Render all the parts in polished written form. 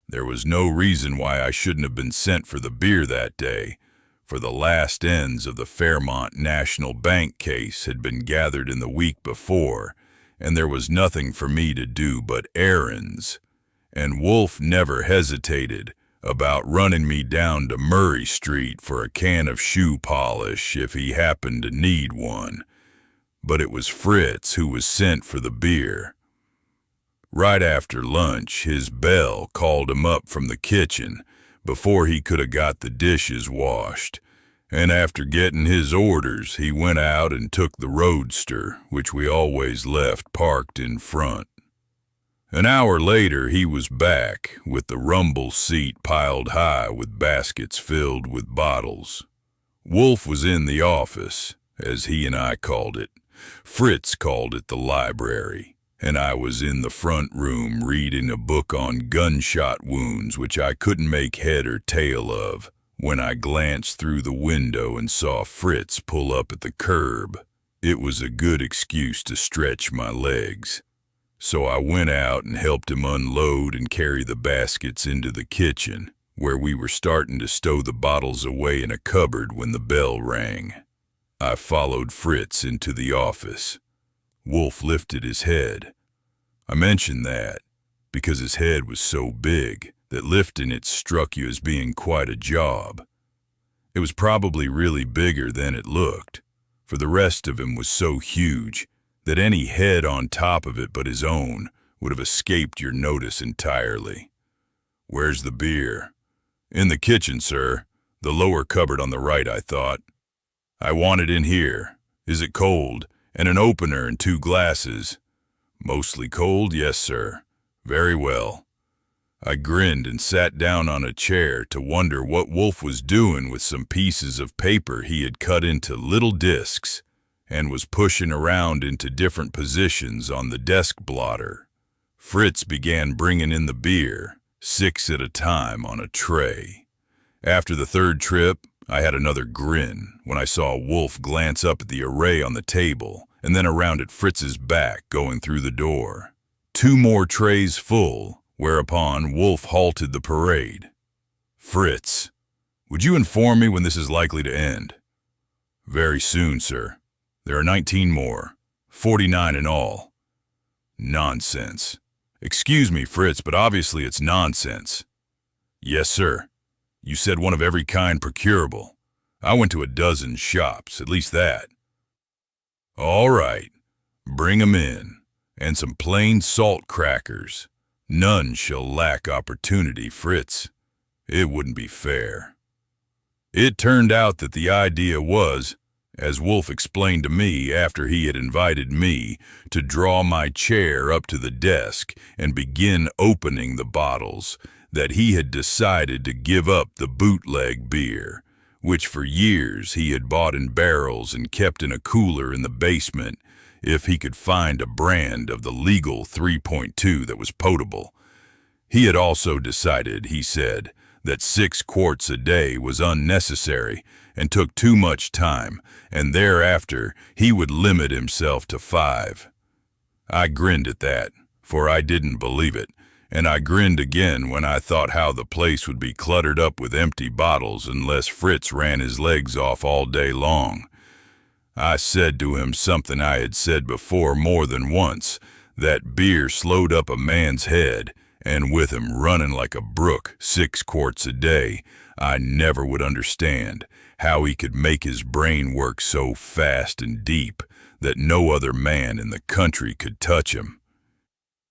There was no reason why I shouldn't have been sent for the beer that day, for the last ends of the Fairmont National Bank case had been gathered in the week before, and there was nothing for me to do but errands. And Wolfe never hesitated about running me down to Murray Street for a can of shoe polish if he happened to need one. But it was Fritz who was sent for the beer. Right after lunch, his bell called him up from the kitchen before he could have got the dishes washed, and after getting his orders, he went out and took the roadster, which we always left parked in front. An hour later, he was back with the rumble seat piled high with baskets filled with bottles. Wolfe was in the office, as he and I called it. Fritz called it the library, and I was in the front room reading a book on gunshot wounds which I couldn't make head or tail of when I glanced through the window and saw Fritz pull up at the curb. It was a good excuse to stretch my legs. So I went out and helped him unload and carry the baskets into the kitchen, where we were starting to stow the bottles away in a cupboard when the bell rang. I followed Fritz into the office. Wolfe lifted his head. I mentioned that because his head was so big that lifting it struck you as being quite a job. It was probably really bigger than it looked, for the rest of him was so huge that any head on top of it but his own would have escaped your notice entirely. "Where's the beer?" "In the kitchen, sir. The lower cupboard on the right, I thought." "I want it in here. Is it cold? And an opener and 2 glasses." "Mostly cold, yes, sir." "Very well." I grinned and sat down on a chair to wonder what Wolfe was doing with some pieces of paper he had cut into little discs and was pushing around into different positions on the desk blotter. Fritz began bringing in the beer, 6 at a time on a tray. After the third trip, I had another grin when I saw Wolfe glance up at the array on the table and then around at Fritz's back going through the door. 2 more trays full, whereupon Wolfe halted the parade. "Fritz, would you inform me when this is likely to end?" "Very soon, sir. There are 19 more, 49 in all." "Nonsense." "Excuse me, Fritz, but obviously it's nonsense." "Yes, sir. You said one of every kind procurable. I went to a dozen shops, at least that." "All right. Bring 'em in, and some plain salt crackers. None shall lack opportunity, Fritz. It wouldn't be fair." It turned out that the idea was, as Wolfe explained to me after he had invited me, to draw my chair up to the desk and begin opening the bottles, that he had decided to give up the bootleg beer, which for years he had bought in barrels and kept in a cooler in the basement, if he could find a brand of the legal 3.2 that was potable. He had also decided, he said, that 6 quarts a day was unnecessary and took too much time, and thereafter he would limit himself to 5. I grinned at that, for I didn't believe it, and I grinned again when I thought how the place would be cluttered up with empty bottles unless Fritz ran his legs off all day long. I said to him something I had said before more than once, that beer slowed up a man's head, and with him running like a brook 6 quarts a day, I never would understand how he could make his brain work so fast and deep that no other man in the country could touch him.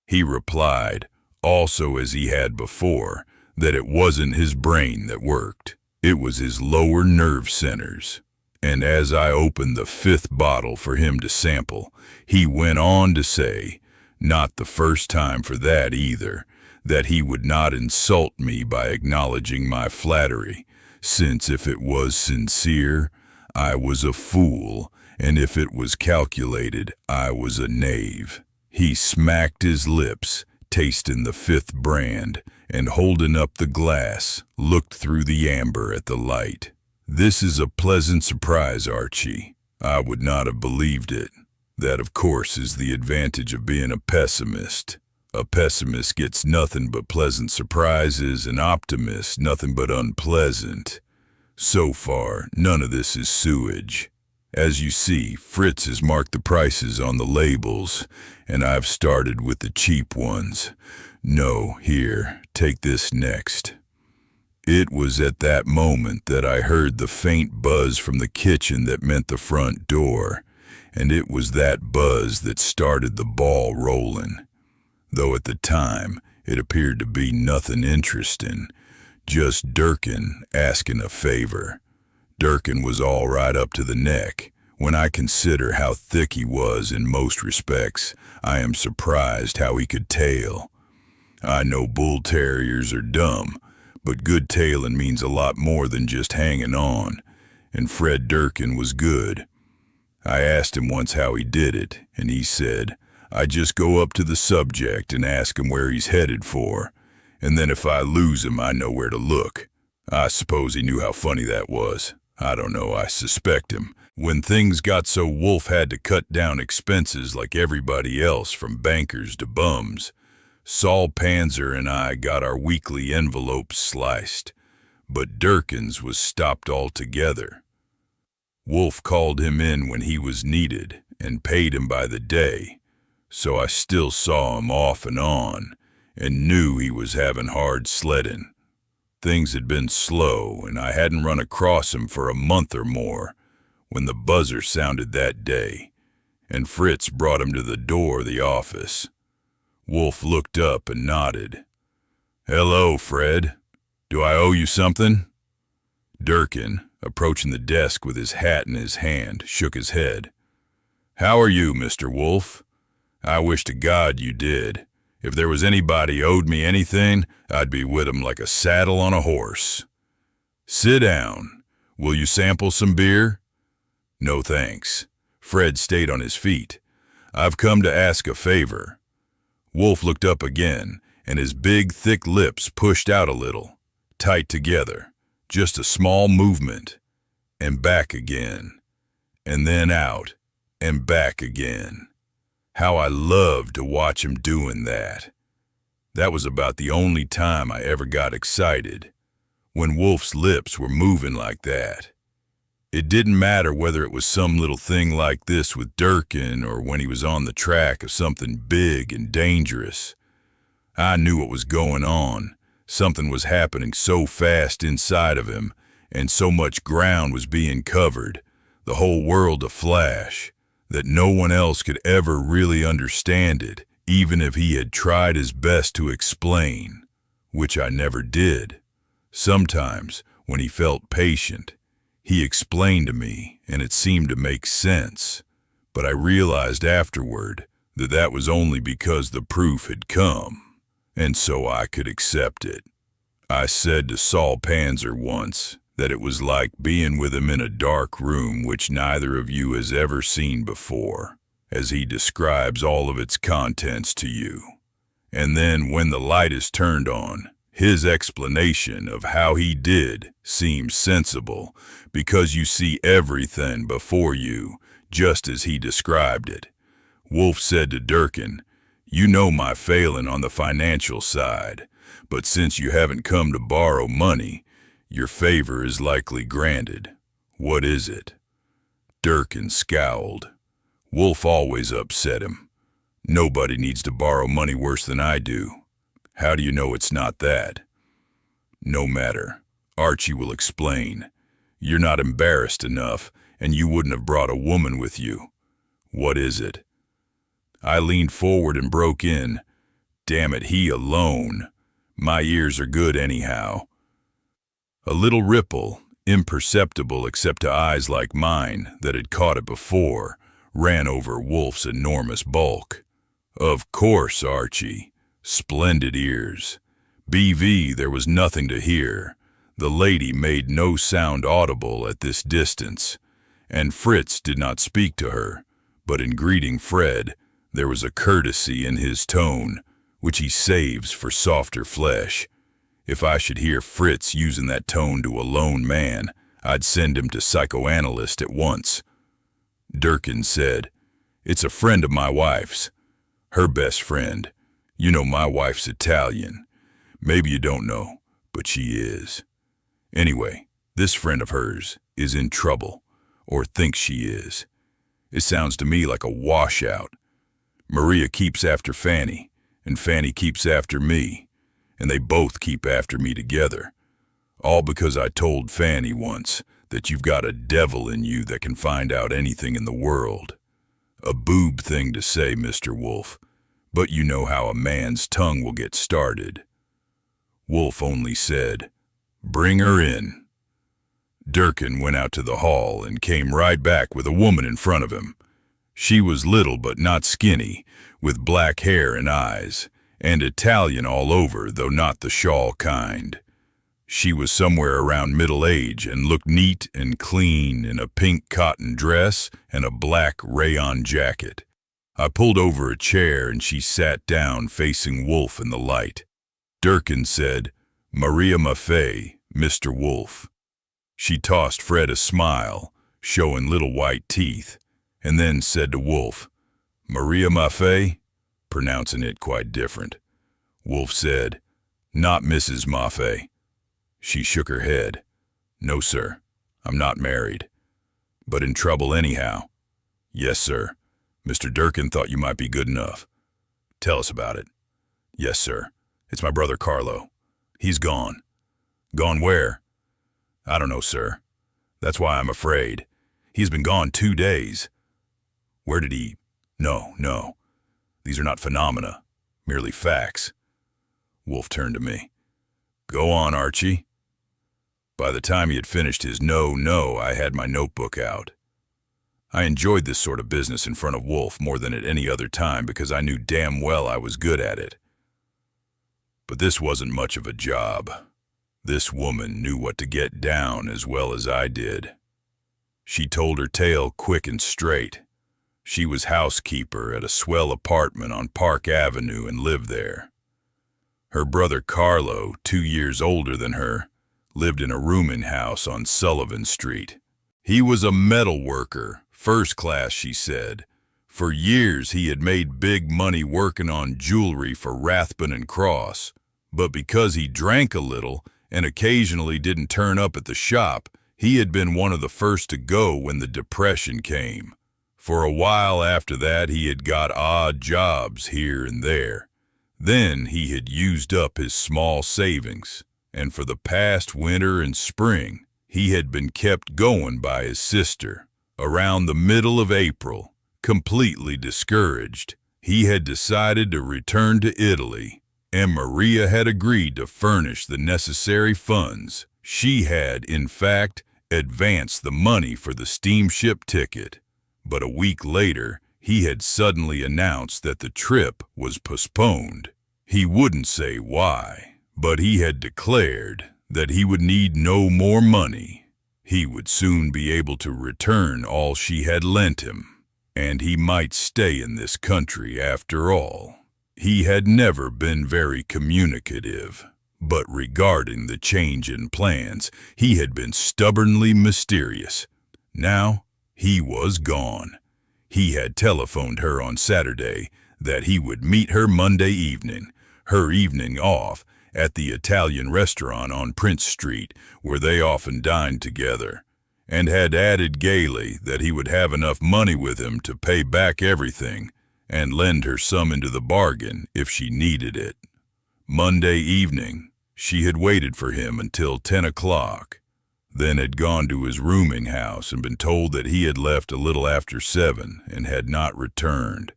He replied, also as he had before, that it wasn't his brain that worked, it was his lower nerve centers. And as I opened the 5th bottle for him to sample, he went on to say, not the first time for that either, that he would not insult me by acknowledging my flattery, since if it was sincere, I was a fool, and if it was calculated, I was a knave. He smacked his lips, tasting the 5th brand, and holding up the glass, looked through the amber at the light. "This is a pleasant surprise, Archie. I would not have believed it. That, of course, is the advantage of being a pessimist. A pessimist gets nothing but pleasant surprises, an optimist nothing but unpleasant. So far, none of this is sewage. As you see, Fritz has marked the prices on the labels, and I've started with the cheap ones. No, here, take this next. It was at that moment that I heard the faint buzz from the kitchen that meant the front door, and it was that buzz that started the ball rolling. Though at the time, it appeared to be nothing interesting, just Durkin asking a favor. Durkin was all right up to the neck. When I consider how thick he was in most respects, I am surprised how he could tail. I know bull terriers are dumb, but good tailing means a lot more than just hanging on, and Fred Durkin was good. I asked him once how he did it, and he said, I just go up to the subject and ask him where he's headed for, and then if I lose him, I know where to look. I suppose he knew how funny that was. I don't know, I suspect him. When things got so Wolfe had to cut down expenses like everybody else, from bankers to bums, Saul Panzer and I got our weekly envelopes sliced, but Durkin's was stopped altogether. Wolfe called him in when he was needed and paid him by the day, so I still saw him off and on and knew he was having hard sledding. Things had been slow, and I hadn't run across him for a month or more when the buzzer sounded that day, and Fritz brought him to the door of the office. Wolfe looked up and nodded. Hello, Fred. Do I owe you something? Durkin, approaching the desk with his hat in his hand, shook his head. How are you, Mr. Wolfe? I wish to God you did. If there was anybody owed me anything, I'd be with him like a saddle on a horse. Sit down. Will you sample some beer? No thanks. Fred stayed on his feet. I've come to ask a favor. Wolfe looked up again, and his big, thick lips pushed out a little, tight together. Just a small movement, and back again, and then out, and back again. How I loved to watch him doing that. That was about the only time I ever got excited, when Wolfe's lips were moving like that. It didn't matter whether it was some little thing like this with Durkin or when he was on the track of something big and dangerous. I knew what was going on. Something was happening so fast inside of him, and so much ground was being covered, the whole world aflash, that no one else could ever really understand it, even if he had tried his best to explain, which I never did. Sometimes, when he felt patient, he explained to me, and it seemed to make sense, but I realized afterward that that was only because the proof had come, and so I could accept it. I said to Saul Panzer once that it was like being with him in a dark room which neither of you has ever seen before, as he describes all of its contents to you. And then when the light is turned on, his explanation of how he did seems sensible, because you see everything before you, just as he described it. Wolfe said to Durkin, You know my failing on the financial side, but since you haven't come to borrow money, your favor is likely granted. What is it? Durkin scowled. Wolfe always upset him. Nobody needs to borrow money worse than I do. How do you know it's not that? No matter. Archie will explain. You're not embarrassed enough, and you wouldn't have brought a woman with you. What is it? I leaned forward and broke in. Damn it, he alone. My ears are good anyhow. A little ripple, imperceptible except to eyes like mine that had caught it before, ran over Wolfe's enormous bulk. Of course, Archie. Splendid ears. BV, there was nothing to hear. The lady made no sound audible at this distance, and Fritz did not speak to her, but in greeting Fred, there was a courtesy in his tone, which he saves for softer flesh. If I should hear Fritz using that tone to a lone man, I'd send him to psychoanalyst at once. Durkin said, It's a friend of my wife's. Her best friend. You know my wife's Italian. Maybe you don't know, but she is. Anyway, this friend of hers is in trouble, or thinks she is. It sounds to me like a washout. Maria keeps after Fanny, and Fanny keeps after me, and they both keep after me together. All because I told Fanny once that you've got a devil in you that can find out anything in the world. A boob thing to say, Mr. Wolfe, but you know how a man's tongue will get started. Wolfe only said, "Bring her in." Durkin went out to the hall and came right back with a woman in front of him. She was little but not skinny, with black hair and eyes, and Italian all over, though not the shawl kind. She was somewhere around middle age and looked neat and clean in a pink cotton dress and a black rayon jacket. I pulled over a chair and she sat down facing Wolfe in the light. Durkin said, "Maria Maffei, Mr. Wolfe." She tossed Fred a smile, showing little white teeth, and then said to Wolfe, "Maria Maffei?" pronouncing it quite different. Wolfe said, "Not Mrs. Maffei." She shook her head. "No, sir, I'm not married. But in trouble anyhow." "Yes, sir. Mr. Durkin thought you might be good enough." "Tell us about it." "Yes, sir. It's my brother Carlo. He's gone." "Gone where?" "I don't know, sir. That's why I'm afraid. He's been gone 2 days." "Where did he—" No. These are not phenomena, merely facts." Wolfe turned to me. "Go on, Archie." By the time he had finished his no, I had my notebook out. I enjoyed this sort of business in front of Wolfe more than at any other time because I knew damn well I was good at it. But this wasn't much of a job. This woman knew what to get down as well as I did. She told her tale quick and straight. She was housekeeper at a swell apartment on Park Avenue and lived there. Her brother Carlo, 2 years older than her, lived in a rooming house on Sullivan Street. He was a metal worker, first class, she said. For years he had made big money working on jewelry for Rathbun and Cross, but because he drank a little and occasionally didn't turn up at the shop, he had been one of the first to go when the Depression came. For a while after that he had got odd jobs here and there. Then he had used up his small savings, and for the past winter and spring, he had been kept going by his sister. Around the middle of April, completely discouraged, he had decided to return to Italy, and Maria had agreed to furnish the necessary funds. She had, in fact, advanced the money for the steamship ticket. But a week later, he had suddenly announced that the trip was postponed. He wouldn't say why, but he had declared that he would need no more money. He would soon be able to return all she had lent him, and he might stay in this country after all. He had never been very communicative, but regarding the change in plans, he had been stubbornly mysterious. Now, he was gone. He had telephoned her on Saturday that he would meet her Monday evening, her evening off, at the Italian restaurant on Prince Street, where they often dined together, and had added gaily that he would have enough money with him to pay back everything and lend her some into the bargain if she needed it. Monday evening, she had waited for him until 10 o'clock, then had gone to his rooming house and been told that he had left a little after 7 and had not returned.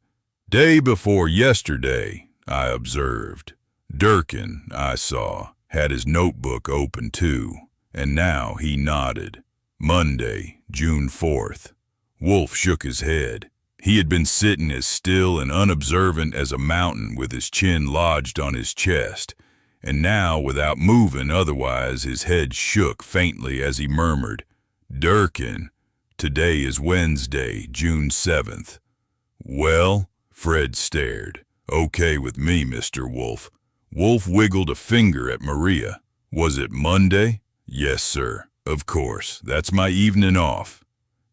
Day before yesterday, I observed. Durkin, I saw, had his notebook open too, and now he nodded. Monday, June 4th. Wolfe shook his head. He had been sitting as still and unobservant as a mountain with his chin lodged on his chest, and now, without moving otherwise, his head shook faintly as he murmured, "Durkin, today is Wednesday, June 7th. "Well?" Fred stared. "Okay with me, Mr. Wolfe." Wolfe wiggled a finger at Maria. "Was it Monday?" "Yes, sir. Of course. That's my evening off."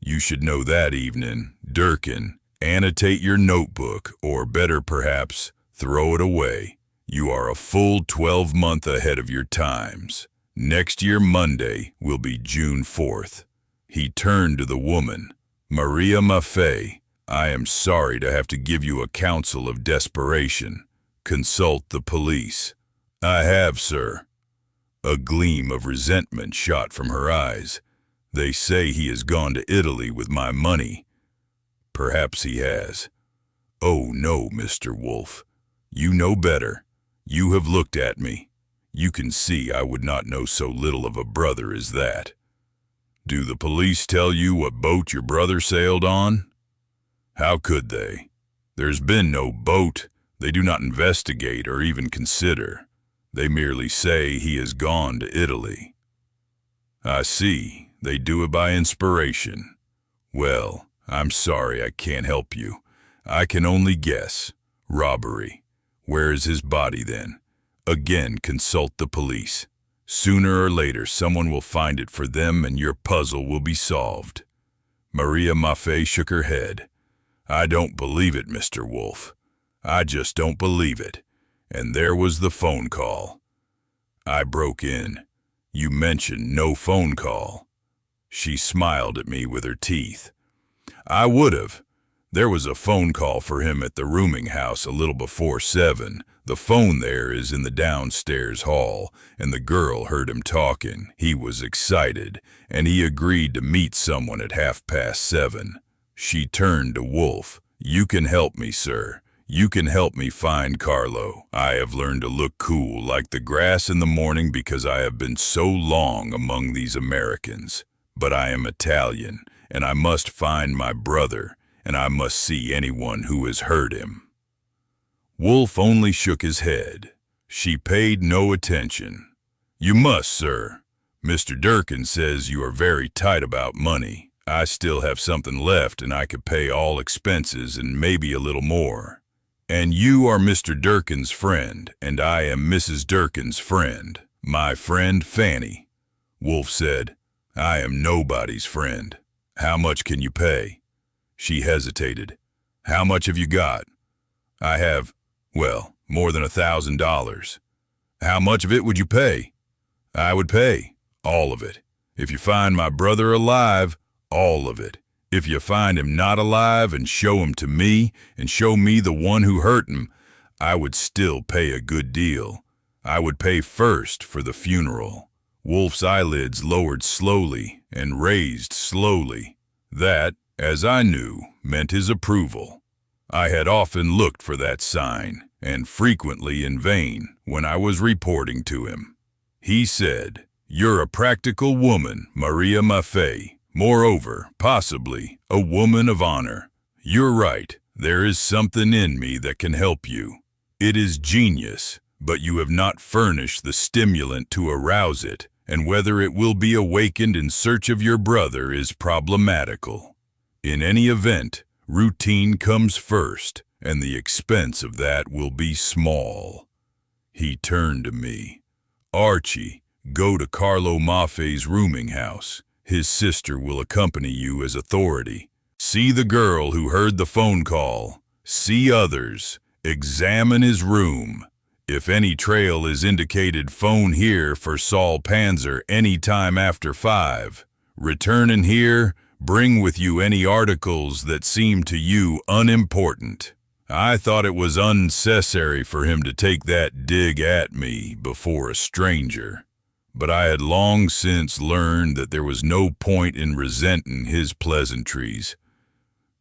"You should know that evening. Durkin, annotate your notebook, or better perhaps, Throw it away. You are a full 12 months ahead of your times. Next year Monday will be June 4th. He turned to the woman. Maria Maffei, I am sorry to have to give you a counsel of desperation. Consult the police. I have, sir. A gleam of resentment shot from her eyes. They say he has gone to Italy with my money. Perhaps he has. Oh no, Mr. Wolfe. You know better. You have looked at me. You can see I would not know so little of a brother as that. Do the police tell you what boat your brother sailed on? How could they? There's been no boat. They do not investigate or even consider. They merely say he has gone to Italy. I see. They do it by inspiration. Well, I'm sorry I can't help you. I can only guess. Robbery. Where is his body then? Again, consult the police. Sooner or later, someone will find it for them and your puzzle will be solved. Maria Maffei shook her head. I don't believe it, Mr. Wolfe. I just don't believe it. And there was the phone call. I broke in. You mentioned no phone call. She smiled at me with her teeth. I would have. There was a phone call for him at the rooming house a little before 7. The phone there is in the downstairs hall, and the girl heard him talking. He was excited, and he agreed to meet someone at 7:30. She turned to Wolfe. You can help me, sir. You can help me find Carlo. I have learned to look cool like the grass in the morning because I have been so long among these Americans. But I am Italian, and I must find my brother, and I must see anyone who has hurt him. Wolfe only shook his head. She paid no attention. You must, sir. Mr. Durkin says you are very tight about money. I still have something left and I could pay all expenses and maybe a little more. And you are Mr. Durkin's friend, and I am Mrs. Durkin's friend. My friend Fanny. Wolfe said, I am nobody's friend. How much can you pay? She hesitated. How much have you got? I have, well, more than $1,000. How much of it would you pay? I would pay all of it. If you find my brother alive, all of it. If you find him not alive and show him to me and show me the one who hurt him, I would still pay a good deal. I would pay first for the funeral. Wolfe's eyelids lowered slowly and raised slowly. That, as I knew, meant his approval. I had often looked for that sign, and frequently in vain, when I was reporting to him. He said, You're a practical woman, Maria Maffei. Moreover, possibly, a woman of honor. You're right, there is something in me that can help you. It is genius, but you have not furnished the stimulant to arouse it, and whether it will be awakened in search of your brother is problematical. In any event, routine comes first, and the expense of that will be small. He turned to me. Archie, go to Carlo Maffei's rooming house. His sister will accompany you as authority. See the girl who heard the phone call. See others. Examine his room. If any trail is indicated, phone here for Saul Panzer any time after 5. Return in here. Bring with you any articles that seem to you unimportant. I thought it was unnecessary for him to take that dig at me before a stranger, but I had long since learned that there was no point in resenting his pleasantries.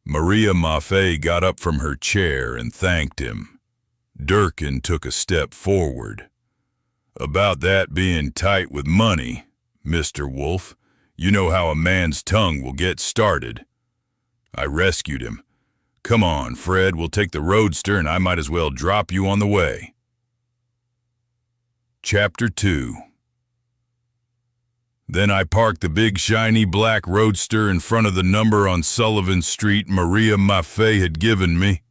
Maria Maffei got up from her chair and thanked him. Durkin took a step forward. About that being tight with money, Mr. Wolfe, you know how a man's tongue will get started. I rescued him. Come on, Fred, we'll take the roadster and I might as well drop you on the way. Chapter 2. Then I parked the big shiny black roadster in front of the number on Sullivan Street Maria Maffei had given me.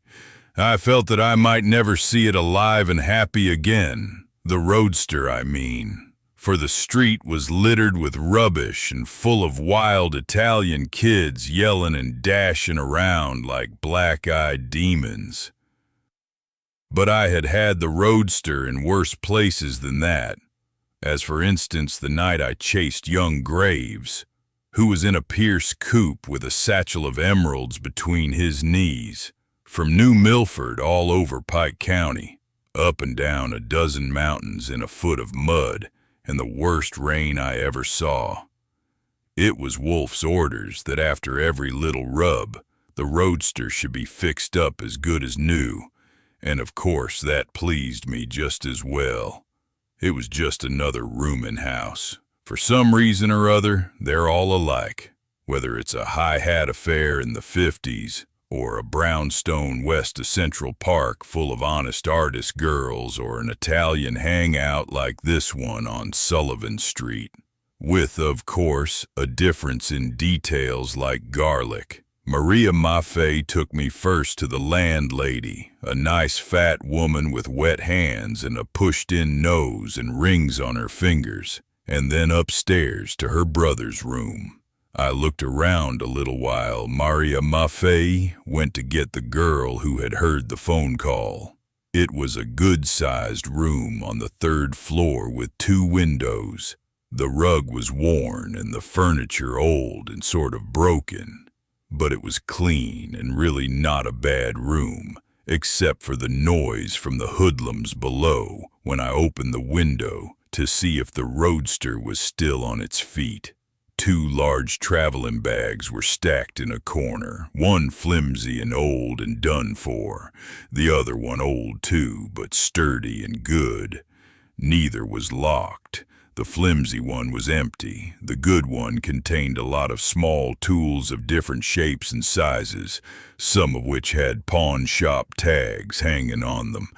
I felt that I might never see it alive and happy again. The roadster, I mean. For the street was littered with rubbish and full of wild Italian kids yelling and dashing around like black-eyed demons. But I had had the roadster in worse places than that. As for instance, the night I chased young Graves, who was in a Pierce coupe with a satchel of emeralds between his knees, from New Milford all over Pike County, up and down a dozen mountains in a foot of mud, and the worst rain I ever saw. It was Wolfe's orders that after every little rub, the roadster should be fixed up as good as new, and of course that pleased me just as well. It was just another rooming house. For some reason or other, they're all alike, whether it's a high-hat affair in the 50s, or a brownstone west of Central Park full of honest artist girls, or an Italian hangout like this one on Sullivan Street. With, of course, a difference in details like garlic. Maria Maffei took me first to the landlady, a nice fat woman with wet hands and a pushed-in nose and rings on her fingers, and then upstairs to her brother's room. I looked around a little while Maria Maffei went to get the girl who had heard the phone call. It was a good-sized room on the 3rd floor with 2 windows. The rug was worn and the furniture old and sort of broken. But it was clean and really not a bad room, except for the noise from the hoodlums below when I opened the window to see if the roadster was still on its feet. 2 large traveling bags were stacked in a corner, one flimsy and old and done for, the other one old too, but sturdy and good. Neither was locked. The flimsy one was empty. The good one contained a lot of small tools of different shapes and sizes, some of which had pawn shop tags hanging on them,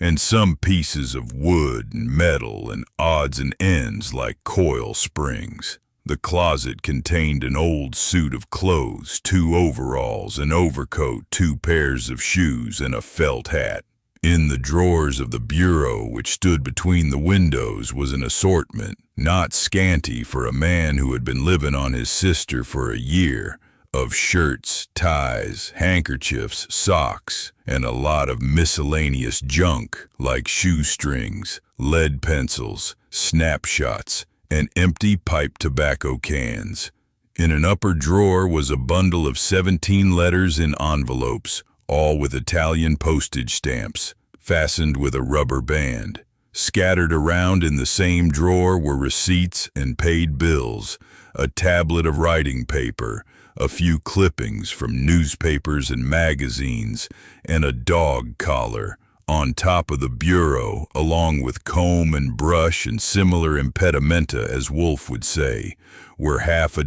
and some pieces of wood and metal and odds and ends like coil springs. The closet contained an old suit of clothes, 2 overalls, an overcoat, 2 pairs of shoes, and a felt hat. In the drawers of the bureau which stood between the windows was an assortment, not scanty for a man who had been living on his sister for a year, of shirts, ties, handkerchiefs, socks, and a lot of miscellaneous junk like shoestrings, lead pencils, snapshots, and empty pipe tobacco cans. In an upper drawer was a bundle of 17 letters in envelopes, all with Italian postage stamps, fastened with a rubber band. Scattered around in the same drawer were receipts and paid bills, a tablet of writing paper, a few clippings from newspapers and magazines, and a dog collar. On top of the bureau, along with comb and brush and similar impedimenta, as Wolfe would say, were 6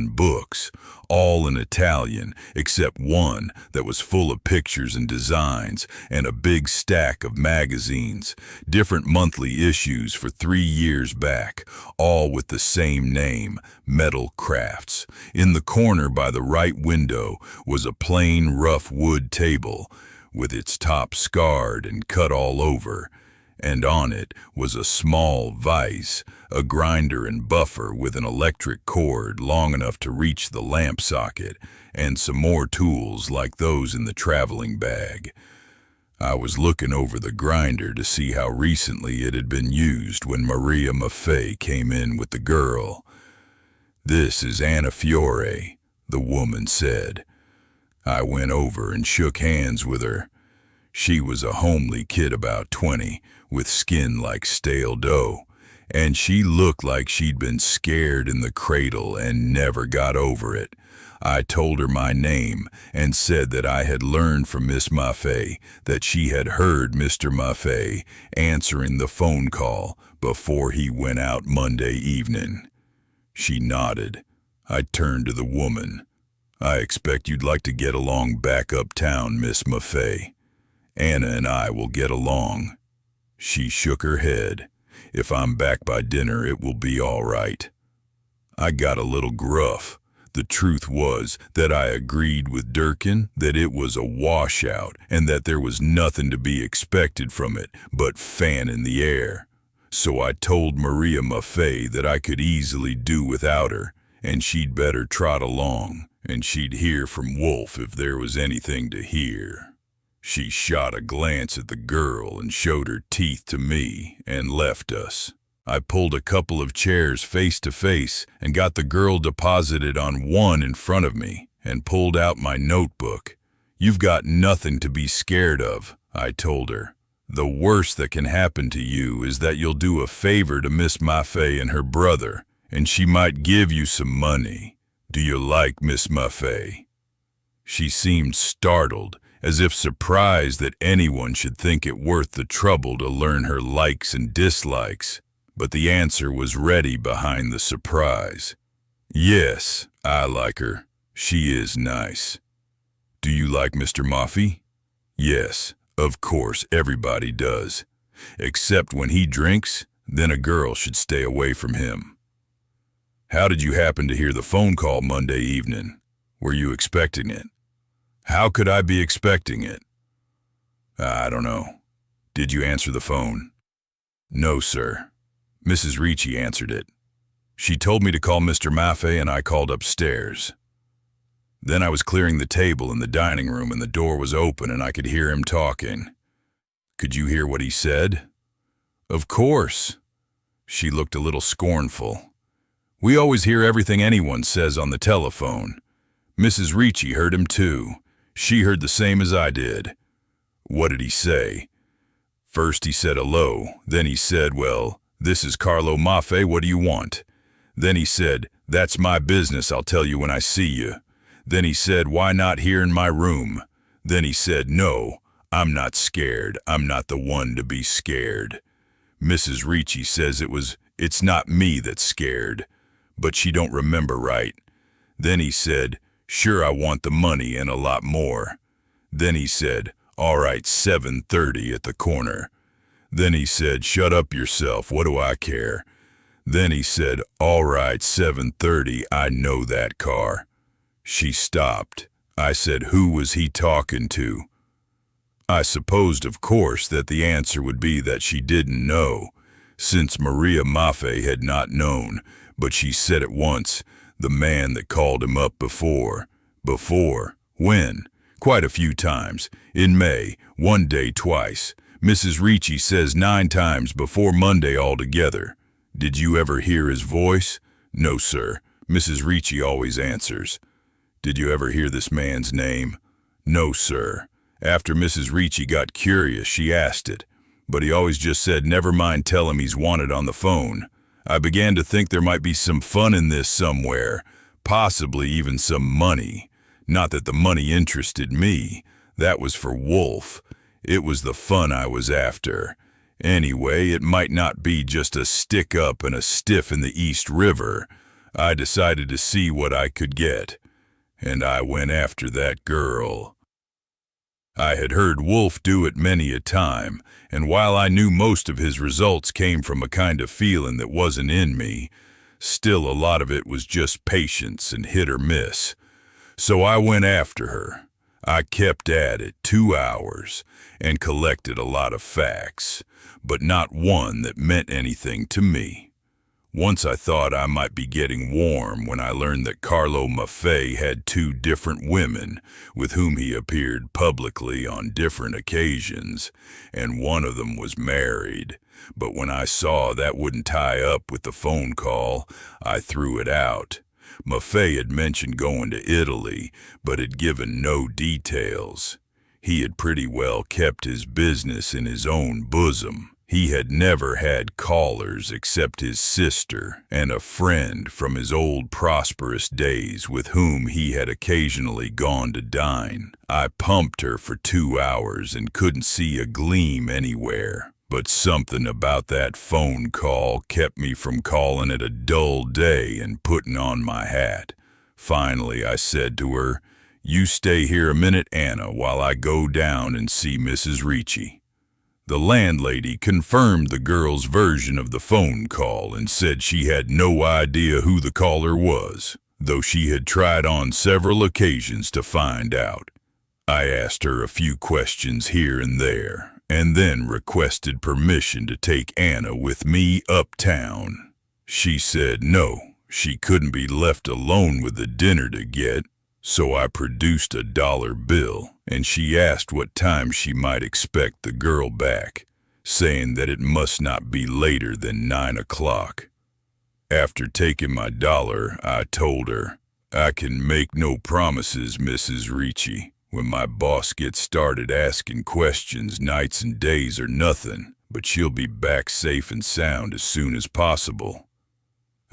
books, all in Italian, except one that was full of pictures and designs, and a big stack of magazines, different monthly issues for 3 years back, all with the same name, Metal Crafts. In the corner by the right window was a plain rough wood table, with its top scarred and cut all over, and on it was a small vise, a grinder and buffer with an electric cord long enough to reach the lamp socket, and some more tools like those in the traveling bag. I was looking over the grinder to see how recently it had been used when Maria Maffei came in with the girl. "This is Anna Fiore," the woman said. I went over and shook hands with her. She was a homely kid about 20, with skin like stale dough, and she looked like she'd been scared in the cradle and never got over it. I told her my name and said that I had learned from Miss Maffei that she had heard Mr. Maffei answering the phone call before he went out Monday evening. She nodded. I turned to the woman. "I expect you'd like to get along back uptown, Miss Maffei. Anna and I will get along." She shook her head. "If I'm back by dinner, it will be all right." I got a little gruff. The truth was that I agreed with Durkin that it was a washout and that there was nothing to be expected from it but fan in the air. So I told Maria Maffei that I could easily do without her, and she'd better trot along, and she'd hear from Wolfe if there was anything to hear. She shot a glance at the girl and showed her teeth to me and left us. I pulled a couple of chairs face to face and got the girl deposited on one in front of me and pulled out my notebook. "You've got nothing to be scared of," I told her. "The worst that can happen to you is that you'll do a favor to Miss Maffei and her brother, and she might give you some money. Do you like Miss Maffei?" She seemed startled, as if surprised that anyone should think it worth the trouble to learn her likes and dislikes, but the answer was ready behind the surprise. "Yes, I like her. She is nice." "Do you like Mr. Maffei?" "Yes, of course, everybody does. Except when he drinks, then a girl should stay away from him." "How did you happen to hear the phone call Monday evening? Were you expecting it?" "How could I be expecting it?" "I don't know. Did you answer the phone?" "No, sir. Mrs. Ricci answered it. She told me to call Mr. Maffei and I called upstairs. Then I was clearing the table in the dining room and the door was open and I could hear him talking." "Could you hear what he said?" "Of course." She looked a little scornful. "We always hear everything anyone says on the telephone. Mrs. Ricci heard him too. She heard the same as I did." "What did he say?" "First he said hello, then he said, 'Well, this is Carlo Maffei, what do you want?' Then he said, 'That's my business, I'll tell you when I see you.' Then he said, 'Why not here in my room?' Then he said, 'No, I'm not scared, I'm not the one to be scared.' Mrs. Ricci says it's not me that's scared, but she don't remember right. Then he said, 'Sure, I want the money and a lot more.' Then he said, 'All right, 7:30 at the corner.' Then he said, 'Shut up yourself, what do I care?' Then he said, 'All right, 7:30, I know that car.'" She stopped. I said, "Who was he talking to?" I supposed, of course, that the answer would be that she didn't know, since Maria Maffei had not known, but she said at once, "The man that called him up before." "Before? When?" "Quite a few times. In May, one day twice. Mrs. Ricci says 9 times before Monday altogether." "Did you ever hear his voice?" "No, sir. Mrs. Ricci always answers." "Did you ever hear this man's name?" "No, sir. After Mrs. Ricci got curious, she asked it, but he always just said, 'Never mind, tell him he's wanted on the phone.' I began to think there might be some fun in this somewhere, possibly even some money. Not that the money interested me. That was for Wolfe. It was the fun I was after. Anyway, it might not be just a stick-up and a stiff in the East River. I decided to see what I could get. And I went after that girl." I had heard Wolfe do it many a time, and while I knew most of his results came from a kind of feeling that wasn't in me, still a lot of it was just patience and hit or miss. So I went after her. I kept at it 2 hours and collected a lot of facts, but not one that meant anything to me. Once I thought I might be getting warm when I learned that Carlo Maffei had 2 different women with whom he appeared publicly on different occasions, and one of them was married. But when I saw that wouldn't tie up with the phone call, I threw it out. Maffei had mentioned going to Italy, but had given no details. He had pretty well kept his business in his own bosom. He had never had callers except his sister and a friend from his old prosperous days with whom he had occasionally gone to dine. I pumped her for 2 hours and couldn't see a gleam anywhere, but something about that phone call kept me from calling it a dull day and putting on my hat. Finally, I said to her, "You stay here a minute, Anna, while I go down and see Mrs. Ricci." The landlady confirmed the girl's version of the phone call and said she had no idea who the caller was, though she had tried on several occasions to find out. I asked her a few questions here and there, and then requested permission to take Anna with me uptown. She said no, she couldn't be left alone with the dinner to get. So I produced a dollar bill, and she asked what time she might expect the girl back, saying that it must not be later than 9 o'clock. After taking my dollar, I told her, "I can make no promises, Mrs. Ricci. When my boss gets started asking questions, nights and days are nothing, but she'll be back safe and sound as soon as possible."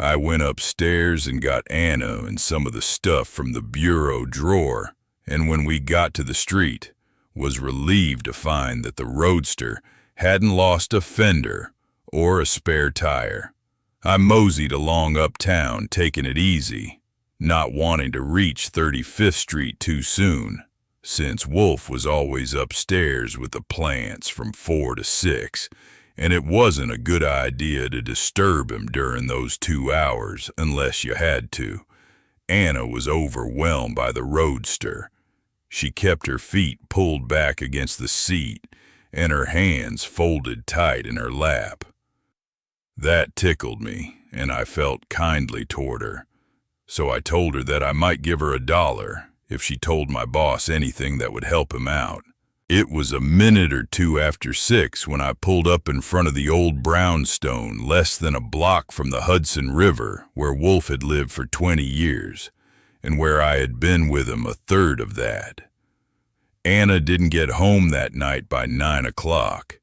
I went upstairs and got Anna and some of the stuff from the bureau drawer, and when we got to the street, was relieved to find that the roadster hadn't lost a fender or a spare tire. I moseyed along uptown, taking it easy, not wanting to reach 35th Street too soon, since Wolfe was always upstairs with the plants from 4 to 6, and it wasn't a good idea to disturb him during those 2 hours unless you had to. Anna was overwhelmed by the roadster. She kept her feet pulled back against the seat and her hands folded tight in her lap. That tickled me, and I felt kindly toward her. So I told her that I might give her $1 if she told my boss anything that would help him out. It was a minute or two after 6 when I pulled up in front of the old brownstone less than a block from the Hudson River, where Wolfe had lived for 20 years, and where I had been with him a third of that. Anna didn't get home that night by 9 o'clock.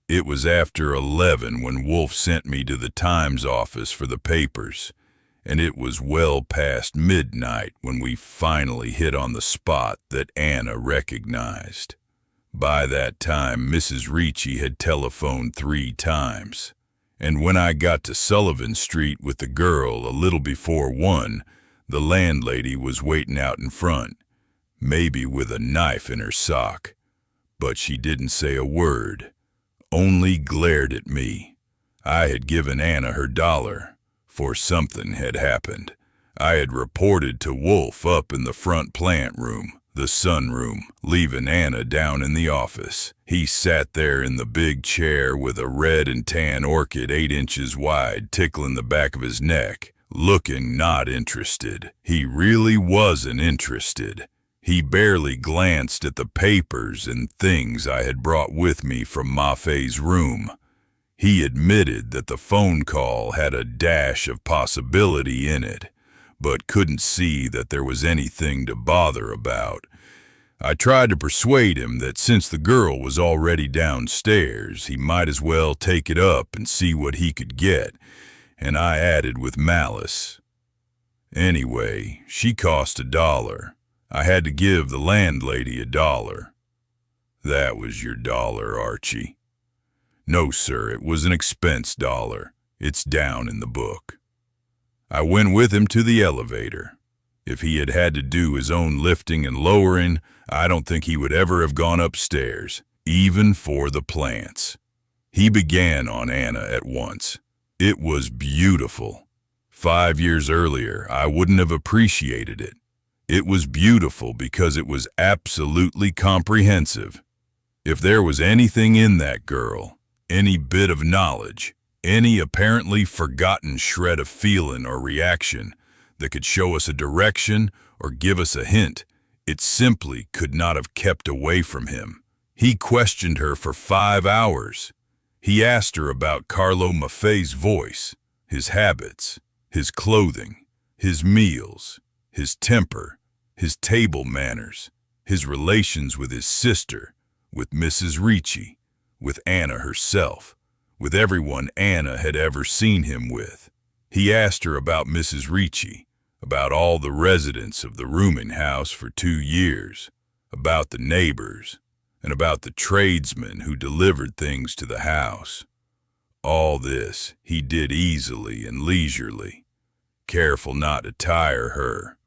It was after 11 when Wolfe sent me to the Times office for the papers, and it was well past midnight when we finally hit on the spot that Anna recognized. By that time, Mrs. Ricci had telephoned 3 times, and when I got to Sullivan Street with the girl a little before 1, the landlady was waiting out in front, maybe with a knife in her sock. But she didn't say a word, only glared at me. I had given Anna her $1, for something had happened. I had reported to Wolfe up in the front plant room, the sunroom, leaving Anna down in the office. He sat there in the big chair with a red and tan orchid 8 inches wide tickling the back of his neck, looking not interested. He really wasn't interested. He barely glanced at the papers and things I had brought with me from Maffei's room. He admitted that the phone call had a dash of possibility in it, but couldn't see that there was anything to bother about. I tried to persuade him that since the girl was already downstairs, he might as well take it up and see what he could get, and I added with malice, "Anyway, she cost $1. I had to give the landlady $1. "That was your $1, Archie." "No, sir, it was an expense $1. It's down in the book." I went with him to the elevator. If he had had to do his own lifting and lowering, I don't think he would ever have gone upstairs, even for the plants. He began on Anna at once. It was beautiful. 5 years earlier, I wouldn't have appreciated it. It was beautiful because it was absolutely comprehensive. If there was anything in that girl, any bit of knowledge, any apparently forgotten shred of feeling or reaction that could show us a direction or give us a hint, it simply could not have kept away from him. He questioned her for 5 hours. He asked her about Carlo Maffei's voice, his habits, his clothing, his meals, his temper, his table manners, his relations with his sister, with Mrs. Ricci, with Anna herself, with everyone Anna had ever seen him with. He asked her about Mrs. Ricci, about all the residents of the rooming house for 2 years, about the neighbors, and about the tradesmen who delivered things to the house. All this he did easily and leisurely, careful not to tire her.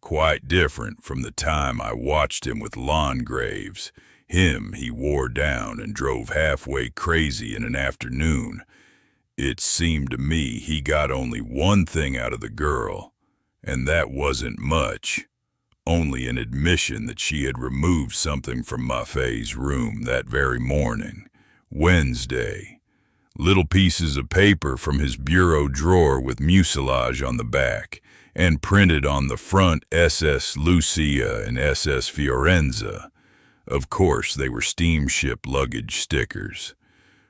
Quite different from the time I watched him with Longraves. Him he wore down and drove halfway crazy in an afternoon. It seemed to me he got only one thing out of the girl, and that wasn't much. Only an admission that she had removed something from Maffei's room that very morning, Wednesday. Little pieces of paper from his bureau drawer with mucilage on the back, and printed on the front SS Lucia and SS Fiorenza. Of course, they were steamship luggage stickers.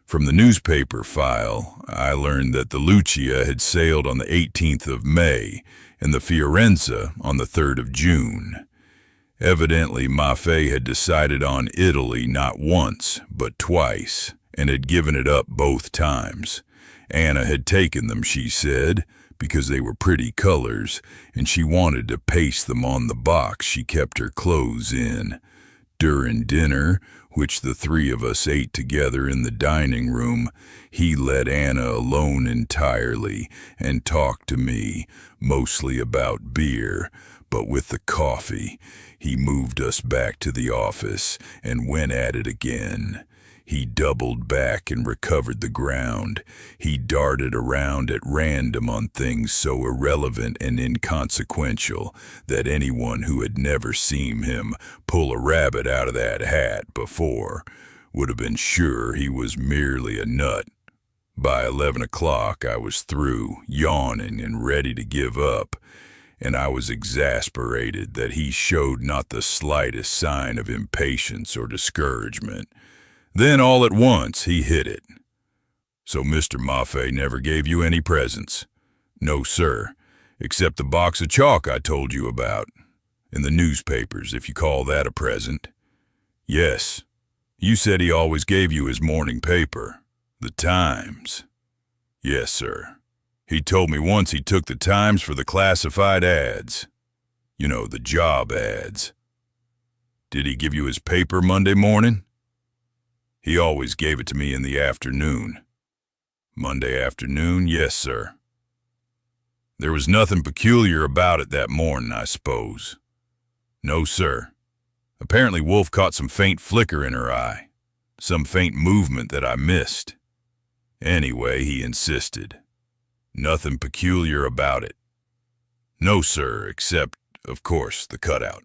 From the newspaper file, I learned that the Lucia had sailed on the 18th of May and the Fiorenza on the 3rd of June. Evidently, Maffei had decided on Italy not once, but twice, and had given it up both times. Anna had taken them, she said, because they were pretty colors, and she wanted to paste them on the box she kept her clothes in. During dinner, which the three of us ate together in the dining room, he let Anna alone entirely and talked to me, mostly about beer, but with the coffee, he moved us back to the office and went at it again. He doubled back and recovered the ground. He darted around at random on things so irrelevant and inconsequential that anyone who had never seen him pull a rabbit out of that hat before would have been sure he was merely a nut. By 11 o'clock, I was through, yawning and ready to give up, and I was exasperated that he showed not the slightest sign of impatience or discouragement. Then all at once he hit it. "So Mr. Maffei never gave you any presents?" "No, sir, except the box of chalk I told you about. In the newspapers, if you call that a present." "Yes. You said he always gave you his morning paper, the Times." "Yes, sir. He told me once he took the Times for the classified ads. You know, the job ads." "Did he give you his paper Monday morning?" "He always gave it to me in the afternoon." "Monday afternoon, yes, sir." "There was nothing peculiar about it that morning, I suppose?" "No, sir. Apparently Wolfe caught some faint flicker in her eye, some faint movement that I missed. Anyway, he insisted. Nothing peculiar about it." "No, sir, except, of course, the cutout."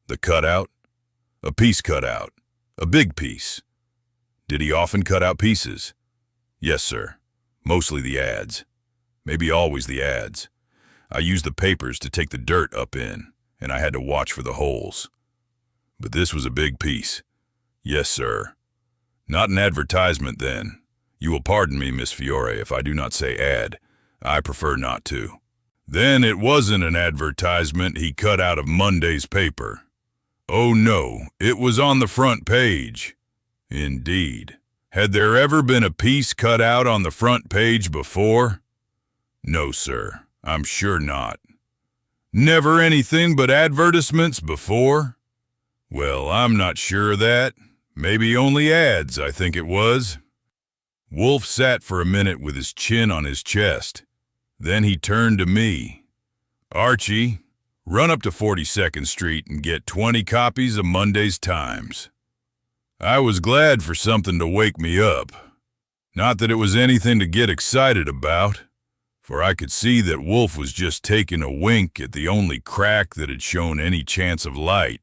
"The cutout? A piece cutout. A big piece. Did he often cut out pieces?" "Yes, sir. Mostly the ads. Maybe always the ads. I used the papers to take the dirt up in, and I had to watch for the holes. But this was a big piece." "Yes, sir." "Not an advertisement, then. You will pardon me, Miss Fiore, if I do not say ad. I prefer not to." "Then it wasn't an advertisement he cut out of Monday's paper." "Oh, no, it was on the front page." "Indeed. Had there ever been a piece cut out on the front page before?" "No, sir, I'm sure not." "Never anything but advertisements before?" "Well, I'm not sure of that. Maybe only ads, I think it was." Wolfe sat for a minute with his chin on his chest. Then he turned to me. "Archie, run up to 42nd Street and get 20 copies of Monday's Times." I was glad for something to wake me up. Not that it was anything to get excited about, for I could see that Wolfe was just taking a wink at the only crack that had shown any chance of light.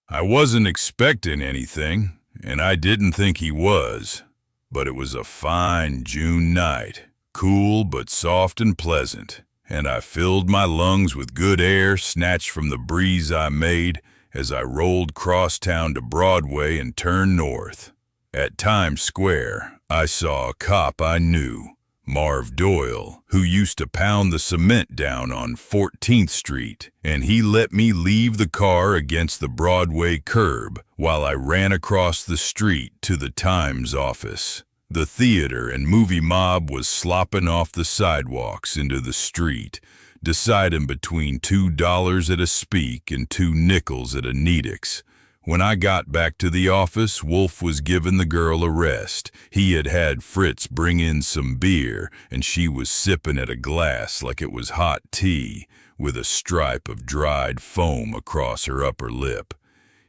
I wasn't expecting anything, and I didn't think he was, but it was a fine June night, cool but soft and pleasant, and I filled my lungs with good air snatched from the breeze I made as I rolled crosstown to Broadway and turned north. At Times Square, I saw a cop I knew, Marv Doyle, who used to pound the cement down on 14th Street, and he let me leave the car against the Broadway curb while I ran across the street to the Times office. The theater and movie mob was slopping off the sidewalks into the street, deciding between $2 at a Speak and 2 nickels at a Needix. When I got back to the office, Wolfe was giving the girl a rest. He had had Fritz bring in some beer, and she was sipping at a glass like it was hot tea, with a stripe of dried foam across her upper lip.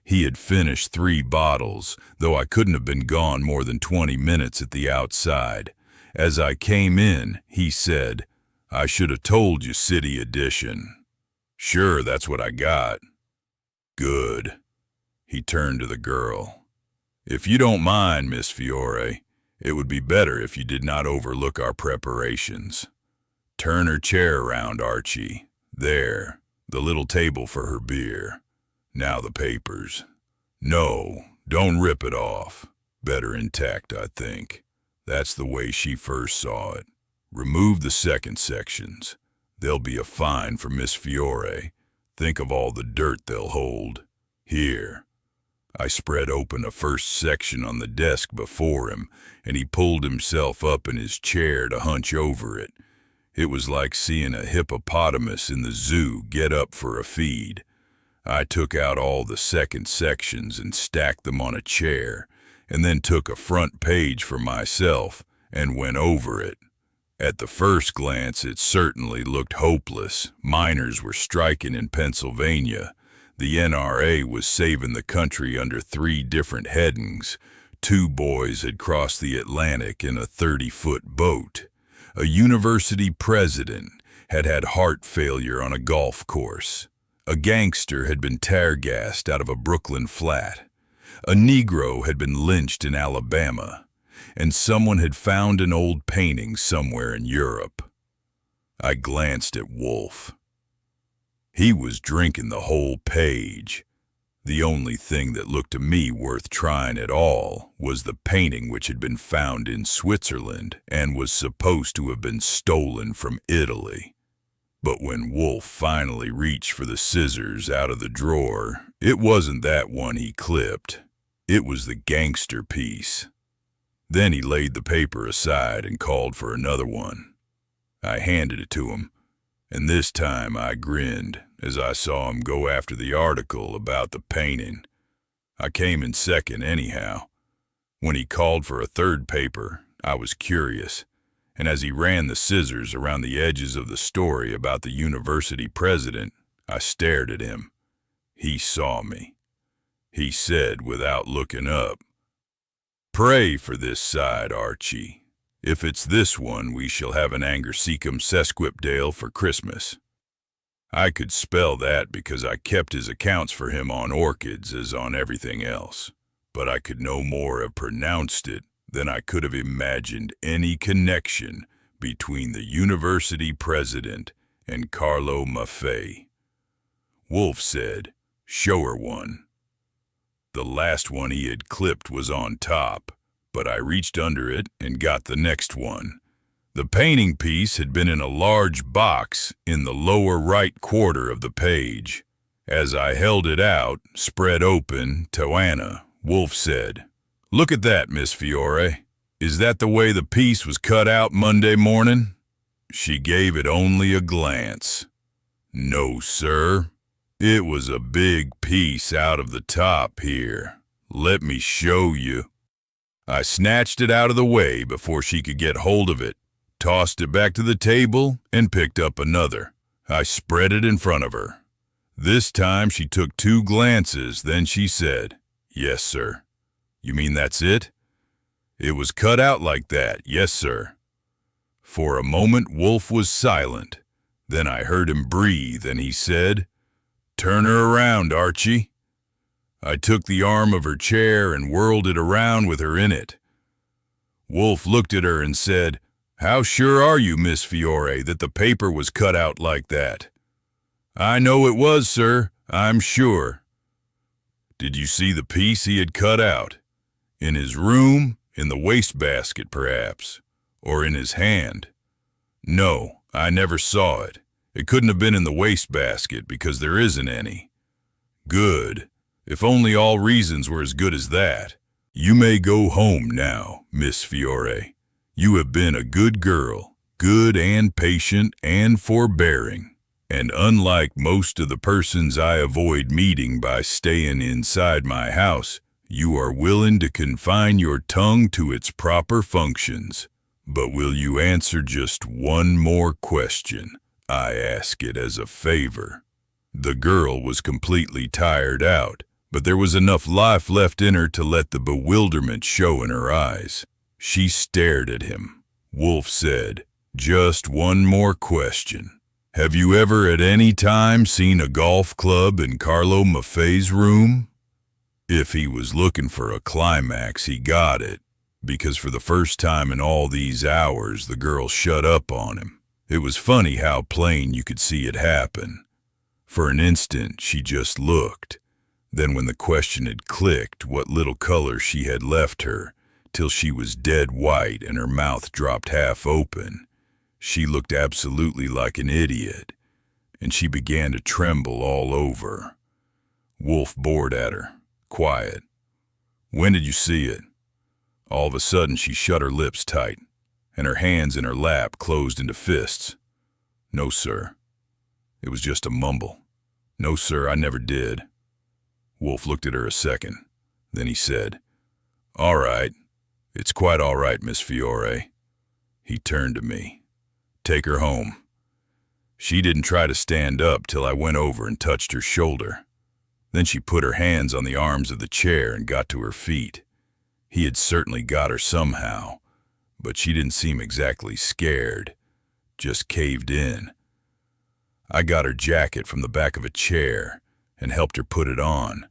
He had finished 3 bottles, though I couldn't have been gone more than 20 minutes at the outside. As I came in, he said, "I should have told you City Edition." "Sure, that's what I got." "Good." He turned to the girl. "If you don't mind, Miss Fiore, it would be better if you did not overlook our preparations. Turn her chair around, Archie. There, the little table for her beer. Now the papers. No, don't rip it off. Better intact, I think. That's the way she first saw it. Remove the second sections. There'll be a fine for Miss Fiore. Think of all the dirt they'll hold. Here. I spread open a first section on the desk before him, and he pulled himself up in his chair to hunch over it. It was like seeing a hippopotamus in the zoo get up for a feed. I took out all the second sections and stacked them on a chair, and then took a front page for myself and went over it. At the first glance, it certainly looked hopeless. Miners were striking in Pennsylvania. The NRA was saving the country under 3 different headings. 2 boys had crossed the Atlantic in a 30-foot boat. A university president had had heart failure on a golf course. A gangster had been tear-gassed out of a Brooklyn flat. A Negro had been lynched in Alabama. And someone had found an old painting somewhere in Europe. I glanced at Wolfe. He was drinking the whole page. The only thing that looked to me worth trying at all was the painting which had been found in Switzerland and was supposed to have been stolen from Italy. But when Wolfe finally reached for the scissors out of the drawer, it wasn't that one he clipped. It was the gangster piece. Then he laid the paper aside and called for another one. I handed it to him, and this time I grinned as I saw him go after the article about the painting. I came in second anyhow. When he called for a third paper, I was curious, and as he ran the scissors around the edges of the story about the university president, I stared at him. He saw me. He said without looking up, "Pray for this side, Archie. If it's this one, we shall have an Angersecum sesquipedale for Christmas." I could spell that because I kept his accounts for him on orchids as on everything else, but I could no more have pronounced it than I could have imagined any connection between the university president and Carlo Maffei. Wolfe said, "Show her one." The last one he had clipped was on top, but I reached under it and got the next one. The painting piece had been in a large box in the lower right quarter of the page. As I held it out, spread open, to Anna, Wolfe said, "Look at that, Miss Fiore. Is that the way the piece was cut out Monday morning?" She gave it only a glance. "No, sir. It was a big piece out of the top here. Let me show you." I snatched it out of the way before she could get hold of it, tossed it back to the table, and picked up another. I spread it in front of her. This time she took 2 glances, then she said, "Yes, sir." "You mean that's it?" "It was cut out like that, yes, sir." For a moment Wolfe was silent. Then I heard him breathe, and he said, "Turn her around, Archie." I took the arm of her chair and whirled it around with her in it. Wolfe looked at her and said, "How sure are you, Miss Fiore, that the paper was cut out like that?" "I know it was, sir. I'm sure." "Did you see the piece he had cut out? In his room? In the wastebasket, perhaps? Or in his hand?" "No, I never saw it. It couldn't have been in the wastebasket because there isn't any." "Good. If only all reasons were as good as that. You may go home now, Miss Fiore. You have been a good girl, good and patient and forbearing, and unlike most of the persons I avoid meeting by staying inside my house, you are willing to confine your tongue to its proper functions. But will you answer just one more question? I ask it as a favor." The girl was completely tired out, but there was enough life left in her to let the bewilderment show in her eyes. She stared at him. Wolfe said, "Just one more question. Have you ever at any time seen a golf club in Carlo Maffei's room?" If he was looking for a climax, he got it, because for the first time in all these hours, the girl shut up on him, It was funny how plain you could see it happen. For an instant, she just looked. Then when the question had clicked, what little color she had left her, till she was dead white and her mouth dropped half open, she looked absolutely like an idiot, and she began to tremble all over. Wolfe bored at her, quiet. "When did you see it?" All of a sudden, she shut her lips tight, and her hands in her lap closed into fists. "No, sir." It was just a mumble. "No, sir, I never did." Wolfe looked at her a second. Then he said, "All right. It's quite all right, Miss Fiore." He turned to me. "Take her home." She didn't try to stand up till I went over and touched her shoulder. Then she put her hands on the arms of the chair and got to her feet. He had certainly got her somehow, but she didn't seem exactly scared, just caved in. I got her jacket from the back of a chair and helped her put it on.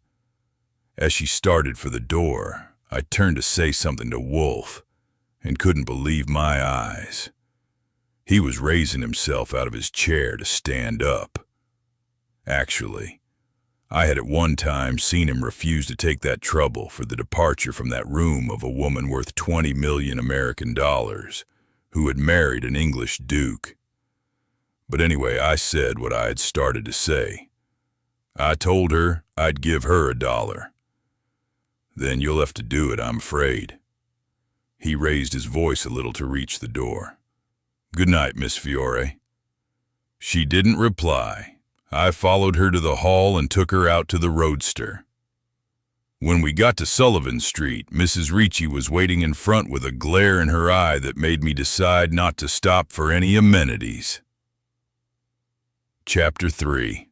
As she started for the door, I turned to say something to Wolfe and couldn't believe my eyes. He was raising himself out of his chair to stand up. Actually, I had at one time seen him refuse to take that trouble for the departure from that room of a woman worth 20 million American dollars who had married an English duke. But anyway, I said what I had started to say. I told her I'd give her $1. "Then you'll have to do it, I'm afraid." He raised his voice a little to reach the door. "Good night, Miss Fiore." She didn't reply. I followed her to the hall and took her out to the roadster. When we got to Sullivan Street, Mrs. Ricci was waiting in front with a glare in her eye that made me decide not to stop for any amenities. Chapter 3.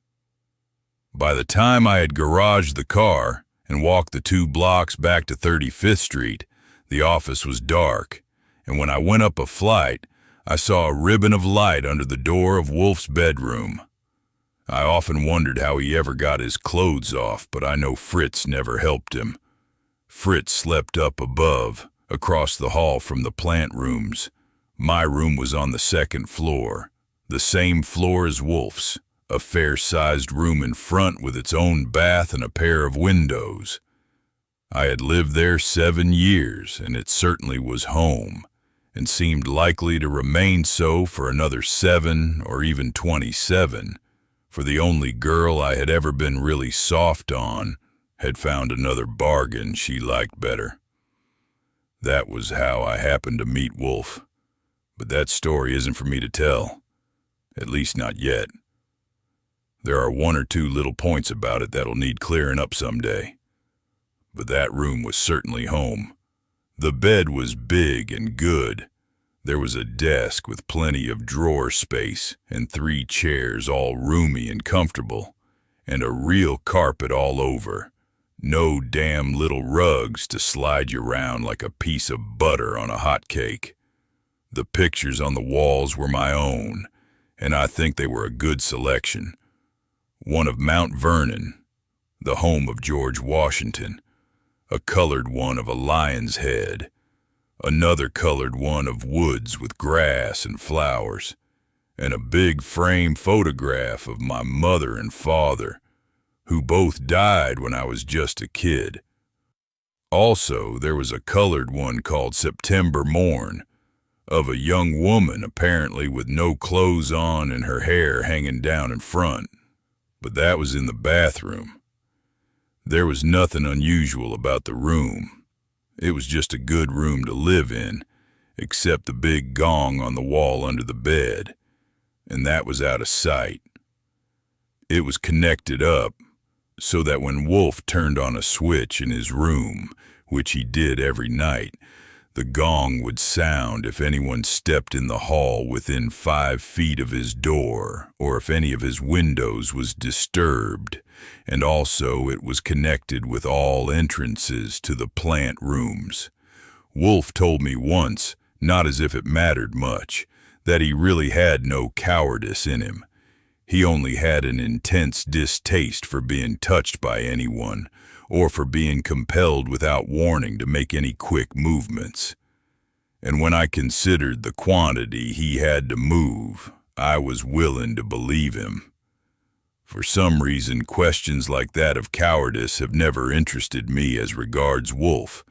By the time I had garaged the car and walked the 2 blocks back to 35th Street, the office was dark, and when I went up a flight, I saw a ribbon of light under the door of Wolfe's bedroom. I often wondered how he ever got his clothes off, but I know Fritz never helped him. Fritz slept up above, across the hall from the plant rooms. My room was on the 2nd floor, the same floor as Wolfe's, a fair-sized room in front with its own bath and a pair of windows. I had lived there 7 years, and it certainly was home, and seemed likely to remain so for another 7 or even 27. For the only girl I had ever been really soft on had found another bargain she liked better. That was how I happened to meet Wolfe. But that story isn't for me to tell. At least not yet. There are 1 or 2 little points about it that'll need clearing up someday. But that room was certainly home. The bed was big and good. There was a desk with plenty of drawer space and 3 chairs all roomy and comfortable, and a real carpet all over. No damn little rugs to slide you around like a piece of butter on a hot cake. The pictures on the walls were my own, and I think they were a good selection. One of Mount Vernon, the home of George Washington, a colored one of a lion's head, another colored one of woods with grass and flowers, and a big frame photograph of my mother and father, who both died when I was just a kid. Also, there was a colored one called September Morn, of a young woman apparently with no clothes on and her hair hanging down in front, but that was in the bathroom. There was nothing unusual about the room. It was just a good room to live in, except the big gong on the wall under the bed, and that was out of sight. It was connected up, so that when Wolfe turned on a switch in his room, which he did every night, the gong would sound if anyone stepped in the hall within 5 feet of his door, or if any of his windows was disturbed, and also it was connected with all entrances to the plant rooms. Wolfe told me once, not as if it mattered much, that he really had no cowardice in him. He only had an intense distaste for being touched by anyone, or for being compelled without warning to make any quick movements. And when I considered the quantity he had to move, I was willing to believe him. For some reason, questions like that of cowardice have never interested me as regards Wolfe,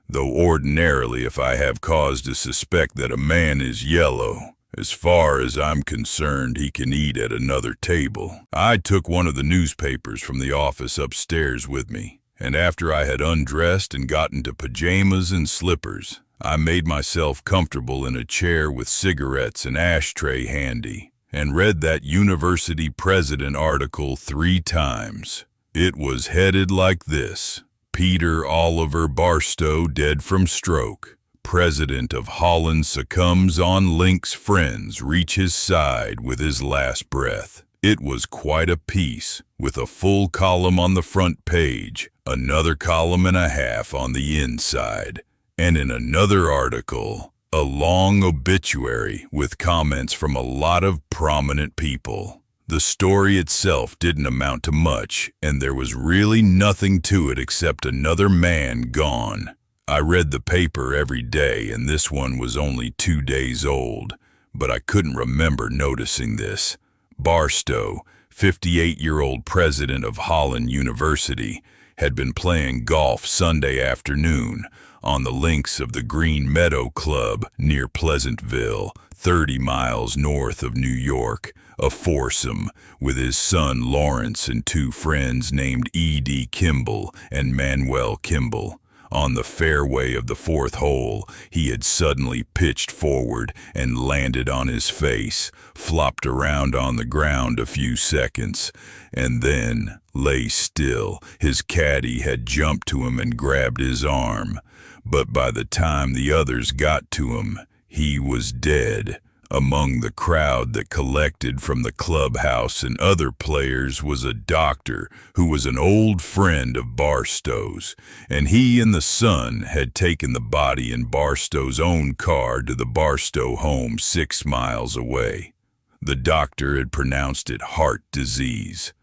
though ordinarily if I have cause to suspect that a man is yellow, as far as I'm concerned, he can eat at another table. I took one of the newspapers from the office upstairs with me, and after I had undressed and got into pajamas and slippers, I made myself comfortable in a chair with cigarettes and ashtray handy, and read that University President article 3 times. It was headed like this: Peter Oliver Barstow dead from stroke. President of Holland succumbs on Link's friends reach his side with his last breath. It was quite a piece, with a full column on the front page, another column and a half on the inside, and in another article, a long obituary with comments from a lot of prominent people. The story itself didn't amount to much, and there was really nothing to it except another man gone. I read the paper every day, and this one was only 2 days old, but I couldn't remember noticing this. Barstow, 58-year-old president of Holland University, had been playing golf Sunday afternoon on the links of the Green Meadow Club near Pleasantville, 30 miles north of New York, a foursome with his son Lawrence and 2 friends named E.D. Kimball and Manuel Kimball. On the fairway of the 4th hole, he had suddenly pitched forward and landed on his face, flopped around on the ground a few seconds, and then lay still. His caddy had jumped to him and grabbed his arm, but by the time the others got to him, he was dead. Among the crowd that collected from the clubhouse and other players was a doctor who was an old friend of Barstow's, and he and the son had taken the body in Barstow's own car to the Barstow home 6 miles away. The doctor had pronounced it heart disease.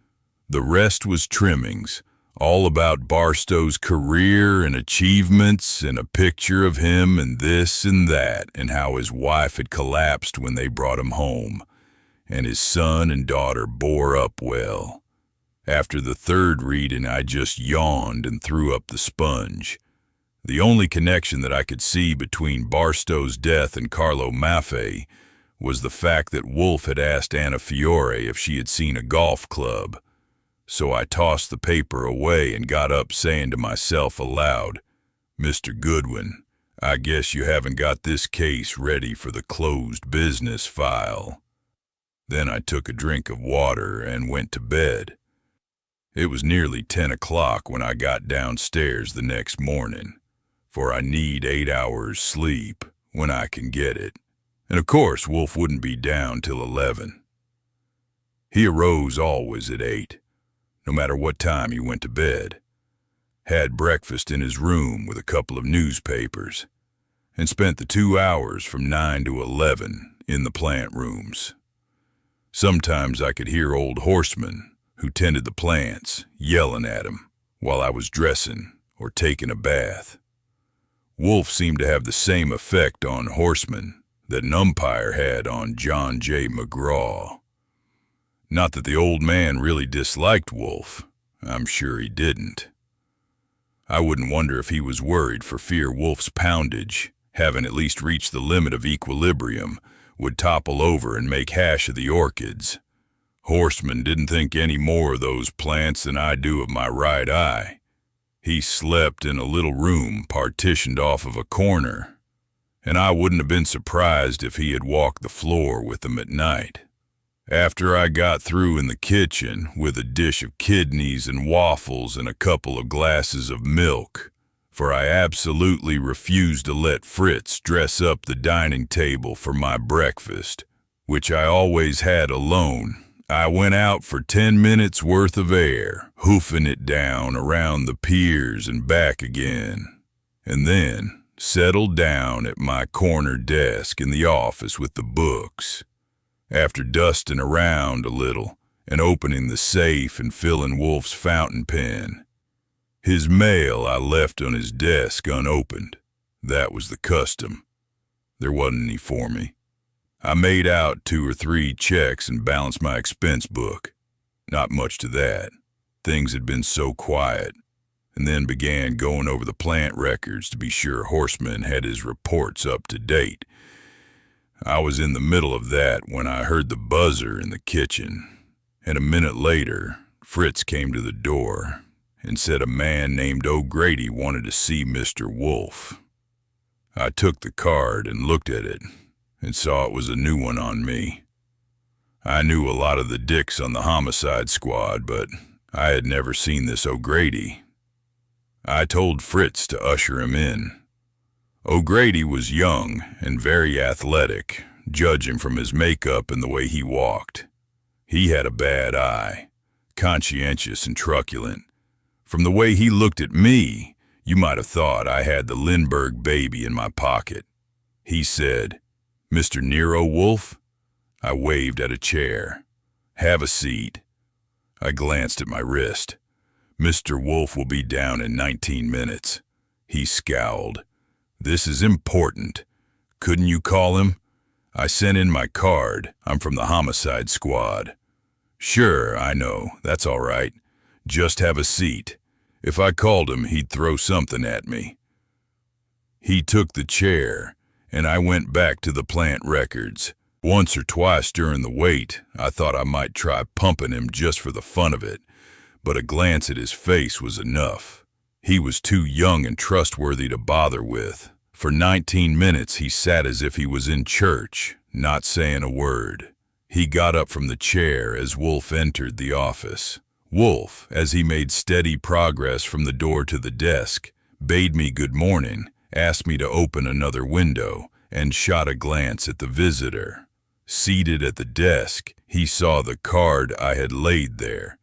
The rest was trimmings, all about Barstow's career and achievements, and a picture of him and this and that, and how his wife had collapsed when they brought him home, and his son and daughter bore up well. After the 3rd reading, I just yawned and threw up the sponge. The only connection that I could see between Barstow's death and Carlo Maffei was the fact that Wolfe had asked Anna Fiore if she had seen a golf club. So I tossed the paper away and got up saying to myself aloud, "Mr. Goodwin, I guess you haven't got this case ready for the closed business file." Then I took a drink of water and went to bed. It was nearly 10 o'clock when I got downstairs the next morning, for I need 8 hours sleep when I can get it. And of course Wolfe wouldn't be down till 11. He arose always at 8. No matter what time he went to bed, had breakfast in his room with a couple of newspapers, and spent the 2 hours from 9 to 11 in the plant rooms. Sometimes I could hear old horsemen who tended the plants yelling at him while I was dressing or taking a bath. Wolfe seemed to have the same effect on horsemen that an umpire had on John J. McGraw. Not that the old man really disliked Wolfe. I'm sure he didn't. I wouldn't wonder if he was worried for fear Wolfe's poundage, having at least reached the limit of equilibrium, would topple over and make hash of the orchids. Horseman didn't think any more of those plants than I do of my right eye. He slept in a little room partitioned off of a corner, and I wouldn't have been surprised if he had walked the floor with them at night. After I got through in the kitchen with a dish of kidneys and waffles and a couple of glasses of milk, for I absolutely refused to let Fritz dress up the dining table for my breakfast, which I always had alone, I went out for 10 minutes worth of air, hoofing it down around the piers and back again, and then settled down at my corner desk in the office with the books. After dusting around a little and opening the safe and filling Wolfe's fountain pen, his mail I left on his desk unopened. That was the custom. There wasn't any for me. I made out 2 or 3 checks and balanced my expense book. Not much to that. Things had been so quiet. And then began going over the plant records to be sure Horseman had his reports up to date. I was in the middle of that when I heard the buzzer in the kitchen, and a minute later, Fritz came to the door and said a man named O'Grady wanted to see Mr. Wolfe. I took the card and looked at it and saw it was a new one on me. I knew a lot of the dicks on the homicide squad, but I had never seen this O'Grady. I told Fritz to usher him in. O'Grady was young and very athletic, judging from his makeup and the way he walked. He had a bad eye, conscientious and truculent. From the way he looked at me, you might have thought I had the Lindbergh baby in my pocket. He said, "Mr. Nero Wolfe?" I waved at a chair. "Have a seat." I glanced at my wrist. "Mr. Wolfe will be down in 19 minutes. He scowled. "This is important. Couldn't you call him?" "I sent in my card. I'm from the homicide squad." "Sure, I know. That's all right. Just have a seat. If I called him, he'd throw something at me." He took the chair, and I went back to the plant records. Once or twice during the wait, I thought I might try pumping him just for the fun of it, but a glance at his face was enough. He was too young and trustworthy to bother with. For 19 minutes he sat as if he was in church, not saying a word. He got up from the chair as Wolfe entered the office. Wolfe, as he made steady progress from the door to the desk, bade me good morning, asked me to open another window, and shot a glance at the visitor. Seated at the desk, he saw the card I had laid there.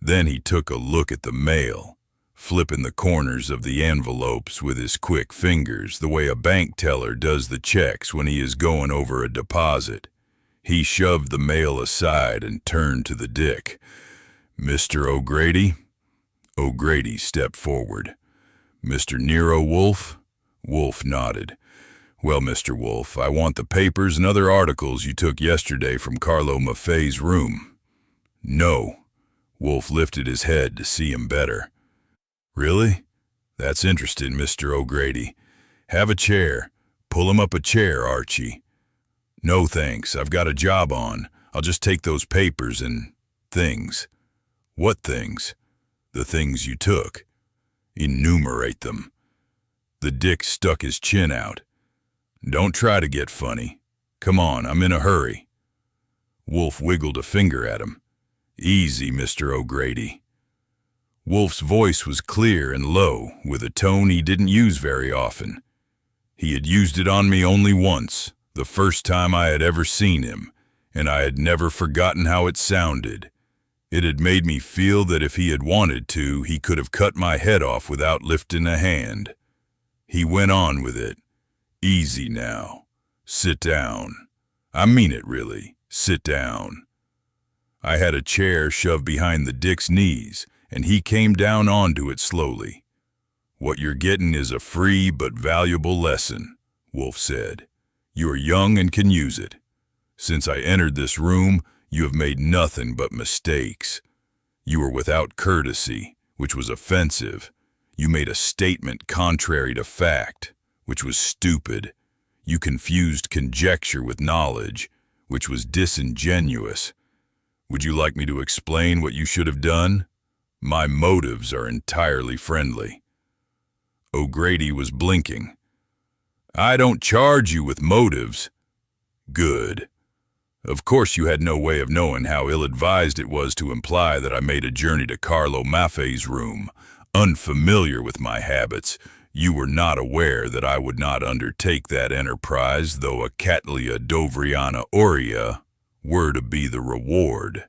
Then he took a look at the mail, flipping the corners of the envelopes with his quick fingers the way a bank teller does the checks when he is going over a deposit. He shoved the mail aside and turned to the dick. "Mr. O'Grady?" O'Grady stepped forward. "Mr. Nero Wolfe?" Wolfe nodded. "Well, Mr. Wolfe, I want the papers and other articles you took yesterday from Carlo Maffei's room." "No." Wolfe lifted his head to see him better. "Really? That's interesting, Mr. O'Grady. Have a chair. Pull him up a chair, Archie." "No, thanks. I've got a job on. I'll just take those papers and things." "What things?" "The things you took. Enumerate them." The dick stuck his chin out. "Don't try to get funny. Come on, I'm in a hurry." Wolfe wiggled a finger at him. "Easy, Mr. O'Grady." Wolfe's voice was clear and low, with a tone he didn't use very often. He had used it on me only once, the first time I had ever seen him, and I had never forgotten how it sounded. It had made me feel that if he had wanted to, he could have cut my head off without lifting a hand. He went on with it. "Easy now. Sit down. I mean it, really. Sit down." I had a chair shoved behind the dick's knees, and he came down onto it slowly. "What you're getting is a free but valuable lesson," Wolfe said. "You are young and can use it. Since I entered this room, you have made nothing but mistakes. You were without courtesy, which was offensive. You made a statement contrary to fact, which was stupid. You confused conjecture with knowledge, which was disingenuous. Would you like me to explain what you should have done? My motives are entirely friendly." O'Grady was blinking. "I don't charge you with motives." "Good. Of course you had no way of knowing how ill-advised it was to imply that I made a journey to Carlo Maffei's room. Unfamiliar with my habits, you were not aware that I would not undertake that enterprise, though a Cattleya Dovriana aurea were to be the reward.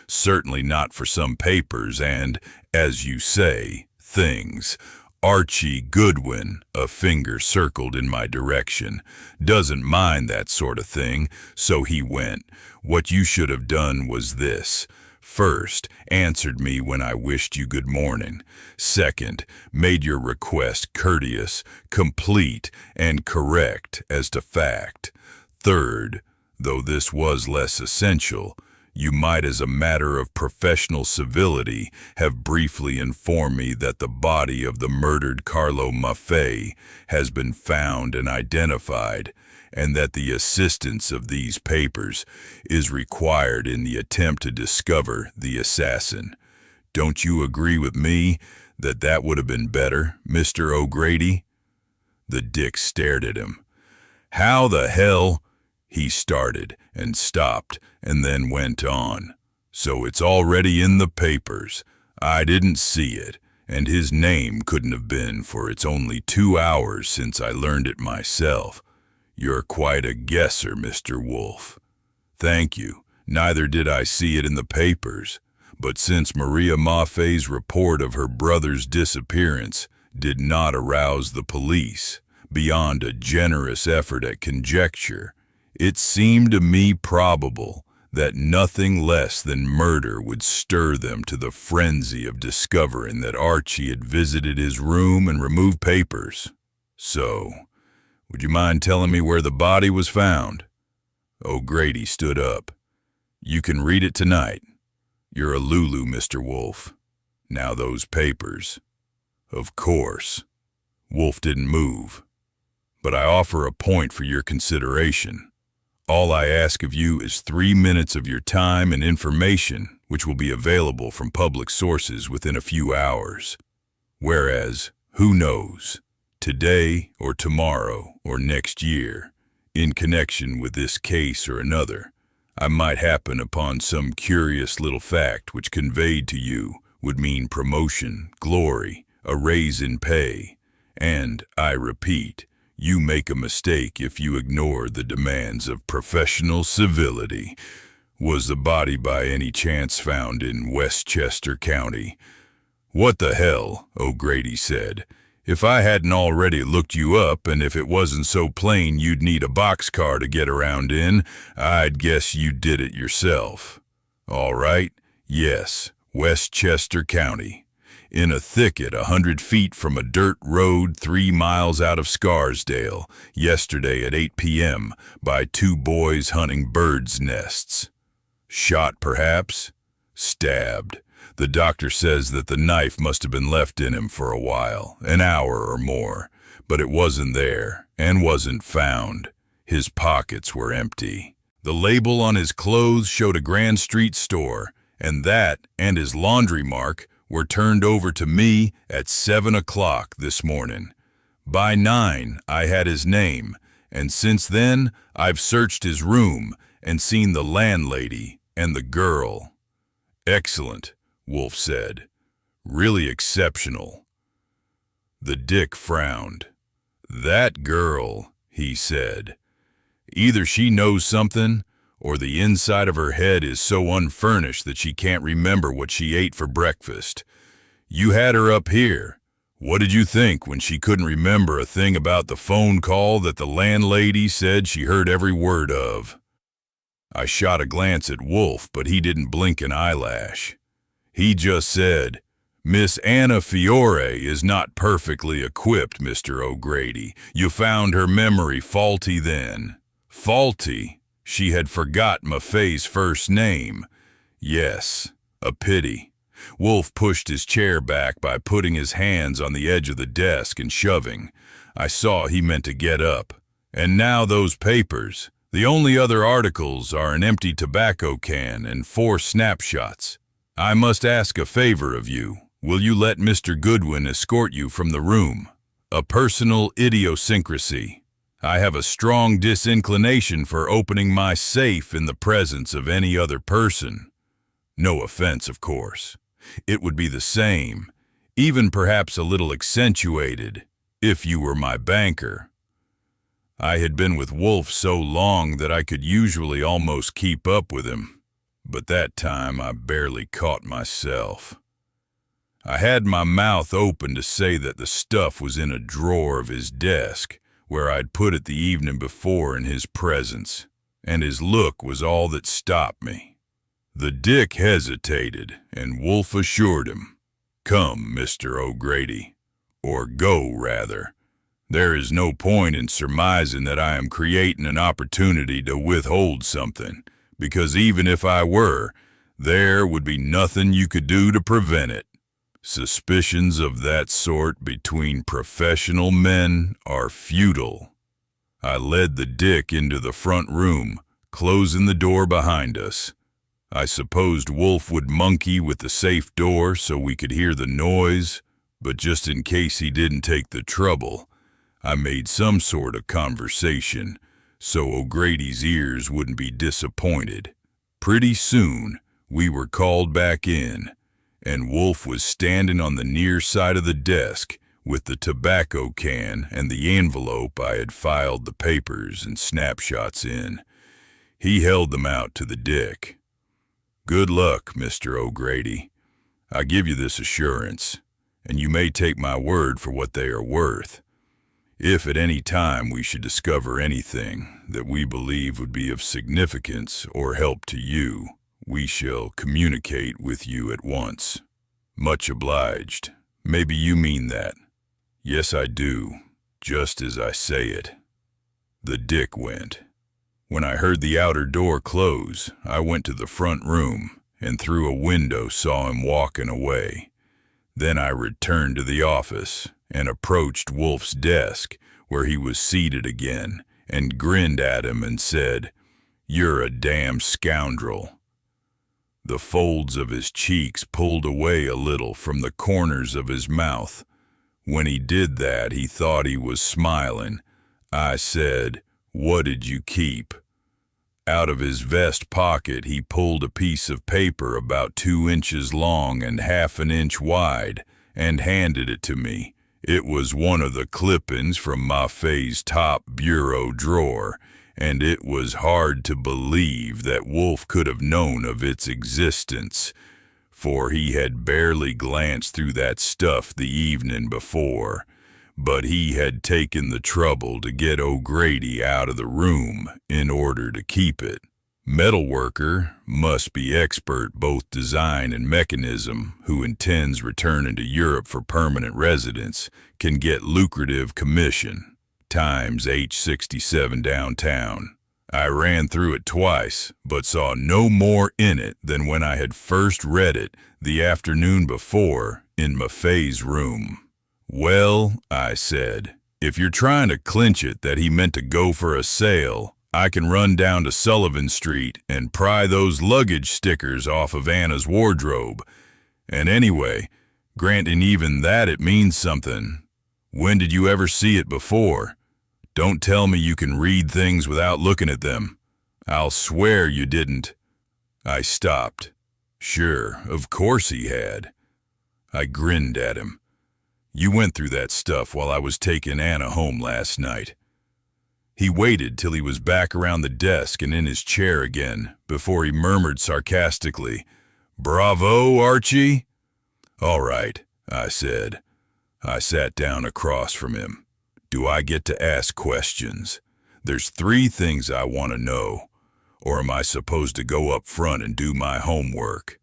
Certainly not for some papers and, as you say, things. Archie Goodwin, a finger circled in my direction, doesn't mind that sort of thing, so he went. What you should have done was this. First, answered me when I wished you good morning. Second, made your request courteous, complete, and correct as to fact. Third, though this was less essential, you might, as a matter of professional civility, have briefly informed me that the body of the murdered Carlo Maffei has been found and identified, and that the assistance of these papers is required in the attempt to discover the assassin. Don't you agree with me that that would have been better, Mr. O'Grady?" The Dick stared at him. "How the hell—" he started and stopped and then went on. "So it's already in the papers. I didn't see it, and his name couldn't have been, for it's only 2 hours since I learned it myself. You're quite a guesser, Mr. Wolfe." "Thank you. Neither did I see it in the papers. But since Maria Maffei's report of her brother's disappearance did not arouse the police beyond a generous effort at conjecture, it seemed to me probable that nothing less than murder would stir them to the frenzy of discovering that Archie had visited his room and removed papers. So, would you mind telling me where the body was found?" O'Grady stood up. "You can read it tonight. You're a Lulu, Mr. Wolfe. Now those papers." "Of course." Wolfe didn't move. "But I offer a point for your consideration. All I ask of you is 3 minutes of your time and information, which will be available from public sources within a few hours. Whereas, who knows, today or tomorrow or next year, in connection with this case or another, I might happen upon some curious little fact which, conveyed to you, would mean promotion, glory, a raise in pay, and, I repeat, you make a mistake if you ignore the demands of professional civility. Was the body by any chance found in Westchester County?" "What the hell," O'Grady said. "If I hadn't already looked you up, and if it wasn't so plain you'd need a boxcar to get around in, I'd guess you did it yourself." "All right, yes, Westchester County. In a thicket 100 feet from a dirt road 3 miles out of Scarsdale, yesterday at 8 p.m., by 2 boys hunting birds' nests. Shot, perhaps? Stabbed. The doctor says that the knife must have been left in him for a while, an hour or more, but it wasn't there and wasn't found. His pockets were empty. The label on his clothes showed a Grand Street store, and that and his laundry mark were turned over to me at 7 o'clock this morning. By 9, I had his name, and since then, I've searched his room and seen the landlady and the girl." "Excellent," Wolfe said. "Really exceptional." The Dick frowned. "That girl," he said. "Either she knows something, or the inside of her head is so unfurnished that she can't remember what she ate for breakfast. You had her up here. What did you think when she couldn't remember a thing about the phone call that the landlady said she heard every word of?" I shot a glance at Wolfe, but he didn't blink an eyelash. He just said, "Miss Anna Fiore is not perfectly equipped, Mr. O'Grady. You found her memory faulty then." "Faulty?" She had forgot Maffei's first name. "Yes, a pity." Wolfe pushed his chair back by putting his hands on the edge of the desk and shoving. I saw he meant to get up. "And now those papers. The only other articles are an empty tobacco can and 4 snapshots. I must ask a favor of you. Will you let Mr. Goodwin escort you from the room? A personal idiosyncrasy. I have a strong disinclination for opening my safe in the presence of any other person. No offense, of course. It would be the same, even perhaps a little accentuated, if you were my banker." I had been with Wolfe so long that I could usually almost keep up with him, but that time I barely caught myself. I had my mouth open to say that the stuff was in a drawer of his desk, where I'd put it the evening before in his presence, and his look was all that stopped me. The Dick hesitated, and Wolfe assured him, "Come, Mr. O'Grady. Or go, rather. There is no point in surmising that I am creating an opportunity to withhold something, because even if I were, there would be nothing you could do to prevent it. Suspicions of that sort between professional men are futile. I led the Dick into the front room, closing the door behind us. I supposed Wolfe would monkey with the safe door so we could hear the noise, but just in case he didn't take the trouble, I made some sort of conversation so O'Grady's ears wouldn't be disappointed. Pretty soon, we were called back in, and Wolfe was standing on the near side of the desk with the tobacco can and the envelope I had filed the papers and snapshots in. He held them out to the Dick. "Good luck, Mr. O'Grady. I give you this assurance, and you may take my word for what they are worth. If at any time we should discover anything that we believe would be of significance or help to you, we shall communicate with you at once." "Much obliged. Maybe you mean that." "Yes, I do, just as I say it." The Dick went. When I heard the outer door close, I went to the front room and through a window saw him walking away. Then I returned to the office and approached Wolfe's desk, where he was seated again, and grinned at him and said, "You're a damn scoundrel." The folds of his cheeks pulled away a little from the corners of his mouth. When he did that, he thought he was smiling. I said, "What did you keep?" Out of his vest pocket, he pulled a piece of paper about 2 inches long and half an inch wide and handed it to me. It was one of the clippings from Maffei's top bureau drawer, and it was hard to believe that Wolfe could have known of its existence, for he had barely glanced through that stuff the evening before. But he had taken the trouble to get O'Grady out of the room in order to keep it. Metalworker must be expert both design and mechanism who intends returning to Europe for permanent residence can get lucrative commission. Times H67 downtown. I ran through it twice, but saw no more in it than when I had first read it the afternoon before in Maffei's room. "Well," I said, "if you're trying to clinch it that he meant to go for a sail, I can run down to Sullivan Street and pry those luggage stickers off of Anna's wardrobe. And anyway, granting even that it means something, when did you ever see it before? Don't tell me you can read things without looking at them. I'll swear you didn't." I stopped. Sure, of course he had. I grinned at him. "You went through that stuff while I was taking Anna home last night." He waited till he was back around the desk and in his chair again before he murmured sarcastically, "Bravo, Archie." "All right," I said. I sat down across from him. "Do I get to ask questions? There's 3 things I want to know. Or am I supposed to go up front and do my homework?"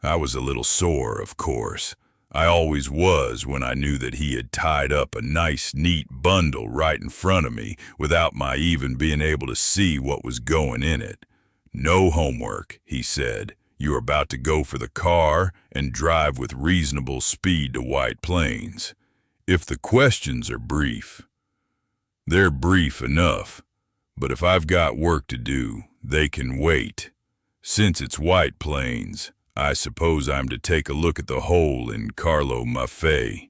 I was a little sore, of course. I always was when I knew that he had tied up a nice, neat bundle right in front of me without my even being able to see what was going in it. "No homework," he said. "You're about to go for the car and drive with reasonable speed to White Plains. If the questions are brief, they're brief enough, but if I've got work to do, they can wait. Since it's White Plains, I suppose I'm to take a look at the hole in Carlo Maffei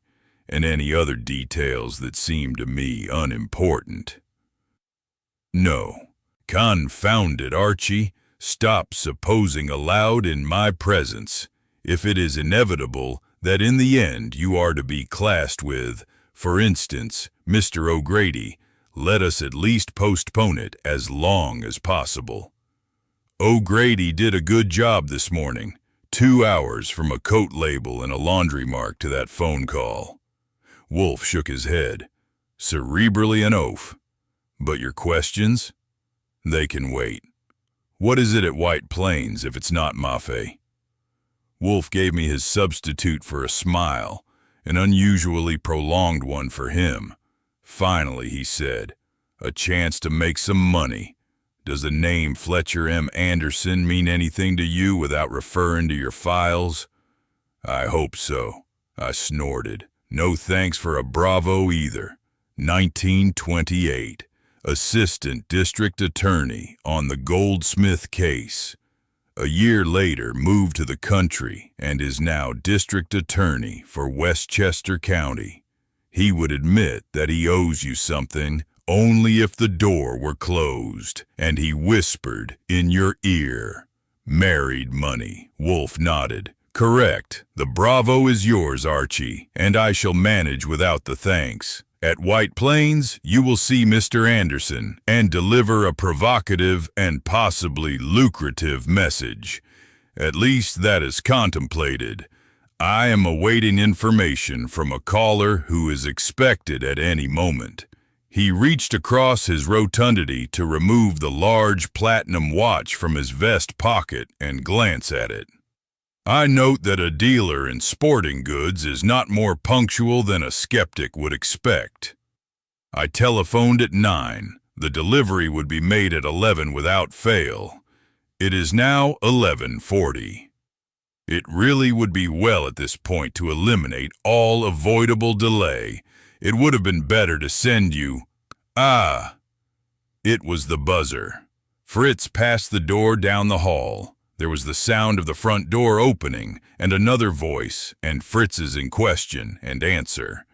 and any other details that seem to me unimportant." "No. Confound it, Archie. Stop supposing aloud in my presence. If it is inevitable that in the end you are to be classed with, for instance, Mr. O'Grady, let us at least postpone it as long as possible. O'Grady did a good job this morning. 2 hours from a coat label and a laundry mark to that phone call." Wolfe shook his head, cerebrally an oaf. "But your questions? They can wait. What is it at White Plains if it's not Maffei?" Wolfe gave me his substitute for a smile, an unusually prolonged one for him. Finally, he said, a chance to make some money. Does the name Fletcher M. Anderson mean anything to you without referring to your files? I hope so, I snorted. No thanks for a bravo either. 1928. Assistant District Attorney on the Goldsmith case. A year later moved to the country and is now District Attorney for Westchester County. He would admit that he owes you something only if the door were closed, and he whispered in your ear. Married money, Wolfe nodded. Correct. The bravo is yours, Archie, and I shall manage without the thanks. At White Plains, you will see Mr. Anderson and deliver a provocative and possibly lucrative message. At least that is contemplated. I am awaiting information from a caller who is expected at any moment. He reached across his rotundity to remove the large platinum watch from his vest pocket and glance at it. I note that a dealer in sporting goods is not more punctual than a skeptic would expect. I telephoned at 9. The delivery would be made at 11 without fail. It is now 11:40. It really would be well at this point to eliminate all avoidable delay. It would have been better to send you... It was the buzzer. Fritz passed the door down the hall. There was the sound of the front door opening, and another voice, and Fritz's in question and answer.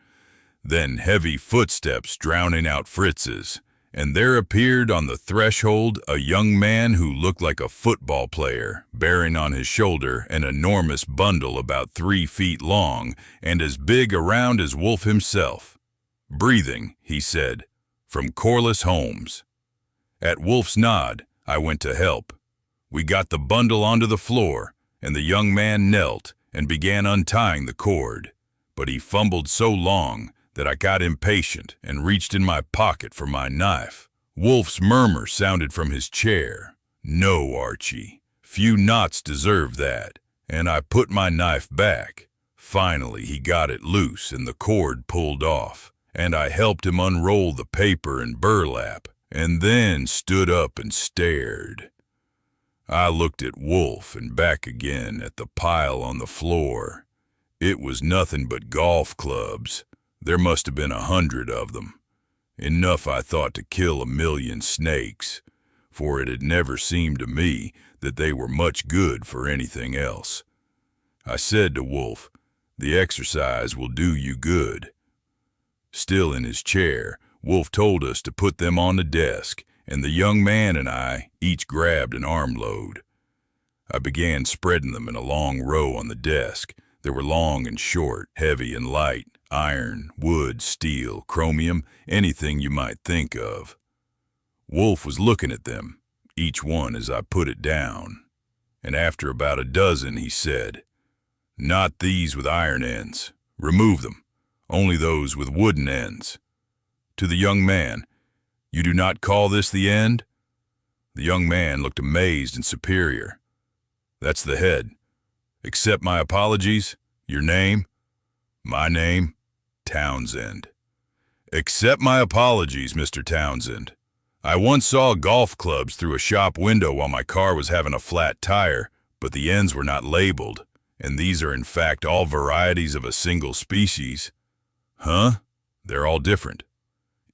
Then heavy footsteps drowning out Fritz's, and there appeared on the threshold a young man who looked like a football player, bearing on his shoulder an enormous bundle about 3 feet long and as big around as Wolfe himself. Breathing, he said, from Corliss Holmes. At Wolfe's nod, I went to help. We got the bundle onto the floor, and the young man knelt and began untying the cord. But he fumbled so long that I got impatient and reached in my pocket for my knife. Wolfe's murmur sounded from his chair. No, Archie, few knots deserve that, and I put my knife back. Finally, he got it loose and the cord pulled off, and I helped him unroll the paper and burlap, and then stood up and stared. I looked at Wolfe and back again at the pile on the floor. It was nothing but golf clubs. There must have been 100 of them. Enough, I thought, to kill 1,000,000 snakes, for it had never seemed to me that they were much good for anything else. I said to Wolfe, "The exercise will do you good." Still in his chair, Wolfe told us to put them on the desk, and the young man and I each grabbed an armload. I began spreading them in a long row on the desk. There were long and short, heavy and light, iron, wood, steel, chromium, anything you might think of. Wolfe was looking at them, each one as I put it down, and after about a dozen he said, "Not these with iron ends. Remove them. Only those with wooden ends." To the young man, "You do not call this the end?" The young man looked amazed and superior. "That's the head. Accept my apologies. Your name?" "My name? Townsend." "Accept my apologies, Mr. Townsend. I once saw golf clubs through a shop window while my car was having a flat tire, but the ends were not labeled, and these are in fact all varieties of a single species." "Huh? They're all different."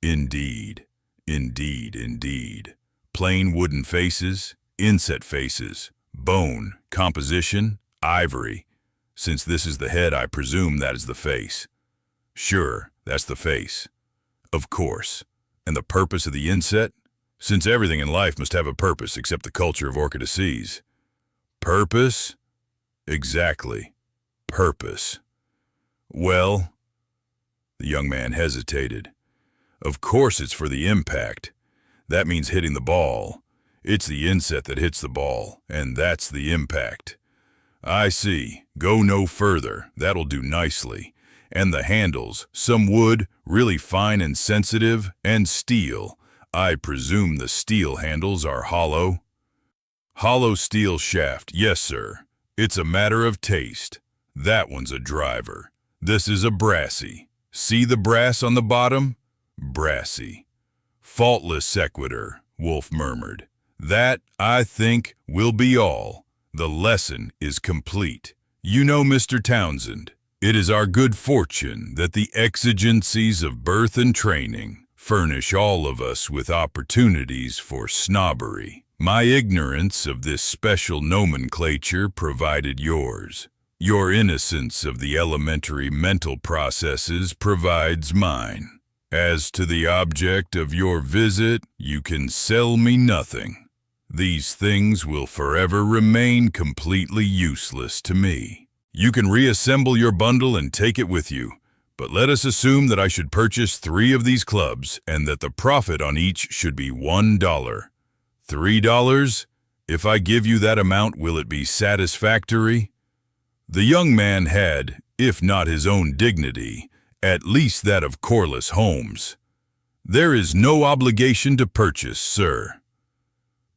"Indeed. Indeed, indeed. Plain wooden faces, inset faces, bone, composition, ivory. Since this is the head, I presume that is the face." "Sure, that's the face." "Of course. And the purpose of the inset? Since everything in life must have a purpose except the culture of orchidaceae." "Purpose?" "Exactly. Purpose." "Well..." The young man hesitated. "Of course it's for the impact. That means hitting the ball. It's the inset that hits the ball, and that's the impact." "I see. Go no further. That'll do nicely. And the handles, some wood, really fine and sensitive, and steel. I presume the steel handles are hollow?" "Hollow steel shaft, yes, sir. It's a matter of taste. That one's a driver. This is a brassy. See the brass on the bottom? brassy. Faultless sequitur, Wolfe murmured. That, I think, will be all. The lesson is complete. You know, Mr. Townsend, it is our good fortune that the exigencies of birth and training furnish all of us with opportunities for snobbery. My ignorance of this special nomenclature provided yours. Your innocence of the elementary mental processes provides mine. As to the object of your visit, you can sell me nothing. These things will forever remain completely useless to me. You can reassemble your bundle and take it with you, but let us assume that I should purchase 3 of these clubs and that the profit on each should be $1. $3? If I give you that amount, will it be satisfactory? The young man had, if not his own dignity, at least that of Corliss Holmes. There is no obligation to purchase, sir.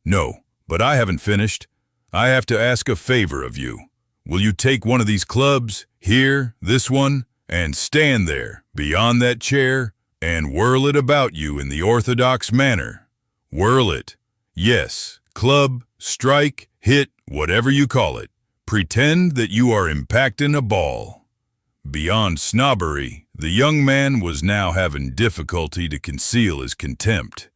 No, but I haven't finished. I have to ask a favor of you. Will you take one of these clubs, here, this one, and stand there, beyond that chair, and whirl it about you in the orthodox manner? Whirl it. Yes, club, strike, hit, whatever you call it. Pretend that you are impacting a ball. Beyond snobbery, the young man was now having difficulty to conceal his contempt.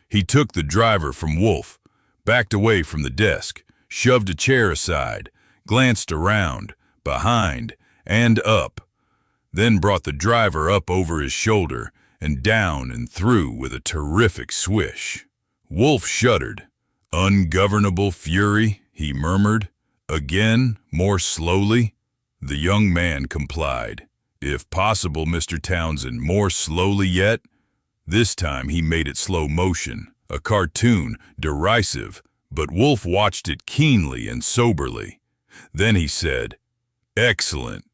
He took the driver from Wolfe, backed away from the desk, shoved a chair aside, glanced around, behind, and up, then brought the driver up over his shoulder and down and through with a terrific swish. Wolfe shuddered. Ungovernable fury, he murmured. Again, more slowly. The young man complied. If possible, Mr. Townsend, more slowly yet. This time he made it slow motion, a cartoon, derisive, but Wolfe watched it keenly and soberly. Then he said, Excellent.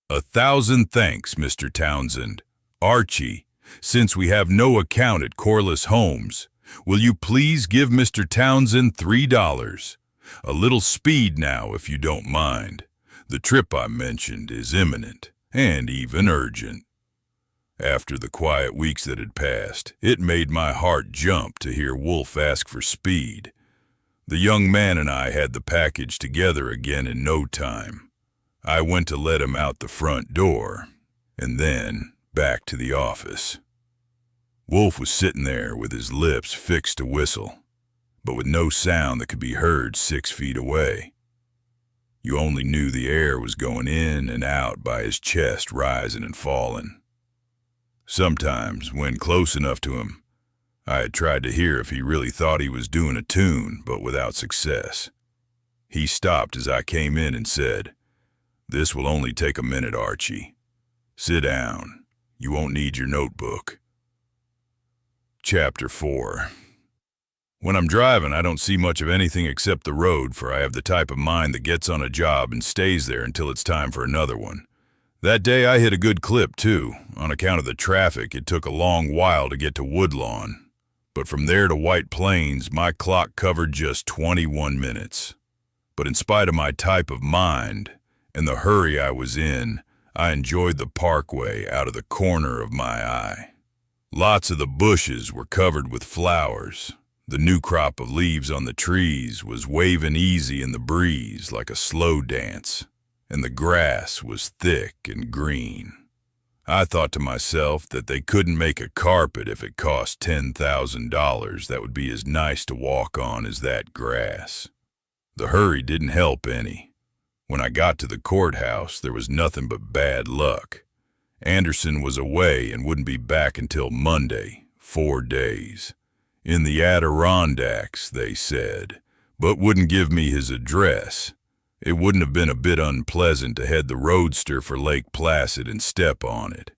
1,000 thanks, Mr. Townsend. Archie, since we have no account at Corliss Holmes, will you please give Mr. Townsend $3? A little speed now, if you don't mind. The trip I mentioned is imminent, and even urgent. After the quiet weeks that had passed, it made my heart jump to hear Wolfe ask for speed. The young man and I had the package together again in no time. I went to let him out the front door, and then back to the office. Wolfe was sitting there with his lips fixed to whistle, but with no sound that could be heard 6 feet away. You only knew the air was going in and out by his chest rising and falling. Sometimes, when close enough to him, I had tried to hear if he really thought he was doing a tune, but without success. He stopped as I came in and said, This will only take a minute, Archie. Sit down. You won't need your notebook. Chapter 4. When I'm driving, I don't see much of anything except the road, for I have the type of mind that gets on a job and stays there until it's time for another one. That day I hit a good clip, too. On account of the traffic, it took a long while to get to Woodlawn. But from there to White Plains, my clock covered just 21 minutes. But in spite of my type of mind and the hurry I was in, I enjoyed the parkway out of the corner of my eye. Lots of the bushes were covered with flowers. The new crop of leaves on the trees was waving easy in the breeze like a slow dance, and the grass was thick and green. I thought to myself that they couldn't make a carpet if it cost $10,000 that would be as nice to walk on as that grass. The hurry didn't help any. When I got to the courthouse, there was nothing but bad luck. Anderson was away and wouldn't be back until Monday, 4 days. In the Adirondacks, they said, but wouldn't give me his address. It wouldn't have been a bit unpleasant to head the roadster for Lake Placid and step on it.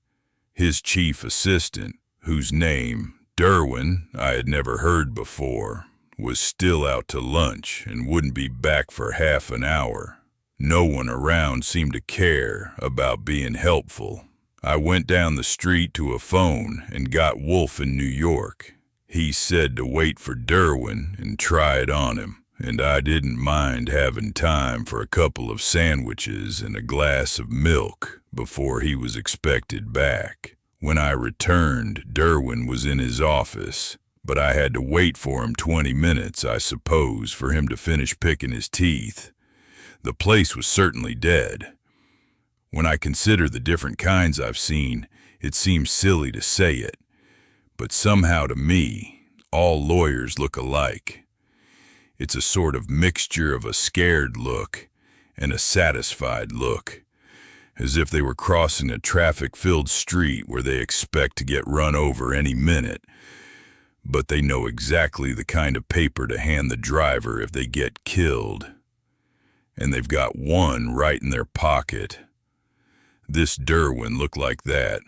His chief assistant, whose name, Derwin, I had never heard before, was still out to lunch and wouldn't be back for half an hour. No one around seemed to care about being helpful. I went down the street to a phone and got Wolfe in New York. He said to wait for Derwin and try it on him, and I didn't mind having time for a couple of sandwiches and a glass of milk before he was expected back. When I returned, Derwin was in his office, but I had to wait for him 20 minutes, I suppose, for him to finish picking his teeth. The place was certainly dead. When I consider the different kinds I've seen, it seems silly to say it, but somehow to me, all lawyers look alike. It's a sort of mixture of a scared look and a satisfied look, as if they were crossing a traffic-filled street where they expect to get run over any minute, but they know exactly the kind of paper to hand the driver if they get killed. And they've got one right in their pocket. This Derwin looked like that.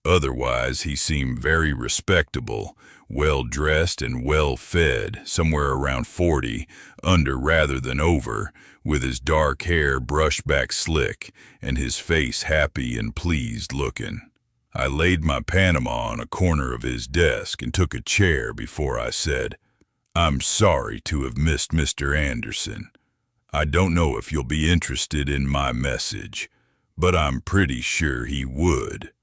Otherwise, he seemed very respectable, well-dressed and well-fed, somewhere around 40, under rather than over, with his dark hair brushed back slick and his face happy and pleased looking. I laid my Panama on a corner of his desk and took a chair before I said, "I'm sorry to have missed Mr. Anderson. I don't know if you'll be interested in my message, but I'm pretty sure he would."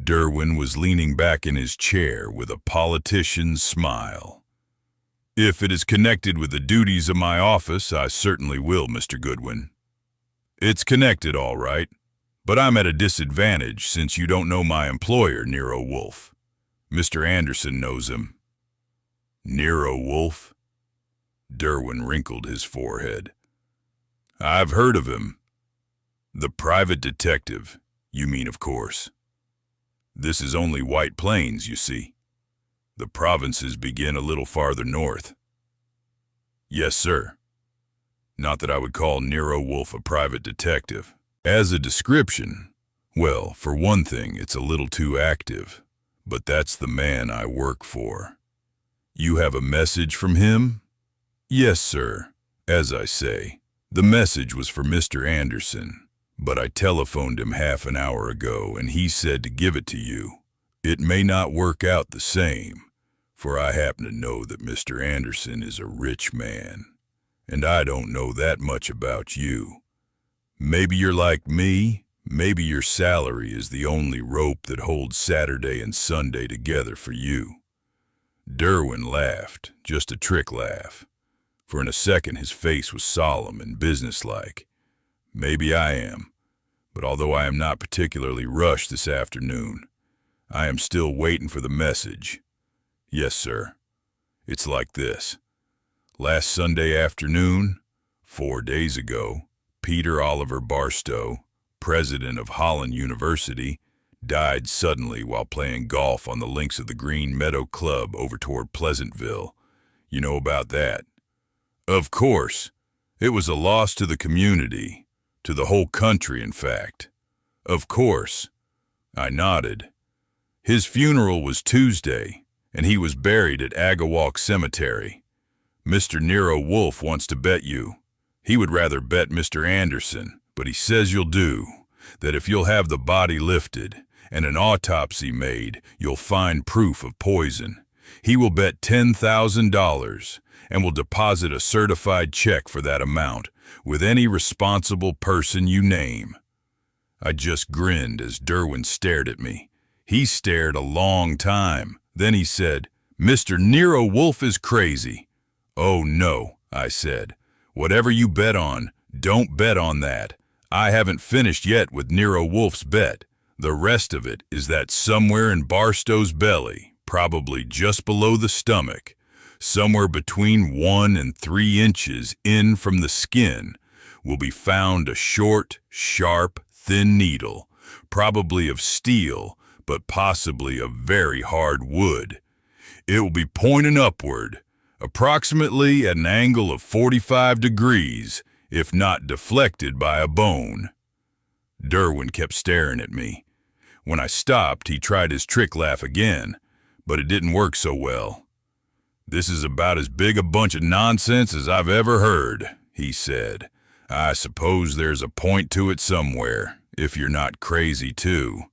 Derwin was leaning back in his chair with a politician's smile. "If it is connected with the duties of my office, I certainly will, Mr. Goodwin." "It's connected, all right, but I'm at a disadvantage since you don't know my employer, Nero Wolfe. Mr. Anderson knows him." "Nero Wolfe?" Derwin wrinkled his forehead. "I've heard of him. The private detective, you mean, of course. This is only White Plains, you see. The provinces begin a little farther north." "Yes, sir. Not that I would call Nero Wolfe a private detective. As a description, well, for one thing, it's a little too active, but that's the man I work for." "You have a message from him?" "Yes, sir. As I say, the message was for Mr. Anderson, but I telephoned him half an hour ago and he said to give it to you. It may not work out the same, for I happen to know that Mr. Anderson is a rich man, and I don't know that much about you. Maybe you're like me, maybe your salary is the only rope that holds Saturday and Sunday together for you." Derwin laughed, just a trick laugh. For in a second his face was solemn and businesslike. "Maybe I am, but although I am not particularly rushed this afternoon, I am still waiting for the message. Yes, sir. It's like this. Last Sunday afternoon, 4 days ago, Peter Oliver Barstow, president of Holland University, died suddenly while playing golf on the links of the Green Meadow Club over toward Pleasantville. You know about that?" "Of course. It was a loss to the community, to the whole country, in fact." "Of course." I nodded. "His funeral was Tuesday, and he was buried at Agawwalk Cemetery. Mr. Nero Wolfe wants to bet you. He would rather bet Mr. Anderson, but he says you'll do, that if you'll have the body lifted and an autopsy made, you'll find proof of poison. He will bet $10,000 and will deposit a certified check for that amount with any responsible person you name." I just grinned as Derwin stared at me. He stared a long time. Then he said, "Mr. Nero Wolfe is crazy." "Oh no," I said. "Whatever you bet on, don't bet on that. I haven't finished yet with Nero Wolfe's bet. The rest of it is that somewhere in Barstow's belly, probably just below the stomach, somewhere between 1 and 3 inches in from the skin, will be found a short, sharp, thin needle, probably of steel, but possibly of very hard wood. It will be pointing upward, approximately at an angle of 45 degrees, if not deflected by a bone." Derwin kept staring at me. When I stopped, he tried his trick laugh again, but it didn't work so well. "This is about as big a bunch of nonsense as I've ever heard," he said. "I suppose there's a point to it somewhere, if you're not crazy too."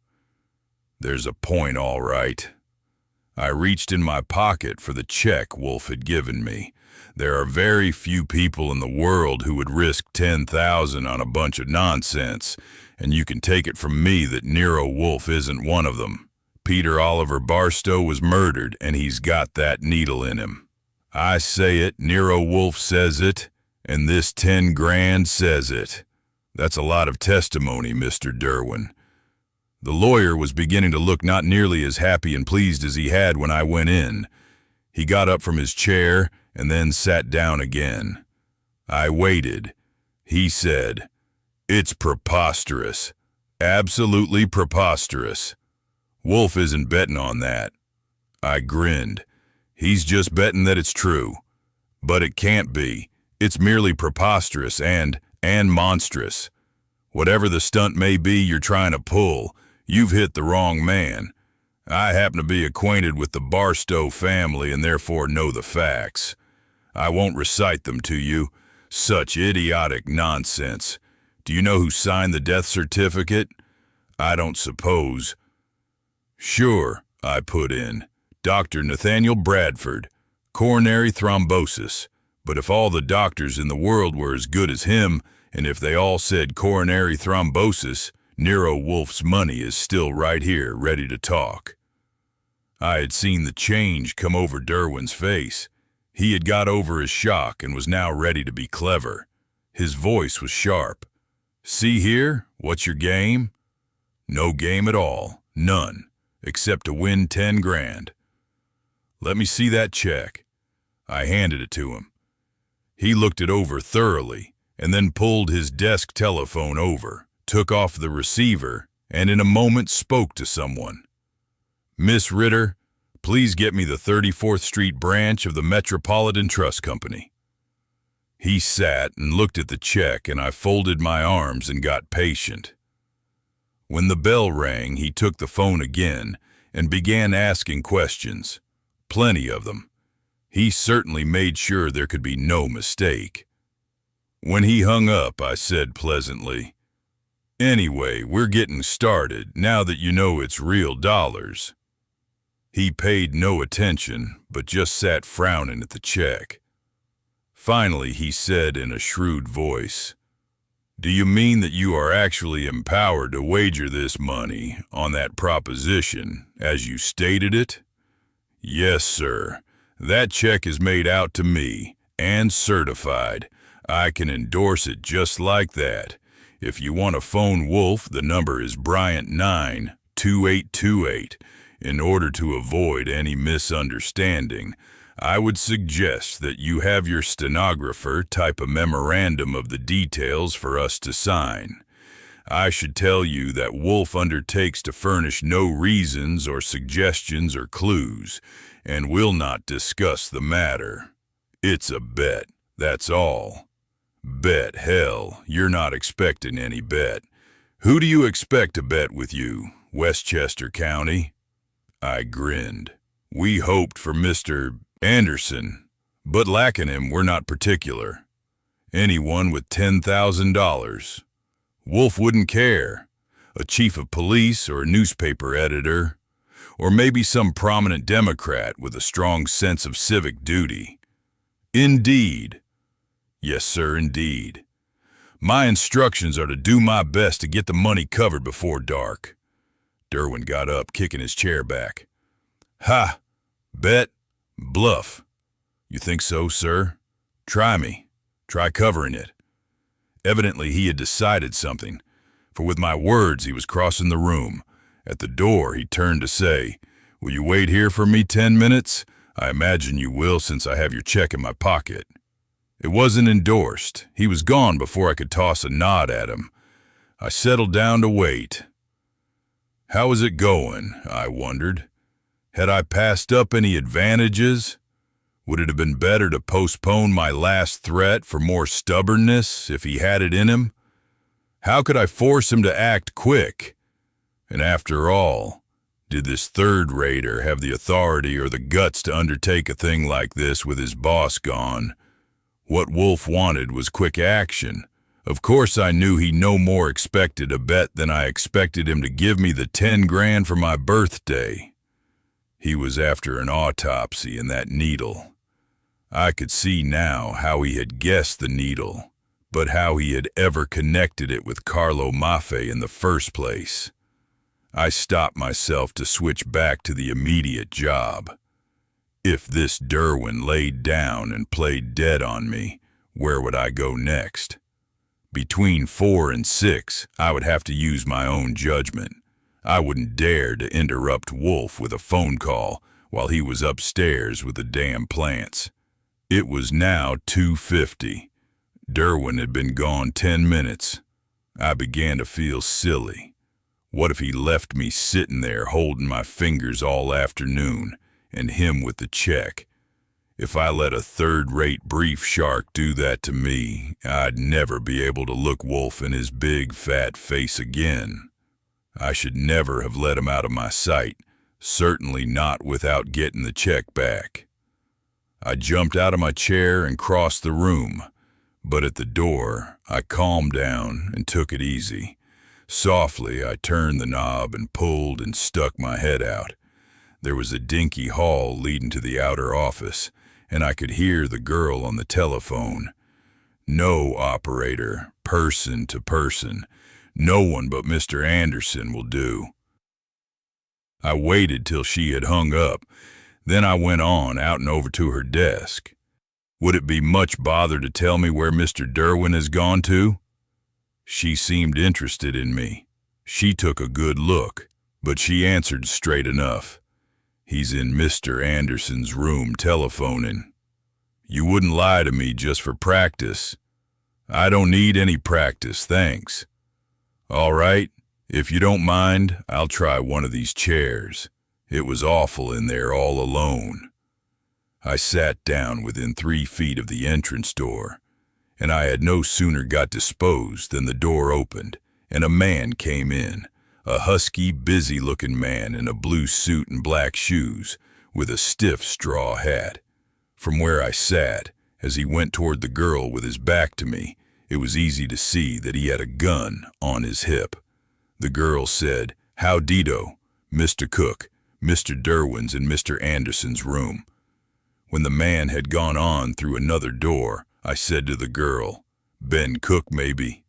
"There's a point, all right." I reached in my pocket for the check Wolfe had given me. There are very few people in the world who would risk $10,000 on a bunch of nonsense, and you can take it from me that Nero Wolfe isn't one of them. Peter Oliver Barstow was murdered, and he's got that needle in him. I say it, Nero Wolfe says it, and this 10 grand says it. That's a lot of testimony, Mr. Derwin. The lawyer was beginning to look not nearly as happy and pleased as he had when I went in. He got up from his chair and then sat down again. I waited. He said, "It's preposterous. Absolutely preposterous. Wolfe isn't betting on that." I grinned. "He's just betting that it's true. But it can't be. It's merely preposterous and monstrous. Whatever the stunt may be you're trying to pull, you've hit the wrong man. I happen to be acquainted with the Barstow family and therefore know the facts. I won't recite them to you. Such idiotic nonsense. Do you know who signed the death certificate? I don't suppose." "Sure," I put in. "Dr. Nathaniel Bradford. Coronary thrombosis. But if all the doctors in the world were as good as him, and if they all said coronary thrombosis, Nero Wolfe's money is still right here, ready to talk." I had seen the change come over Derwin's face. He had got over his shock and was now ready to be clever. His voice was sharp. "See here, what's your game?" "No game at all. None. Except to win 10 grand. "Let me see that check." I handed it to him. He looked it over thoroughly and then pulled his desk telephone over, took off the receiver, and in a moment spoke to someone. "Miss Ritter, please get me the 34th Street branch of the Metropolitan Trust Company." He sat and looked at the check, and I folded my arms and got patient. When the bell rang, he took the phone again and began asking questions. Plenty of them. He certainly made sure there could be no mistake. When he hung up, I said pleasantly, "Anyway, we're getting started now that you know it's real dollars." He paid no attention, but just sat frowning at the check. Finally, he said in a shrewd voice, "Do you mean that you are actually empowered to wager this money on that proposition, as you stated it?" "Yes, sir. That check is made out to me, and certified. I can endorse it just like that. If you want to phone Wolfe, the number is Bryant 92828. In order to avoid any misunderstanding, I would suggest that you have your stenographer type a memorandum of the details for us to sign. I should tell you that Wolfe undertakes to furnish no reasons or suggestions or clues, and will not discuss the matter. It's a bet, that's all." "Bet, hell, you're not expecting any bet. Who do you expect to bet with you, Westchester County?" I grinned. "We hoped for Mr. Anderson, but lacking him, we're not particular. Anyone with $10,000. Wolfe wouldn't care. A chief of police or a newspaper editor, or maybe some prominent Democrat with a strong sense of civic duty." "Indeed." "Yes, sir, indeed. My instructions are to do my best to get the money covered before dark." Derwin got up, kicking his chair back. "Ha! Bet? Bluff. You think so, sir? Try me. Try covering it." Evidently he had decided something, for with my words he was crossing the room. At the door he turned to say, "Will you wait here for me 10 minutes? I imagine you will, since I have your check in my pocket." It wasn't endorsed. He was gone before I could toss a nod at him. I settled down to wait. How was it going, I wondered. Had I passed up any advantages? Would it have been better to postpone my last threat for more stubbornness if he had it in him? How could I force him to act quick? And after all, did this third-rater have the authority or the guts to undertake a thing like this with his boss gone? What Wolfe wanted was quick action. Of course I knew he no more expected a bet than I expected him to give me the 10 grand for my birthday. He was after an autopsy and that needle. I could see now how he had guessed the needle, but how he had ever connected it with Carlo Maffei in the first place. I stopped myself to switch back to the immediate job. If this Derwin laid down and played dead on me, where would I go next? Between 4 and 6, I would have to use my own judgment. I wouldn't dare to interrupt Wolfe with a phone call while he was upstairs with the damn plants. It was now 2:50. Derwin had been gone 10 minutes. I began to feel silly. What if he left me sitting there holding my fingers all afternoon, and him with the check? If I let a third-rate brief shark do that to me, I'd never be able to look Wolfe in his big, fat face again. I should never have let him out of my sight, certainly not without getting the check back. I jumped out of my chair and crossed the room, but at the door, I calmed down and took it easy. Softly, I turned the knob and pulled and stuck my head out. There was a dinky hall leading to the outer office, and I could hear the girl on the telephone. No, operator, person to person. No one but Mr. Anderson will do. I waited till she had hung up. Then I went on out and over to her desk. Would it be much bother to tell me where Mr. Derwin has gone to? She seemed interested in me. She took a good look, but she answered straight enough. He's in Mr. Anderson's room telephoning. You wouldn't lie to me just for practice. I don't need any practice, thanks. All right, if you don't mind, I'll try one of these chairs. It was awful in there all alone. I sat down within 3 feet of the entrance door, and I had no sooner got disposed than the door opened, and a man came in. A husky, busy-looking man in a blue suit and black shoes, with a stiff straw hat. From where I sat, as he went toward the girl with his back to me, it was easy to see that he had a gun on his hip. The girl said, "Howdido, Mr. Cook, Mr. Derwin's in Mr. Anderson's room." When the man had gone on through another door, I said to the girl, "Ben Cook, maybe?"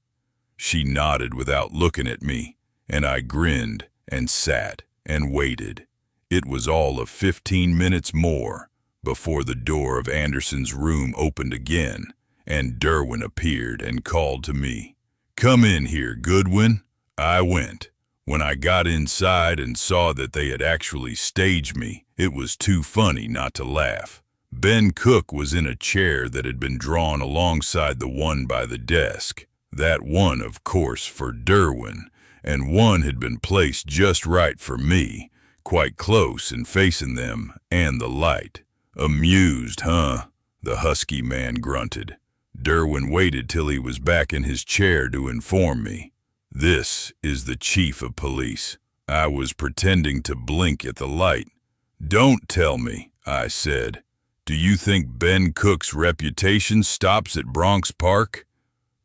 She nodded without looking at me, and I grinned and sat and waited. It was all of 15 minutes more before the door of Anderson's room opened again, and Derwin appeared and called to me, "Come in here, Goodwin." I went. When I got inside and saw that they had actually staged me, it was too funny not to laugh. Ben Cook was in a chair that had been drawn alongside the one by the desk. That one, of course, for Derwin, and one had been placed just right for me, quite close and facing them and the light. "Amused, huh?" the husky man grunted. Derwin waited till he was back in his chair to inform me. "This is the chief of police." I was pretending to blink at the light. "Don't tell me," I said. "Do you think Ben Cook's reputation stops at Bronx Park?"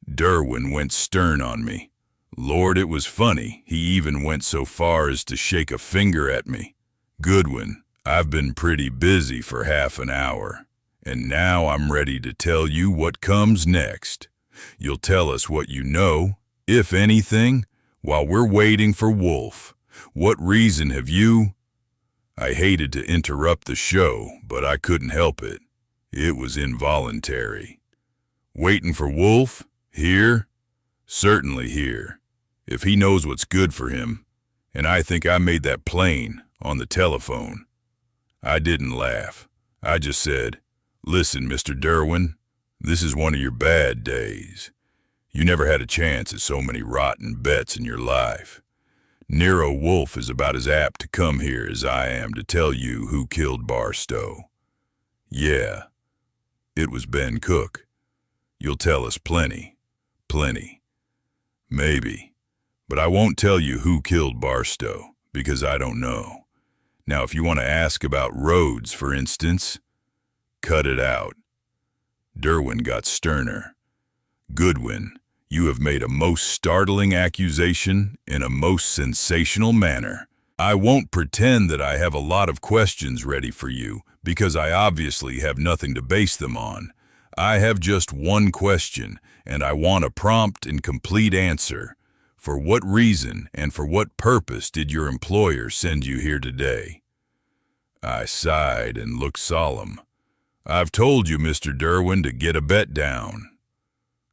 Derwin went stern on me. Lord, it was funny. He even went so far as to shake a finger at me. "Goodwin, I've been pretty busy for half an hour, and now I'm ready to tell you what comes next. You'll tell us what you know, if anything, while we're waiting for Wolfe. What reason have you—" I hated to interrupt the show, but I couldn't help it. It was involuntary. "Waiting for Wolfe? Here?" "Certainly here, if he knows what's good for him, and I think I made that plain on the telephone." I didn't laugh. I just said, "Listen, Mr. Derwin, this is one of your bad days. You never had a chance at so many rotten bets in your life. Nero Wolfe is about as apt to come here as I am to tell you who killed Barstow. Yeah, it was Ben Cook. You'll tell us plenty. Maybe. But I won't tell you who killed Barstow, because I don't know. Now, if you want to ask about Rhodes, for instance, cut it out." Derwin got sterner. "Goodwin, you have made a most startling accusation in a most sensational manner. I won't pretend that I have a lot of questions ready for you, because I obviously have nothing to base them on. I have just one question, and I want a prompt and complete answer. For what reason and for what purpose did your employer send you here today?" I sighed and looked solemn. "I've told you, Mr. Derwin, to get a bet down."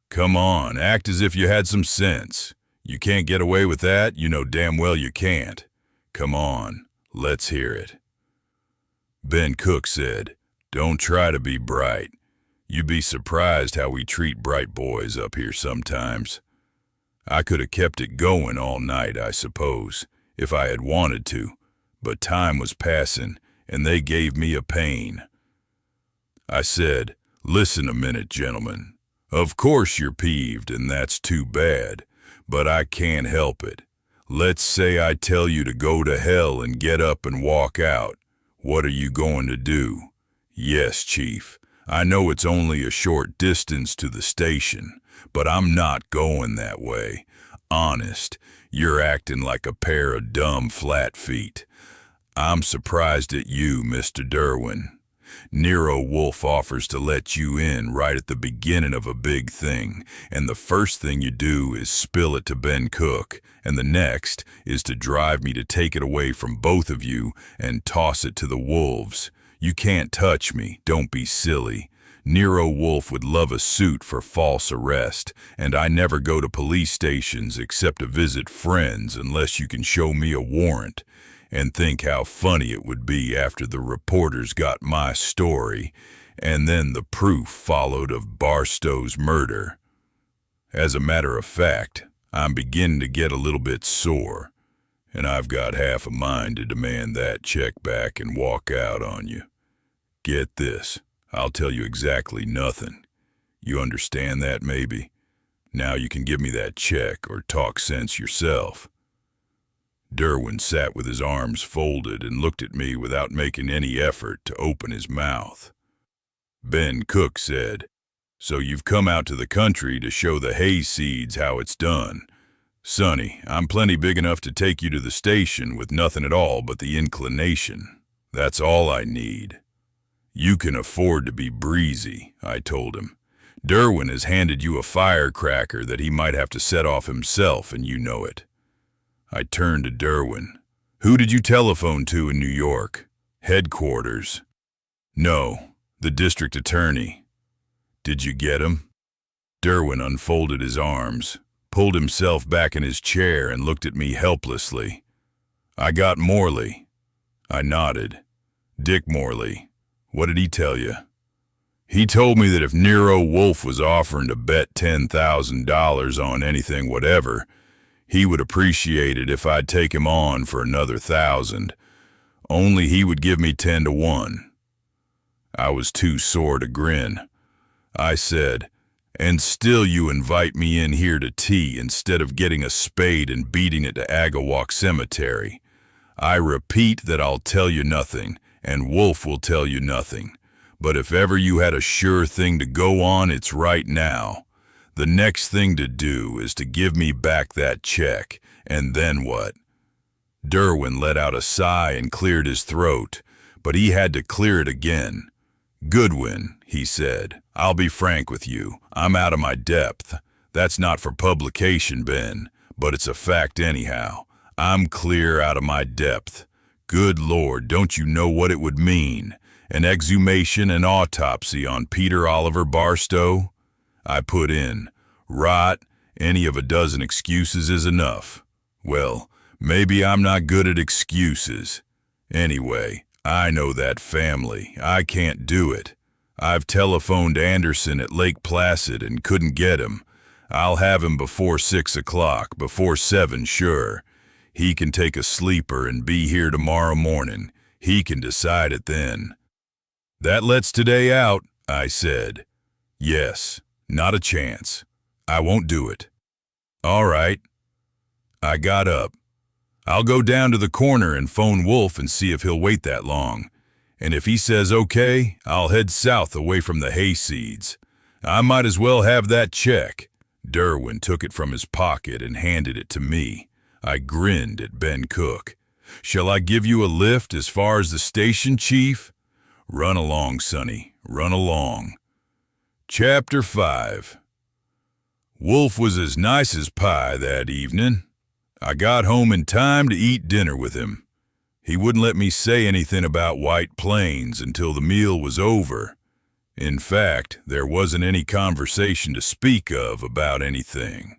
"Come on, act as if you had some sense. You can't get away with that, you know damn well you can't. Come on, let's hear it." Ben Cook said, "Don't try to be bright. You'd be surprised how we treat bright boys up here sometimes. I could have kept it going all night, I suppose, if I had wanted to, but time was passing, and they gave me a pain." I said, "Listen a minute, gentlemen. Of course you're peeved, and that's too bad, but I can't help it. Let's say I tell you to go to hell and get up and walk out. What are you going to do?" "Yes, Chief, I know it's only a short distance to the station, but I'm not going that way. Honest, you're acting like a pair of dumb flat feet. I'm surprised at you, Mr. Derwin. Nero Wolfe offers to let you in right at the beginning of a big thing, and the first thing you do is spill it to Ben Cook, and the next is to drive me to take it away from both of you and toss it to the wolves. You can't touch me, don't be silly. Nero Wolfe would love a suit for false arrest, and I never go to police stations except to visit friends unless you can show me a warrant. And think how funny it would be after the reporters got my story, and then the proof followed of Barstow's murder. As a matter of fact, I'm beginning to get a little bit sore, and I've got half a mind to demand that check back and walk out on you. Get this, I'll tell you exactly nothing. You understand that, maybe? Now you can give me that check or talk sense yourself." Derwin sat with his arms folded and looked at me without making any effort to open his mouth. Ben Cook said, "So you've come out to the country to show the hayseeds how it's done. Sonny, I'm plenty big enough to take you to the station with nothing at all but the inclination. That's all I need." "You can afford to be breezy," I told him. "Derwin has handed you a firecracker that he might have to set off himself, and you know it." I turned to Derwin. "Who did you telephone to in New York?" "Headquarters." "No, the district attorney." "Did you get him?" Derwin unfolded his arms, pulled himself back in his chair, and looked at me helplessly. "I got Morley." I nodded. "Dick Morley. What did he tell you?" "He told me that if Nero Wolfe was offering to bet $10,000 on anything whatever, he would appreciate it if I'd take him on for another 1,000. Only he would give me 10 to 1. I was too sore to grin. I said, "And still you invite me in here to tea instead of getting a spade and beating it to Agawak Cemetery. I repeat that I'll tell you nothing, and Wolfe will tell you nothing. But if ever you had a sure thing to go on, it's right now. The next thing to do is to give me back that check, and then what?" Derwin let out a sigh and cleared his throat, but he had to clear it again. "Goodwin," he said, "I'll be frank with you. I'm out of my depth. That's not for publication, Ben, but it's a fact anyhow. I'm clear out of my depth. Good Lord, don't you know what it would mean? An exhumation and autopsy on Peter Oliver Barstow?" I put in, "Rot, any of a dozen excuses is enough." Well, maybe I'm not good at excuses. Anyway, I know that family. I can't do it. I've telephoned Anderson at Lake Placid and couldn't get him. I'll have him before 6 o'clock, before 7, sure. He can take a sleeper and be here tomorrow morning. He can decide it then. "That lets today out," I said. "Yes, not a chance. I won't do it." "All right." I got up. "I'll go down to the corner and phone Wolfe and see if he'll wait that long. And if he says okay, I'll head south away from the hayseeds. I might as well have that check." Derwin took it from his pocket and handed it to me. I grinned at Ben Cook. "Shall I give you a lift as far as the station, Chief?" "Run along, Sonny, run along." Chapter 5. Wolfe was as nice as pie that evening. I got home in time to eat dinner with him. He wouldn't let me say anything about White Plains until the meal was over. In fact, there wasn't any conversation to speak of about anything,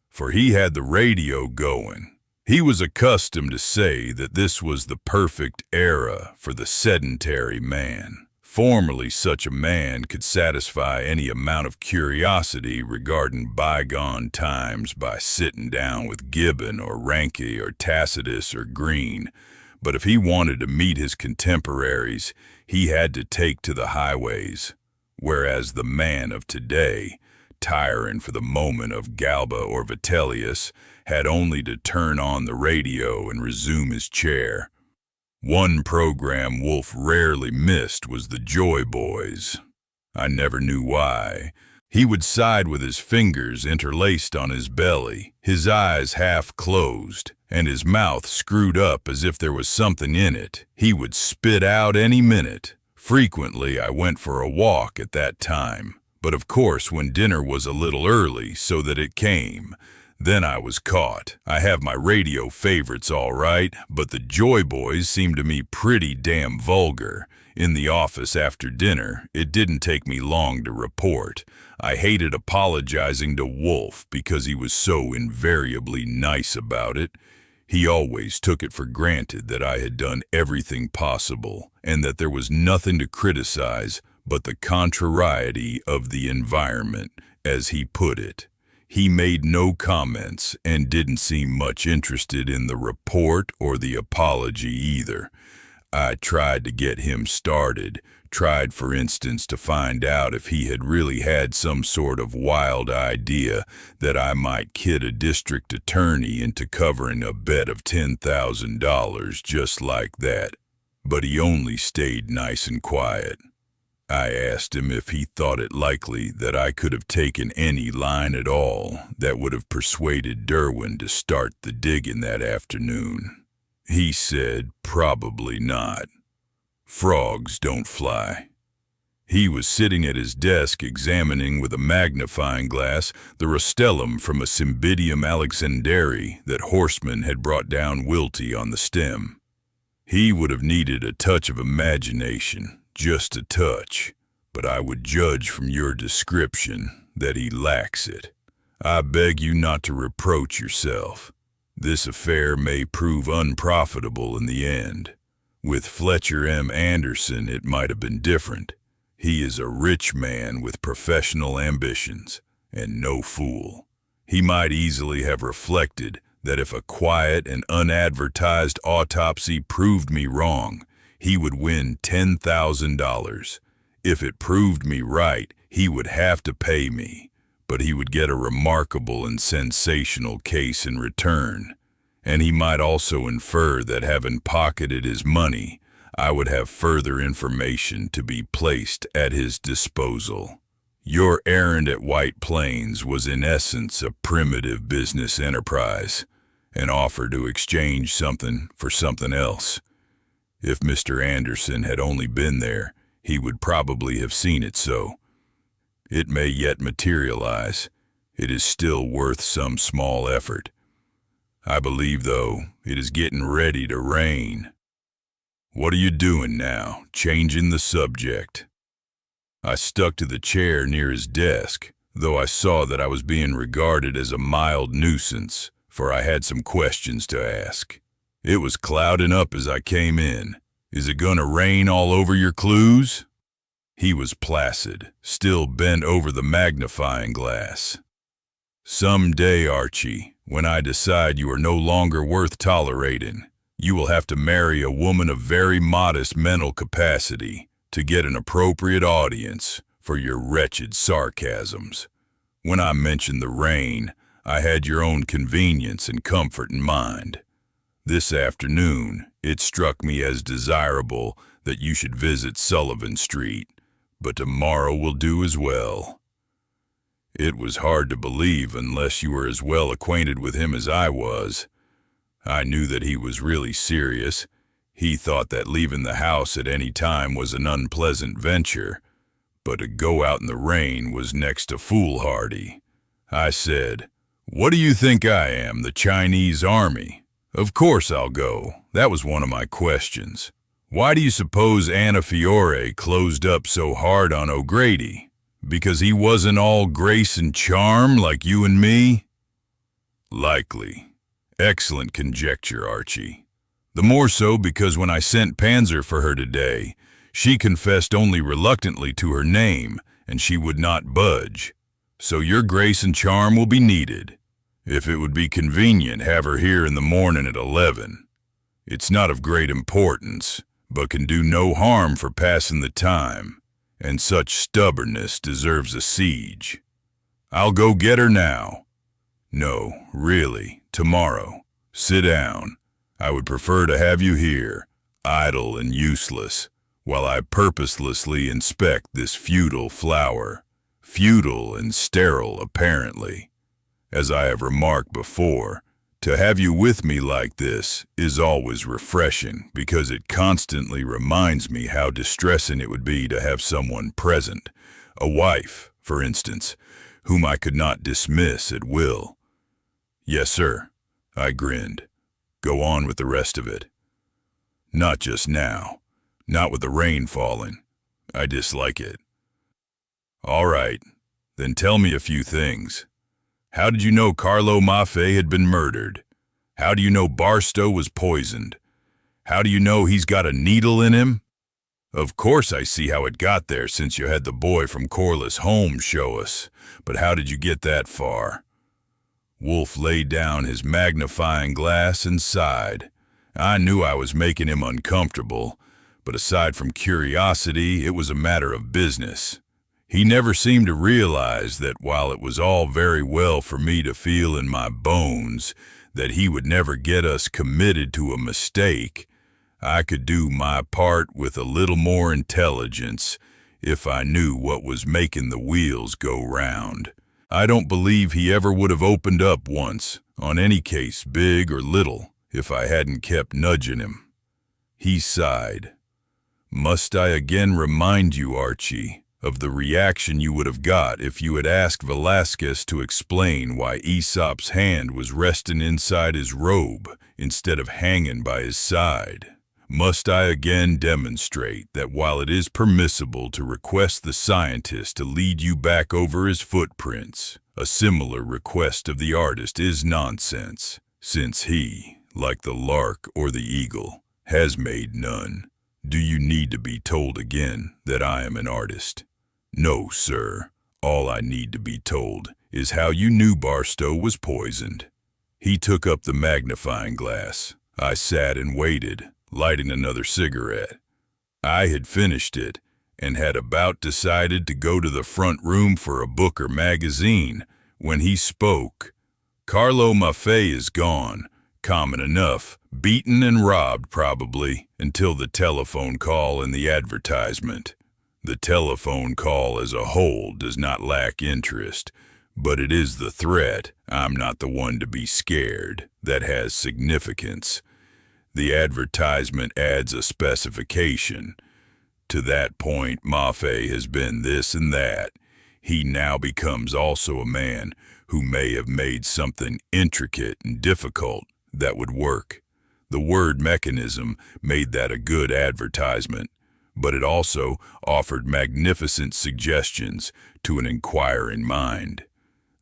for he had the radio going. He was accustomed to say that this was the perfect era for the sedentary man. Formerly, such a man could satisfy any amount of curiosity regarding bygone times by sitting down with Gibbon or Ranke or Tacitus or Green, but if he wanted to meet his contemporaries, he had to take to the highways, whereas the man of today, tiring for the moment of Galba or Vitellius, had only to turn on the radio and resume his chair. One program Wolfe rarely missed was the Joy Boys. I never knew why. He would side with his fingers interlaced on his belly, his eyes half closed, and his mouth screwed up as if there was something in it he would spit out any minute. Frequently, I went for a walk at that time, but of course when dinner was a little early so that it came, then I was caught. I have my radio favorites all right, but the Joy Boys seemed to me pretty damn vulgar. In the office after dinner, it didn't take me long to report. I hated apologizing to Wolfe because he was so invariably nice about it. He always took it for granted that I had done everything possible and that there was nothing to criticize but the contrariety of the environment, as he put it. He made no comments and didn't seem much interested in the report or the apology either. I tried to get him started, tried for instance to find out if he had really had some sort of wild idea that I might kid a district attorney into covering a bet of $10,000 just like that, but he only stayed nice and quiet. I asked him if he thought it likely that I could have taken any line at all that would have persuaded Derwin to start the digging that afternoon. He said probably not. Frogs don't fly. He was sitting at his desk examining with a magnifying glass the rostellum from a Cymbidium alexanderi that Horseman had brought down wilty on the stem. He would have needed a touch of imagination. Just a touch, but I would judge from your description that he lacks it. I beg you not to reproach yourself. This affair may prove unprofitable in the end. With Fletcher M. Anderson, it might have been different. He is a rich man with professional ambitions, and no fool. He might easily have reflected that if a quiet and unadvertised autopsy proved me wrong, he would win $10,000. If it proved me right, he would have to pay me, but he would get a remarkable and sensational case in return. And he might also infer that having pocketed his money, I would have further information to be placed at his disposal. Your errand at White Plains was in essence a primitive business enterprise, an offer to exchange something for something else. If Mr. Anderson had only been there, he would probably have seen it so. It may yet materialize. It is still worth some small effort. I believe, though, it is getting ready to rain. What are you doing now, changing the subject? I stuck to the chair near his desk, though I saw that I was being regarded as a mild nuisance, for I had some questions to ask. It was clouding up as I came in. Is it gonna rain all over your clues? He was placid, still bent over the magnifying glass. Some day, Archie, when I decide you are no longer worth tolerating, you will have to marry a woman of very modest mental capacity to get an appropriate audience for your wretched sarcasms. When I mentioned the rain, I had your own convenience and comfort in mind. This afternoon, it struck me as desirable that you should visit Sullivan Street, but tomorrow will do as well. It was hard to believe unless you were as well acquainted with him as I was. I knew that he was really serious. He thought that leaving the house at any time was an unpleasant venture, but to go out in the rain was next to foolhardy. I said, "What do you think I am, the Chinese army?" "Of course I'll go. That was one of my questions. Why do you suppose Anna Fiore closed up so hard on O'Grady? Because he wasn't all grace and charm like you and me?" "Likely. Excellent conjecture, Archie. The more so because when I sent Panzer for her today, she confessed only reluctantly to her name, and she would not budge. So your grace and charm will be needed. If it would be convenient, have her here in the morning at 11. It's not of great importance, but can do no harm for passing the time, and such stubbornness deserves a siege. I'll go get her now." "No, really, tomorrow. Sit down. I would prefer to have you here, idle and useless, while I purposelessly inspect this futile flower. Futile and sterile, apparently. As I have remarked before, to have you with me like this is always refreshing because it constantly reminds me how distressing it would be to have someone present, a wife, for instance, whom I could not dismiss at will." "Yes, sir," I grinned. "Go on with the rest of it." "Not just now. Not with the rain falling. I dislike it." "All right, then tell me a few things. How did you know Carlo Maffei had been murdered? How do you know Barstow was poisoned? How do you know he's got a needle in him? Of course I see how it got there since you had the boy from Corliss home show us, but how did you get that far?" Wolfe laid down his magnifying glass and sighed. I knew I was making him uncomfortable, but aside from curiosity, it was a matter of business. He never seemed to realize that while it was all very well for me to feel in my bones that he would never get us committed to a mistake, I could do my part with a little more intelligence if I knew what was making the wheels go round. I don't believe he ever would have opened up once, on any case, big or little, if I hadn't kept nudging him. He sighed. "Must I again remind you, Archie, of the reaction you would have got if you had asked Velasquez to explain why Aesop's hand was resting inside his robe instead of hanging by his side? Must I again demonstrate that while it is permissible to request the scientist to lead you back over his footprints, a similar request of the artist is nonsense, since he, like the lark or the eagle, has made none? Do you need to be told again that I am an artist? No, sir. All I need to be told is how you knew Barstow was poisoned." He took up the magnifying glass. I sat and waited, lighting another cigarette. I had finished it and had about decided to go to the front room for a book or magazine when he spoke. "Carlo Maffei is gone. Common enough, beaten and robbed probably, until the telephone call and the advertisement. The telephone call as a whole does not lack interest, but it is the threat, I'm not the one to be scared, that has significance. The advertisement adds a specification. To that point, Maffei has been this and that. He now becomes also a man who may have made something intricate and difficult that would work. The word mechanism made that a good advertisement, but it also offered magnificent suggestions to an inquiring mind.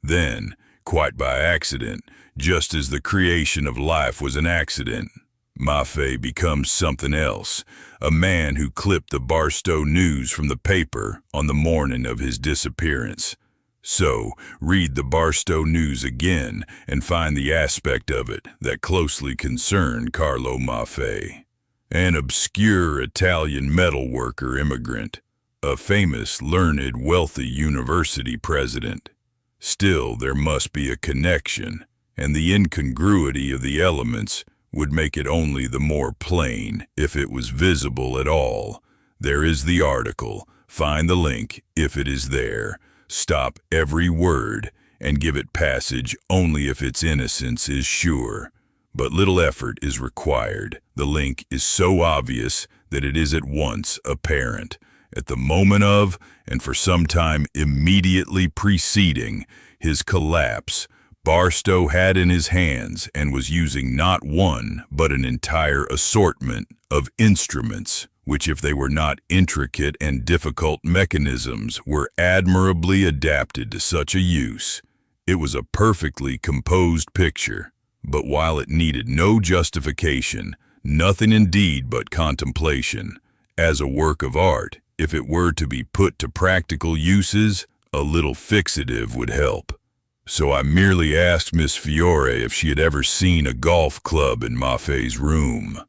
Then, quite by accident, just as the creation of life was an accident, Maffei becomes something else, a man who clipped the Barstow news from the paper on the morning of his disappearance. So, read the Barstow news again and find the aspect of it that closely concerned Carlo Maffei. An obscure Italian metalworker immigrant, a famous, learned, wealthy university president. Still, there must be a connection, and the incongruity of the elements would make it only the more plain if it was visible at all. There is the article. Find the link if it is there. Stop every word and give it passage only if its innocence is sure. But little effort is required. The link is so obvious that it is at once apparent, At the moment of, and for some time immediately preceding, his collapse, Barstow had in his hands and was using not one, but an entire assortment of instruments, which, if they were not intricate and difficult mechanisms, were admirably adapted to such a use. It was a perfectly composed picture, but while it needed no justification, nothing indeed but contemplation, as a work of art, if it were to be put to practical uses, a little fixative would help. So I merely asked Miss Fiore if she had ever seen a golf club in Maffei's room.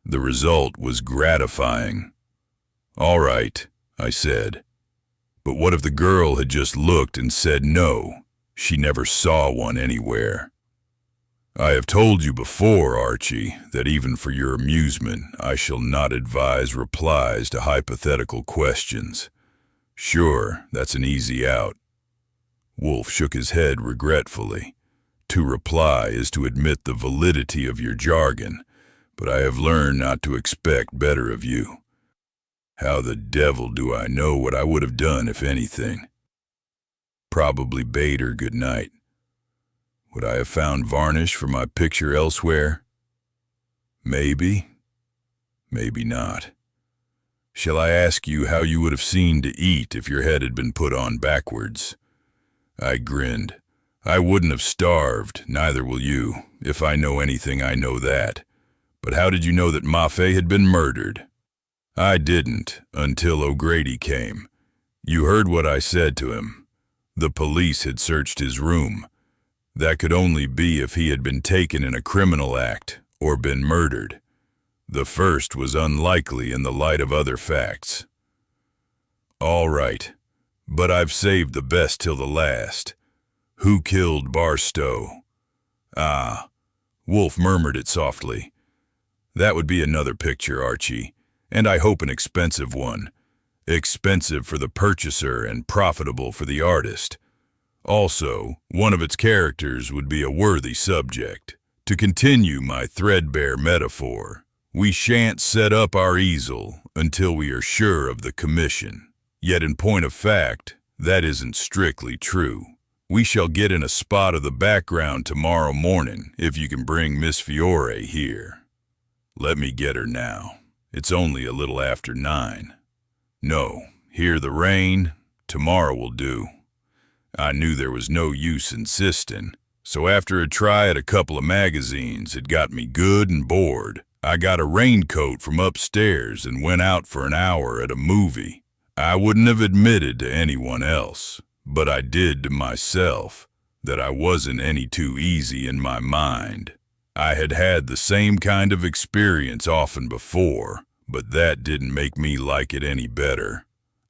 The result was gratifying. "All right," I said. "But what if the girl had just looked and said no? She never saw one anywhere." "I have told you before, Archie, that even for your amusement, I shall not advise replies to hypothetical questions. Sure, that's an easy out." Wolfe shook his head regretfully. "To reply is to admit the validity of your jargon, but I have learned not to expect better of you. How the devil do I know what I would have done, if anything? Probably bade her good night. Would I have found varnish for my picture elsewhere? Maybe. Maybe not. Shall I ask you how you would have seen to eat if your head had been put on backwards?" I grinned. "I wouldn't have starved, neither will you. If I know anything, I know that. But how did you know that Maffei had been murdered?" "I didn't, until O'Grady came. You heard what I said to him. The police had searched his room. That could only be if he had been taken in a criminal act, or been murdered. The first was unlikely in the light of other facts." "All right, but I've saved the best till the last. Who killed Barstow?" "Ah," Wolfe murmured it softly. "That would be another picture, Archie, and I hope an expensive one. Expensive for the purchaser and profitable for the artist. Also, one of its characters would be a worthy subject. To continue my threadbare metaphor, we shan't set up our easel until we are sure of the commission. Yet in point of fact, that isn't strictly true. We shall get in a spot of the background tomorrow morning if you can bring Miss Fiore here. Let me get her now. It's only a little after 9. No, hear the rain? Tomorrow will do." I knew there was no use insisting, so after a try at a couple of magazines had got me good and bored, I got a raincoat from upstairs and went out for an hour at a movie. I wouldn't have admitted to anyone else, but I did to myself, that I wasn't any too easy in my mind. I had had the same kind of experience often before, but that didn't make me like it any better.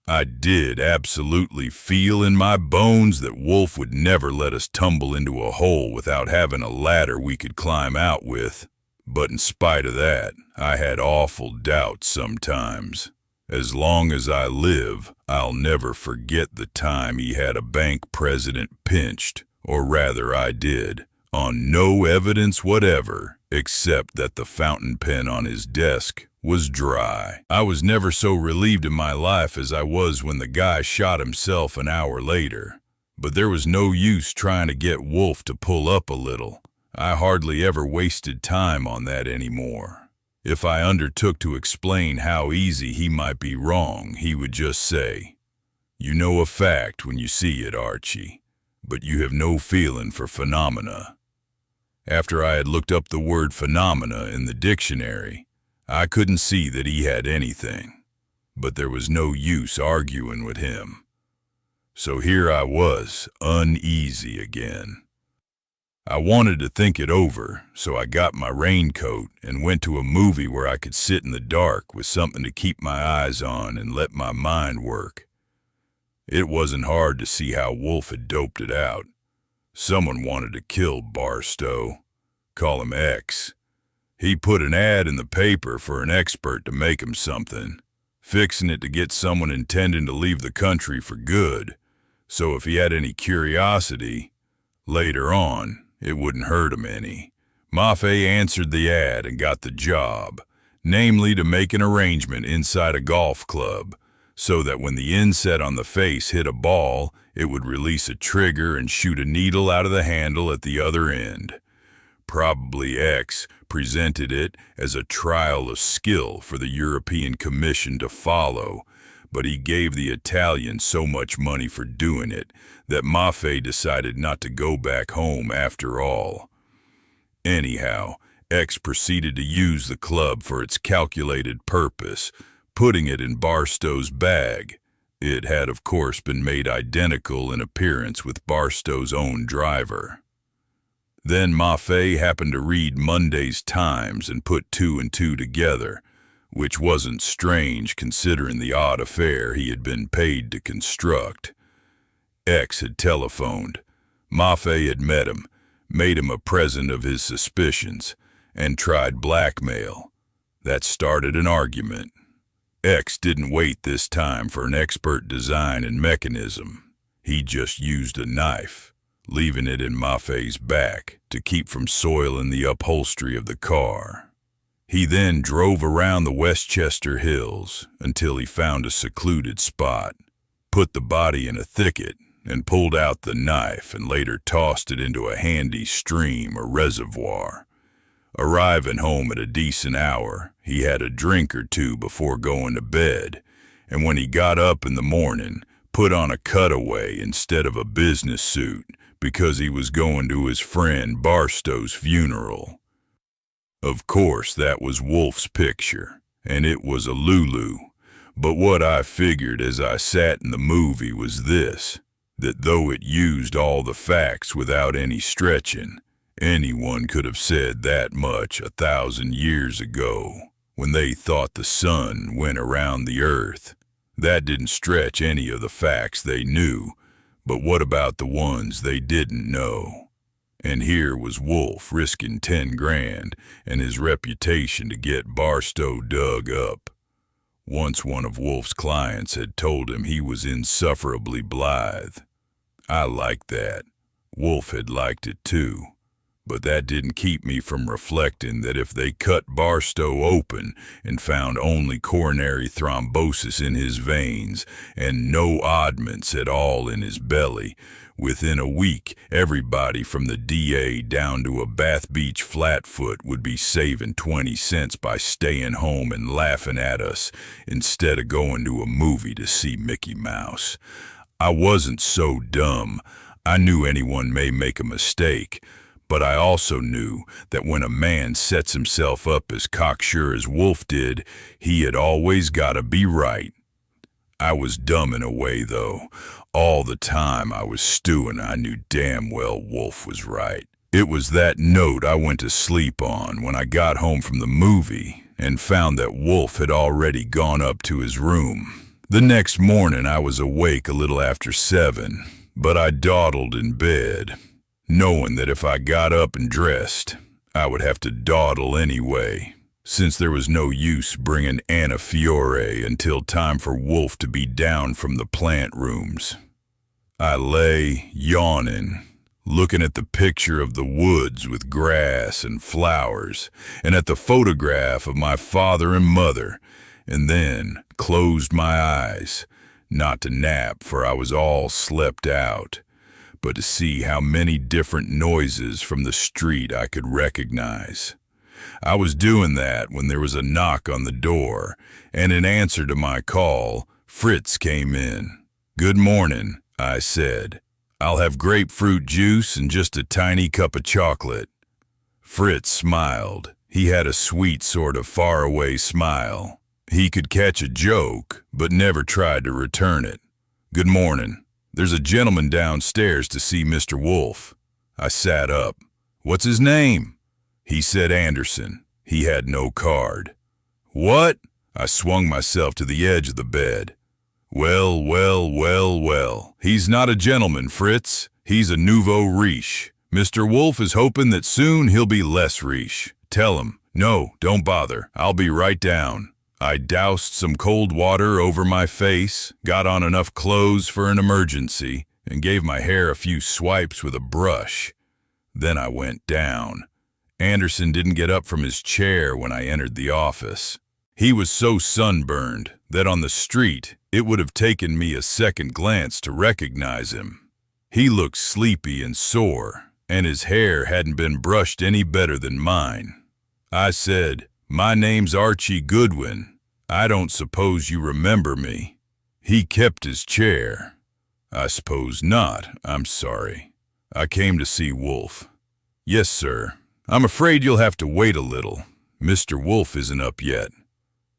I did absolutely feel in my bones that Wolfe would never let us tumble into a hole without having a ladder we could climb out with. But in spite of that, I had awful doubts sometimes. As long as I live, I'll never forget the time he had a bank president pinched, or rather I did, on no evidence whatever, except that the fountain pen on his desk was dry. I was never so relieved in my life as I was when the guy shot himself an hour later. But there was no use trying to get Wolfe to pull up a little. I hardly ever wasted time on that anymore. If I undertook to explain how easy he might be wrong, he would just say, "You know a fact when you see it, Archie, but you have no feeling for phenomena." After I had looked up the word phenomena in the dictionary, I couldn't see that he had anything, but there was no use arguing with him. So here I was, uneasy again. I wanted to think it over, so I got my raincoat and went to a movie where I could sit in the dark with something to keep my eyes on and let my mind work. It wasn't hard to see how Wolfe had doped it out. Someone wanted to kill Barstow, call him X. He put an ad in the paper for an expert to make him something, fixing it to get someone intending to leave the country for good, so if he had any curiosity, later on, it wouldn't hurt him any. Maffei answered the ad and got the job, namely to make an arrangement inside a golf club, so that when the inset on the face hit a ball, it would release a trigger and shoot a needle out of the handle at the other end. Probably X presented it as a trial of skill for the European Commission to follow, but he gave the Italians so much money for doing it that Maffei decided not to go back home after all. Anyhow, X proceeded to use the club for its calculated purpose, putting it in Barstow's bag. It had, of course, been made identical in appearance with Barstow's own driver. Then Maffei happened to read Monday's Times and put two and two together, which wasn't strange considering the odd affair he had been paid to construct. X had telephoned. Maffei had met him, made him a present of his suspicions, and tried blackmail. That started an argument. X didn't wait this time for an expert design and mechanism. He just used a knife, leaving it in Maffei's back to keep from soiling the upholstery of the car. He then drove around the Westchester Hills until he found a secluded spot, put the body in a thicket, and pulled out the knife and later tossed it into a handy stream or reservoir. Arriving home at a decent hour, he had a drink or two before going to bed, and when he got up in the morning, put on a cutaway instead of a business suit because he was going to his friend Barstow's funeral. Of course, that was Wolfe's picture, and it was a Lulu, but what I figured as I sat in the movie was this, that though it used all the facts without any stretching, anyone could have said that much 1,000 years ago, when they thought the sun went around the earth. That didn't stretch any of the facts they knew, but what about the ones they didn't know? And here was Wolfe risking 10 grand and his reputation to get Barstow dug up. Once one of Wolfe's clients had told him he was insufferably blithe. I liked that. Wolfe had liked it too. But that didn't keep me from reflecting that if they cut Barstow open and found only coronary thrombosis in his veins and no oddments at all in his belly, within a week everybody from the DA down to a Bath Beach flatfoot would be saving 20 cents by staying home and laughing at us instead of going to a movie to see Mickey Mouse. I wasn't so dumb. I knew anyone may make a mistake. But I also knew that when a man sets himself up as cocksure as Wolfe did, he had always got to be right. I was dumb in a way, though. All the time I was stewing, I knew damn well Wolfe was right. It was that note I went to sleep on when I got home from the movie and found that Wolfe had already gone up to his room. The next morning I was awake a little after 7, but I dawdled in bed, knowing that if I got up and dressed, I would have to dawdle anyway, since there was no use bringing Anna Fiore until time for Wolfe to be down from the plant rooms. I lay, yawning, looking at the picture of the woods with grass and flowers, and at the photograph of my father and mother, and then closed my eyes, not to nap for I was all slept out, but to see how many different noises from the street I could recognize. I was doing that when there was a knock on the door, and in answer to my call, Fritz came in. "Good morning," I said. "I'll have grapefruit juice and just a tiny cup of chocolate." Fritz smiled. He had a sweet sort of faraway smile. He could catch a joke, but never tried to return it. "Good morning. There's a gentleman downstairs to see Mr. Wolfe." I sat up. "What's his name?" He said Anderson. He had no card. "What?" I swung myself to the edge of the bed. Well, well, well, well. He's not a gentleman, Fritz. He's a nouveau riche. Mr. Wolfe is hoping that soon he'll be less riche. Tell him, no, don't bother. I'll be right down. I doused some cold water over my face, got on enough clothes for an emergency, and gave my hair a few swipes with a brush. Then I went down. Anderson didn't get up from his chair when I entered the office. He was so sunburned that on the street it would have taken me a second glance to recognize him. He looked sleepy and sore, and his hair hadn't been brushed any better than mine. I said, "My name's Archie Goodwin. I don't suppose you remember me." He kept his chair. "I suppose not. I'm sorry. I came to see Wolfe." "Yes, sir. I'm afraid you'll have to wait a little. Mr. Wolfe isn't up yet."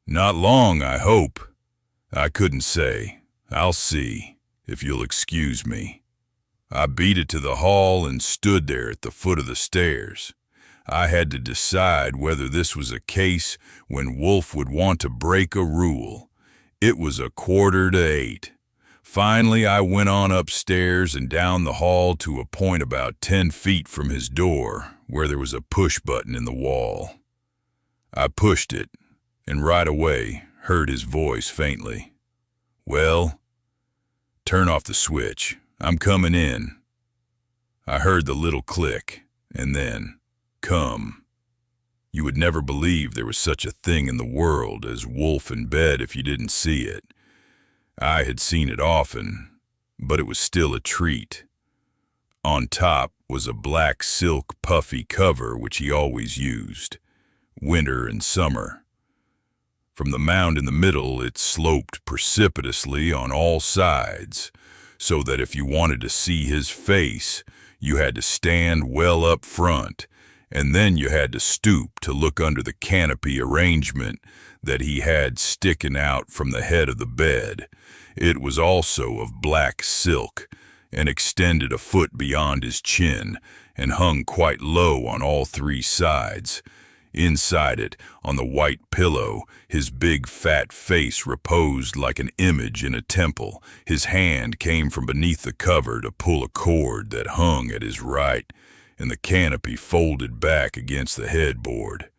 "Not long, I hope." "I couldn't say. I'll see, if you'll excuse me." I beat it to the hall and stood there at the foot of the stairs. I had to decide whether this was a case when Wolfe would want to break a rule. It was 7:45. Finally, I went on upstairs and down the hall to a point about 10 feet from his door, where there was a push button in the wall. I pushed it, and right away heard his voice faintly. "Well, turn off the switch. I'm coming in." I heard the little click, and then, "Come." You would never believe there was such a thing in the world as Wolfe in bed if you didn't see it. I had seen it often, but it was still a treat. On top was a black silk puffy cover which he always used, winter and summer. From the mound in the middle, it sloped precipitously on all sides, so that if you wanted to see his face, you had to stand well up front, and then you had to stoop to look under the canopy arrangement that he had sticking out from the head of the bed. It was also of black silk, and extended a foot beyond his chin, and hung quite low on all three sides. Inside it, on the white pillow, his big fat face reposed like an image in a temple. His hand came from beneath the cover to pull a cord that hung at his right, and the canopy folded back against the headboard.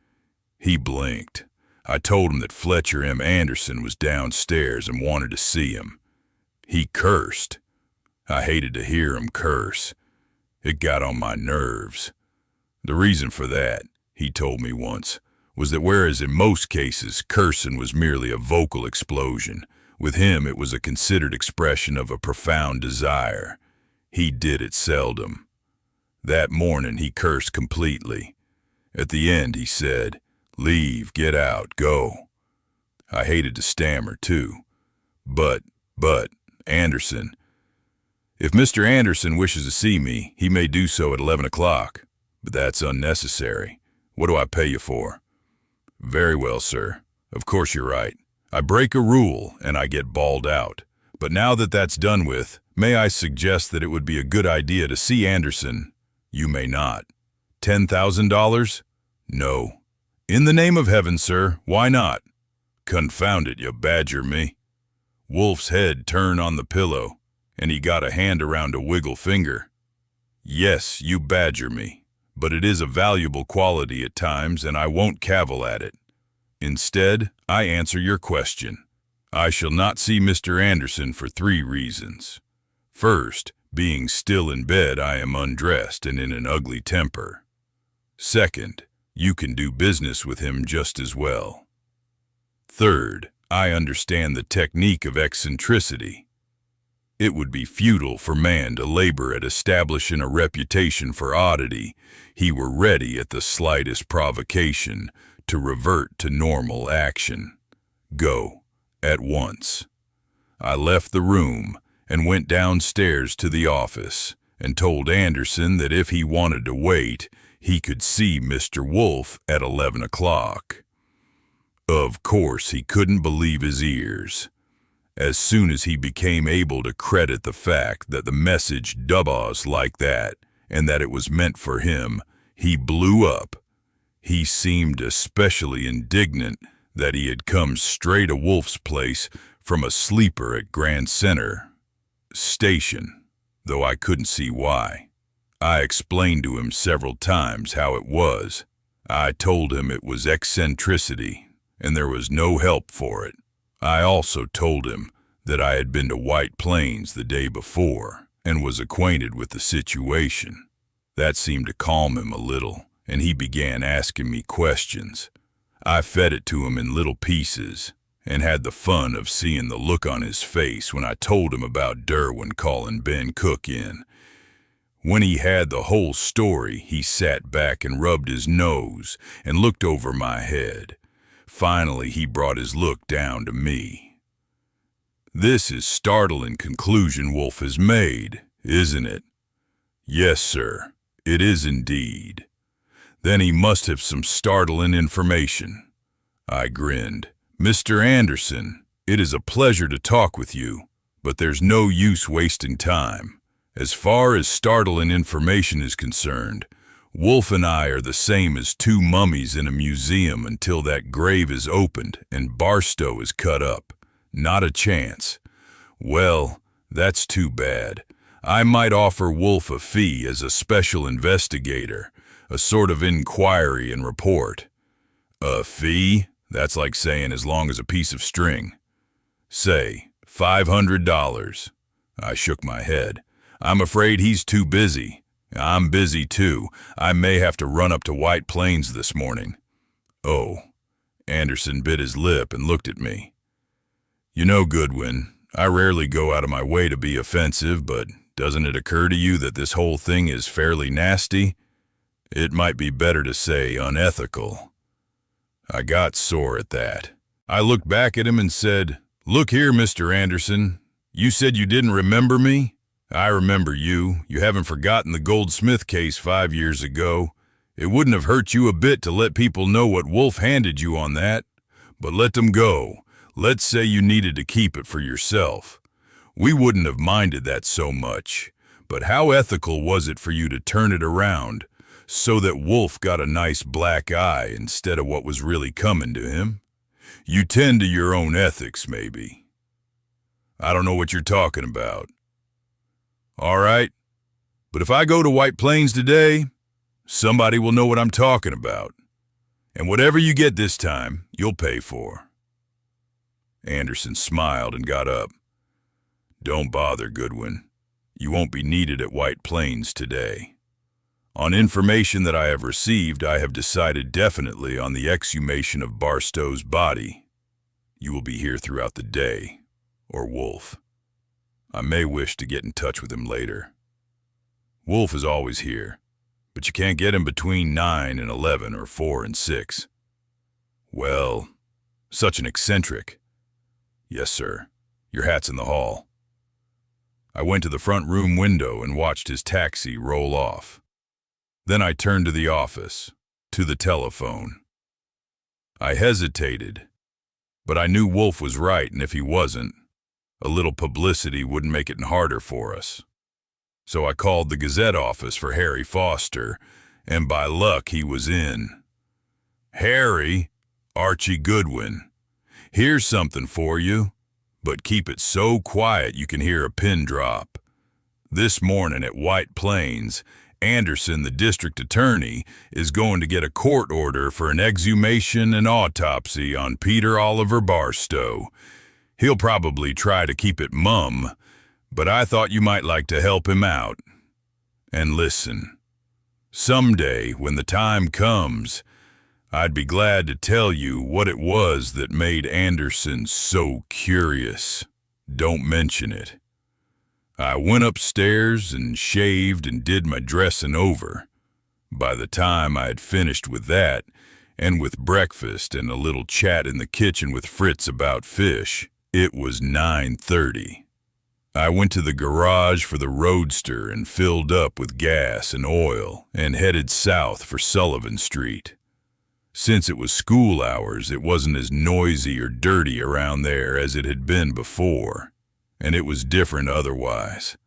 He blinked. I told him that Fletcher M. Anderson was downstairs and wanted to see him. He cursed. I hated to hear him curse. It got on my nerves. The reason for that, he told me once, was that whereas in most cases cursing was merely a vocal explosion, with him it was a considered expression of a profound desire. He did it seldom. That morning he cursed completely. At the end he said, "Leave, get out, go." I hated to stammer too. But, Anderson. If Mr. Anderson wishes to see me, he may do so at 11 o'clock, but that's unnecessary. What do I pay you for? Very well, sir. Of course you're right. I break a rule and I get bawled out. But now that that's done with, may I suggest that it would be a good idea to see Anderson? You may not. $10,000? No. In the name of heaven, sir, why not? Confound it, you badger me. Wolfe's head turned on the pillow, and he got a hand around a wiggle finger. Yes, you badger me, but it is a valuable quality at times, and I won't cavil at it. Instead, I answer your question. I shall not see Mr. Anderson for 3 reasons. First, being still in bed, I am undressed and in an ugly temper. Second, you can do business with him just as well. Third, I understand the technique of eccentricity. It would be futile for man to labor at establishing a reputation for oddity. He were ready at the slightest provocation to revert to normal action. Go, at once. I left the room and went downstairs to the office and told Anderson that if he wanted to wait, he could see Mr. Wolfe at 11 o'clock. Of course, he couldn't believe his ears. As soon as he became able to credit the fact that the message dubos like that and that it was meant for him, he blew up. He seemed especially indignant that he had come straight to Wolfe's place from a sleeper at Grand Center Station, though I couldn't see why. I explained to him several times how it was. I told him it was eccentricity, and there was no help for it. I also told him that I had been to White Plains the day before and was acquainted with the situation. That seemed to calm him a little, and he began asking me questions. I fed it to him in little pieces and had the fun of seeing the look on his face when I told him about Derwin calling Ben Cook in. When he had the whole story, he sat back and rubbed his nose and looked over my head. Finally, he brought his look down to me. "This is startling conclusion Wolfe has made, isn't it?" "Yes, sir, it is indeed." "Then he must have some startling information." I grinned. "Mr. Anderson, it is a pleasure to talk with you, but there's no use wasting time. As far as startling information is concerned, Wolfe and I are the same as two mummies in a museum until that grave is opened and Barstow is cut up. Not a chance." "Well, that's too bad. I might offer Wolfe a fee as a special investigator, a sort of inquiry and report." "A fee? That's like saying as long as a piece of string." "Say, $500. I shook my head. "I'm afraid he's too busy." "I'm busy too. I may have to run up to White Plains this morning." "Oh." Anderson bit his lip and looked at me. "You know, Goodwin, I rarely go out of my way to be offensive, but doesn't it occur to you that this whole thing is fairly nasty? It might be better to say unethical." I got sore at that. I looked back at him and said, "Look here, Mr. Anderson, you said you didn't remember me? I remember you. You haven't forgotten the Goldsmith case 5 years ago. It wouldn't have hurt you a bit to let people know what Wolfe handed you on that. But let them go. Let's say you needed to keep it for yourself. We wouldn't have minded that so much. But how ethical was it for you to turn it around so that Wolfe got a nice black eye instead of what was really coming to him? You tend to your own ethics, maybe." "I don't know what you're talking about." "All right, but if I go to White Plains today, somebody will know what I'm talking about. And whatever you get this time, you'll pay for." Anderson smiled and got up. "Don't bother, Goodwin. You won't be needed at White Plains today. On information that I have received, I have decided definitely on the exhumation of Barstow's body. You will be here throughout the day, or Wolfe. I may wish to get in touch with him later. Wolfe is always here, but you can't get him between 9 and 11 or 4 and 6. Well, such an eccentric." "Yes, sir. Your hat's in the hall." I went to the front room window and watched his taxi roll off. Then I turned to the office, to the telephone. I hesitated, but I knew Wolfe was right, and if he wasn't, a little publicity wouldn't make it harder for us. So I called the Gazette office for Harry Foster, and by luck he was in. "Harry, Archie Goodwin. Here's something for you, but keep it so quiet you can hear a pin drop. This morning at White Plains, Anderson, the district attorney, is going to get a court order for an exhumation and autopsy on Peter Oliver Barstow. He'll probably try to keep it mum, but I thought you might like to help him out. And listen, someday when the time comes, I'd be glad to tell you what it was that made Anderson so curious. Don't mention it." I went upstairs and shaved and did my dressing over. By the time I had finished with that, and with breakfast and a little chat in the kitchen with Fritz about fish, it was 9:30. I went to the garage for the roadster and filled up with gas and oil and headed south for Sullivan Street. Since it was school hours, it wasn't as noisy or dirty around there as it had been before, and it was different otherwise.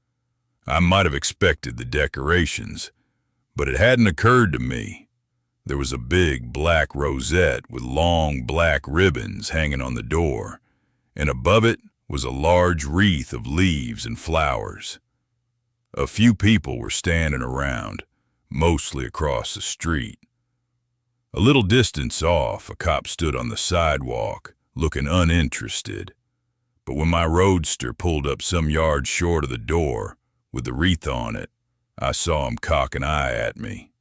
I might have expected the decorations, but it hadn't occurred to me. There was a big black rosette with long black ribbons hanging on the door, and above it was a large wreath of leaves and flowers. A few people were standing around, mostly across the street. A little distance off, a cop stood on the sidewalk, looking uninterested. But when my roadster pulled up some yards short of the door, with the wreath on it, I saw him cock an eye at me.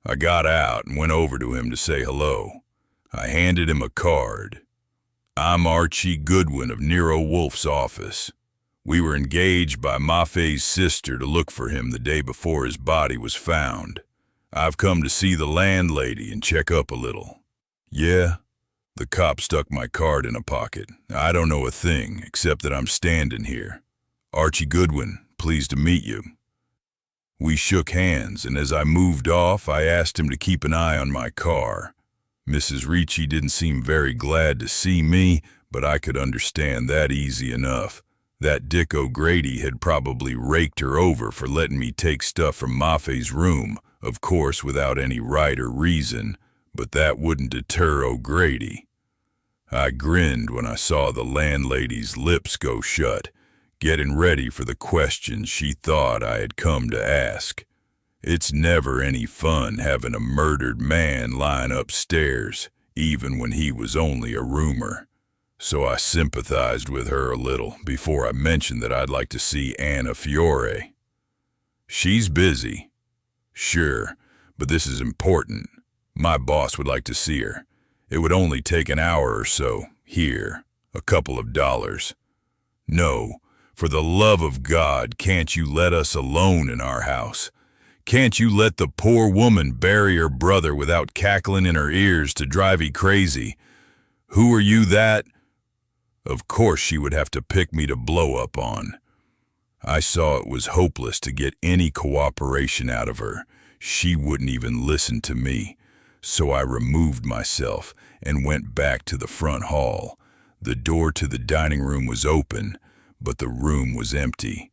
I got out and went over to him to say hello. I handed him a card. I'm Archie Goodwin of Nero Wolfe's office. We were engaged by Maffei's sister to look for him the day before his body was found. I've come to see the landlady and check up a little. Yeah? The cop stuck my card in a pocket. I don't know a thing, except that I'm standing here. Archie Goodwin, pleased to meet you. We shook hands, and as I moved off, I asked him to keep an eye on my car. Mrs. Ricci didn't seem very glad to see me, but I could understand that easy enough. That Dick O'Grady had probably raked her over for letting me take stuff from Maffei's room, of course without any right or reason, but that wouldn't deter O'Grady. I grinned when I saw the landlady's lips go shut, getting ready for the questions she thought I had come to ask. It's never any fun having a murdered man lying upstairs, even when he was only a rumor. So I sympathized with her a little before I mentioned that I'd like to see Anna Fiore. She's busy. Sure, but this is important. My boss would like to see her. It would only take an hour or so. Here, a couple of dollars. No, for the love of God, can't you let us alone in our house? Can't you let the poor woman bury her brother without cackling in her ears to drive you crazy? Who are you that? Of course she would have to pick me to blow up on. I saw it was hopeless to get any cooperation out of her. She wouldn't even listen to me. So I removed myself and went back to the front hall. The door to the dining room was open, but the room was empty.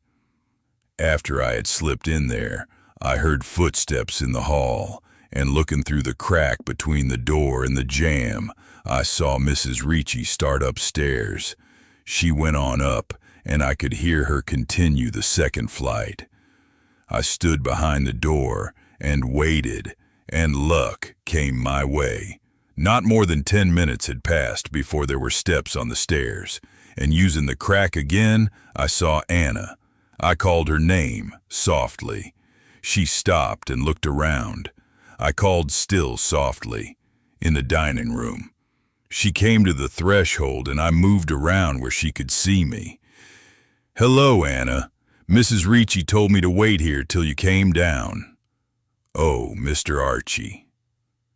After I had slipped in there, I heard footsteps in the hall, and looking through the crack between the door and the jamb, I saw Mrs. Ricci start upstairs. She went on up, and I could hear her continue the second flight. I stood behind the door and waited, and luck came my way. Not more than 10 minutes had passed before there were steps on the stairs, and using the crack again, I saw Anna. I called her name, softly. She stopped and looked around. I called still softly, in the dining room. She came to the threshold, and I moved around where she could see me. "Hello, Anna. Mrs. Ricci told me to wait here till you came down." "Oh, Mr. Archie."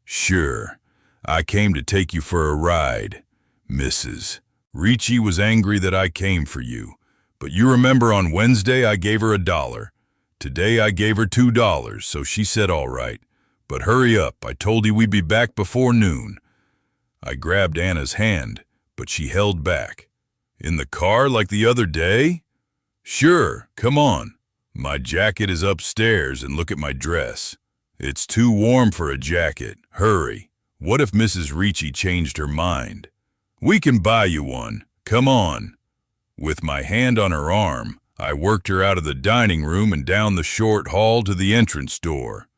"Sure. I came to take you for a ride. Mrs. Ricci was angry that I came for you, but you remember on Wednesday I gave her $1. Today I gave her $2, so she said all right. But hurry up, I told you we'd be back before noon." I grabbed Anna's hand, but she held back. "In the car like the other day?" "Sure, come on. My jacket is upstairs, and look at my dress. It's too warm for a jacket. Hurry. What if Mrs. Ricci changed her mind? We can buy you one. Come on." With my hand on her arm, I worked her out of the dining room and down the short hall to the entrance door.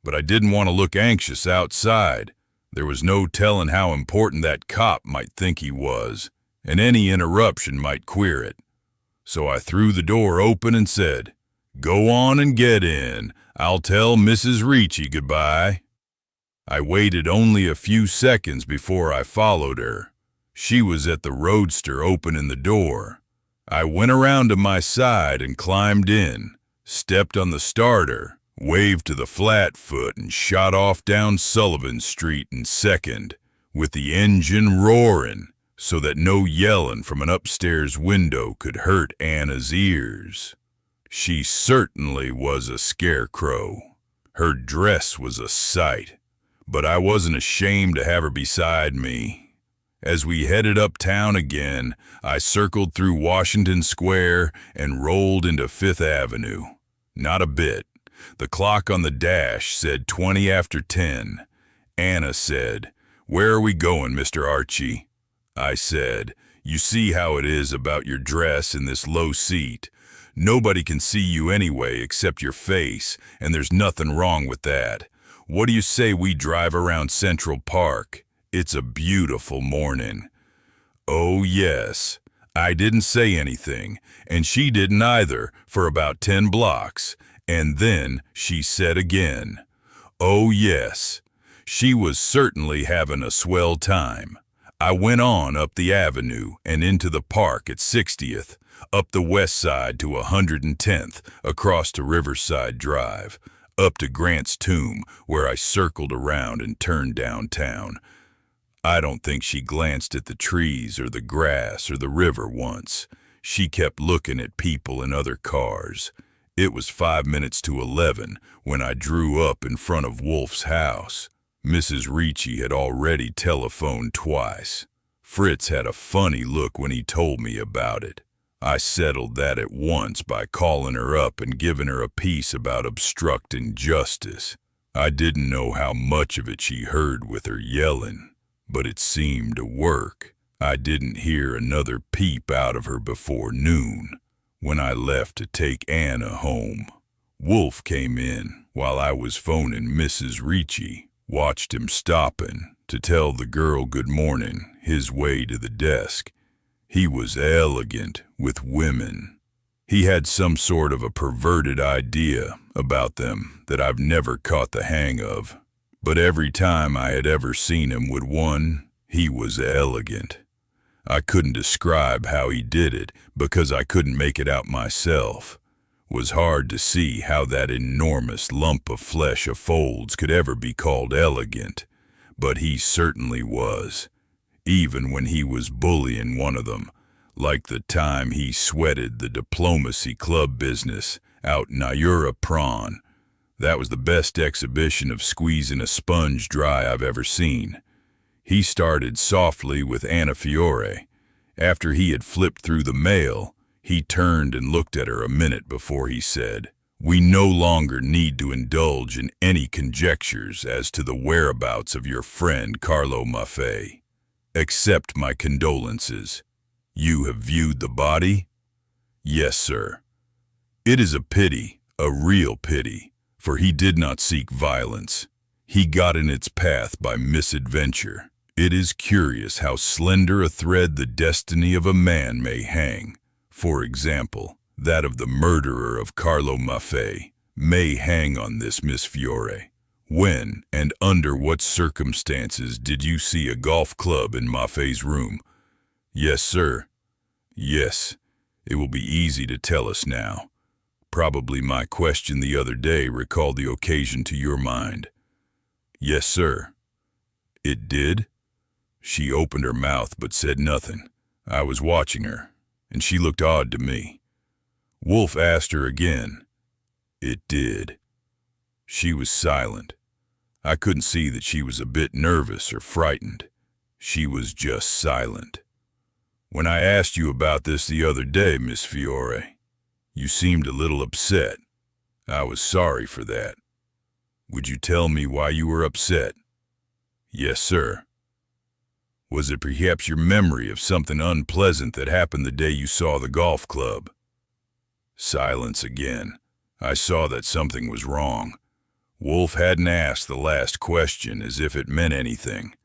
But I didn't want to look anxious outside. There was no telling how important that cop might think he was, and any interruption might queer it. So I threw the door open and said, "Go on and get in. I'll tell Mrs. Ricci goodbye." I waited only a few seconds before I followed her. She was at the roadster opening the door. I went around to my side and climbed in, stepped on the starter, waved to the flatfoot, and shot off down Sullivan Street in second, with the engine roaring so that no yelling from an upstairs window could hurt Anna's ears. She certainly was a scarecrow. Her dress was a sight, but I wasn't ashamed to have her beside me. As we headed uptown again, I circled through Washington Square and rolled into Fifth Avenue. Not a bit. The clock on the dash said 20 after 10. Anna said, "Where are we going, Mr. Archie?" I said, "You see how it is about your dress in this low seat. Nobody can see you anyway except your face, and there's nothing wrong with that. What do you say we drive around Central Park? It's a beautiful morning." Oh, yes. I didn't say anything, and she didn't either, for about 10 blocks. And then she said again, "Oh, yes." She was certainly having a swell time. I went on up the avenue and into the park at 60th, up the west side to 110th, across to Riverside Drive, up to Grant's Tomb, where I circled around and turned downtown. I don't think she glanced at the trees or the grass or the river once. She kept looking at people and other cars. It was 5 minutes to 11 when I drew up in front of Wolfe's house. Mrs. Ricci had already telephoned twice. Fritz had a funny look when he told me about it. I settled that at once by calling her up and giving her a piece about obstructing justice. I didn't know how much of it she heard with her yelling, but it seemed to work. I didn't hear another peep out of her before noon, when I left to take Anna home. Wolfe came in while I was phoning Mrs. Ricci, watched him stopping to tell the girl good morning his way to the desk. He was elegant with women. He had some sort of a perverted idea about them that I've never caught the hang of. But every time I had ever seen him with one, he was elegant. I couldn't describe how he did it because I couldn't make it out myself. It was hard to see how that enormous lump of flesh of folds could ever be called elegant, but he certainly was. Even when he was bullying one of them, like the time he sweated the diplomacy club business out in Iura Prawn. That was the best exhibition of squeezing a sponge dry I've ever seen. He started softly with Anna Fiore. After he had flipped through the mail, he turned and looked at her a minute before he said, "We no longer need to indulge in any conjectures as to the whereabouts of your friend Carlo Maffei. Accept my condolences. You have viewed the body?" "Yes, sir." "It is a pity, a real pity, for he did not seek violence. He got in its path by misadventure. It is curious how slender a thread the destiny of a man may hang. For example, that of the murderer of Carlo Maffei may hang on this, Miss Fiore. When and under what circumstances did you see a golf club in Maffei's room?" "Yes, sir." "Yes, it will be easy to tell us now. Probably my question the other day recalled the occasion to your mind." "Yes, sir." "It did?" She opened her mouth but said nothing. I was watching her, and she looked odd to me. Wolfe asked her again. "It did." She was silent. I couldn't see that she was a bit nervous or frightened. She was just silent. "When I asked you about this the other day, Miss Fiore, you seemed a little upset. I was sorry for that. Would you tell me why you were upset?" "Yes, sir." "Was it perhaps your memory of something unpleasant that happened the day you saw the golf club?" Silence again. I saw that something was wrong. Wolfe hadn't asked the last question as if it meant anything.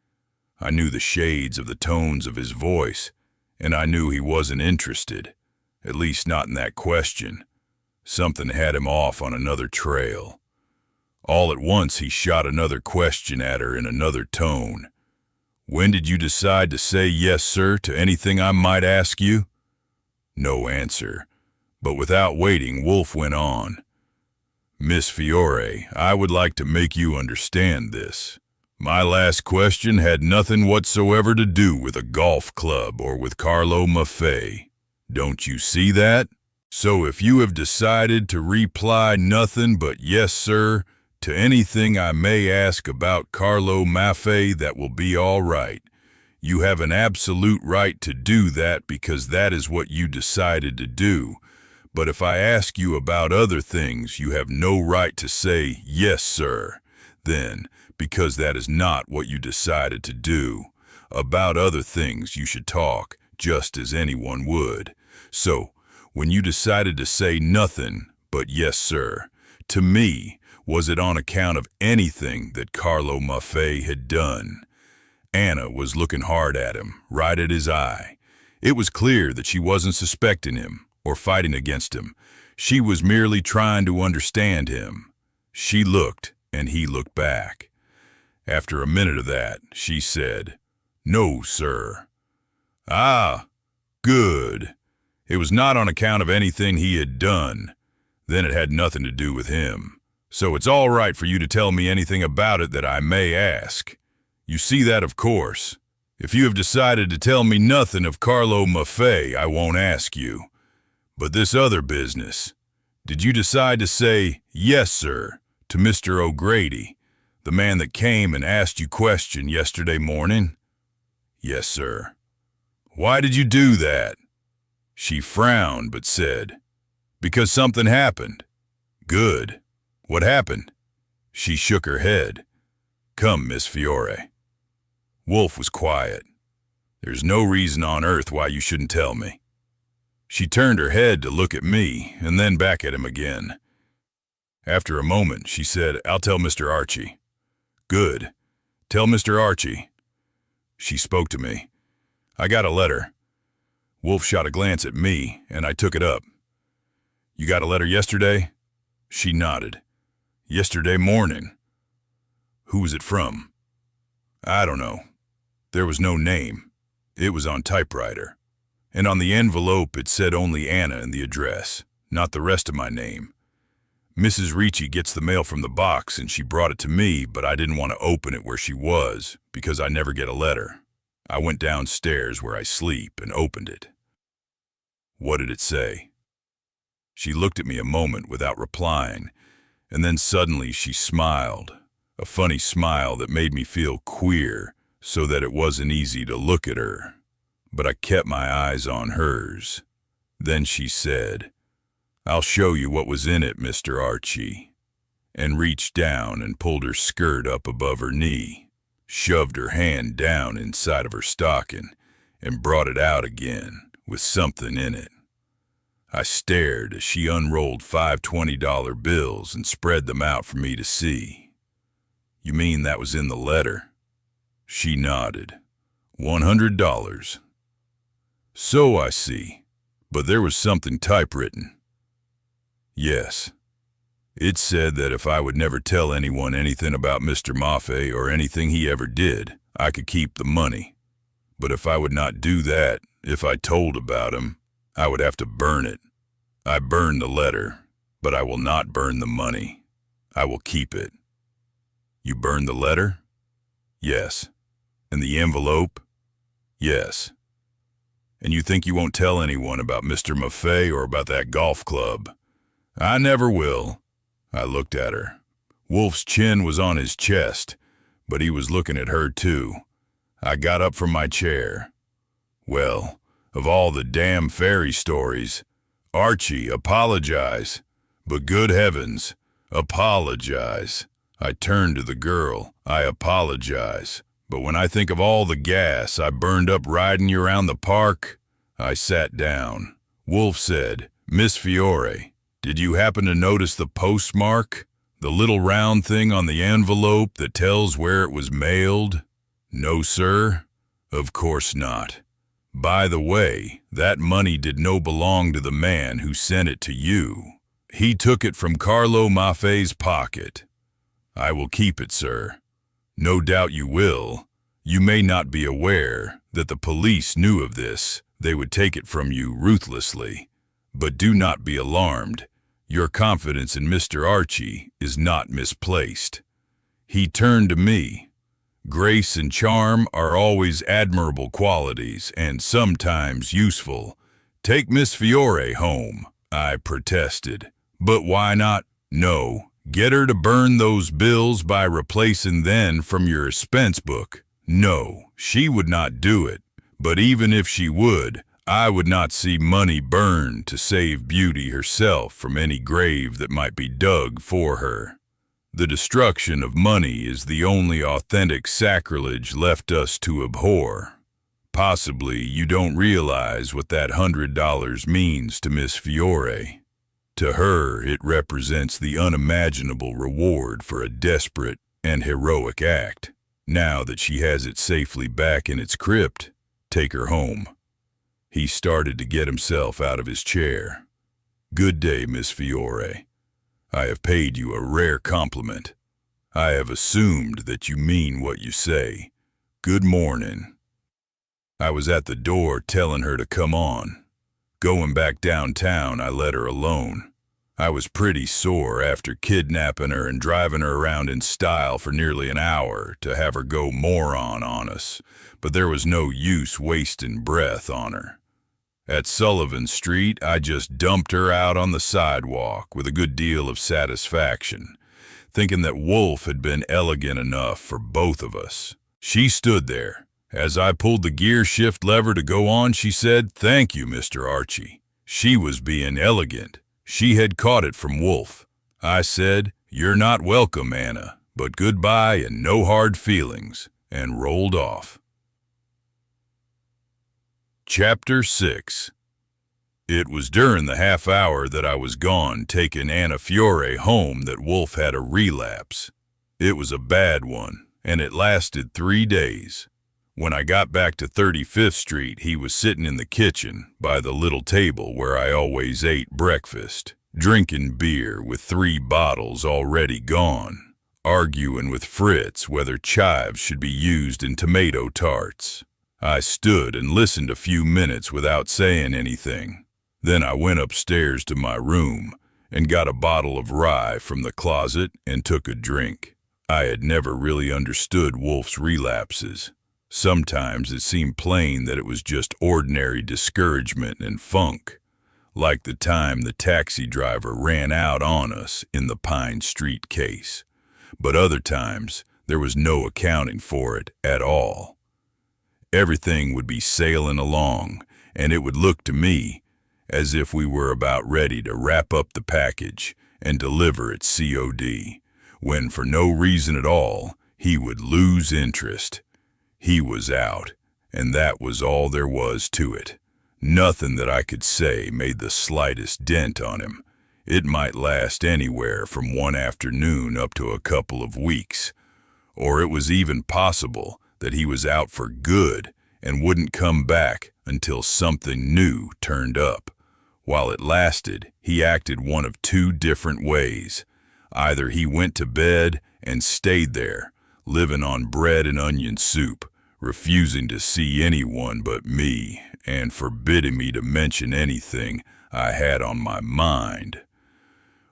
I knew the shades of the tones of his voice, and I knew he wasn't interested, at least not in that question. Something had him off on another trail. All at once he shot another question at her in another tone. "When did you decide to say yes, sir, to anything I might ask you?" No answer, but without waiting, Wolfe went on. "Miss Fiore, I would like to make you understand this. My last question had nothing whatsoever to do with a golf club or with Carlo Maffei. Don't you see that? So if you have decided to reply nothing but yes, sir, to anything I may ask about Carlo Maffei, that will be all right. You have an absolute right to do that because that is what you decided to do. But if I ask you about other things, you have no right to say, yes, sir. Then, because that is not what you decided to do. About other things you should talk, just as anyone would. So, when you decided to say nothing but yes, sir, to me, was it on account of anything that Carlo Maffei had done?" Anna was looking hard at him, right at his eye. It was clear that she wasn't suspecting him or fighting against him. She was merely trying to understand him. She looked, and he looked back. After a minute of that, she said, "No, sir." "Ah, good. It was not on account of anything he had done. Then it had nothing to do with him. So it's all right for you to tell me anything about it that I may ask. You see that, of course. If you have decided to tell me nothing of Carlo Maffei, I won't ask you. But this other business, did you decide to say, 'Yes, sir,' to Mr. O'Grady, the man that came and asked you question yesterday morning?" "Yes, sir." "Why did you do that?" She frowned but said, "Because something happened." "Good. What happened?" She shook her head. "Come, Miss Fiore." Wolfe was quiet. "There's no reason on earth why you shouldn't tell me." She turned her head to look at me and then back at him again. After a moment, she said, "I'll tell Mr. Archie." "Good. Tell Mr. Archie." She spoke to me. "I got a letter." Wolfe shot a glance at me, and I took it up. "You got a letter yesterday?" She nodded. "Yesterday morning." "Who was it from?" "I don't know. There was no name. It was on typewriter. And on the envelope it said only Anna in the address, not the rest of my name. Mrs. Ricci gets the mail from the box and she brought it to me, but I didn't want to open it where she was because I never get a letter. I went downstairs where I sleep and opened it." "What did it say?" She looked at me a moment without replying, and then suddenly she smiled, a funny smile that made me feel queer, so that it wasn't easy to look at her. But I kept my eyes on hers. Then she said, "I'll show you what was in it, Mr. Archie," and reached down and pulled her skirt up above her knee, shoved her hand down inside of her stocking, and brought it out again with something in it. I stared as she unrolled 5 $20 bills and spread them out for me to see. "You mean that was in the letter?" She nodded. $100. "So I see. But there was something typewritten." "Yes. It said that if I would never tell anyone anything about Mr. Maffei or anything he ever did, I could keep the money. But if I would not do that, if I told about him, I would have to burn it. I burned the letter, but I will not burn the money. I will keep it." "You burned the letter?" "Yes." "And the envelope?" "Yes." "And you think you won't tell anyone about Mr. Maffei or about that golf club?" "I never will." I looked at her. Wolfe's chin was on his chest, but he was looking at her too. I got up from my chair. "Well, of all the damn fairy stories, Archie, apologize. But good heavens, apologize." I turned to the girl. "I apologize. But when I think of all the gas I burned up riding you around the park..." I sat down. Wolfe said, "Miss Fiore, did you happen to notice the postmark? The little round thing on the envelope that tells where it was mailed?" "No, sir." "Of course not. By the way, that money did no belong to the man who sent it to you. He took it from Carlo Maffei's pocket." "I will keep it, sir." "No doubt you will. You may not be aware that the police knew of this. They would take it from you ruthlessly. But do not be alarmed. Your confidence in Mr. Archie is not misplaced." He turned to me. "Grace and charm are always admirable qualities and sometimes useful. Take Miss Fiore home," I protested. "But why not?" "No, get her to burn those bills by replacing them from your expense book." "No, she would not do it. But even if she would, I would not see money burned to save Beauty herself from any grave that might be dug for her. The destruction of money is the only authentic sacrilege left us to abhor. Possibly you don't realize what that $100 means to Miss Fiore. To her, it represents the unimaginable reward for a desperate and heroic act. Now that she has it safely back in its crypt, take her home." He started to get himself out of his chair. "Good day, Miss Fiore. I have paid you a rare compliment." I have assumed that you mean what you say. Good morning." I was at the door telling her to come on. Going back downtown, I let her alone. I was pretty sore after kidnapping her and driving her around in style for nearly an hour to have her go moron on us, but there was no use wasting breath on her. At Sullivan Street, I just dumped her out on the sidewalk with a good deal of satisfaction, thinking that Wolfe had been elegant enough for both of us. She stood there. As I pulled the gear shift lever to go on, she said, "Thank you, Mr. Archie." She was being elegant. She had caught it from Wolfe. I said, "You're not welcome, Anna, but goodbye and no hard feelings," and rolled off. Chapter 6. It was during the half hour that I was gone taking Anna Fiore home that Wolfe had a relapse. It was a bad one, and it lasted 3 days. When I got back to 35th Street, he was sitting in the kitchen by the little table where I always ate breakfast, drinking beer with 3 bottles already gone, arguing with Fritz whether chives should be used in tomato tarts. I stood and listened a few minutes without saying anything. Then I went upstairs to my room and got a bottle of rye from the closet and took a drink. I had never really understood Wolfe's relapses. Sometimes it seemed plain that it was just ordinary discouragement and funk, like the time the taxi driver ran out on us in the Pine Street case. But other times, there was no accounting for it at all. Everything would be sailing along, and it would look to me as if we were about ready to wrap up the package and deliver it COD, when for no reason at all, he would lose interest. He was out, and that was all there was to it. Nothing that I could say made the slightest dent on him. It might last anywhere from one afternoon up to a couple of weeks, or it was even possible that he was out for good and wouldn't come back until something new turned up. While it lasted, he acted one of 2 different ways. Either he went to bed and stayed there, living on bread and onion soup, refusing to see anyone but me, and forbidding me to mention anything I had on my mind.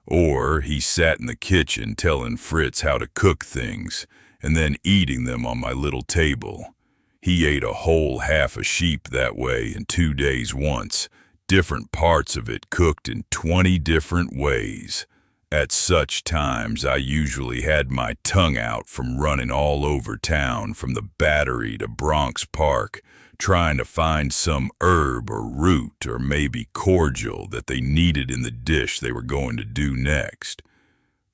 Or he sat in the kitchen telling Fritz how to cook things, and then eating them on my little table. He ate a whole half a sheep that way in 2 days once, different parts of it cooked in 20 different ways. At such times, I usually had my tongue out from running all over town from the Battery to Bronx Park, trying to find some herb or root or maybe cordial that they needed in the dish they were going to do next.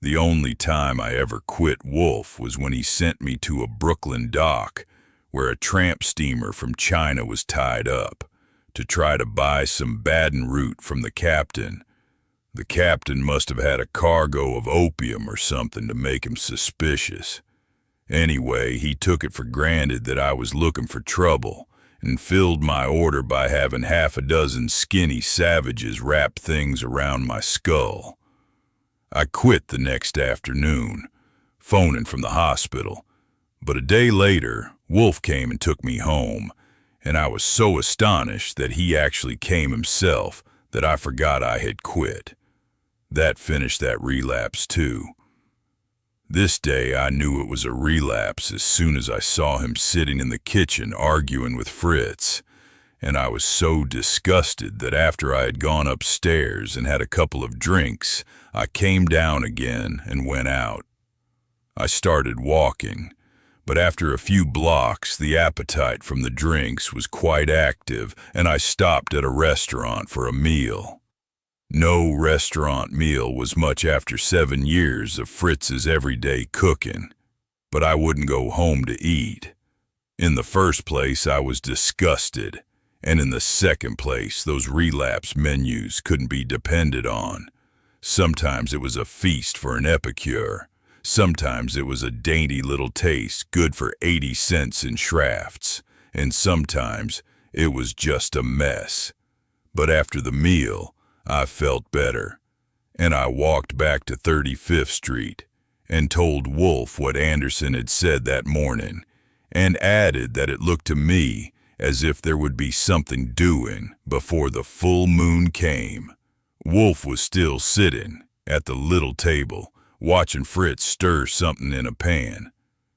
The only time I ever quit Wolfe was when he sent me to a Brooklyn dock where a tramp steamer from China was tied up to try to buy some Baden root from the captain. The captain must have had a cargo of opium or something to make him suspicious. Anyway, he took it for granted that I was looking for trouble and filled my order by having half a dozen skinny savages wrap things around my skull. I quit the next afternoon, phoning from the hospital, but a day later, Wolfe came and took me home, and I was so astonished that he actually came himself that I forgot I had quit. That finished that relapse too. This day I knew it was a relapse as soon as I saw him sitting in the kitchen arguing with Fritz, and I was so disgusted that after I had gone upstairs and had a couple of drinks, I came down again and went out. I started walking, but after a few blocks the appetite from the drinks was quite active, and I stopped at a restaurant for a meal. No restaurant meal was much after 7 years of Fritz's everyday cooking, but I wouldn't go home to eat. In the first place, I was disgusted, and in the second place, those relapse menus couldn't be depended on. Sometimes it was a feast for an epicure. Sometimes it was a dainty little taste good for 80 cents in Schrafts, and sometimes it was just a mess. But after the meal, I felt better, and I walked back to 35th Street and told Wolfe what Anderson had said that morning, and added that it looked to me as if there would be something doing before the full moon came. Wolfe was still sitting at the little table, watching Fritz stir something in a pan.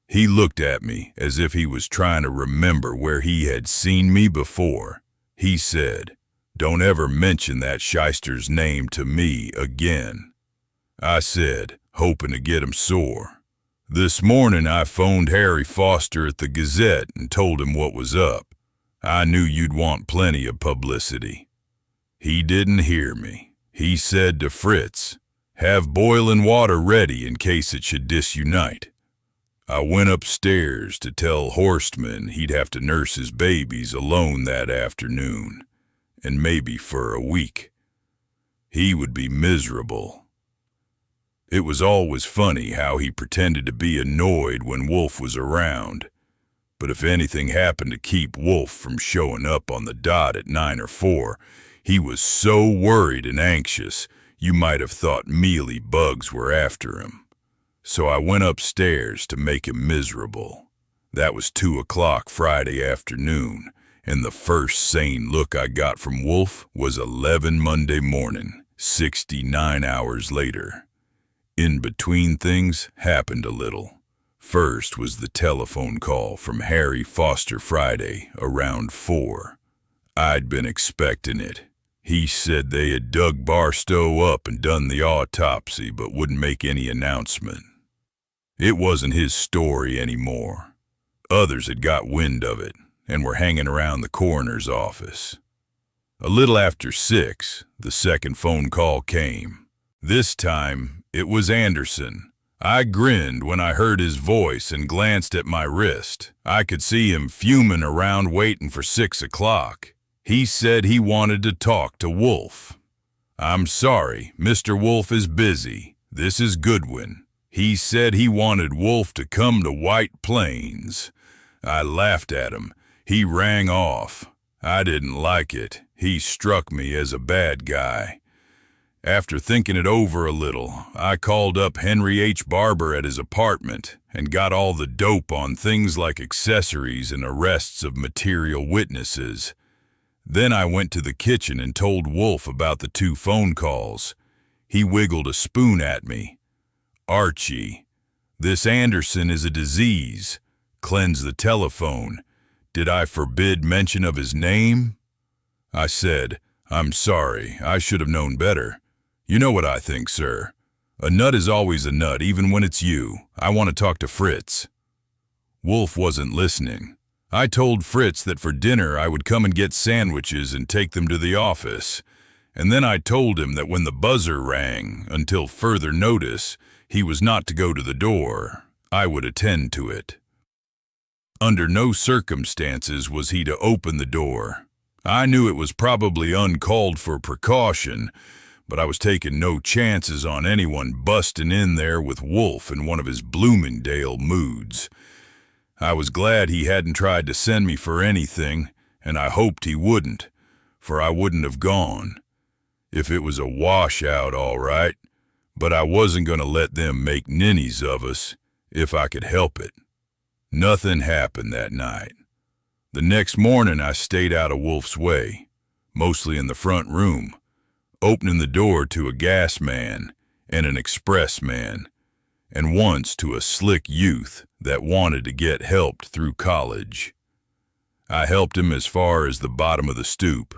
He looked at me as if he was trying to remember where he had seen me before. He said, "Don't ever mention that shyster's name to me again." I said, hoping to get him sore, "This morning I phoned Harry Foster at the Gazette and told him what was up. I knew you'd want plenty of publicity." He didn't hear me. He said to Fritz, "Have boiling water ready in case it should disunite." I went upstairs to tell Horstman he'd have to nurse his babies alone that afternoon, and maybe for a week. He would be miserable. It was always funny how he pretended to be annoyed when Wolfe was around, but if anything happened to keep Wolfe from showing up on the dot at 9 or 4, he was so worried and anxious you might have thought mealy bugs were after him. So I went upstairs to make him miserable. That was 2 o'clock Friday afternoon, and the first sane look I got from Wolfe was 11 Monday morning, 69 hours later. In between, things happened a little. First was the telephone call from Harry Foster Friday around 4. I'd been expecting it. He said they had dug Barstow up and done the autopsy but wouldn't make any announcement. It wasn't his story anymore. Others had got wind of it and were hanging around the coroner's office. A little after 6, the second phone call came. This time, it was Anderson. I grinned when I heard his voice and glanced at my wrist. I could see him fuming around waiting for 6 o'clock. He said he wanted to talk to Wolfe. "I'm sorry, Mr. Wolfe is busy. This is Goodwin." He said he wanted Wolfe to come to White Plains. I laughed at him. He rang off. I didn't like it. He struck me as a bad guy. After thinking it over a little, I called up Henry H. Barber at his apartment and got all the dope on things like accessories and arrests of material witnesses. Then I went to the kitchen and told Wolfe about the 2 phone calls. He wiggled a spoon at me. "Archie, this Anderson is a disease. Cleanse the telephone. Did I forbid mention of his name?" I said, "I'm sorry, I should have known better. You know what I think, sir. A nut is always a nut, even when it's you. I want to talk to Fritz." Wolfe wasn't listening. I told Fritz that for dinner I would come and get sandwiches and take them to the office. And then I told him that when the buzzer rang, until further notice, he was not to go to the door. I would attend to it. Under no circumstances was he to open the door. I knew it was probably uncalled for precaution, but I was taking no chances on anyone busting in there with Wolfe in one of his Bloomingdale moods. I was glad he hadn't tried to send me for anything, and I hoped he wouldn't, for I wouldn't have gone. If it was a washout, all right, but I wasn't going to let them make ninnies of us if I could help it. Nothing happened that night. The next morning I stayed out of Wolfe's way, mostly in the front room, opening the door to a gas man and an express man, and once to a slick youth that wanted to get helped through college. I helped him as far as the bottom of the stoop.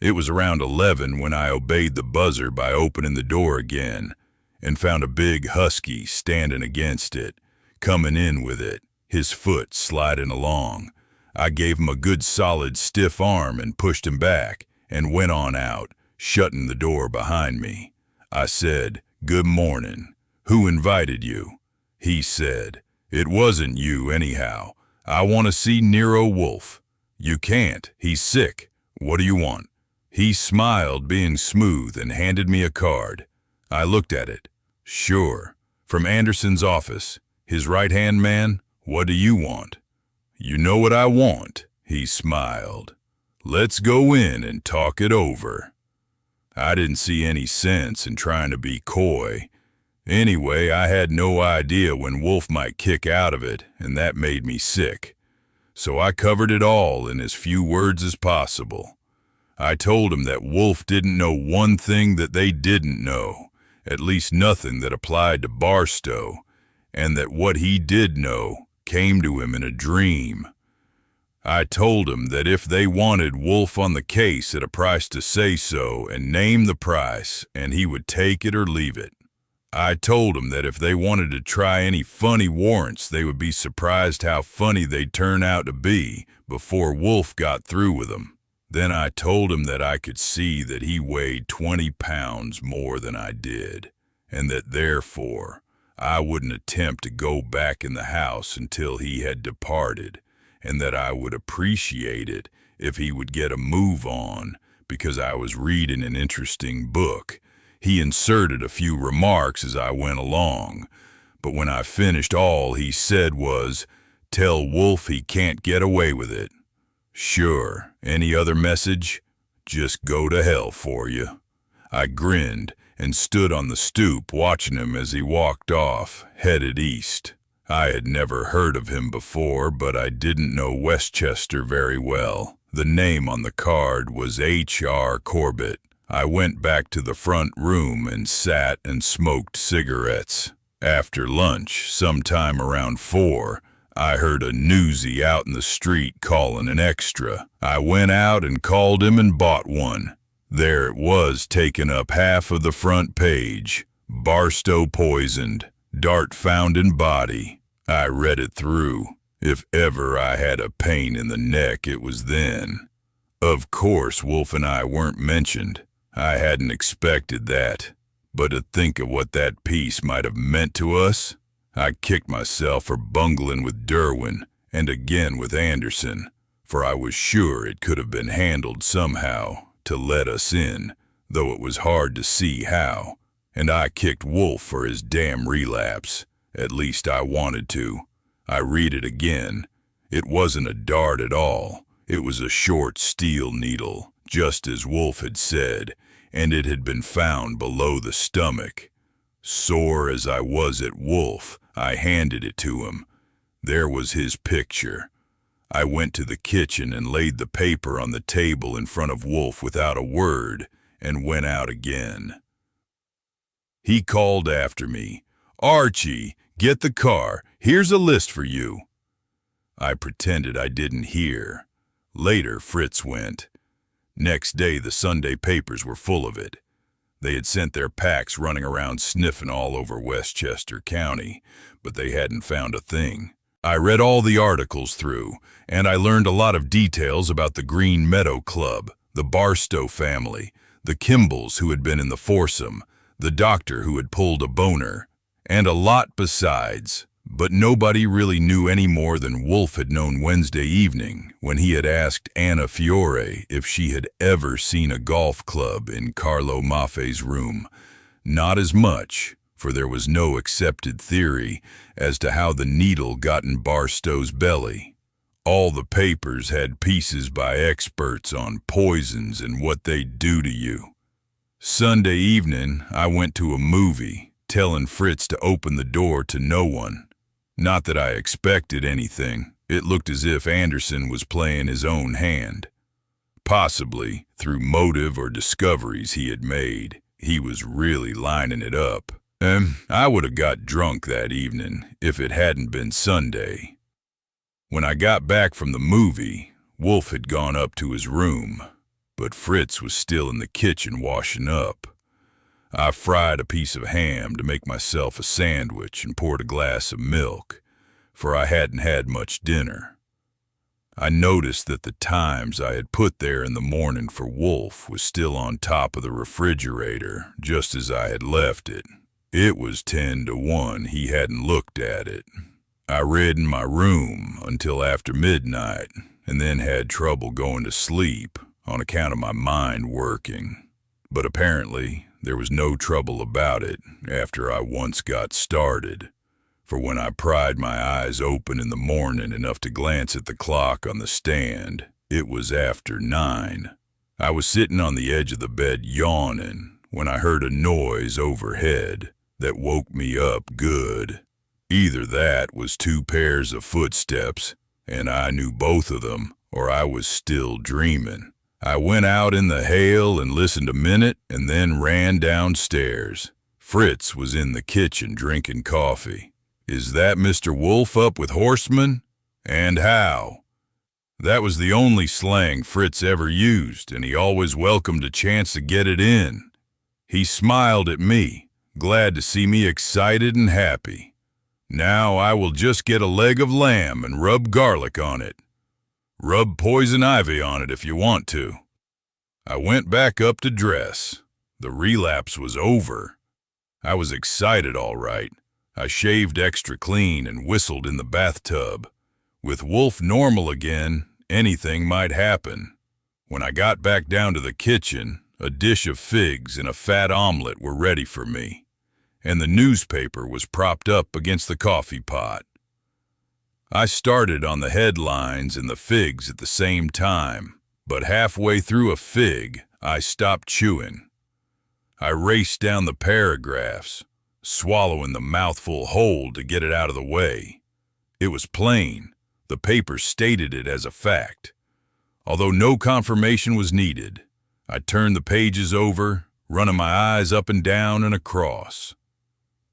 It was around 11 when I obeyed the buzzer by opening the door again and found a big husky standing against it, coming in with it, his foot sliding along. I gave him a good solid stiff arm and pushed him back and went on out, shutting the door behind me. I said, "Good morning. Who invited you?" He said, "It wasn't you anyhow. I want to see Nero Wolfe." "You can't. He's sick. What do you want?" He smiled, being smooth, and handed me a card. I looked at it. "Sure. From Anderson's office. His right-hand man. What do you want?" "You know what I want," he smiled. "Let's go in and talk it over." I didn't see any sense in trying to be coy. Anyway, I had no idea when Wolfe might kick out of it, and that made me sick. So I covered it all in as few words as possible. I told him that Wolfe didn't know one thing that they didn't know, at least nothing that applied to Barstow, and that what he did know came to him in a dream. I told him that if they wanted Wolfe on the case at a price to say so and name the price, and he would take it or leave it. I told him that if they wanted to try any funny warrants, they would be surprised how funny they'd turn out to be before Wolfe got through with them. Then I told him that I could see that he weighed 20 pounds more than I did, and that therefore I wouldn't attempt to go back in the house until he had departed, and that I would appreciate it if he would get a move on because I was reading an interesting book. He inserted a few remarks as I went along, but when I finished all he said was, "Tell Wolfe he can't get away with it." Sure, any other message? Just go to hell for you. I grinned and stood on the stoop watching him as he walked off, headed east. I had never heard of him before, but I didn't know Westchester very well. The name on the card was H.R. Corbett. I went back to the front room and sat and smoked cigarettes. After lunch, sometime around 4, I heard a newsie out in the street calling an extra. I went out and called him and bought one. There it was, taking up half of the front page. Barstow poisoned. Dart found in body. I read it through. If ever I had a pain in the neck, it was then. Of course, Wolfe and I weren't mentioned. I hadn't expected that. But to think of what that piece might have meant to us, I kicked myself for bungling with Derwin and again with Anderson, for I was sure it could have been handled somehow to let us in, though it was hard to see how. And I kicked Wolfe for his damn relapse. At least I wanted to. I read it again. It wasn't a dart at all. It was a short steel needle, just as Wolfe had said, and it had been found below the stomach. Sore as I was at Wolfe, I handed it to him. There was his picture. I went to the kitchen and laid the paper on the table in front of Wolfe without a word, and went out again. He called after me, "Archie, get the car. Here's a list for you." I pretended I didn't hear. Later, Fritz went. Next day, the Sunday papers were full of it. They had sent their packs running around sniffing all over Westchester County, but they hadn't found a thing. I read all the articles through, and I learned a lot of details about the Green Meadow Club, the Barstow family, the Kimballs who had been in the foursome, the doctor who had pulled a boner, and a lot besides. But nobody really knew any more than Wolfe had known Wednesday evening when he had asked Anna Fiore if she had ever seen a golf club in Carlo Maffei's room. Not as much, for there was no accepted theory as to how the needle got in Barstow's belly. All the papers had pieces by experts on poisons and what they'd do to you. Sunday evening, I went to a movie, telling Fritz to open the door to no one. Not that I expected anything. It looked as if Anderson was playing his own hand. Possibly, through motive or discoveries he had made, he was really lining it up. I would have got drunk that evening if it hadn't been Sunday. When I got back from the movie, Wolfe had gone up to his room, but Fritz was still in the kitchen washing up. I fried a piece of ham to make myself a sandwich and poured a glass of milk, for I hadn't had much dinner. I noticed that the Times I had put there in the morning for Wolfe was still on top of the refrigerator, just as I had left it. It was 10 to 1 he hadn't looked at it. I read in my room until after midnight, and then had trouble going to sleep on account of my mind working. But apparently, there was no trouble about it after I once got started, for when I pried my eyes open in the morning enough to glance at the clock on the stand, it was after 9. I was sitting on the edge of the bed yawning when I heard a noise overhead. that woke me up good. Either that was two pairs of footsteps, and I knew both of them, or I was still dreaming. I went out in the hail and listened a minute and then ran downstairs. Fritz was in the kitchen drinking coffee. "Is that Mr. Wolfe up with horsemen? And how?" That was the only slang Fritz ever used, and he always welcomed a chance to get it in. He smiled at me, glad to see me excited and happy. "Now I will just get a leg of lamb and rub garlic on it. Rub poison ivy on it if you want to." I went back up to dress. The relapse was over. I was excited all right. I shaved extra clean and whistled in the bathtub. With Wolfe normal again, anything might happen. When I got back down to the kitchen, a dish of figs and a fat omelet were ready for me, and the newspaper was propped up against the coffee pot. I started on the headlines and the figs at the same time, but halfway through a fig, I stopped chewing. I raced down the paragraphs, swallowing the mouthful whole to get it out of the way. It was plain. The paper stated it as a fact. Although no confirmation was needed, I turned the pages over, running my eyes up and down and across.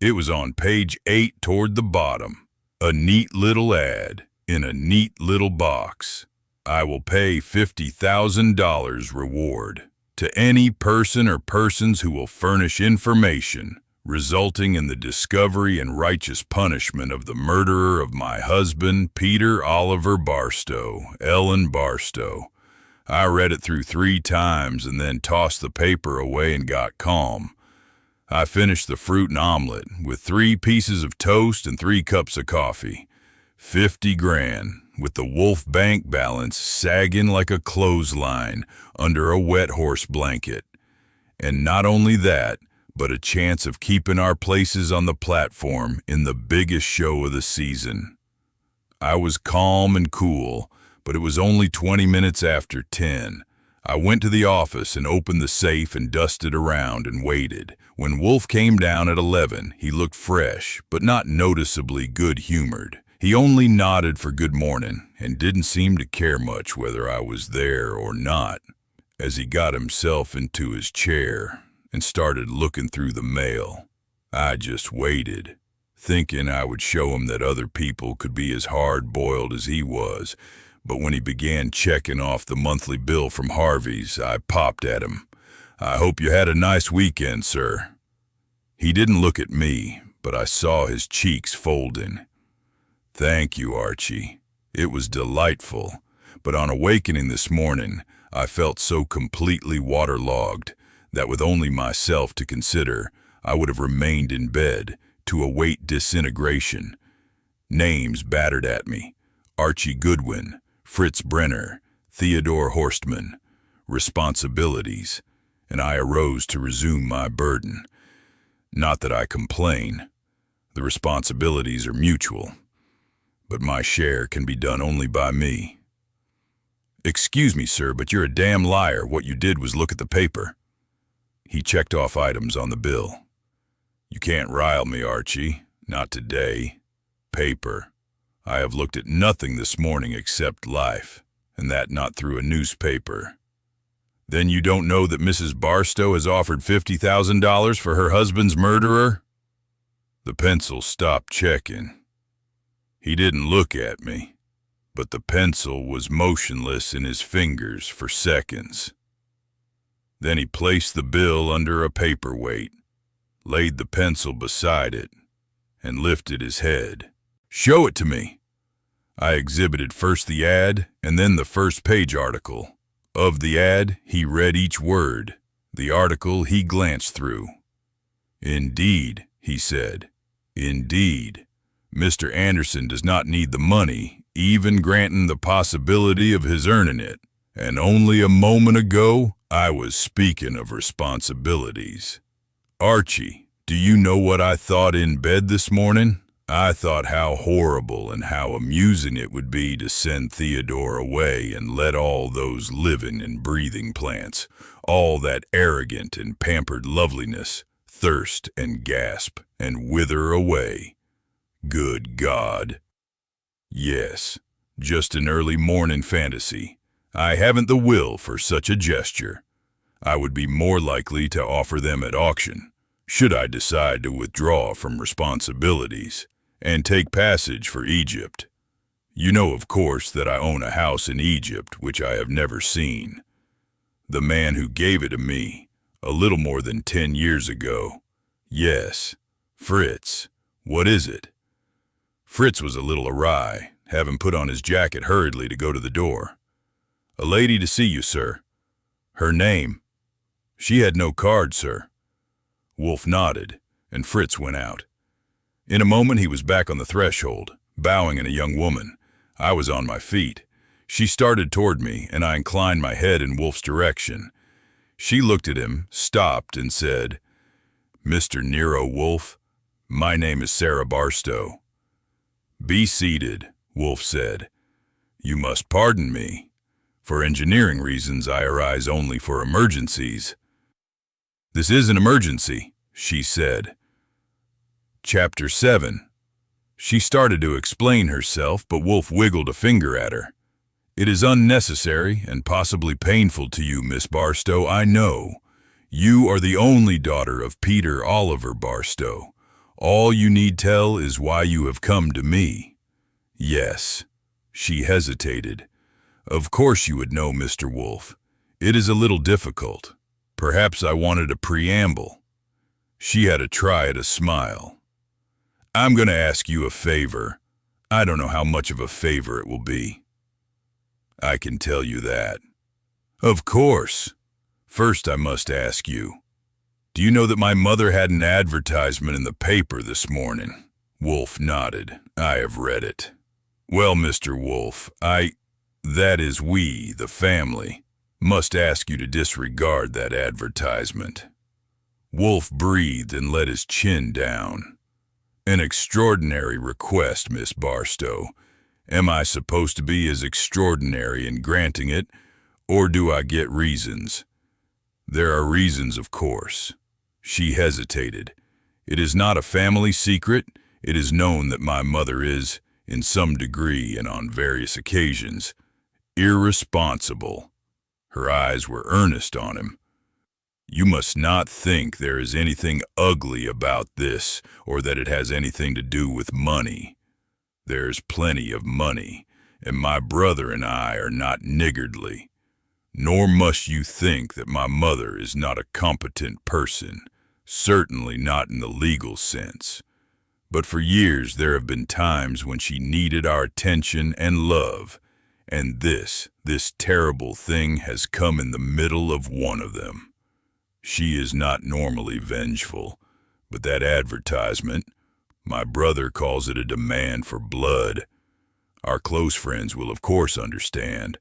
It was on page 8 toward the bottom. A neat little ad in a neat little box. "I will pay $50,000 reward to any person or persons who will furnish information resulting in the discovery and righteous punishment of the murderer of my husband, Peter Oliver Barstow, Ellen Barstow." I read it through 3 times and then tossed the paper away and got calm. I finished the fruit and omelet with 3 pieces of toast and 3 cups of coffee. 50 grand, with the Wolfe bank balance sagging like a clothesline under a wet horse blanket. And not only that, but a chance of keeping our places on the platform in the biggest show of the season. I was calm and cool, but it was only 20 minutes after 10. I went to the office and opened the safe and dusted around and waited. When Wolfe came down at 11, he looked fresh, but not noticeably good-humored. He only nodded for good morning and didn't seem to care much whether I was there or not. As he got himself into his chair and started looking through the mail, I just waited, thinking I would show him that other people could be as hard-boiled as he was. But when he began checking off the monthly bill from Harvey's, I popped at him. "I hope you had a nice weekend, sir." He didn't look at me, but I saw his cheeks folding. "Thank you, Archie. It was delightful, but on awakening this morning, I felt so completely waterlogged that with only myself to consider, I would have remained in bed to await disintegration. Names battered at me: Archie Goodwin, Fritz Brenner, Theodore Horstman. Responsibilities, and I arose to resume my burden. Not that I complain. The responsibilities are mutual, but my share can be done only by me. "Excuse me, sir, but you're a damn liar. What you did was look at the paper." He checked off items on the bill. "You can't rile me, Archie. Not today. Paper. I have looked at nothing this morning except life, and that not through a newspaper." "Then you don't know that Mrs. Barstow has offered $50,000 for her husband's murderer?" The pencil stopped checking. He didn't look at me, but the pencil was motionless in his fingers for seconds. Then he placed the bill under a paperweight, laid the pencil beside it, and lifted his head. "Show it to me." I exhibited first the ad and then the first-page article. Of the ad, he read each word. The article he glanced through. "Indeed," he said. "Indeed. Mr. Anderson does not need the money, even granting the possibility of his earning it. And only a moment ago, I was speaking of responsibilities. Archie, do you know what I thought in bed this morning? I thought how horrible and how amusing it would be to send Theodore away and let all those living and breathing plants, all that arrogant and pampered loveliness, thirst and gasp and wither away. Good God. Yes, just an early morning fantasy. I haven't the will for such a gesture. I would be more likely to offer them at auction, should I decide to withdraw from responsibilities and take passage for Egypt. You know, of course, that I own a house in Egypt which I have never seen. The man who gave it to me, a little more than 10 years ago. Yes, Fritz. What is it? Fritz was a little awry, having put on his jacket hurriedly to go to the door. A lady to see you, sir. Her name? She had no card, sir. Wolfe nodded, and Fritz went out. In a moment he was back on the threshold, bowing at a young woman. I was on my feet. She started toward me, and I inclined my head in Wolfe's direction. She looked at him, stopped, and said, "Mr. Nero Wolfe, my name is Sarah Barstow." "Be seated," Wolfe said. "You must pardon me. For engineering reasons, I arise only for emergencies." "This is an emergency," she said. Chapter 7. She started to explain herself, but Wolfe wiggled a finger at her. "It is unnecessary and possibly painful to you, Miss Barstow, I know. You are the only daughter of Peter Oliver Barstow. All you need tell is why you have come to me." "Yes." She hesitated. "Of course you would know, Mr. Wolfe. It is a little difficult. Perhaps I wanted a preamble." She had a try at a smile. "I'm going to ask you a favor. I don't know how much of a favor it will be." "I can tell you that." "Of course. First I must ask you, do you know that my mother had an advertisement in the paper this morning?" Wolfe nodded. "I have read it." "Well, Mr. Wolfe, that is we, the family, must ask you to disregard that advertisement." Wolfe breathed and let his chin down. "An extraordinary request, Miss Barstow. Am I supposed to be as extraordinary in granting it, or do I get reasons?" "There are reasons, of course." She hesitated. "It is not a family secret. It is known that my mother is, in some degree and on various occasions, irresponsible." Her eyes were earnest on him. "You must not think there is anything ugly about this, or that it has anything to do with money. There's plenty of money, and my brother and I are not niggardly. Nor must you think that my mother is not a competent person, certainly not in the legal sense. But for years there have been times when she needed our attention and love, and this terrible thing has come in the middle of one of them. She is not normally vengeful, but that advertisement, my brother calls it a demand for blood. Our close friends will of course understand,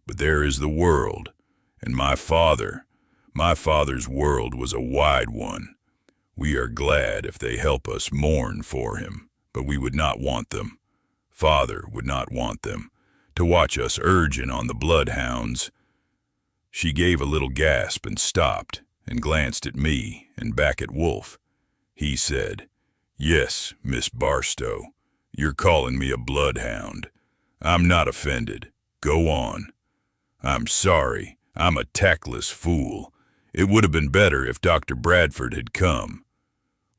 but there is the world, and my father's world was a wide one. We are glad if they help us mourn for him, but we would not want them, father would not want them, to watch us urging on the bloodhounds." She gave a little gasp and stopped, and glanced at me and back at Wolfe. He said, "Yes, Miss Barstow, you're calling me a bloodhound. I'm not offended. Go on." "I'm sorry. I'm a tactless fool. It would have been better if Dr. Bradford had come."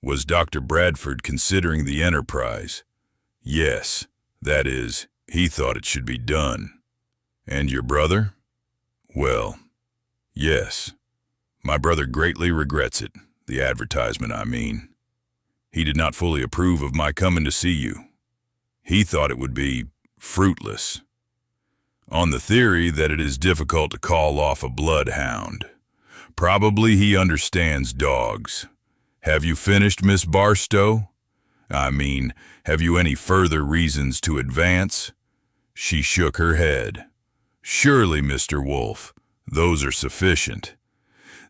"Was Dr. Bradford considering the enterprise?" "Yes. That is, he thought it should be done." "And your brother?" "Well, yes. My brother greatly regrets it, the advertisement, I mean. He did not fully approve of my coming to see you. He thought it would be fruitless, on the theory that it is difficult to call off a bloodhound. Probably he understands dogs. Have you finished, Miss Barstow? I mean, have you any further reasons to advance?" She shook her head. "Surely, Mr. Wolfe, those are sufficient.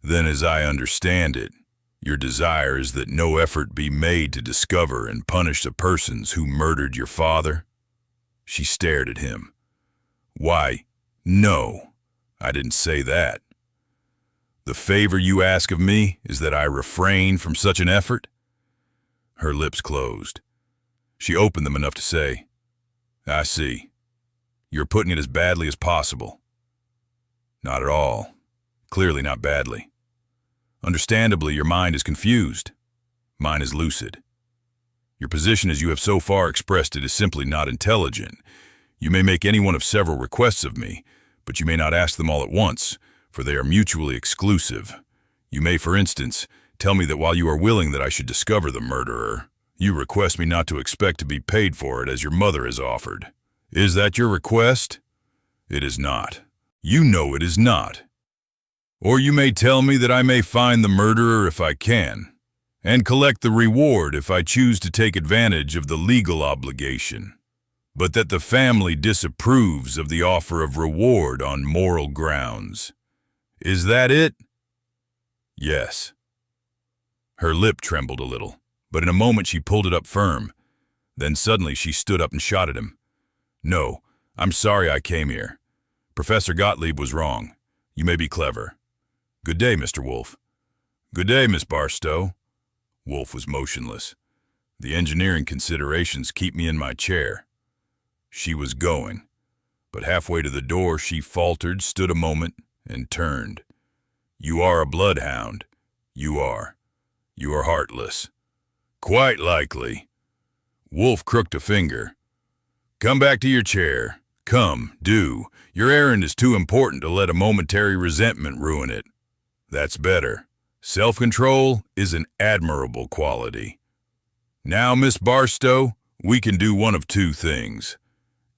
Then, as I understand it, your desire is that no effort be made to discover and punish the persons who murdered your father?" She stared at him. "Why, no, I didn't say that." The favor you ask of me is that I refrain from such an effort?" Her lips closed. She opened them enough to say, "I see. You're putting it as badly as possible." "Not at all. Clearly not badly. Understandably, your mind is confused. Mine is lucid. Your position as you have so far expressed it is simply not intelligent. You may make any one of several requests of me, but you may not ask them all at once, for they are mutually exclusive. You may, for instance, tell me that while you are willing that I should discover the murderer, you request me not to expect to be paid for it as your mother has offered. Is that your request? It is not. You know it is not. Or you may tell me that I may find the murderer if I can, and collect the reward if I choose to take advantage of the legal obligation, but that the family disapproves of the offer of reward on moral grounds. Is that it?" "Yes." Her lip trembled a little, but in a moment she pulled it up firm. Then suddenly she stood up and shot at him. "No, I'm sorry I came here. Professor Gottlieb was wrong. You may be clever. Good day, Mr. Wolfe." "Good day, Miss Barstow." Wolfe was motionless. "The engineering considerations keep me in my chair." She was going, but halfway to the door she faltered, stood a moment, and turned. "You are a bloodhound. You are. You are heartless." "Quite likely." Wolfe crooked a finger. "Come back to your chair. Come, do. Your errand is too important to let a momentary resentment ruin it. That's better. Self-control is an admirable quality. Now, Miss Barstow, we can do one of two things.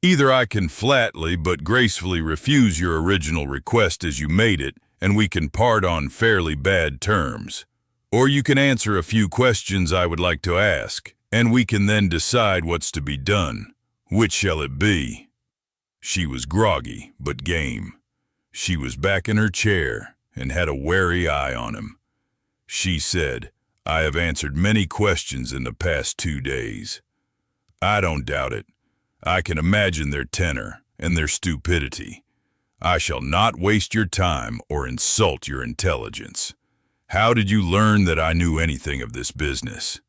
Either I can flatly but gracefully refuse your original request as you made it, and we can part on fairly bad terms. Or you can answer a few questions I would like to ask, and we can then decide what's to be done. Which shall it be?" She was groggy, but game. She was back in her chair and had a wary eye on him. She said, "I have answered many questions in the past 2 days. I don't doubt it. I can imagine their tenor and their stupidity. I shall not waste your time or insult your intelligence. How did you learn that I knew anything of this business?"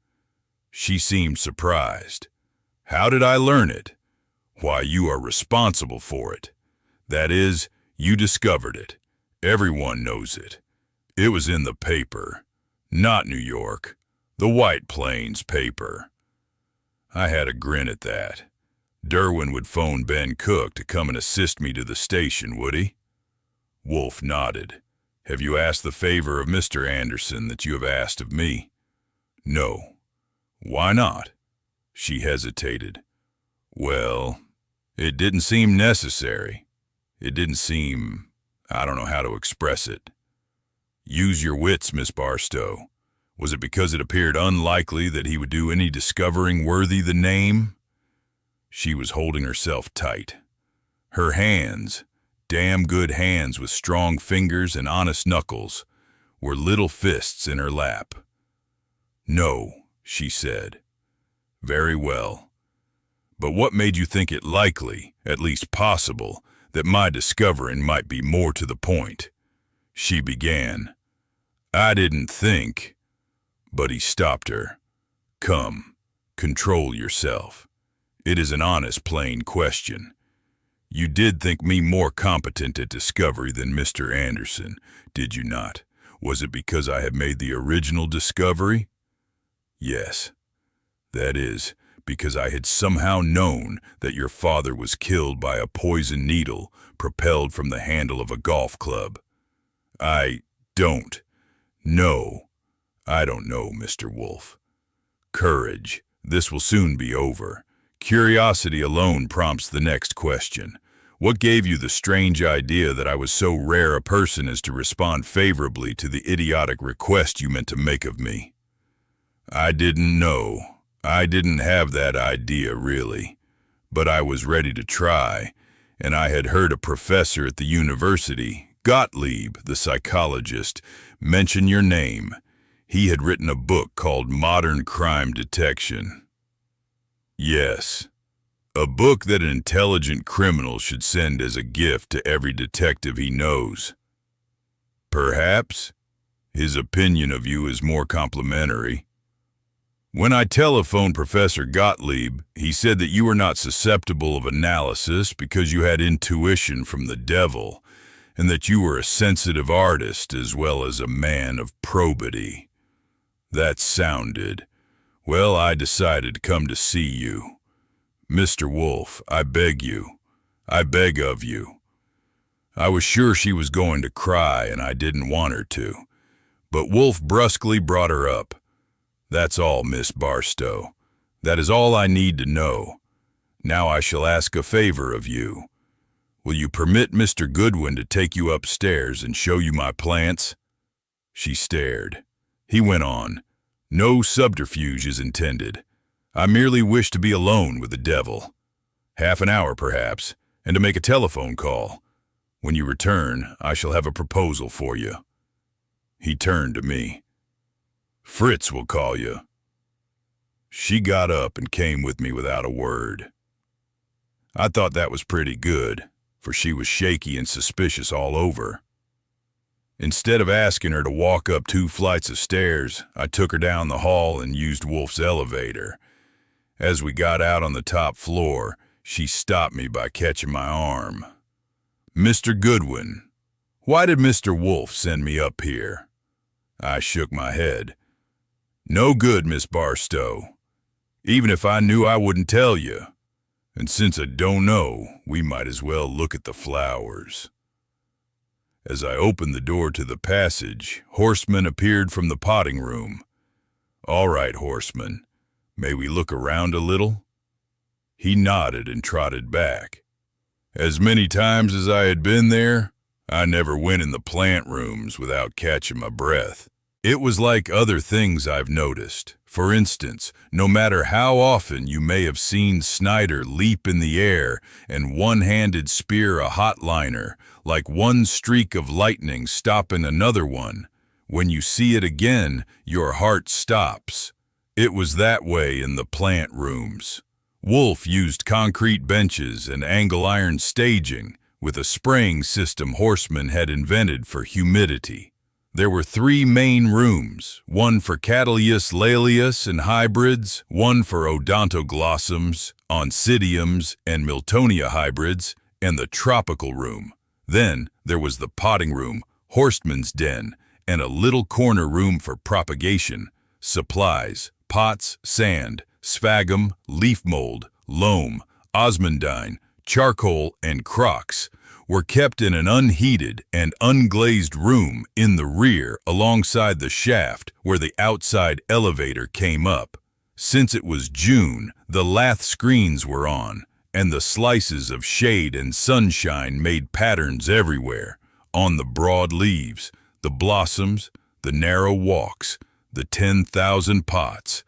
She seemed surprised. "How did I learn it? Why, you are responsible for it. That is, you discovered it. Everyone knows it. It was in the paper. Not New York. The White Plains paper." I had a grin at that. Derwin would phone Ben Cook to come and assist me to the station, would he? Wolfe nodded. "Have you asked the favor of Mr. Anderson that you have asked of me?" "No." "Why not?" She hesitated. "Well, it didn't seem necessary. It didn't seem, I don't know how to express it." "Use your wits, Miss Barstow. Was it because it appeared unlikely that he would do any discovering worthy the name?" She was holding herself tight. Her hands, damn good hands with strong fingers and honest knuckles, were little fists in her lap. "No," she said. "Very well. But what made you think it likely, at least possible, that my discovering might be more to the point?" She began. "I didn't think," but he stopped her. "Come, control yourself. It is an honest, plain question. You did think me more competent at discovery than Mr. Anderson, did you not? Was it because I had made the original discovery?" "Yes. That is, because I had somehow known that your father was killed by a poison needle propelled from the handle of a golf club. I don't know. I don't know, Mr. Wolfe. Courage. This will soon be over. Curiosity alone prompts the next question. What gave you the strange idea that I was so rare a person as to respond favorably to the idiotic request you meant to make of me?" "I didn't know. I didn't have that idea, really. But I was ready to try, and I had heard a professor at the university, Gottlieb, the psychologist, mention your name. He had written a book called Modern Crime Detection." "Yes. A book that an intelligent criminal should send as a gift to every detective he knows." Perhaps. His opinion of you is more complimentary. When I telephoned Professor Gottlieb, he said that you were not susceptible of analysis because you had intuition from the devil, and that you were a sensitive artist as well as a man of probity. That sounded. Well, I decided to come to see you. Mr. Wolfe, I beg you. I beg of you. I was sure she was going to cry, and I didn't want her to. But Wolfe brusquely brought her up. That's all, Miss Barstow. That is all I need to know. Now I shall ask a favor of you. Will you permit Mr. Goodwin to take you upstairs and show you my plants? She stared. He went on. No subterfuge is intended. I merely wish to be alone with the devil. Half an hour, perhaps, and to make a telephone call. When you return, I shall have a proposal for you. He turned to me. Fritz will call you. She got up and came with me without a word. I thought that was pretty good, for she was shaky and suspicious all over. Instead of asking her to walk up 2 flights of stairs, I took her down the hall and used Wolfe's elevator. As we got out on the top floor, she stopped me by catching my arm. Mr. Goodwin, why did Mr. Wolfe send me up here? I shook my head. No good, Miss Barstow. Even if I knew, I wouldn't tell you. And since I don't know, we might as well look at the flowers. As I opened the door to the passage, Horseman appeared from the potting room. All right, Horseman. May we look around a little? He nodded and trotted back. As many times as I had been there, I never went in the plant rooms without catching my breath. It was like other things I've noticed. For instance, no matter how often you may have seen Snyder leap in the air and one-handed spear a hotliner, like one streak of lightning stopping another one, when you see it again, your heart stops. It was that way in the plant rooms. Wolfe used concrete benches and angle iron staging with a spraying system Horseman had invented for humidity. There were 3 main rooms, one for Cattleyas laelius and hybrids, one for odontoglossums, oncidiums, and Miltonia hybrids, and the tropical room. Then there was the potting room, Horstman's den, and a little corner room for propagation, supplies, pots, sand, sphagnum, leaf mold, loam, osmandine, charcoal, and crocks were kept in an unheated and unglazed room in the rear alongside the shaft where the outside elevator came up. Since it was June, the lath screens were on, and the slices of shade and sunshine made patterns everywhere, on the broad leaves, the blossoms, the narrow walks, the 10,000 pots.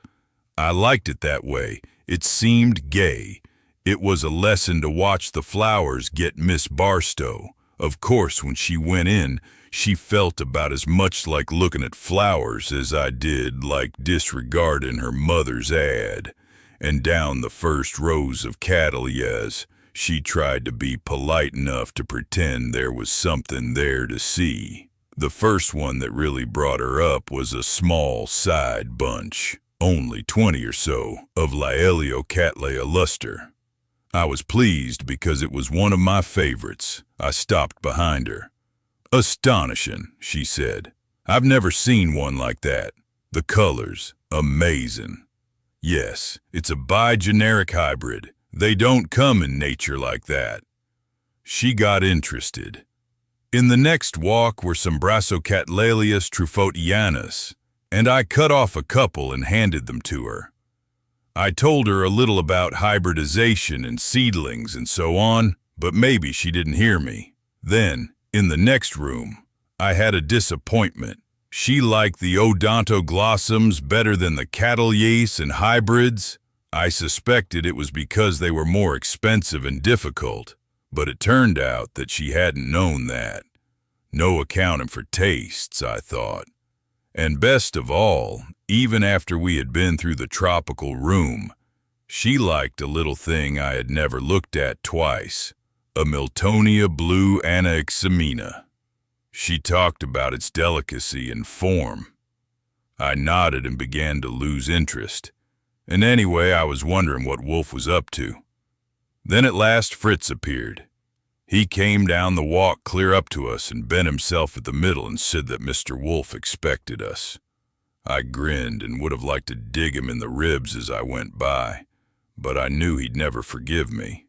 I liked it that way. It seemed gay. It was a lesson to watch the flowers get Miss Barstow. Of course, when she went in, she felt about as much like looking at flowers as I did like disregarding her mother's ad. And down the first rows of cattleyas, she tried to be polite enough to pretend there was something there to see. The first one that really brought her up was a small side bunch, only 20 or so, of Laeliocattleya luster. I was pleased because it was one of my favorites. I stopped behind her. Astonishing, she said. I've never seen one like that. The colors, amazing. Yes, it's a bigeneric hybrid. They don't come in nature like that. She got interested. In the next walk were some Brassocattlelias truffotianus, and I cut off a couple and handed them to her. I told her a little about hybridization and seedlings and so on, but maybe she didn't hear me. Then, in the next room, I had a disappointment. She liked the odontoglossums better than the Cattleyas and hybrids. I suspected it was because they were more expensive and difficult, but it turned out that she hadn't known that. No accounting for tastes, I thought. And best of all, even after we had been through the tropical room, she liked a little thing I had never looked at twice, a Miltonia blue anaximina. She talked about its delicacy and form. I nodded and began to lose interest. And anyway, I was wondering what Wolfe was up to. Then at last Fritz appeared. He came down the walk clear up to us and bent himself at the middle and said that Mr. Wolfe expected us. I grinned and would have liked to dig him in the ribs as I went by, but I knew he'd never forgive me.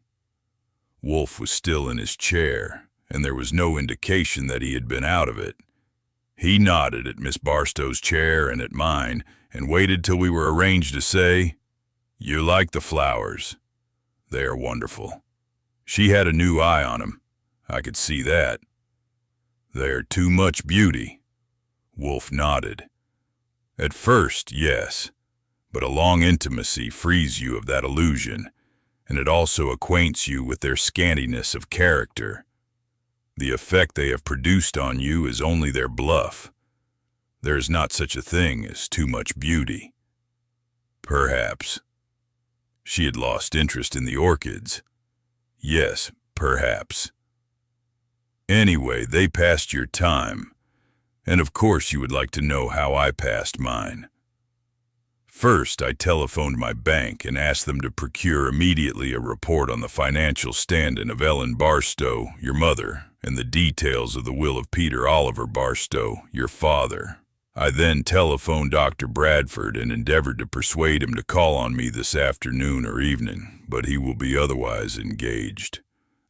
Wolfe was still in his chair, and there was no indication that he had been out of it. He nodded at Miss Barstow's chair and at mine, and waited till we were arranged to say, "You like the flowers. They are wonderful." She had a new eye on him. I could see that. "They are too much beauty." Wolfe nodded. "At first, yes, but a long intimacy frees you of that illusion, and it also acquaints you with their scantiness of character. The effect they have produced on you is only their bluff. There is not such a thing as too much beauty." Perhaps. She had lost interest in the orchids. Yes, perhaps. Anyway, they passed your time, and of course you would like to know how I passed mine. First, I telephoned my bank and asked them to procure immediately a report on the financial standing of Ellen Barstow, your mother, and the details of the will of Peter Oliver Barstow, your father. I then telephoned Dr. Bradford and endeavored to persuade him to call on me this afternoon or evening, but he will be otherwise engaged.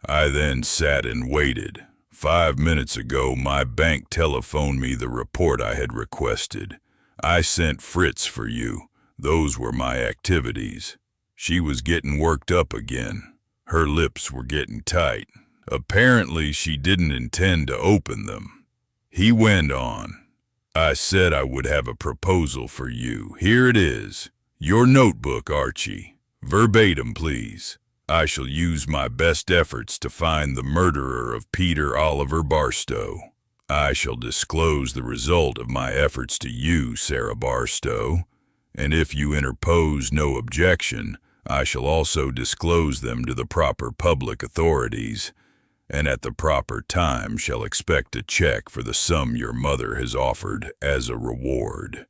I then sat and waited. 5 minutes ago, my bank telephoned me the report I had requested. I sent Fritz for you. Those were my activities. She was getting worked up again. Her lips were getting tight. Apparently, she didn't intend to open them. He went on. "I said I would have a proposal for you. Here it is. Your notebook, Archie. Verbatim, please. I shall use my best efforts to find the murderer of Peter Oliver Barstow. I shall disclose the result of my efforts to you, Sarah Barstow, and if you interpose no objection, I shall also disclose them to the proper public authorities, and at the proper time shall expect a check for the sum your mother has offered as a reward.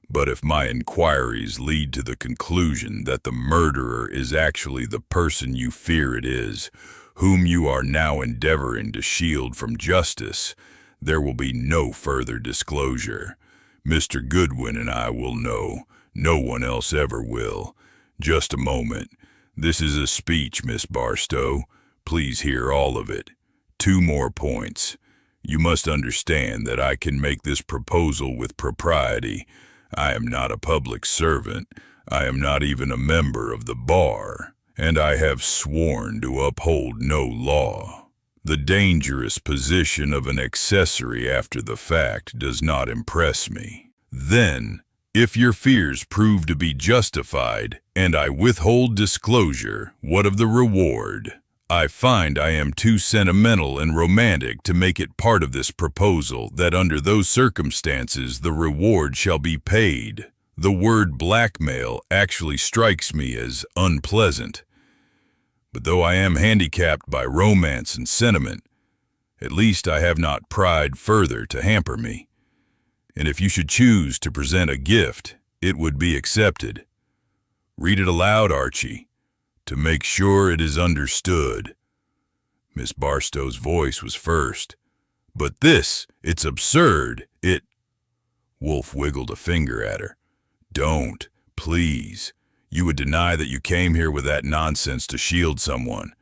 But if my inquiries lead to the conclusion that the murderer is actually the person you fear it is, whom you are now endeavoring to shield from justice, there will be no further disclosure. Mr. Goodwin and I will know. No one else ever will. Just a moment. This is a speech, Miss Barstow. Please hear all of it. 2 more points. You must understand that I can make this proposal with propriety. I am not a public servant. I am not even a member of the bar, and I have sworn to uphold no law. The dangerous position of an accessory after the fact does not impress me. Then, if your fears prove to be justified, and I withhold disclosure, what of the reward? I find I am too sentimental and romantic to make it part of this proposal that under those circumstances the reward shall be paid. The word blackmail actually strikes me as unpleasant. But though I am handicapped by romance and sentiment, at least I have not pride further to hamper me. And if you should choose to present a gift, it would be accepted. Read it aloud, Archie, to make sure it is understood." Miss Barstow's voice was first. "But this, it's absurd, it—" Wolfe wiggled a finger at her. "Don't, please. You would deny that you came here with that nonsense to shield someone.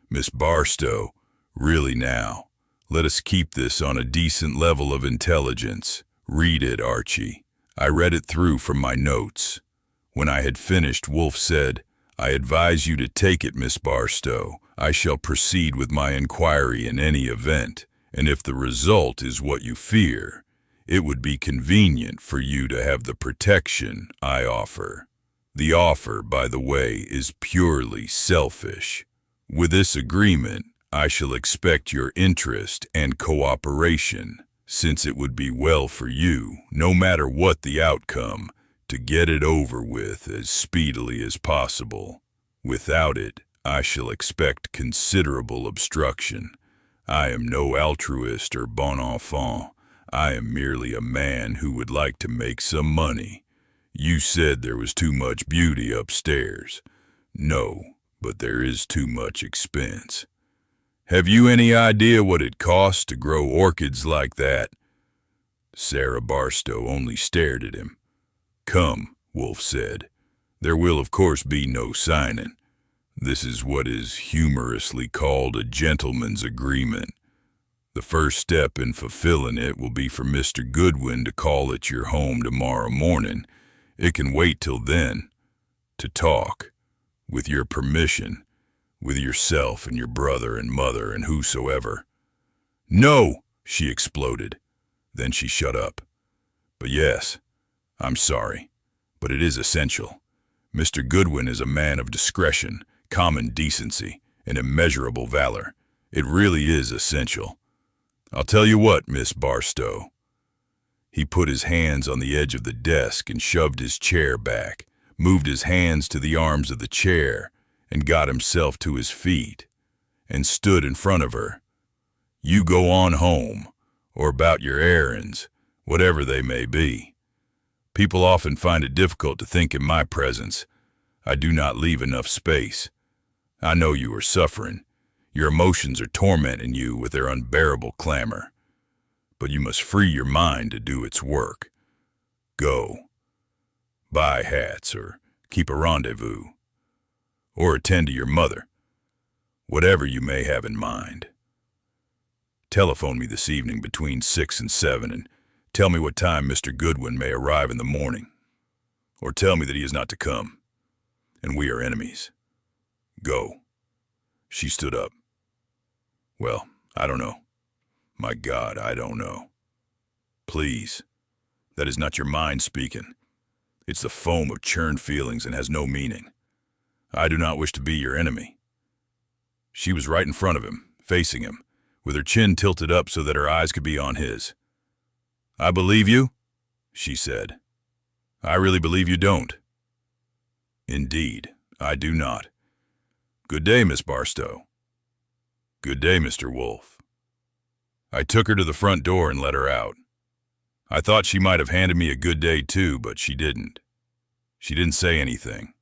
Miss Barstow, really now, let us keep this on a decent level of intelligence. Read it, Archie." I read it through from my notes. When I had finished, Wolfe said, "I advise you to take it, Miss Barstow. I shall proceed with my inquiry in any event, and if the result is what you fear, it would be convenient for you to have the protection I offer. The offer, by the way, is purely selfish. With this agreement, I shall expect your interest and cooperation, since it would be well for you, no matter what the outcome, to get it over with as speedily as possible. Without it, I shall expect considerable obstruction. I am no altruist or bon enfant. I am merely a man who would like to make some money. You said there was too much beauty upstairs. No, but there is too much expense. Have you any idea what it costs to grow orchids like that?" Sarah Barstow only stared at him. "Come," Wolfe said. "There will of course be no signing. This is what is humorously called a gentleman's agreement. The first step in fulfilling it will be for Mr. Goodwin to call at your home tomorrow morning. It can wait till then. To talk, with your permission, with yourself and your brother and mother and whosoever." "No!" she exploded. Then she shut up. "But yes, I'm sorry, but it is essential. Mr. Goodwin is a man of discretion, common decency, and immeasurable valor. It really is essential. I'll tell you what, Miss Barstow." He put his hands on the edge of the desk and shoved his chair back, moved his hands to the arms of the chair, and got himself to his feet, and stood in front of her. "You go on home, or about your errands, whatever they may be. People often find it difficult to think in my presence. I do not leave enough space. I know you are suffering. Your emotions are tormenting you with their unbearable clamor. But you must free your mind to do its work. Go. Buy hats, or keep a rendezvous, or attend to your mother. Whatever you may have in mind. Telephone me this evening between 6 and 7 and tell me what time Mr. Goodwin may arrive in the morning. Or tell me that he is not to come, and we are enemies. Go." She stood up. "Well, I don't know. My God, I don't know. Please, that is not your mind speaking. It's the foam of churned feelings and has no meaning. I do not wish to be your enemy." She was right in front of him, facing him, with her chin tilted up so that her eyes could be on his. "I believe you," she said. "I really believe you don't." "Indeed, I do not. Good day, Miss Barstow." "Good day, Mr. Wolfe." I took her to the front door and let her out. I thought she might have handed me a good day too, but she didn't. She didn't say anything.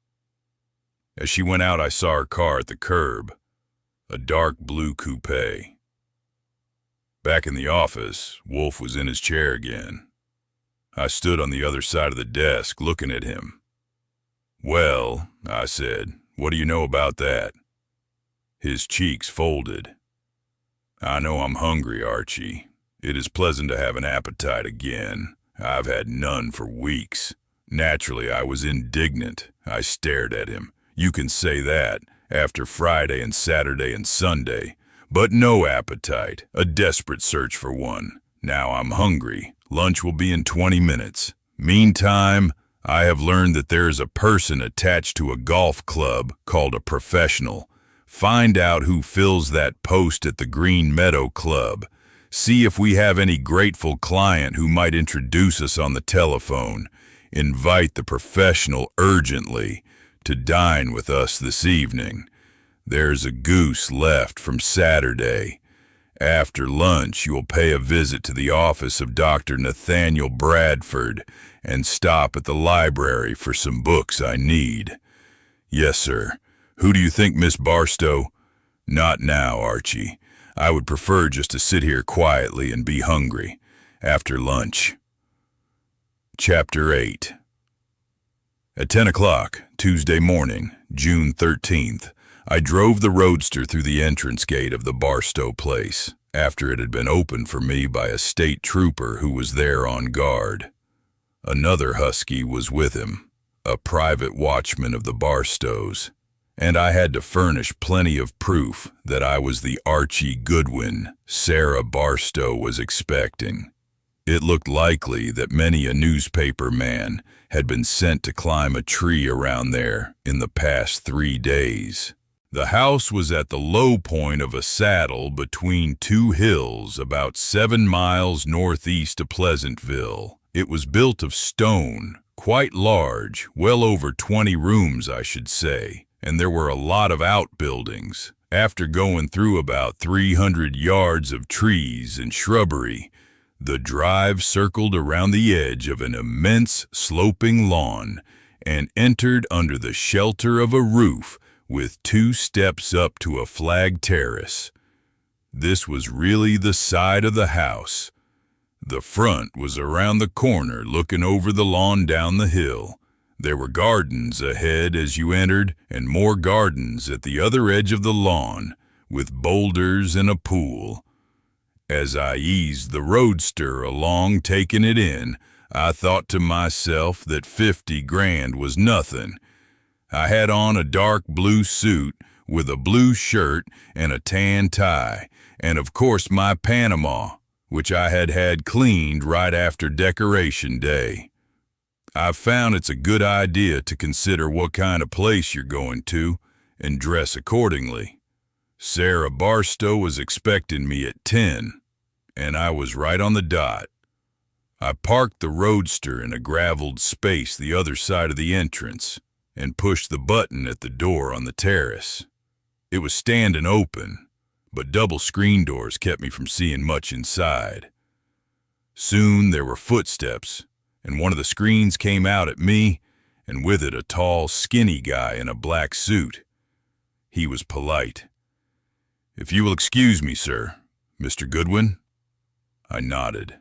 As she went out, I saw her car at the curb, a dark blue coupe. Back in the office, Wolfe was in his chair again. I stood on the other side of the desk, looking at him. "Well," I said, "what do you know about that?" His cheeks folded. "I know I'm hungry, Archie. It is pleasant to have an appetite again. I've had none for weeks." Naturally, I was indignant. I stared at him. You can say that, after Friday and Saturday and Sunday. But no appetite, a desperate search for one. Now I'm hungry. Lunch will be in 20 minutes. Meantime, I have learned that there is a person attached to a golf club called a professional. Find out who fills that post at the Green Meadow Club. See if we have any grateful client who might introduce us on the telephone. Invite the professional urgently to dine with us this evening. There's a goose left from Saturday. After lunch, you will pay a visit to the office of Dr. Nathaniel Bradford and stop at the library for some books I need. Yes, sir. Who do you think, Miss Barstow? Not now, Archie. I would prefer just to sit here quietly and be hungry. After lunch. Chapter 8. At 10 o'clock, Tuesday morning, June 13th, I drove the roadster through the entrance gate of the Barstow place, after it had been opened for me by a state trooper who was there on guard. Another husky was with him, a private watchman of the Barstows, and I had to furnish plenty of proof that I was the Archie Goodwin Sarah Barstow was expecting. It looked likely that many a newspaper man had been sent to climb a tree around there in the past 3 days. The house was at the low point of a saddle between two hills about 7 miles northeast of Pleasantville. It was built of stone, quite large, well over 20 rooms, I should say, and there were a lot of outbuildings, After going through about 300 yards of trees and shrubbery, the drive circled around the edge of an immense sloping lawn and entered under the shelter of a roof with 2 steps up to a flagged terrace. This was really the side of the house. The front was around the corner looking over the lawn down the hill. There were gardens ahead as you entered and more gardens at the other edge of the lawn with boulders and a pool. As I eased the roadster along taking it in, I thought to myself that 50 grand was nothing. I had on a dark blue suit with a blue shirt and a tan tie, and of course my Panama, which I had had cleaned right after Decoration Day. I've found it's a good idea to consider what kind of place you're going to and dress accordingly. Sarah Barstow was expecting me at 10, and I was right on the dot. I parked the roadster in a graveled space the other side of the entrance and pushed the button at the door on the terrace. It was standing open, but double screen doors kept me from seeing much inside. Soon there were footsteps, and one of the screens came out at me, and with it a tall, skinny guy in a black suit. He was polite. "If you will excuse me, sir, Mr. Goodwin?" I nodded.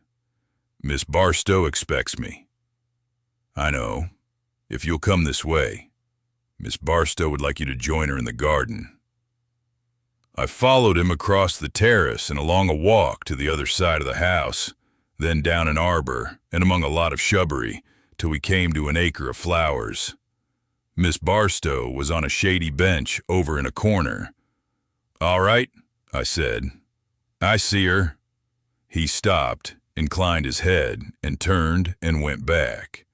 "Miss Barstow expects me." "I know. If you'll come this way. Miss Barstow would like you to join her in the garden." I followed him across the terrace and along a walk to the other side of the house, then down an arbor and among a lot of shrubbery till we came to an acre of flowers. Miss Barstow was on a shady bench over in a corner. "All right," I said. "I see her." He stopped, inclined his head, and turned and went back.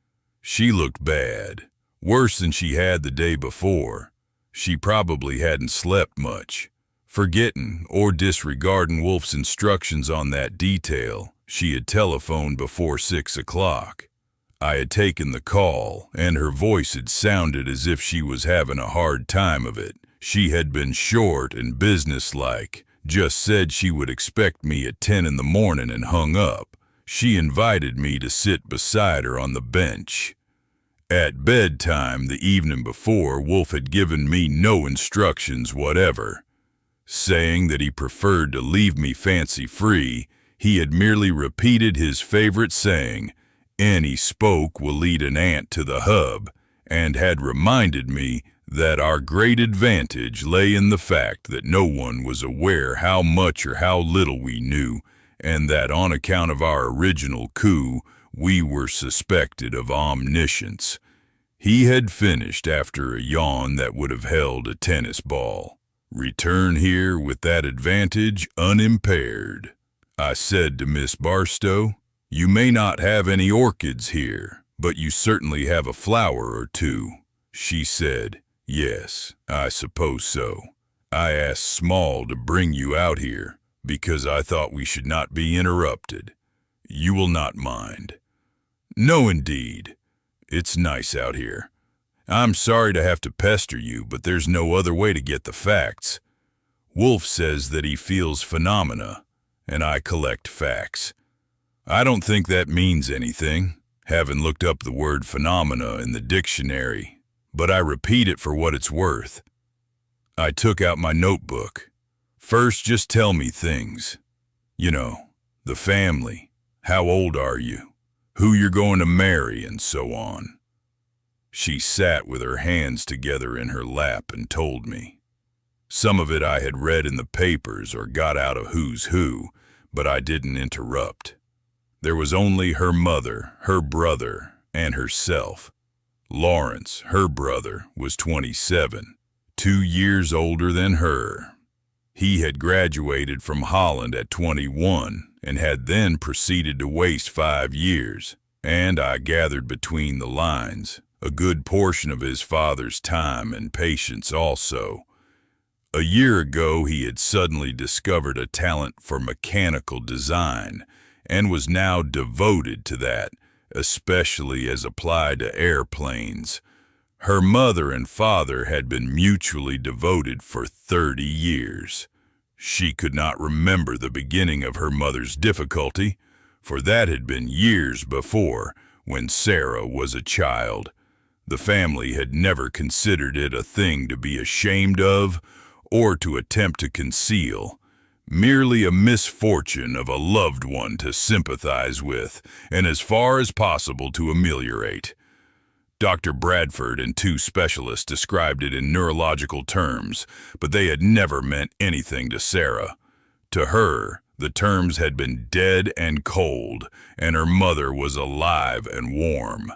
She looked bad, worse than she had the day before. She probably hadn't slept much. Forgetting or disregarding Wolfe's instructions on that detail, she had telephoned before 6 o'clock. I had taken the call, and her voice had sounded as if she was having a hard time of it. She had been short and businesslike, just said she would expect me at 10 in the morning and hung up. She invited me to sit beside her on the bench. At bedtime the evening before, Wolfe had given me no instructions whatever. Saying that he preferred to leave me fancy-free, he had merely repeated his favorite saying, "Any spoke will lead an ant to the hub," and had reminded me that our great advantage lay in the fact that no one was aware how much or how little we knew, and that on account of our original coup, we were suspected of omniscience. He had finished after a yawn that would have held a tennis ball. "Return here with that advantage unimpaired." I said to Miss Barstow, "You may not have any orchids here, but you certainly have a flower or two." She said, "Yes, I suppose so. I asked Small to bring you out here because I thought we should not be interrupted. You will not mind." "No, indeed. It's nice out here. I'm sorry to have to pester you, but there's no other way to get the facts. Wolfe says that he feels phenomena, and I collect facts. I don't think that means anything. Haven't looked up the word phenomena in the dictionary, but I repeat it for what it's worth." I took out my notebook. "First, just tell me things. You know, the family, how old are you, who you're going to marry, and so on." She sat with her hands together in her lap and told me. Some of it I had read in the papers or got out of Who's Who, but I didn't interrupt. There was only her mother, her brother, and herself. Lawrence, her brother, was 27, 2 years older than her. He had graduated from Holland at 21 and had then proceeded to waste 5 years, and I gathered between the lines a good portion of his father's time and patience also. A year ago he had suddenly discovered a talent for mechanical design and was now devoted to that, especially as applied to airplanes. Her mother and father had been mutually devoted for 30 years. She could not remember the beginning of her mother's difficulty, for that had been years before, when Sarah was a child. The family had never considered it a thing to be ashamed of or to attempt to conceal, merely a misfortune of a loved one to sympathize with and as far as possible to ameliorate. Dr. Bradford and two specialists described it in neurological terms, but they had never meant anything to Sarah. To her, the terms had been dead and cold, and her mother was alive and warm.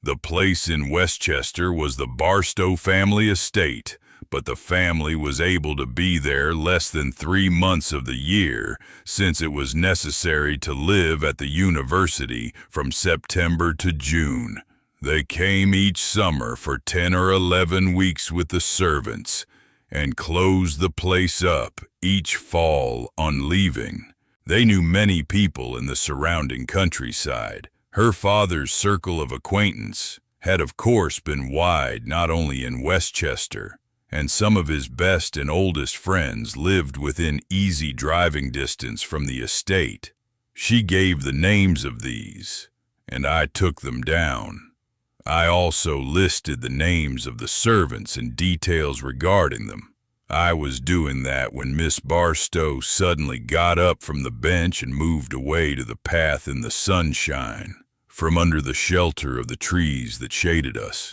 The place in Westchester was the Barstow family estate, but the family was able to be there less than 3 months of the year, since it was necessary to live at the university from September to June. They came each summer for 10 or 11 weeks with the servants, and closed the place up each fall on leaving. They knew many people in the surrounding countryside. Her father's circle of acquaintance had of course been wide not only in Westchester, and some of his best and oldest friends lived within easy driving distance from the estate. She gave the names of these, and I took them down. I also listed the names of the servants and details regarding them. I was doing that when Miss Barstow suddenly got up from the bench and moved away to the path in the sunshine, from under the shelter of the trees that shaded us.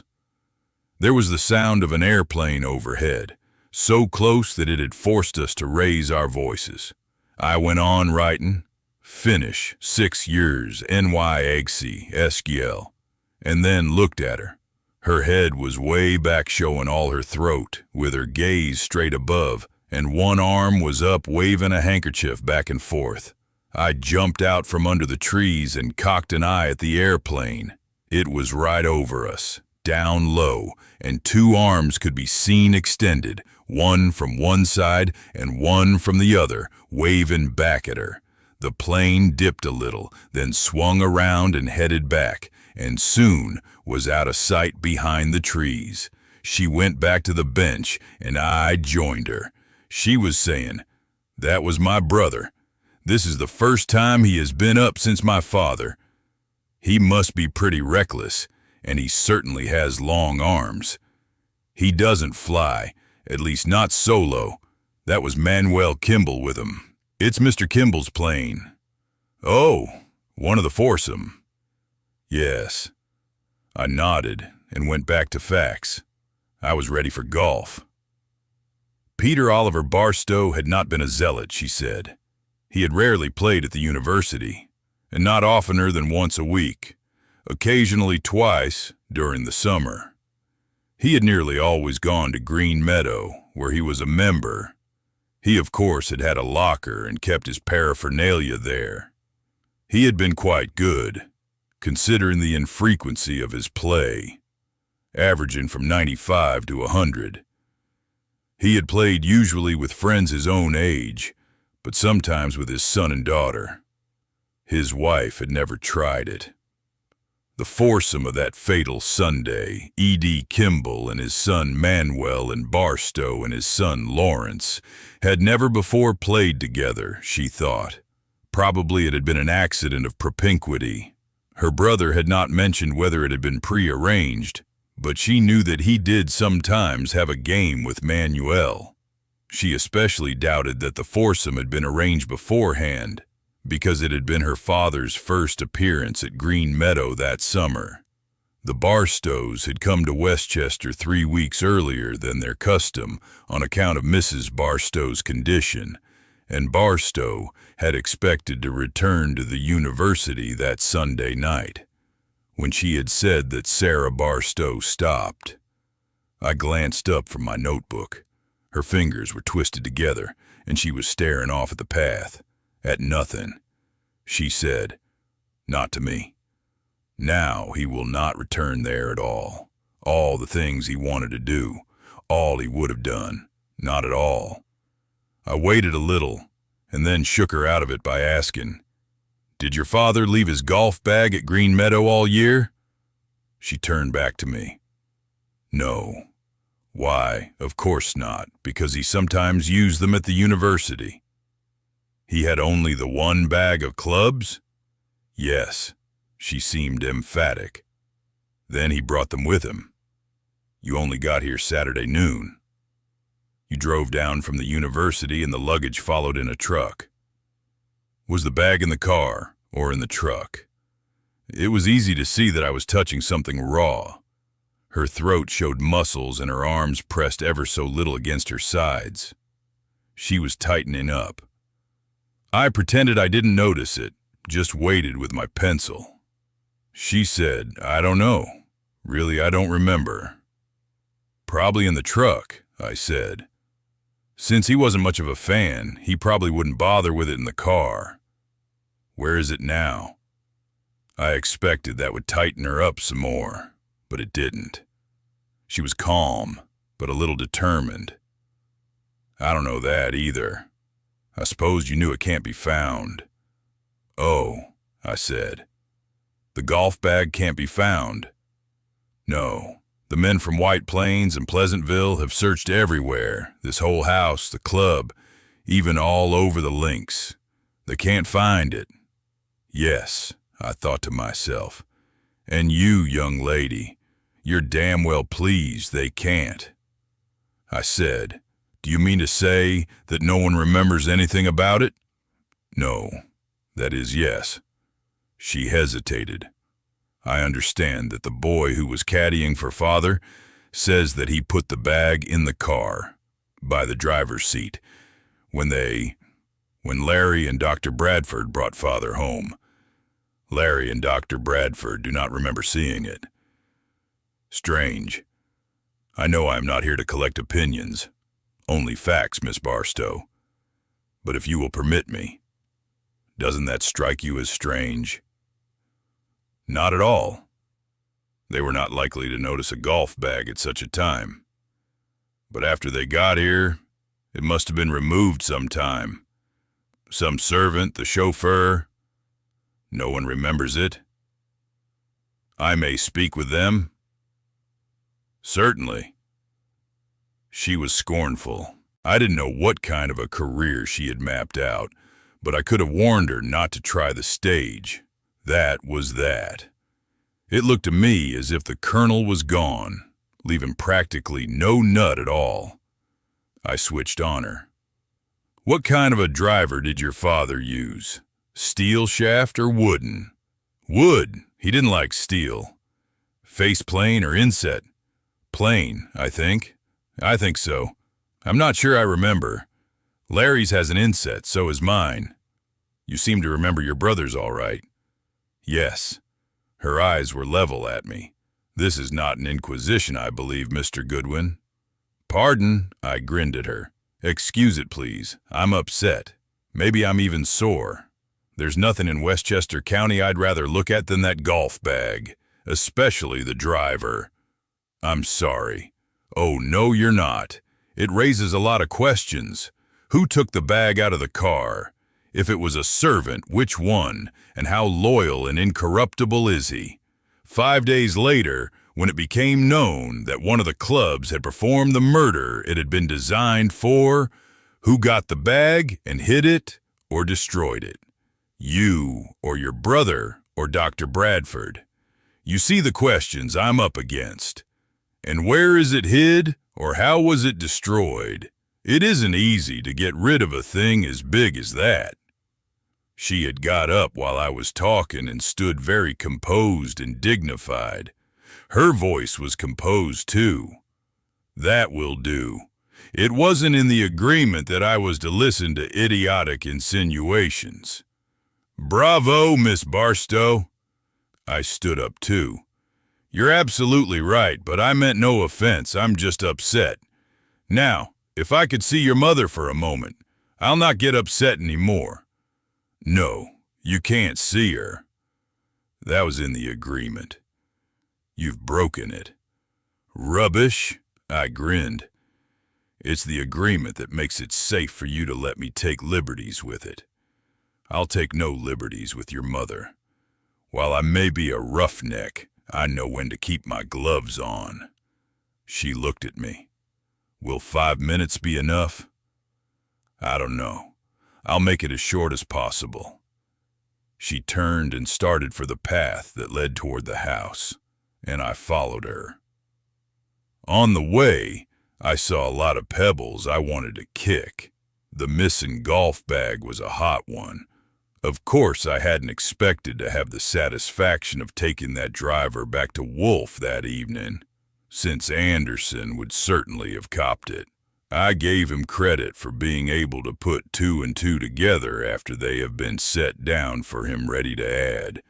There was the sound of an airplane overhead, so close that it had forced us to raise our voices. I went on writing, "Finish, 6 years, NY-EGC, SQL," and then looked at her. Her head was way back showing all her throat, with her gaze straight above, and one arm was up waving a handkerchief back and forth. I jumped out from under the trees and cocked an eye at the airplane. It was right over us, down low, and 2 arms could be seen extended, one from one side and one from the other, waving back at her. The plane dipped a little, then swung around and headed back, and soon was out of sight behind the trees. She went back to the bench, and I joined her. She was saying, "That was my brother. This is the first time he has been up since my father. He must be pretty reckless, and he certainly has long arms. He doesn't fly, at least not solo. That was Manuel Kimball with him. It's Mr. Kimball's plane." "Oh, one of the foursome." "Yes." I nodded and went back to facts. I was ready for golf. Peter Oliver Barstow had not been a zealot, she said. He had rarely played at the university, and not oftener than once a week, occasionally twice during the summer. He had nearly always gone to Green Meadow, where he was a member. He, of course, had had a locker and kept his paraphernalia there. He had been quite good, considering the infrequency of his play, averaging from 95 to 100. He had played usually with friends his own age, but sometimes with his son and daughter. His wife had never tried it. The foursome of that fatal Sunday, E.D. Kimball and his son Manuel and Barstow and his son Lawrence, had never before played together, she thought. Probably it had been an accident of propinquity. Her brother had not mentioned whether it had been prearranged, but she knew that he did sometimes have a game with Manuel. She especially doubted that the foursome had been arranged beforehand, because it had been her father's first appearance at Green Meadow that summer. The Barstows had come to Westchester 3 weeks earlier than their custom on account of Mrs. Barstow's condition, and Barstow had expected to return to the university that Sunday night, when she had said that Sarah Barstow stopped. I glanced up from my notebook. Her fingers were twisted together, and she was staring off at the path, at nothing. She said, "Not to me. Now he will not return there at all. All the things he wanted to do, all he would have done, not at all." I waited a little, and then shook her out of it by asking, "Did your father leave his golf bag at Green Meadow all year?" She turned back to me. No. Why, of course not, because he sometimes used them at the university. He had only the one bag of clubs? Yes. She seemed emphatic. Then he brought them with him. You only got here Saturday noon. You drove down from the university and the luggage followed in a truck. Was the bag in the car or in the truck? It was easy to see that I was touching something raw. Her throat showed muscles and her arms pressed ever so little against her sides. She was tightening up. I pretended I didn't notice it, just waited with my pencil. She said, I don't know. Really, I don't remember. Probably in the truck, I said. Since he wasn't much of a fan, he probably wouldn't bother with it in the car. Where is it now? I expected that would tighten her up some more. But it didn't. She was calm, but a little determined. I don't know that either. I suppose you knew it can't be found. Oh, I said. The golf bag can't be found. No, the men from White Plains and Pleasantville have searched everywhere, this whole house, the club, even all over the links. They can't find it. Yes, I thought to myself. And you, young lady, you're damn well pleased they can't. I said, do you mean to say that no one remembers anything about it? No, that is yes. She hesitated. I understand that the boy who was caddying for father says that he put the bag in the car, by the driver's seat, when Larry and Dr. Bradford brought father home. Larry and Dr. Bradford do not remember seeing it. Strange. I know I am not here to collect opinions. Only facts, Miss Barstow. But if you will permit me, doesn't that strike you as strange? Not at all. They were not likely to notice a golf bag at such a time. But after they got here, it must have been removed sometime. Some servant, the chauffeur. No one remembers it. I may speak with them? Certainly. She was scornful. I didn't know what kind of a career she had mapped out, but I could have warned her not to try the stage. That was that. It looked to me as if the kernel was gone, leaving practically no nut at all. I switched on her. What kind of a driver did your father use? Steel shaft or wooden? Wood. He didn't like steel. Face plane or inset? Plane, I think. I think so. I'm not sure I remember. Larry's has an inset, so is mine. You seem to remember your brother's all right. Yes. Her eyes were level at me. This is not an inquisition, I believe, Mr. Goodwin. Pardon, I grinned at her. Excuse it, please. I'm upset. Maybe I'm even sore. There's nothing in Westchester County I'd rather look at than that golf bag, especially the driver. I'm sorry. Oh, no, you're not. It raises a lot of questions. Who took the bag out of the car? If it was a servant, which one? And how loyal and incorruptible is he? 5 days later, when it became known that one of the clubs had performed the murder it had been designed for, who got the bag and hid it or destroyed it? You or your brother or Dr. Bradford? You see the questions I'm up against. And where is it hid or how was it destroyed? It isn't easy to get rid of a thing as big as that. She had got up while I was talking and stood very composed and dignified. Her voice was composed too. That will do. It wasn't in the agreement that I was to listen to idiotic insinuations. Bravo, Miss Barstow. I stood up too. You're absolutely right, but I meant no offense. I'm just upset. Now, if I could see your mother for a moment, I'll not get upset anymore. No, you can't see her. That was in the agreement. You've broken it. Rubbish, I grinned. It's the agreement that makes it safe for you to let me take liberties with it. I'll take no liberties with your mother. While I may be a roughneck, I know when to keep my gloves on. She looked at me. Will 5 minutes be enough? I don't know. I'll make it as short as possible. She turned and started for the path that led toward the house, and I followed her. On the way, I saw a lot of pebbles I wanted to kick. The missing golf bag was a hot one. Of course, I hadn't expected to have the satisfaction of taking that driver back to Wolfe that evening, since Anderson would certainly have copped it. I gave him credit for being able to put 2 and 2 together after they have been set down for him ready to add,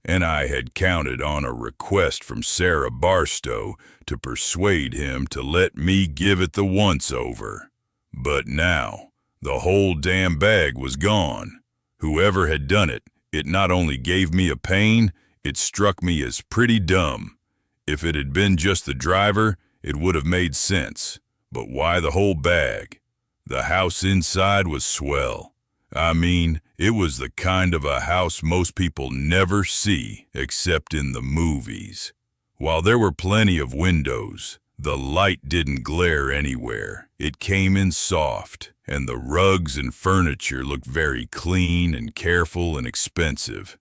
and I had counted on a request from Sarah Barstow to persuade him to let me give it the once-over. But now, the whole damn bag was gone. Whoever had done it, it not only gave me a pain, it struck me as pretty dumb. If it had been just the driver, it would have made sense. But why the whole bag? The house inside was swell. I mean, it was the kind of a house most people never see except in the movies. While there were plenty of windows, the light didn't glare anywhere. It came in soft, and the rugs and furniture looked very clean and careful and expensive.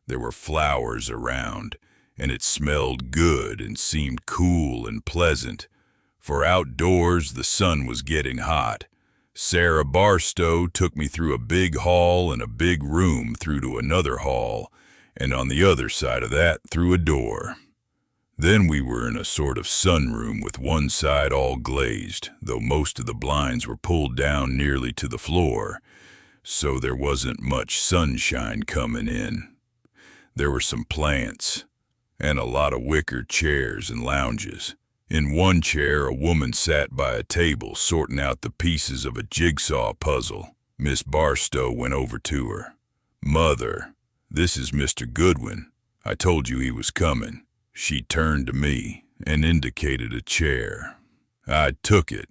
There were flowers around, and it smelled good and seemed cool and pleasant. For outdoors, the sun was getting hot. Sarah Barstow took me through a big hall and a big room through to another hall, and on the other side of that through a door. Then we were in a sort of sunroom with one side all glazed, though most of the blinds were pulled down nearly to the floor, so there wasn't much sunshine coming in. There were some plants, and a lot of wicker chairs and lounges. In one chair, a woman sat by a table sorting out the pieces of a jigsaw puzzle. Miss Barstow went over to her. "Mother, this is Mr. Goodwin. I told you he was coming." She turned to me and indicated a chair. I took it.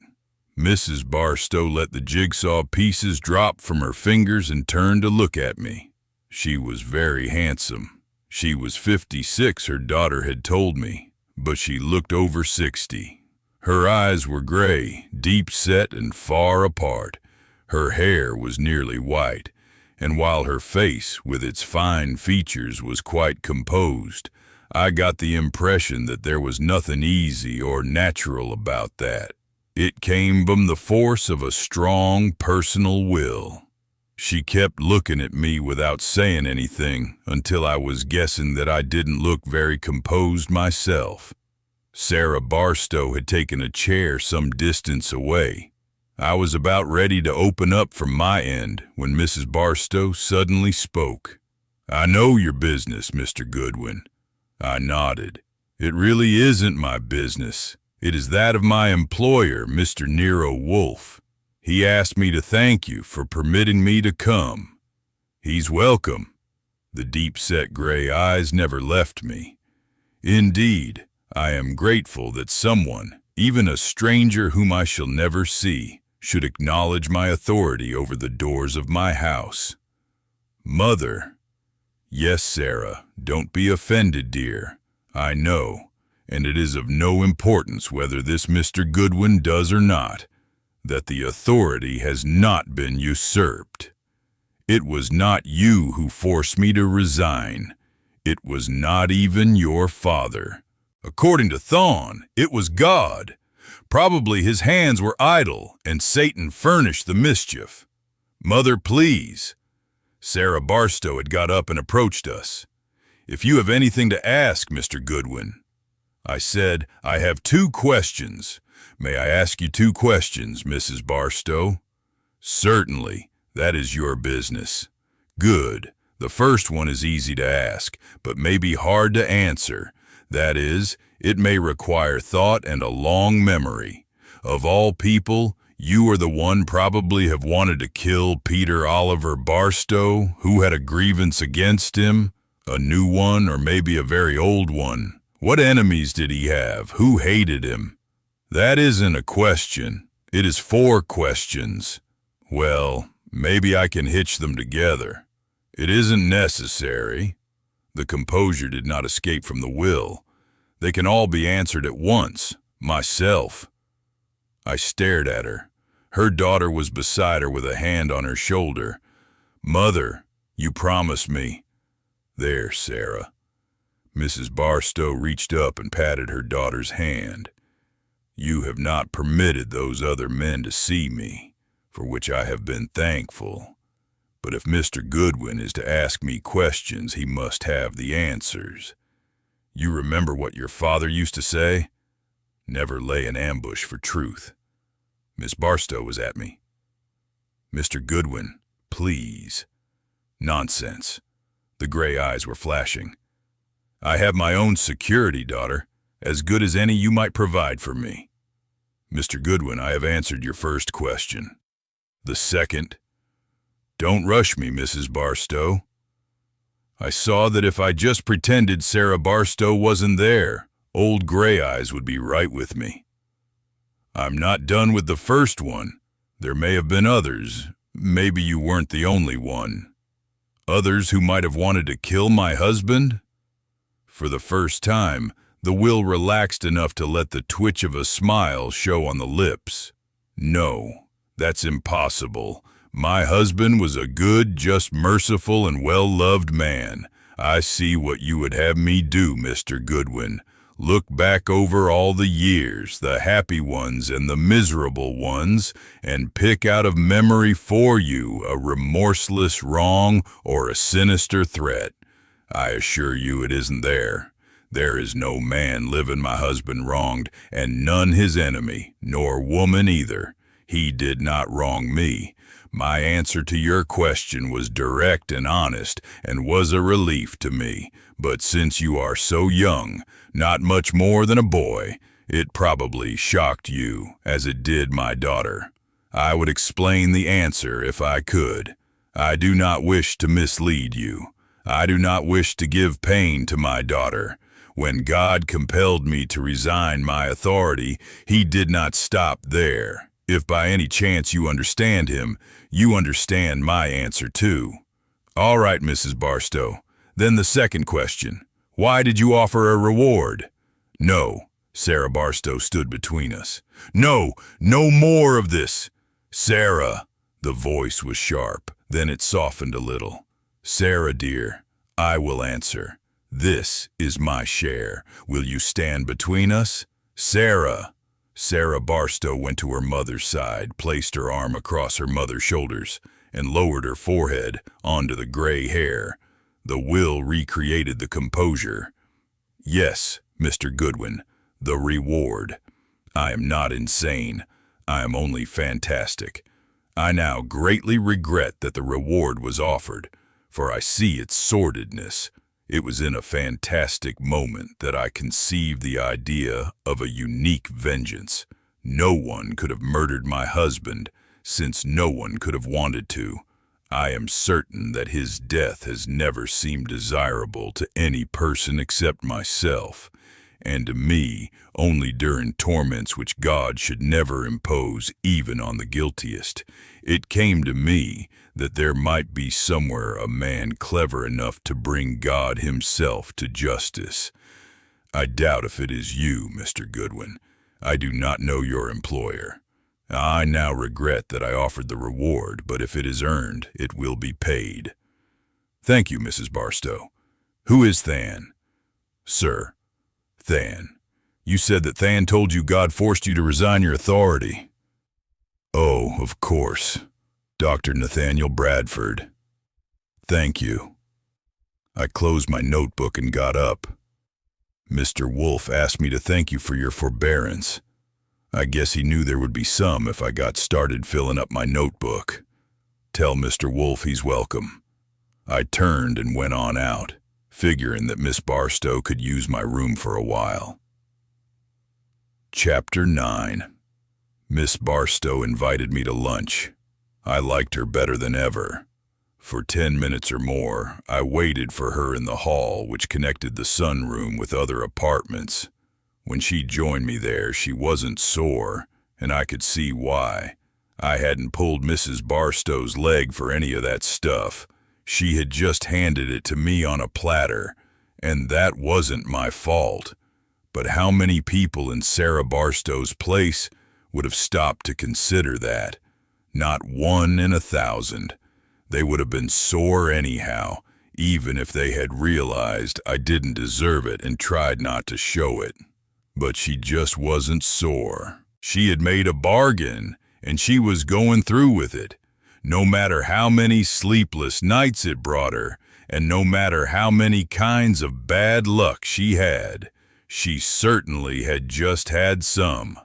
Mrs. Barstow let the jigsaw pieces drop from her fingers and turned to look at me. She was very handsome. She was 56, her daughter had told me, but she looked over 60. Her eyes were gray, deep-set and far apart. Her hair was nearly white, and while her face, with its fine features, was quite composed, I got the impression that there was nothing easy or natural about that. It came from the force of a strong personal will. She kept looking at me without saying anything until I was guessing that I didn't look very composed myself. Sarah Barstow had taken a chair some distance away. I was about ready to open up from my end when Mrs. Barstow suddenly spoke. "I know your business, Mr. Goodwin." I nodded. "It really isn't my business. It is that of my employer, Mr. Nero Wolfe. He asked me to thank you for permitting me to come." "He's welcome." The deep-set gray eyes never left me. "Indeed, I am grateful that someone, even a stranger whom I shall never see, should acknowledge my authority over the doors of my house." "Mother." "Yes, Sarah, don't be offended, dear. I know, and it is of no importance whether this Mr. Goodwin does or not, that the authority has not been usurped. It was not you who forced me to resign. It was not even your father. According to Thawne, it was God. Probably his hands were idle, and Satan furnished the mischief. Mother, please." Sarah Barstow had got up and approached us. "If you have anything to ask, Mr. Goodwin." I said, "I have 2 questions. May I ask you 2 questions, Mrs. Barstow?" "Certainly. That is your business." "Good. The first one is easy to ask, but may be hard to answer. That is, it may require thought and a long memory. Of all people, you are the one probably have wanted to kill Peter Oliver Barstow, who had a grievance against him, a new one or maybe a very old one. What enemies did he have? Who hated him?" "That isn't a question. It is 4 questions." "Well, maybe I can hitch them together." "It isn't necessary." The composure did not escape from the will. "They can all be answered at once. Myself. I stared at her. Her daughter was beside her with a hand on her shoulder. Mother, you promised me. There, Sarah. Mrs. Barstow reached up and patted her daughter's hand. You have not permitted those other men to see me, for which I have been thankful. But if Mr. Goodwin is to ask me questions, he must have the answers. You remember what your father used to say? Never lay an ambush for truth. Miss Barstow was at me. Mr. Goodwin, please. Nonsense. The gray eyes were flashing. I have my own security, daughter, as good as any you might provide for me. Mr. Goodwin, I have answered your first question. The second? Don't rush me, Mrs. Barstow. I saw that if I just pretended Sarah Barstow wasn't there, old Gray Eyes would be right with me. I'm not done with the first one. There may have been others. Maybe you weren't the only one. Others who might have wanted to kill my husband? For the first time, the will relaxed enough to let the twitch of a smile show on the lips. No, that's impossible. My husband was a good, just merciful, and well-loved man. I see what you would have me do, Mr. Goodwin. Look back over all the years, the happy ones and the miserable ones, and pick out of memory for you a remorseless wrong or a sinister threat. I assure you it isn't there. There is no man living my husband wronged, and none his enemy, nor woman either. He did not wrong me. My answer to your question was direct and honest, and was a relief to me. But since you are so young, not much more than a boy, it probably shocked you, as it did my daughter. I would explain the answer if I could. I do not wish to mislead you. I do not wish to give pain to my daughter. When God compelled me to resign my authority, he did not stop there. If by any chance you understand him, you understand my answer too. All right, Mrs. Barstow. Then the second question. Why did you offer a reward? No. Sarah Barstow stood between us. No, no more of this. Sarah. The voice was sharp. Then it softened a little. Sarah, dear, I will answer. This is my share. Will you stand between us? Sarah. Sarah Barstow went to her mother's side, placed her arm across her mother's shoulders, and lowered her forehead onto the gray hair. The will recreated the composure. Yes, Mr. Goodwin, the reward. I am not insane. I am only fantastic. I now greatly regret that the reward was offered, for I see its sordidness. It was in a fantastic moment that I conceived the idea of a unique vengeance. No one could have murdered my husband, since no one could have wanted to. I am certain that his death has never seemed desirable to any person except myself, and to me only during torments which God should never impose even on the guiltiest. It came to me that there might be somewhere a man clever enough to bring God himself to justice. I doubt if it is you, Mr. Goodwin. I do not know your employer. I now regret that I offered the reward, but if it is earned, it will be paid. Thank you, Mrs. Barstow. Who is Than? Sir, Than. You said that Than told you God forced you to resign your authority. Oh, of course. Dr. Nathaniel Bradford. Thank you. I closed my notebook and got up. Mr. Wolfe asked me to thank you for your forbearance. I guess he knew there would be some if I got started filling up my notebook. Tell Mr. Wolfe he's welcome. I turned and went on out, figuring that Miss Barstow could use my room for a while. Chapter 9. Miss Barstow invited me to lunch. I liked her better than ever. For 10 minutes or more, I waited for her in the hall which connected the sunroom with other apartments. When she joined me there, she wasn't sore, and I could see why. I hadn't pulled Mrs. Barstow's leg for any of that stuff. She had just handed it to me on a platter, and that wasn't my fault. But how many people in Sarah Barstow's place would have stopped to consider that? Not 1 in 1,000. They would have been sore anyhow, even if they had realized I didn't deserve it and tried not to show it. But she just wasn't sore. She had made a bargain, and she was going through with it. No matter how many sleepless nights it brought her, and no matter how many kinds of bad luck she had, she certainly had just had some.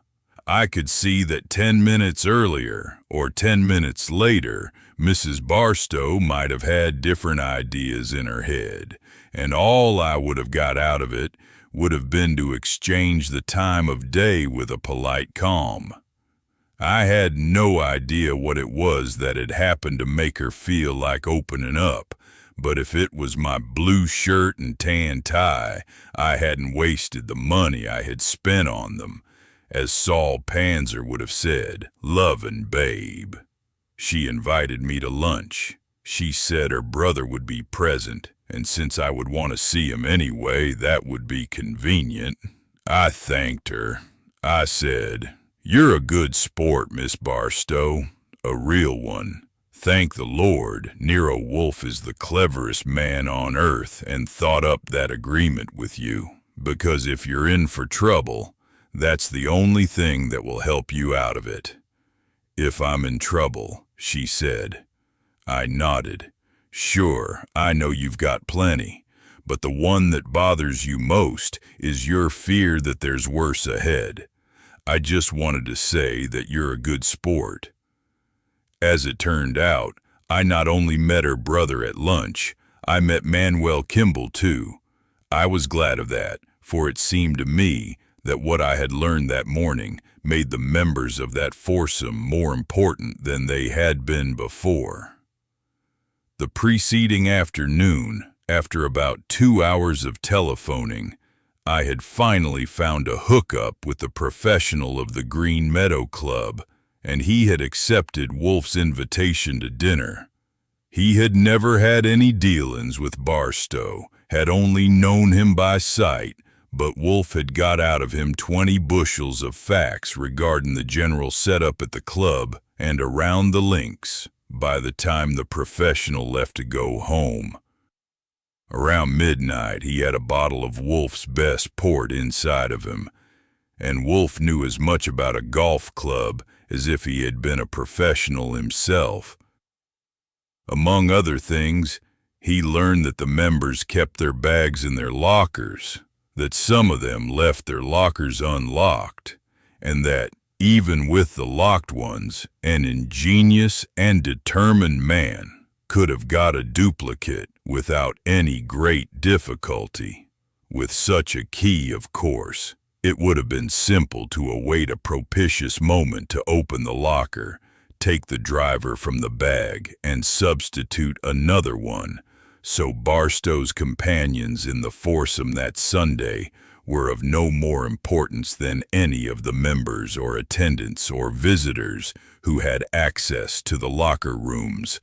I could see that 10 minutes earlier, or 10 minutes later, Mrs. Barstow might have had different ideas in her head, and all I would have got out of it would have been to exchange the time of day with a polite calm. I had no idea what it was that had happened to make her feel like opening up, but if it was my blue shirt and tan tie, I hadn't wasted the money I had spent on them. As Saul Panzer would have said, lovin' babe. She invited me to lunch. She said her brother would be present, and since I would want to see him anyway, that would be convenient. I thanked her. I said, "You're a good sport, Miss Barstow, a real one. Thank the Lord, Nero Wolfe is the cleverest man on earth and thought up that agreement with you, because if you're in for trouble, that's the only thing that will help you out of it." "If I'm in trouble," she said. I nodded. "Sure, I know you've got plenty, but the one that bothers you most is your fear that there's worse ahead. I just wanted to say that you're a good sport." As it turned out, I not only met her brother at lunch, I met Manuel Kimball too. I was glad of that, for it seemed to me that what I had learned that morning made the members of that foursome more important than they had been before. The preceding afternoon, after about 2 hours of telephoning, I had finally found a hookup with the professional of the Green Meadow Club, and he had accepted Wolfe's invitation to dinner. He had never had any dealings with Barstow, had only known him by sight, but Wolfe had got out of him 20 bushels of facts regarding the general setup at the club and around the links by the time the professional left to go home. Around midnight, he had a bottle of Wolfe's best port inside of him, and Wolfe knew as much about a golf club as if he had been a professional himself. Among other things, he learned that the members kept their bags in their lockers, that some of them left their lockers unlocked, and that, even with the locked ones, an ingenious and determined man could have got a duplicate without any great difficulty. With such a key, of course, it would have been simple to await a propitious moment to open the locker, take the driver from the bag, and substitute another one. So Barstow's companions in the foursome that Sunday were of no more importance than any of the members or attendants or visitors who had access to the locker rooms.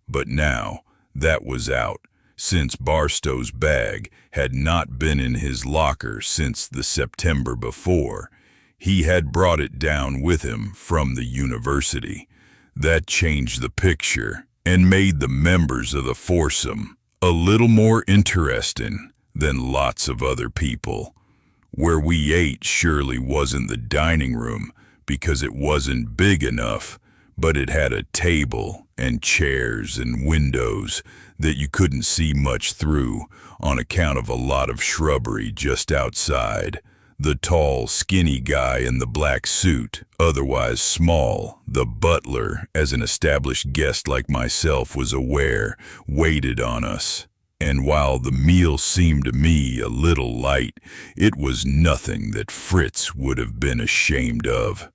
But now that was out, since Barstow's bag had not been in his locker since the September before. He had brought it down with him from the university. That changed the picture and made the members of the foursome a little more interesting than lots of other people. Where we ate surely wasn't the dining room because it wasn't big enough, but it had a table and chairs and windows that you couldn't see much through on account of a lot of shrubbery just outside. The tall, skinny guy in the black suit, otherwise small, the butler, as an established guest like myself was aware, waited on us. And while the meal seemed to me a little light, it was nothing that Fritz would have been ashamed of.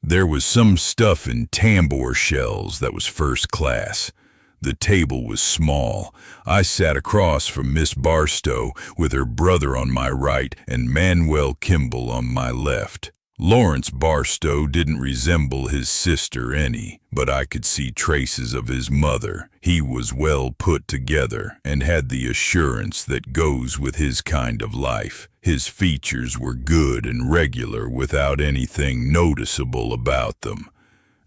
There was some stuff in tambour shells that was first class. The table was small. I sat across from Miss Barstow with her brother on my right and Manuel Kimball on my left. Lawrence Barstow didn't resemble his sister any, but I could see traces of his mother. He was well put together and had the assurance that goes with his kind of life. His features were good and regular without anything noticeable about them.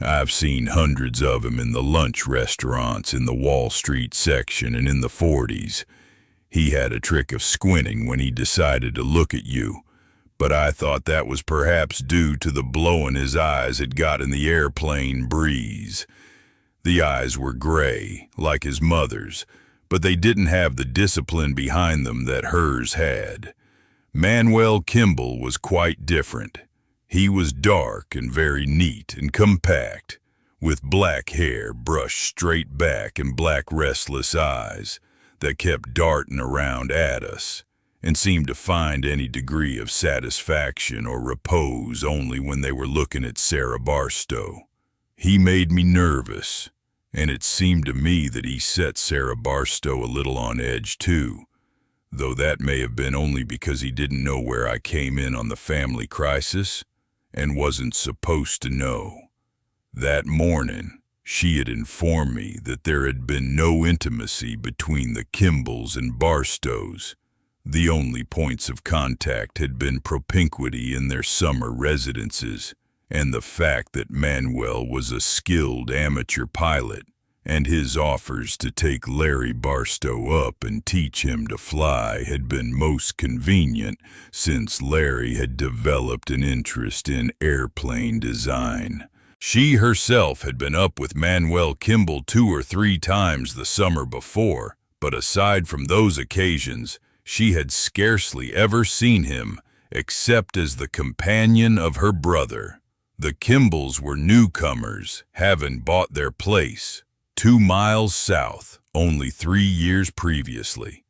I've seen hundreds of him in the lunch restaurants in the Wall Street section and in the 40s. He had a trick of squinting when he decided to look at you, but I thought that was perhaps due to the blowing his eyes had got in the airplane breeze. The eyes were gray, like his mother's, but they didn't have the discipline behind them that hers had. Manuel Kimball was quite different. He was dark and very neat and compact, with black hair brushed straight back and black restless eyes that kept darting around at us, and seemed to find any degree of satisfaction or repose only when they were looking at Sarah Barstow. He made me nervous, and it seemed to me that he set Sarah Barstow a little on edge too, though that may have been only because he didn't know where I came in on the family crisis and wasn't supposed to know. That morning, she had informed me that there had been no intimacy between the Kimballs and Barstows. The only points of contact had been propinquity in their summer residences, and the fact that Manuel was a skilled amateur pilot, and his offers to take Larry Barstow up and teach him to fly had been most convenient since Larry had developed an interest in airplane design. She herself had been up with Manuel Kimball 2 or 3 times the summer before, but aside from those occasions, she had scarcely ever seen him except as the companion of her brother. The Kimballs were newcomers, having bought their place 2 miles south only 3 years previously.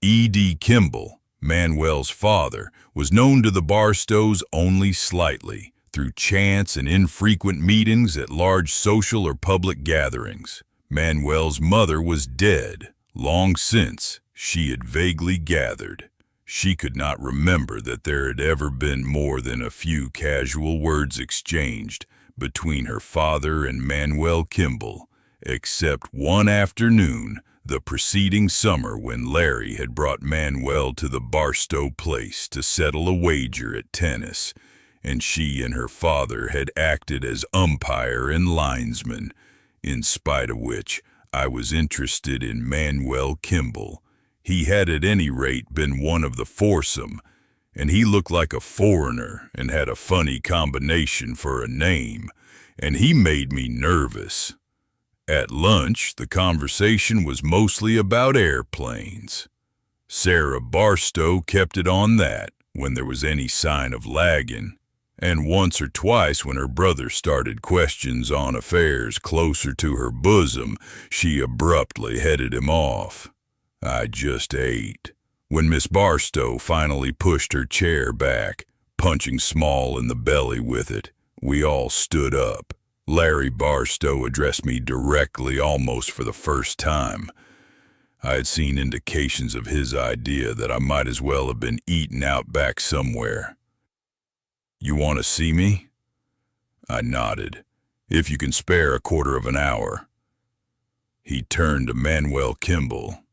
E.D. Kimball, Manuel's father, was known to the Barstows only slightly, through chance and infrequent meetings at large social or public gatherings. Manuel's mother was dead, long since, she had vaguely gathered. She could not remember that there had ever been more than a few casual words exchanged between her father and Manuel Kimball, except one afternoon the preceding summer when Larry had brought Manuel to the Barstow place to settle a wager at tennis, and she and her father had acted as umpire and linesman, in spite of which I was interested in Manuel Kimball. He had at any rate been one of the foursome, and he looked like a foreigner and had a funny combination for a name, and he made me nervous. At lunch, the conversation was mostly about airplanes. Sarah Barstow kept it on that when there was any sign of lagging, and once or twice when her brother started questions on affairs closer to her bosom, she abruptly headed him off. I just ate. When Miss Barstow finally pushed her chair back, punching Small in the belly with it, we all stood up. Larry Barstow addressed me directly almost for the first time. I had seen indications of his idea that I might as well have been eaten out back somewhere. "You want to see me?" I nodded. "If you can spare a quarter of an hour." He turned to Manuel Kimball.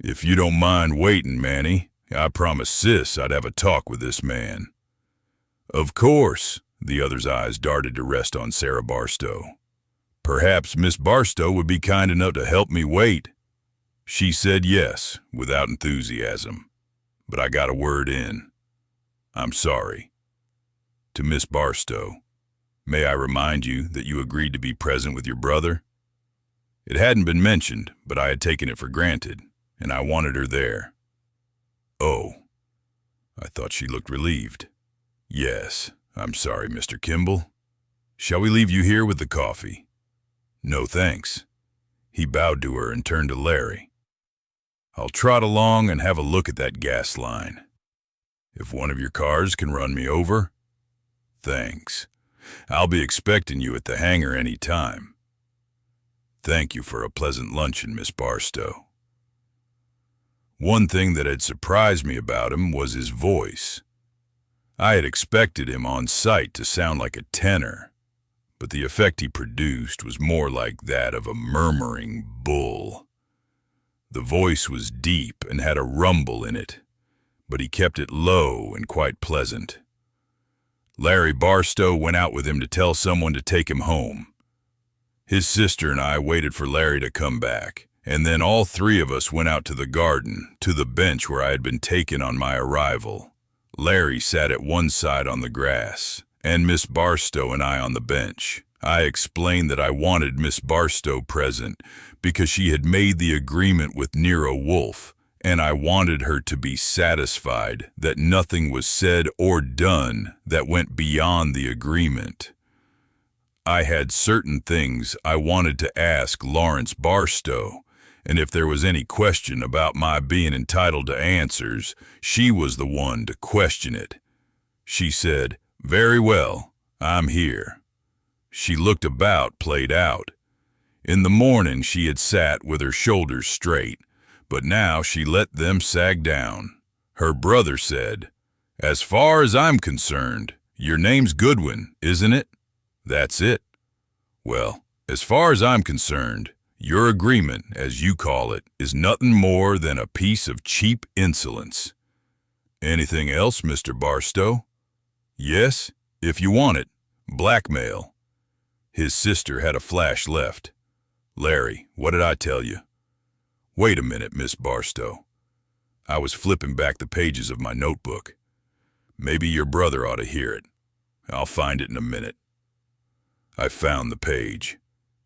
"If you don't mind waiting, Manny, I promised Sis I'd have a talk with this man." "Of course." The other's eyes darted to rest on Sarah Barstow. "Perhaps Miss Barstow would be kind enough to help me wait." She said yes, without enthusiasm. But I got a word in. "I'm sorry." To Miss Barstow, "May I remind you that you agreed to be present with your brother?" It hadn't been mentioned, but I had taken it for granted, and I wanted her there. "Oh." I thought she looked relieved. "Yes, I'm sorry, Mr. Kimball. Shall we leave you here with the coffee?" "No, thanks." He bowed to her and turned to Larry. "I'll trot along and have a look at that gas line. If one of your cars can run me over." "Thanks. I'll be expecting you at the hangar any time." "Thank you for a pleasant luncheon, Miss Barstow." One thing that had surprised me about him was his voice. I had expected him on sight to sound like a tenor, but the effect he produced was more like that of a murmuring bull. The voice was deep and had a rumble in it, but he kept it low and quite pleasant. Larry Barstow went out with him to tell someone to take him home. His sister and I waited for Larry to come back, and then all three of us went out to the garden, to the bench where I had been taken on my arrival. Larry sat at one side on the grass, and Miss Barstow and I on the bench. I explained that I wanted Miss Barstow present because she had made the agreement with Nero Wolfe, and I wanted her to be satisfied that nothing was said or done that went beyond the agreement. I had certain things I wanted to ask Lawrence Barstow, and if there was any question about my being entitled to answers, she was the one to question it. She said, "Very well, I'm here." She looked about, played out. In the morning she had sat with her shoulders straight, but now she let them sag down. Her brother said, "As far as I'm concerned, your name's Goodwin, isn't it?" "That's it." "Well, as far as I'm concerned, your agreement, as you call it, is nothing more than a piece of cheap insolence." "Anything else, Mr. Barstow?" "Yes, if you want it. Blackmail." His sister had a flash left. "Larry, what did I tell you?" "Wait a minute, Miss Barstow." I was flipping back the pages of my notebook. "Maybe your brother ought to hear it. I'll find it in a minute." I found the page.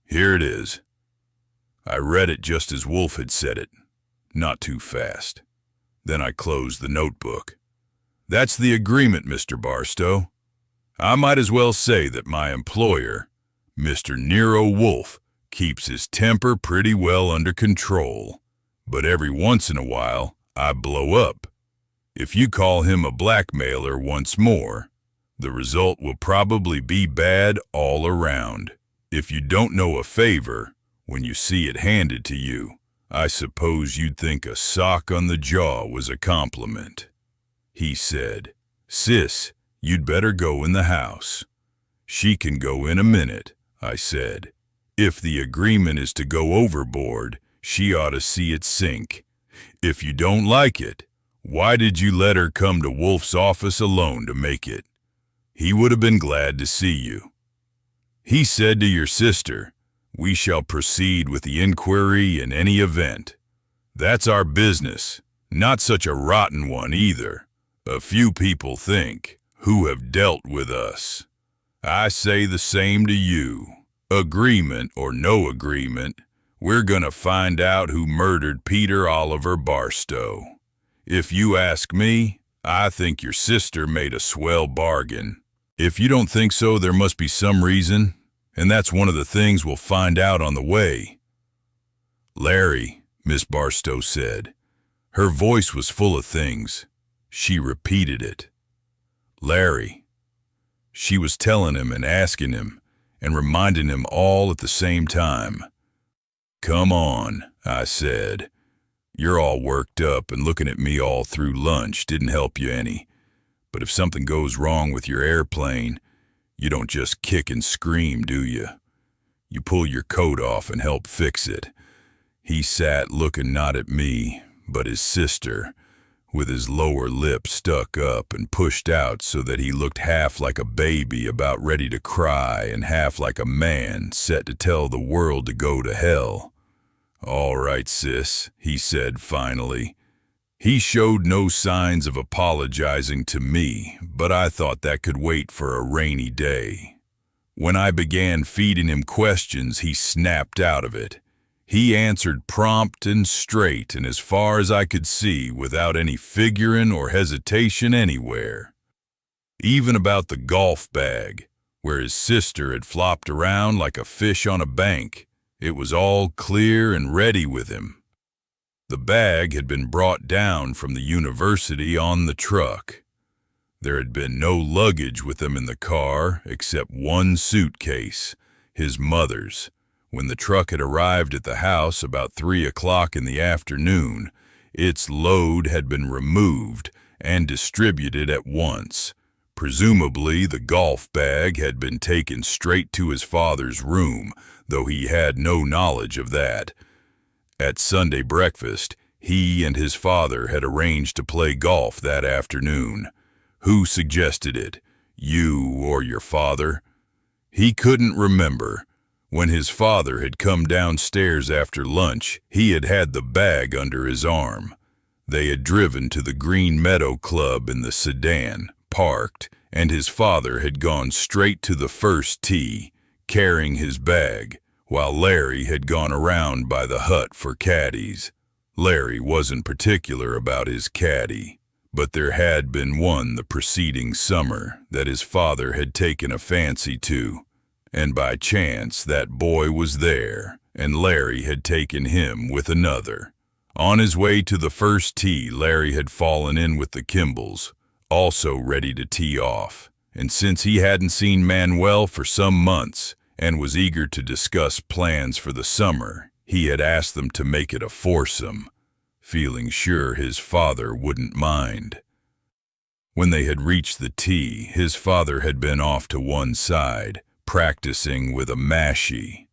Here it is. I read it just as Wolfe had said it, not too fast. Then I closed the notebook. "That's the agreement, Mr. Barstow. I might as well say that my employer, Mr. Nero Wolfe, keeps his temper pretty well under control, but every once in a while I blow up. If you call him a blackmailer once more, the result will probably be bad all around. If you don't know a favor, when you see it handed to you, I suppose you'd think a sock on the jaw was a compliment." He said, "Sis, you'd better go in the house." "She can go in a minute," I said. "If the agreement is to go overboard, she ought to see it sink. If you don't like it, why did you let her come to Wolfe's office alone to make it? He would have been glad to see you. He said to your sister, 'We shall proceed with the inquiry in any event.' That's our business, not such a rotten one either. A few people think, who have dealt with us. I say the same to you. Agreement or no agreement, we're gonna find out who murdered Peter Oliver Barstow. If you ask me, I think your sister made a swell bargain. If you don't think so, there must be some reason, and that's one of the things we'll find out on the way." "Larry," Miss Barstow said. Her voice was full of things. She repeated it. "Larry." She was telling him and asking him and reminding him all at the same time. "Come on," I said. "You're all worked up, and looking at me all through lunch didn't help you any. But if something goes wrong with your airplane, you don't just kick and scream, do you? You pull your coat off and help fix it." He sat looking not at me, but his sister, with his lower lip stuck up and pushed out so that he looked half like a baby about ready to cry and half like a man set to tell the world to go to hell. "All right, sis," he said finally. He showed no signs of apologizing to me, but I thought that could wait for a rainy day. When I began feeding him questions, he snapped out of it. He answered prompt and straight and as far as I could see without any figuring or hesitation anywhere. Even about the golf bag, where his sister had flopped around like a fish on a bank, it was all clear and ready with him. The bag had been brought down from the university on the truck. There had been no luggage with him in the car except one suitcase, his mother's. When the truck had arrived at the house about 3 o'clock in the afternoon, its load had been removed and distributed at once, Presumably, the golf bag had been taken straight to his father's room, though he had no knowledge of that. At Sunday breakfast, he and his father had arranged to play golf that afternoon. Who suggested it? You or your father? He couldn't remember. When his father had come downstairs after lunch, he had had the bag under his arm. They had driven to the Green Meadow Club in the sedan, parked, and his father had gone straight to the first tee, carrying his bag, while Larry had gone around by the hut for caddies. Larry wasn't particular about his caddy, but there had been one the preceding summer that his father had taken a fancy to, and by chance that boy was there, and Larry had taken him with another. On his way to the first tee, Larry had fallen in with the Kimballs, also ready to tee off, and since he hadn't seen Manuel for some months and was eager to discuss plans for the summer, he had asked them to make it a foursome, feeling sure his father wouldn't mind. When they had reached the tee, his father had been off to one side, practicing with a mashie.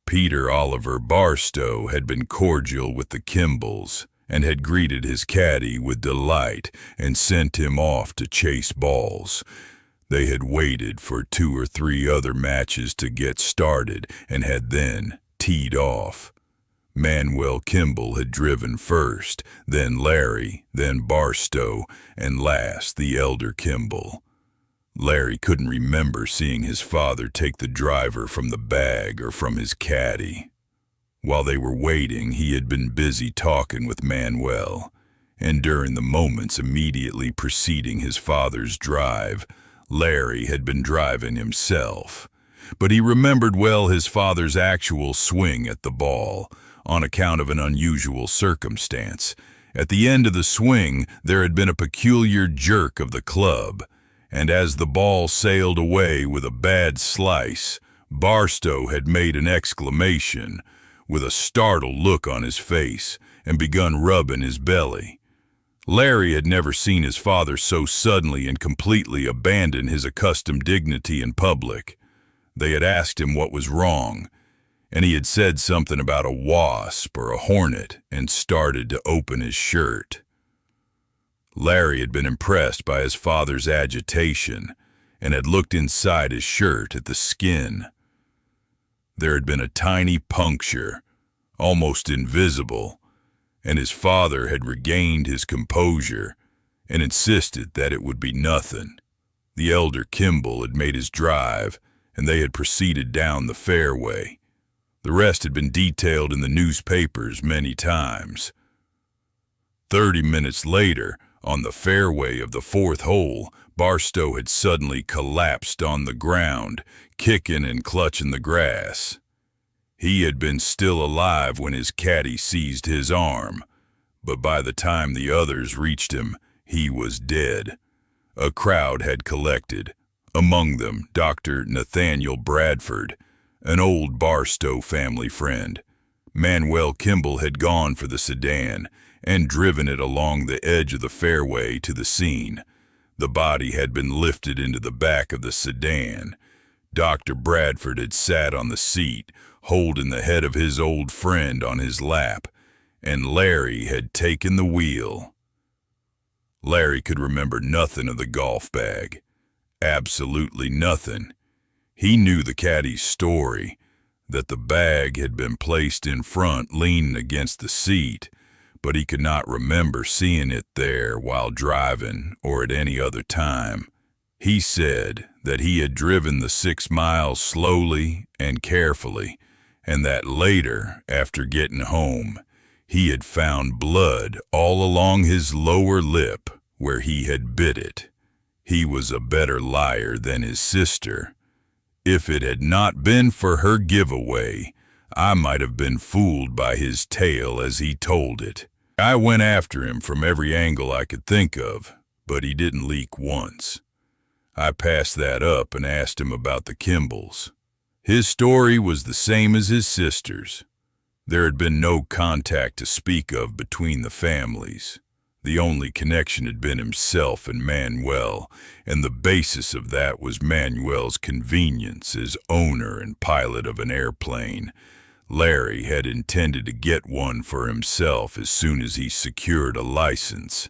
Peter Oliver Barstow had been cordial with the Kimballs and had greeted his caddy with delight and sent him off to chase balls. They had waited for 2 or 3 other matches to get started and had then teed off. Manuel Kimball had driven first, then Larry, then Barstow, and last the elder Kimball. Larry couldn't remember seeing his father take the driver from the bag or from his caddy. While they were waiting, he had been busy talking with Manuel, and during the moments immediately preceding his father's drive, Larry had been driving himself. But he remembered well his father's actual swing at the ball, on account of an unusual circumstance. At the end of the swing, there had been a peculiar jerk of the club, and as the ball sailed away with a bad slice, Barstow had made an exclamation, with a startled look on his face, and begun rubbing his belly. Larry had never seen his father so suddenly and completely abandon his accustomed dignity in public. They had asked him what was wrong, and he had said something about a wasp or a hornet and started to open his shirt. Larry had been impressed by his father's agitation and had looked inside his shirt at the skin. There had been a tiny puncture, almost invisible, and his father had regained his composure and insisted that it would be nothing. The elder Kimball had made his drive, and they had proceeded down the fairway. The rest had been detailed in the newspapers many times. 30 minutes later, on the fairway of the 4th hole, Barstow had suddenly collapsed on the ground, kicking and clutching the grass. He had been still alive when his caddy seized his arm, but by the time the others reached him, he was dead. A crowd had collected, among them Dr. Nathaniel Bradford, an old Barstow family friend. Manuel Kimball had gone for the sedan and driven it along the edge of the fairway to the scene. The body had been lifted into the back of the sedan. Dr. Bradford had sat on the seat, holding the head of his old friend on his lap, and Larry had taken the wheel. Larry could remember nothing of the golf bag. Absolutely nothing. He knew the caddy's story, that the bag had been placed in front leaning against the seat, but he could not remember seeing it there while driving or at any other time. He said that he had driven the 6 miles slowly and carefully, and that later, after getting home, he had found blood all along his lower lip where he had bit it. He was a better liar than his sister. If it had not been for her giveaway, I might have been fooled by his tale as he told it. I went after him from every angle I could think of, but he didn't leak once. I passed that up and asked him about the Kimballs. His story was the same as his sister's. There had been no contact to speak of between the families. The only connection had been himself and Manuel, and the basis of that was Manuel's convenience as owner and pilot of an airplane. Larry had intended to get one for himself as soon as he secured a license.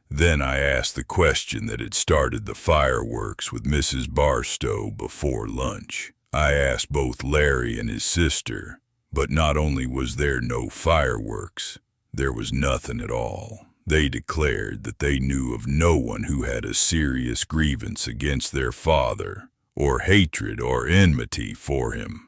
Then I asked the question that had started the fireworks with Mrs. Barstow before lunch. I asked both Larry and his sister, but not only was there no fireworks, there was nothing at all. They declared that they knew of no one who had a serious grievance against their father, or hatred or enmity for him,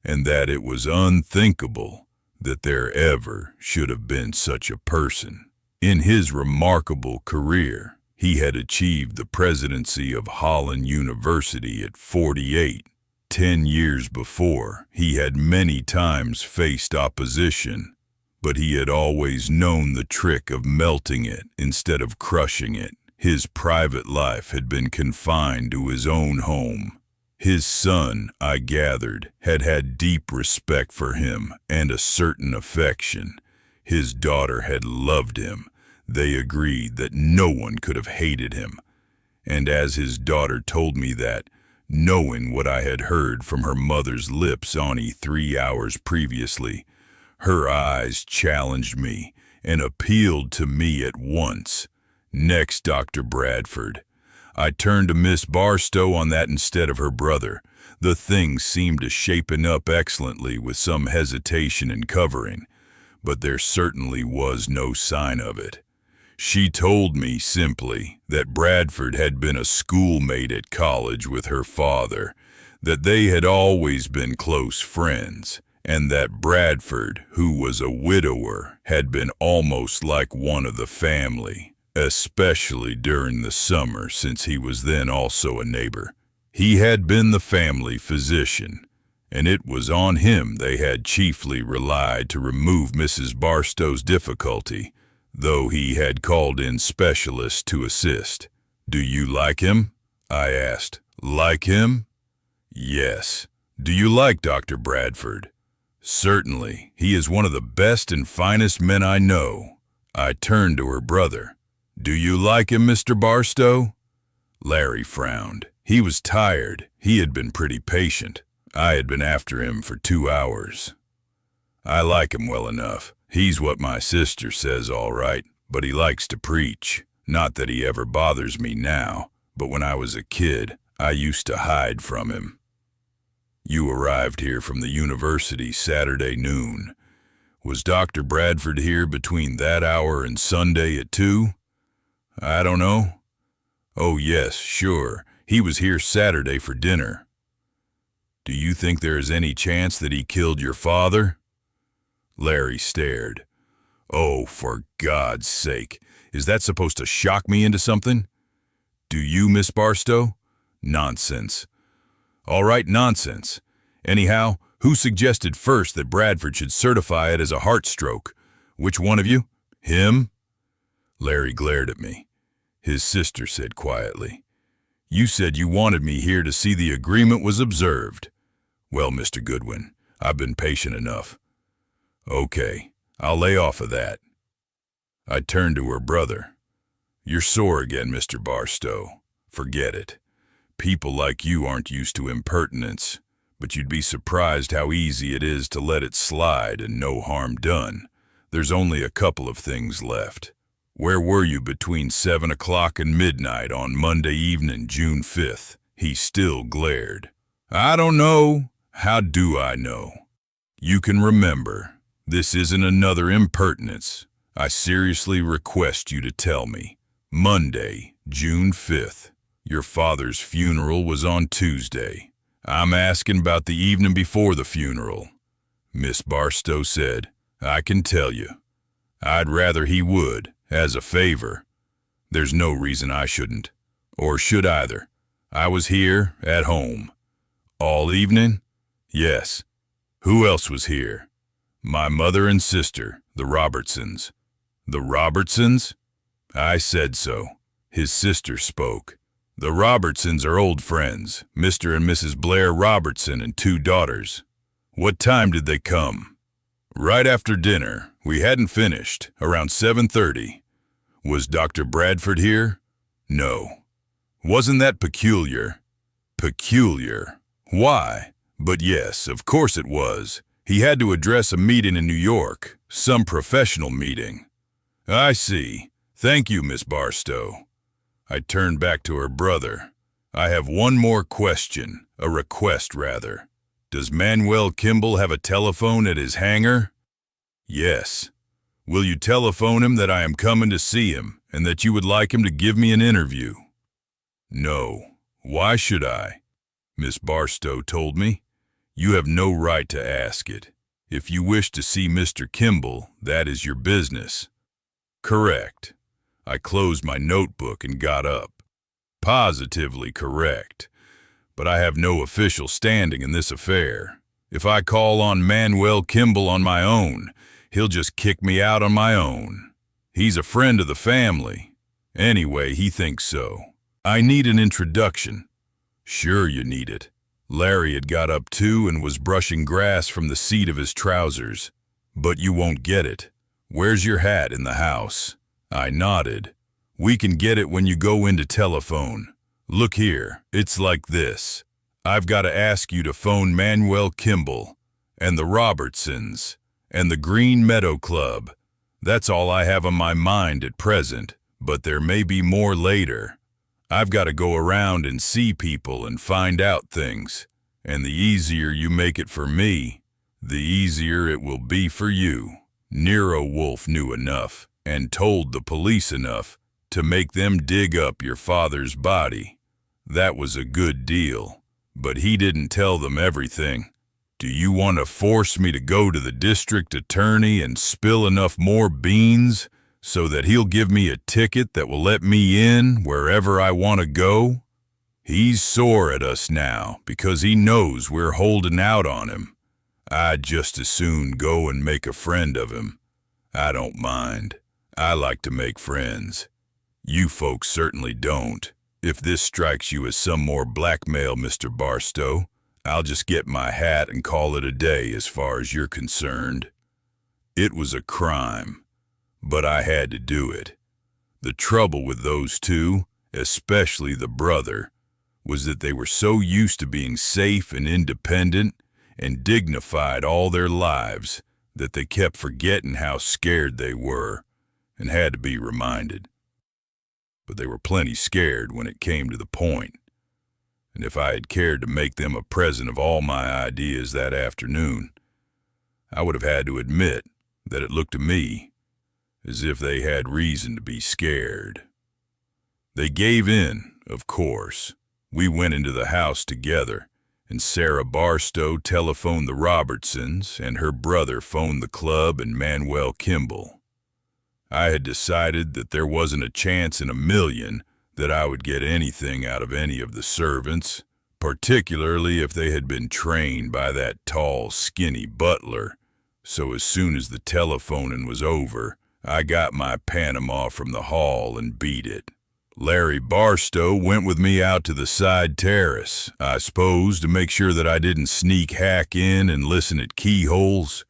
and that it was unthinkable that there ever should have been such a person. In his remarkable career, he had achieved the presidency of Holland University at 48. 10 years before, he had many times faced opposition, but he had always known the trick of melting it instead of crushing it. His private life had been confined to his own home. His son, I gathered, had had deep respect for him and a certain affection. His daughter had loved him. They agreed that no one could have hated him. And as his daughter told me that, knowing what I had heard from her mother's lips only 3 hours previously, her eyes challenged me and appealed to me at once. Next, Dr. Bradford. I turned to Miss Barstow on that instead of her brother. The thing seemed to shapen up excellently with some hesitation and covering, but there certainly was no sign of it. She told me simply that Bradford had been a schoolmate at college with her father, that they had always been close friends, and that Bradford, who was a widower, had been almost like one of the family, especially during the summer since he was then also a neighbor. He had been the family physician, and it was on him they had chiefly relied to remove Mrs. Barstow's difficulty, though he had called in specialists to assist. "Do you like him?" I asked. "Like him?" "Yes." "Do you like Dr. Bradford?" "Certainly. He is one of the best and finest men I know." I turned to her brother. "Do you like him, Mr. Barstow?" Larry frowned. He was tired. He had been pretty patient. I had been after him for 2 hours. "I like him well enough. He's what my sister says all right, but he likes to preach. Not that he ever bothers me now, but when I was a kid, I used to hide from him." "You arrived here from the university Saturday noon. Was Dr. Bradford here between that hour and Sunday at 2? "I don't know." "Oh yes, sure. He was here Saturday for dinner." "Do you think there is any chance that he killed your father?" Larry stared. "Oh, for God's sake, is that supposed to shock me into something?" "Do you, Miss Barstow?" "Nonsense." "All right, nonsense. Anyhow, who suggested first that Bradford should certify it as a heart stroke? Which one of you? Him?" Larry glared at me. His sister said quietly, "You said you wanted me here to see the agreement was observed." "Well, Mr. Goodwin, I've been patient enough." "Okay, I'll lay off of that." I turned to her brother. "You're sore again, Mr. Barstow. Forget it. People like you aren't used to impertinence, but you'd be surprised how easy it is to let it slide and no harm done. There's only a couple of things left. Where were you between 7 o'clock and midnight on Monday evening, June 5th? He still glared. "I don't know." "How do I know?" "You can remember. This isn't another impertinence. I seriously request you to tell me. Monday, June 5th. Your father's funeral was on Tuesday. I'm asking about the evening before the funeral." Miss Barstow said, "I can tell you. I'd rather he would, as a favor. There's no reason I shouldn't, or should either. I was here, at home." "All evening?" "Yes." "Who else was here?" "My mother and sister, the Robertsons." "The Robertsons?" "I said so." His sister spoke. "The Robertsons are old friends, Mr. and Mrs. Blair Robertson and 2 daughters." "What time did they come?" "Right after dinner. We hadn't finished, around 7:30. Was Dr. Bradford here? No. Wasn't that peculiar? Peculiar. Why? But yes, of course it was. He had to address a meeting in New York, some professional meeting. I see. Thank you, Miss Barstow. I turned back to her brother. I have one more question, a request rather. Does Manuel Kimball have a telephone at his hangar? Yes. Will you telephone him that I am coming to see him and that you would like him to give me an interview? No. Why should I? Miss Barstow told me. You have no right to ask it. If you wish to see Mr. Kimball, that is your business. Correct. I closed my notebook and got up. Positively correct. But I have no official standing in this affair. If I call on Manuel Kimball on my own, he'll just kick me out on my own. He's a friend of the family. Anyway, he thinks so. I need an introduction. Sure you need it. Larry had got up too and was brushing grass from the seat of his trousers. But you won't get it. Where's your hat in the house? I nodded. We can get it when you go in to telephone. Look here, it's like this. I've got to ask you to phone Manuel Kimball, and the Robertsons, and the Green Meadow Club. That's all I have on my mind at present, but there may be more later. I've got to go around and see people and find out things, and the easier you make it for me, the easier it will be for you. Nero Wolfe knew enough and told the police enough to make them dig up your father's body. That was a good deal, but he didn't tell them everything. Do you want to force me to go to the district attorney and spill enough more beans so that he'll give me a ticket that will let me in wherever I want to go? He's sore at us now because he knows we're holding out on him. I'd just as soon go and make a friend of him. I don't mind. I like to make friends. You folks certainly don't. If this strikes you as some more blackmail, Mr. Barstow, I'll just get my hat and call it a day as far as you're concerned. It was a crime, but I had to do it. The trouble with those two, especially the brother, was that they were so used to being safe and independent and dignified all their lives that they kept forgetting how scared they were and had to be reminded. But they were plenty scared when it came to the point. And if I had cared to make them a present of all my ideas that afternoon, I would have had to admit that it looked to me as if they had reason to be scared. They gave in, of course. We went into the house together, and Sarah Barstow telephoned the Robertsons, and her brother phoned the club and Manuel Kimball. I had decided that there wasn't a chance in a million that I would get anything out of any of the servants, particularly if they had been trained by that tall, skinny butler. So as soon as the telephoning was over, I got my Panama from the hall and beat it. Larry Barstow went with me out to the side terrace, I suppose to make sure that I didn't sneak hack in and listen at keyholes.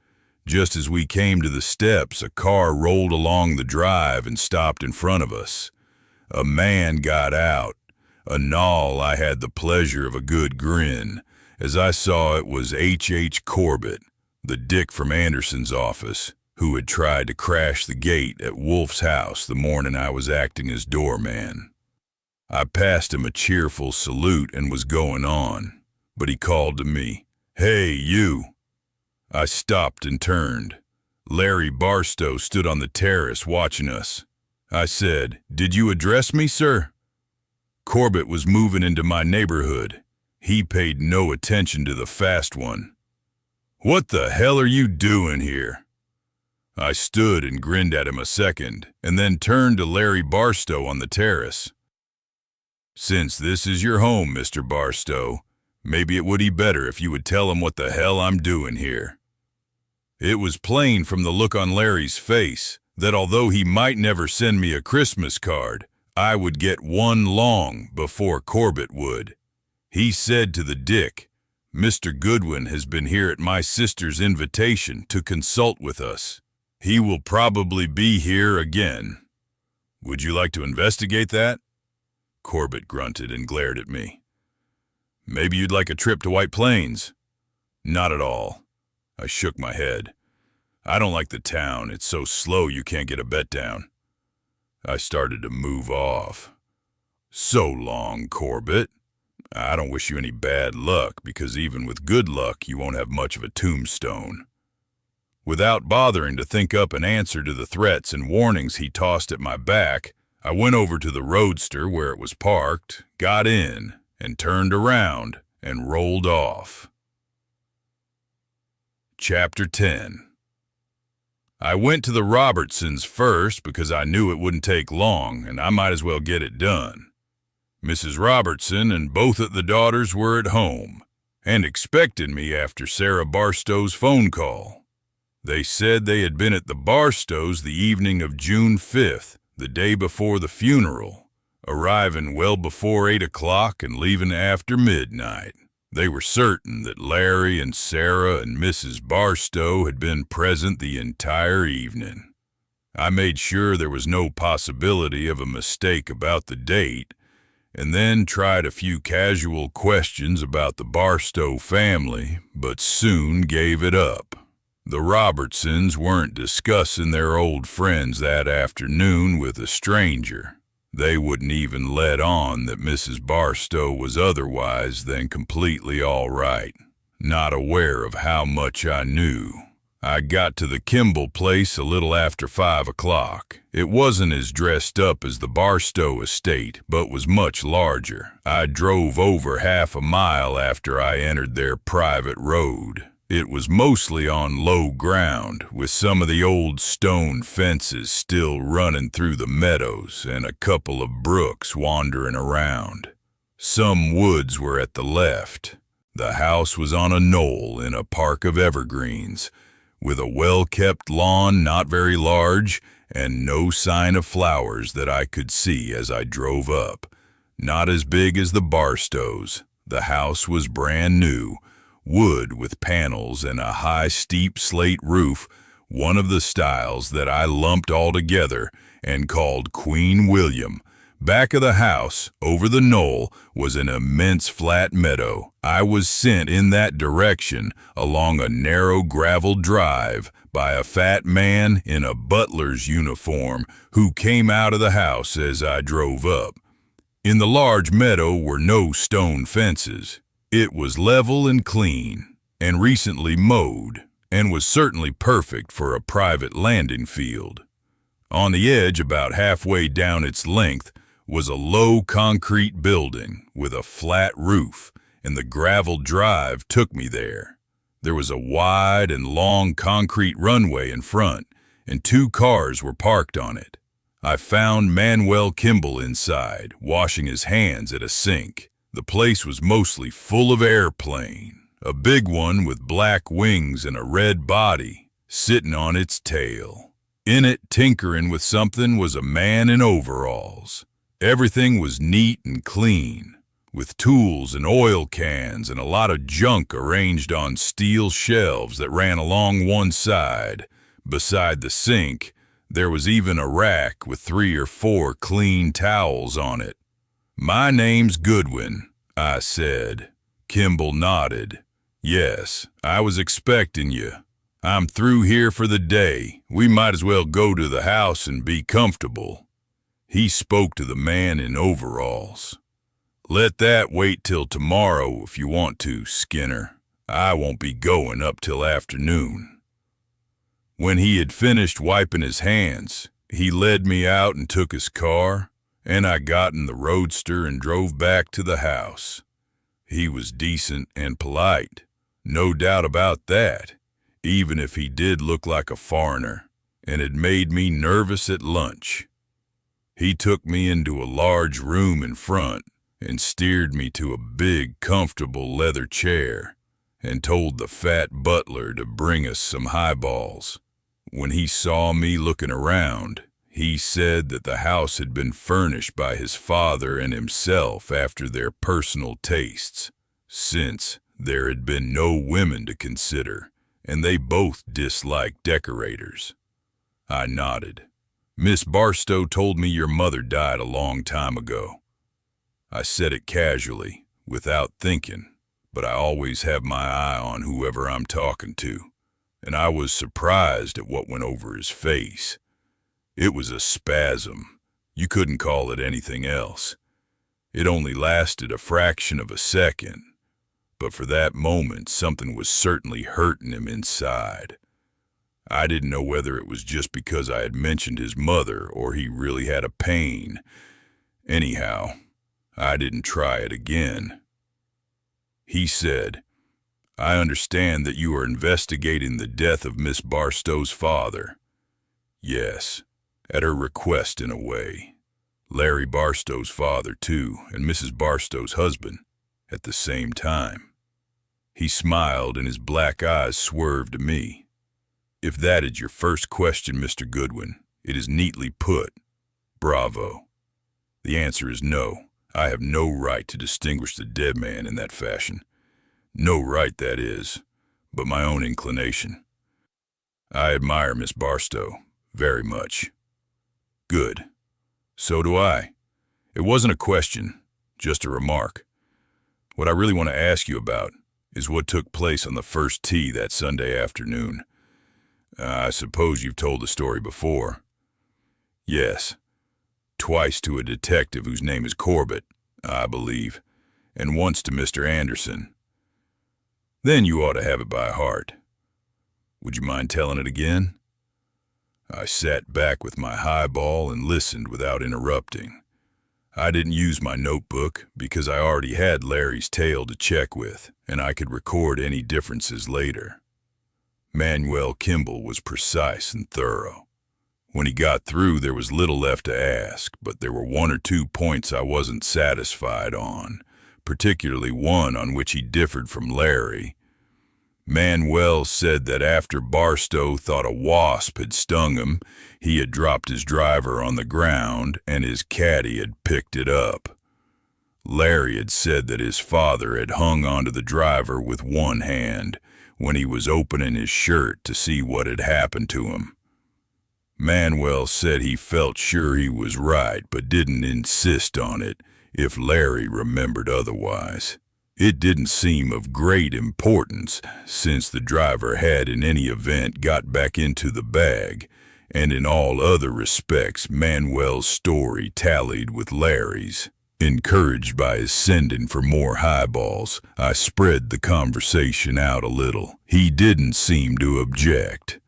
Just as we came to the steps, a car rolled along the drive and stopped in front of us. A man got out. Anon, I had the pleasure of a good grin, as I saw it was H. Corbett, the dick from Anderson's office, who had tried to crash the gate at Wolfe's house the morning I was acting as doorman. I passed him a cheerful salute and was going on, but he called to me, "Hey, you." I stopped and turned. Larry Barstow stood on the terrace watching us. I said, "Did you address me, sir?" Corbett was moving into my neighborhood. He paid no attention to the fast one. "What the hell are you doing here?" I stood and grinned at him a second, and then turned to Larry Barstow on the terrace. "Since this is your home, Mr. Barstow, maybe it would be better if you would tell him what the hell I'm doing here." It was plain from the look on Larry's face that although he might never send me a Christmas card, I would get one long before Corbett would. He said to the dick, "Mr. Goodwin has been here at my sister's invitation to consult with us. He will probably be here again." Would you like to investigate that? Corbett grunted and glared at me. Maybe you'd like a trip to White Plains? Not at all. I shook my head. I don't like the town. It's so slow you can't get a bet down. I started to move off. So long, Corbett. I don't wish you any bad luck, because even with good luck, you won't have much of a tombstone. Without bothering to think up an answer to the threats and warnings he tossed at my back, I went over to the roadster where it was parked, got in, and turned around and rolled off. Chapter 10. I went to the Robertsons first because I knew it wouldn't take long and I might as well get it done. Mrs. Robertson and both of the daughters were at home and expected me after Sarah Barstow's phone call. They said they had been at the Barstows the evening of June 5th, the day before the funeral, arriving well before 8 o'clock and leaving after midnight. They were certain that Larry and Sarah and Mrs. Barstow had been present the entire evening. I made sure there was no possibility of a mistake about the date, and then tried a few casual questions about the Barstow family, but soon gave it up. The Robertsons weren't discussing their old friends that afternoon with a stranger. They wouldn't even let on that Mrs. Barstow was otherwise than completely all right, not aware of how much I knew. I got to the Kimball place a little after 5 o'clock. It wasn't as dressed up as the Barstow estate, but was much larger. I drove over half a mile after I entered their private road. It was mostly on low ground, with some of the old stone fences still running through the meadows and a couple of brooks wandering around. Some woods were at the left. The house was on a knoll in a park of evergreens, with a well-kept lawn not very large and no sign of flowers that I could see as I drove up. Not as big as the Barstows. The house was brand new, wood with panels and a high steep slate roof, one of the styles that I lumped all together and called Queen William. Back of the house, over the knoll, was an immense flat meadow. I was sent in that direction along a narrow gravel drive by a fat man in a butler's uniform who came out of the house as I drove up. In the large meadow were no stone fences. It was level and clean, and recently mowed, and was certainly perfect for a private landing field. On the edge, about halfway down its length, was a low concrete building with a flat roof, and the gravel drive took me there. There was a wide and long concrete runway in front, and 2 cars were parked on it. I found Manuel Kimball inside, washing his hands at a sink. The place was mostly full of airplane, a big one with black wings and a red body, sitting on its tail. In it, tinkering with something, was a man in overalls. Everything was neat and clean, with tools and oil cans and a lot of junk arranged on steel shelves that ran along one side. Beside the sink, there was even a rack with 3 or 4 clean towels on it. "My name's Goodwin," I said. Kimball nodded. "Yes, I was expecting you. I'm through here for the day. We might as well go to the house and be comfortable." He spoke to the man in overalls. "Let that wait till tomorrow if you want to, Skinner. I won't be going up till afternoon." When he had finished wiping his hands, he led me out and took his car, and I got in the roadster and drove back to the house. He was decent and polite, no doubt about that, even if he did look like a foreigner, and it made me nervous at lunch. He took me into a large room in front and steered me to a big, comfortable leather chair and told the fat butler to bring us some highballs. When he saw me looking around, he said that the house had been furnished by his father and himself after their personal tastes, since there had been no women to consider, and they both disliked decorators. I nodded. Miss Barstow told me your mother died a long time ago. I said it casually, without thinking, but I always have my eye on whoever I'm talking to, and I was surprised at what went over his face. It was a spasm. You couldn't call it anything else. It only lasted a fraction of a second, but for that moment something was certainly hurting him inside. I didn't know whether it was just because I had mentioned his mother or he really had a pain. Anyhow, I didn't try it again. He said, "I understand that you are investigating the death of Miss Barstow's father." Yes, at her request in a way. Larry Barstow's father, too, and Mrs. Barstow's husband, at the same time. He smiled and his black eyes swerved to me. "If that is your first question, Mr. Goodwin, it is neatly put. Bravo. The answer is no. I have no right to distinguish the dead man in that fashion. No right, that is, but my own inclination. I admire Miss Barstow very much." "Good. So do I. It wasn't a question, just a remark. What I really want to ask you about is what took place on the first tee that Sunday afternoon. I suppose you've told the story before." "Yes. Twice to a detective whose name is Corbett, I believe, and once to Mr. Anderson." "Then you ought to have it by heart. Would you mind telling it again?" I sat back with my highball and listened without interrupting. I didn't use my notebook because I already had Larry's tale to check with, and I could record any differences later. Manuel Kimball was precise and thorough. When he got through, there was little left to ask, but there were one or two points I wasn't satisfied on, particularly one on which he differed from Larry. Manuel said that after Barstow thought a wasp had stung him, he had dropped his driver on the ground and his caddy had picked it up. Larry had said that his father had hung onto the driver with one hand when he was opening his shirt to see what had happened to him. Manuel said he felt sure he was right, but didn't insist on it if Larry remembered otherwise. It didn't seem of great importance, since the driver had in any event got back into the bag, and in all other respects Manuel's story tallied with Larry's. Encouraged by his sending for more highballs, I spread the conversation out a little. He didn't seem to object.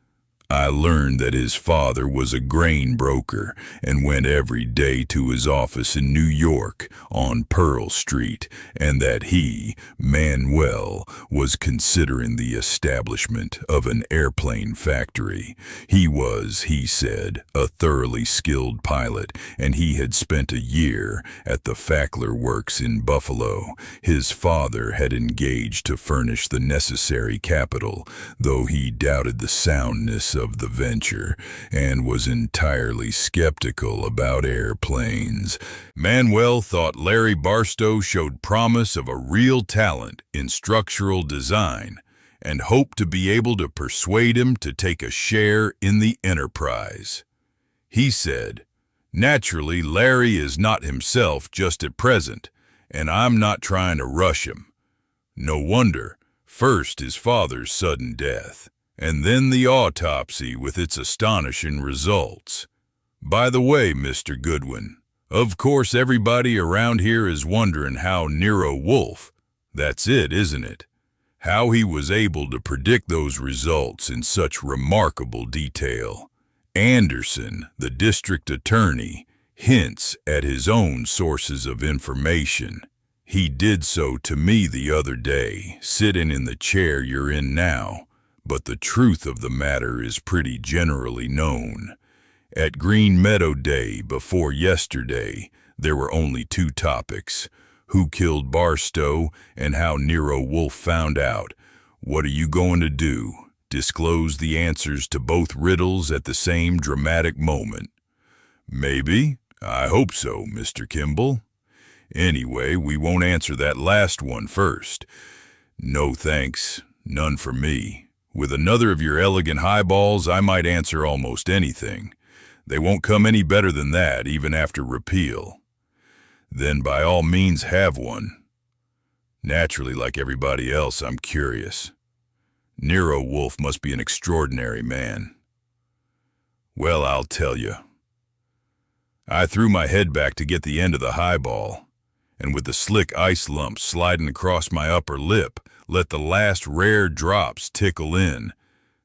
I learned that his father was a grain broker and went every day to his office in New York on Pearl Street, and that he, Manuel, was considering the establishment of an airplane factory. He was, he said, a thoroughly skilled pilot, and he had spent a year at the Fackler Works in Buffalo. His father had engaged to furnish the necessary capital, though he doubted the soundness of the venture and was entirely skeptical about airplanes. Manuel thought Larry Barstow showed promise of a real talent in structural design and hoped to be able to persuade him to take a share in the enterprise. He said, "Naturally, Larry is not himself just at present, and I'm not trying to rush him. No wonder, first his father's sudden death, and then the autopsy with its astonishing results. By the way, Mr. Goodwin, of course everybody around here is wondering how Nero Wolfe, that's it, isn't it? How he was able to predict those results in such remarkable detail. Anderson, the district attorney, hints at his own sources of information. He did so to me the other day, sitting in the chair you're in now. But the truth of the matter is pretty generally known. At Green Meadow Day before yesterday, there were only two topics: who killed Barstow and how Nero Wolfe found out. What are you going to do? Disclose the answers to both riddles at the same dramatic moment? Maybe. I hope so, Mr. Kimball. Anyway, we won't answer that last one first. No thanks, none for me. With another of your elegant highballs, I might answer almost anything. They won't come any better than that, even after repeal. Then by all means have one. Naturally, like everybody else, I'm curious. Nero Wolfe must be an extraordinary man. Well, I'll tell you. I threw my head back to get the end of the highball, and with the slick ice lumps sliding across my upper lip, let the last rare drops tickle in,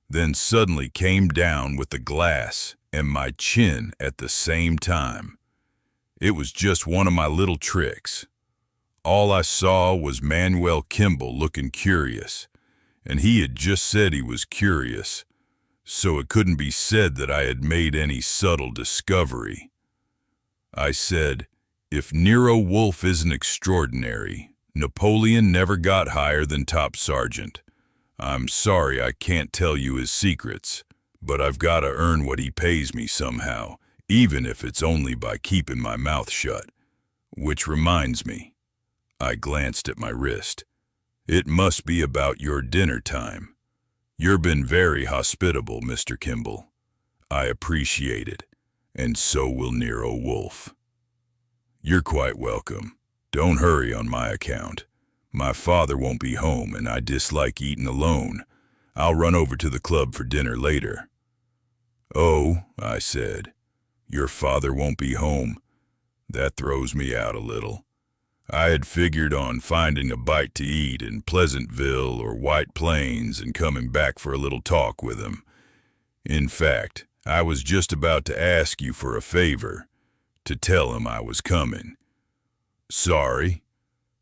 then suddenly came down with the glass and my chin at the same time. It was just one of my little tricks. All I saw was Manuel Kimball looking curious, and he had just said he was curious, so it couldn't be said that I had made any subtle discovery. I said, if Nero Wolfe isn't extraordinary, Napoleon never got higher than top sergeant. I'm sorry I can't tell you his secrets, but I've got to earn what he pays me somehow, even if it's only by keeping my mouth shut. Which reminds me, I glanced at my wrist. It must be about your dinner time. You've been very hospitable, Mr. Kimball. I appreciate it, and so will Nero Wolfe. You're quite welcome. Don't hurry on my account. My father won't be home, and I dislike eating alone. I'll run over to the club for dinner later. Oh, I said, your father won't be home. That throws me out a little. I had figured on finding a bite to eat in Pleasantville or White Plains and coming back for a little talk with him. In fact, I was just about to ask you for a favor, to tell him I was coming. Sorry,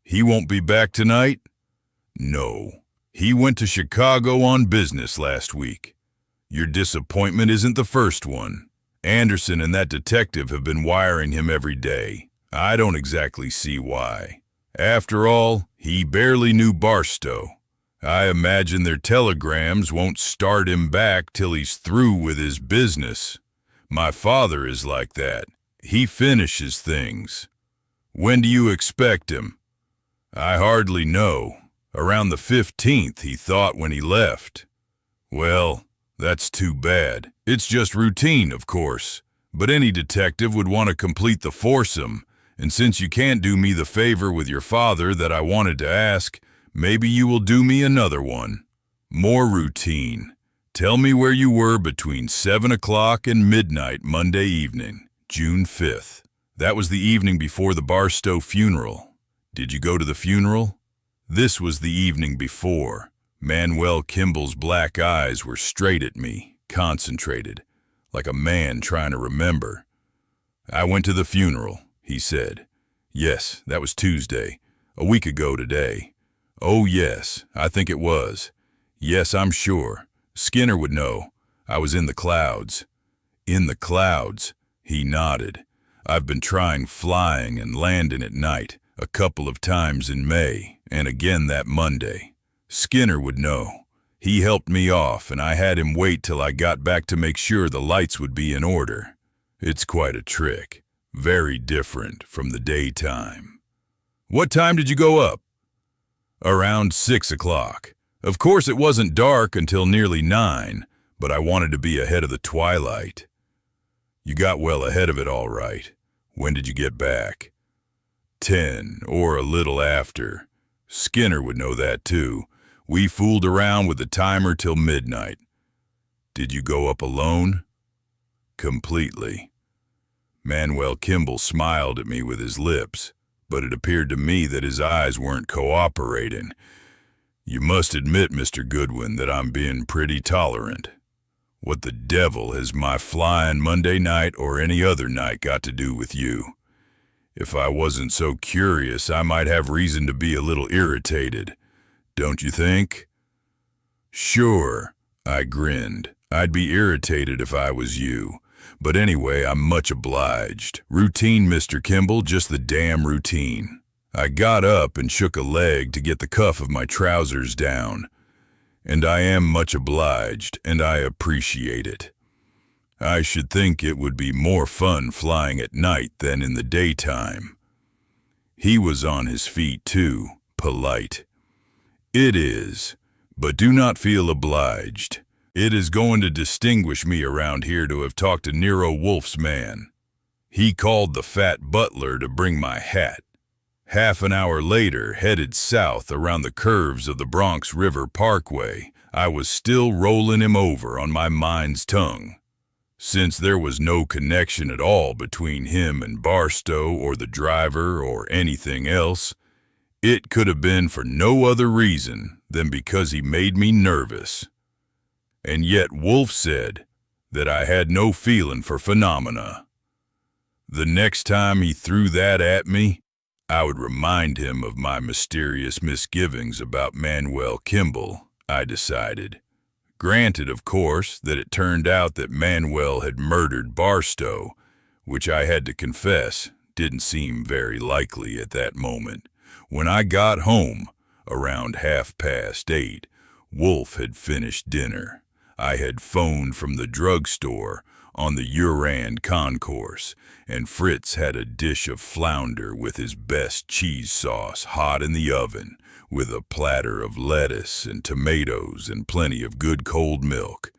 he won't be back tonight? No, he went to Chicago on business last week. Your disappointment isn't the first one. Anderson and that detective have been wiring him every day. I don't exactly see why. After all, he barely knew Barstow. I imagine their telegrams won't start him back till he's through with his business. My father is like that. He finishes things. When do you expect him? I hardly know. Around the 15th, he thought when he left. Well, that's too bad. It's just routine, of course. But any detective would want to complete the foursome, and since you can't do me the favor with your father that I wanted to ask, maybe you will do me another one. More routine. Tell me where you were between 7 o'clock and midnight Monday evening, June 5th. That was the evening before the Barstow funeral. Did you go to the funeral? This was the evening before. Manuel Kimball's black eyes were straight at me, concentrated, like a man trying to remember. I went to the funeral, he said. Yes, that was Tuesday, a week ago today. Oh yes, I think it was. Yes, I'm sure. Skinner would know. I was in the clouds. In the clouds, he nodded. I've been trying flying and landing at night a couple of times in May, and again that Monday. Skinner would know. He helped me off, and I had him wait till I got back to make sure the lights would be in order. It's quite a trick. Very different from the daytime. What time did you go up? Around 6 o'clock. Of course it wasn't dark until nearly 9, but I wanted to be ahead of the twilight. You got well ahead of it all right. When did you get back? 10, or a little after. Skinner would know that too. We fooled around with the timer till midnight. Did you go up alone? Completely. Manuel Kimball smiled at me with his lips, but it appeared to me that his eyes weren't cooperating. You must admit, Mr. Goodwin, that I'm being pretty tolerant. What the devil has my flying Monday night or any other night got to do with you? If I wasn't so curious, I might have reason to be a little irritated. Don't you think? Sure, I grinned. I'd be irritated if I was you. But anyway, I'm much obliged. Routine, Mr. Kimball, just the damn routine. I got up and shook a leg to get the cuff of my trousers down. And I am much obliged, and I appreciate it. I should think it would be more fun flying at night than in the daytime. He was on his feet too, polite. It is, but do not feel obliged. It is going to distinguish me around here to have talked to Nero Wolfe's man. He called the fat butler to bring my hat. Half an hour later, headed south around the curves of the Bronx River Parkway, I was still rolling him over on my mind's tongue. Since there was no connection at all between him and Barstow or the driver or anything else, it could have been for no other reason than because he made me nervous. And yet Wolfe said that I had no feeling for phenomena. The next time he threw that at me, I would remind him of my mysterious misgivings about Manuel Kimball, I decided. Granted, of course, that it turned out that Manuel had murdered Barstow, which I had to confess didn't seem very likely at that moment. When I got home, around 8:30, Wolfe had finished dinner. I had phoned from the drugstore on the Urand concourse, and Fritz had a dish of flounder with his best cheese sauce hot in the oven, with a platter of lettuce and tomatoes and plenty of good cold milk.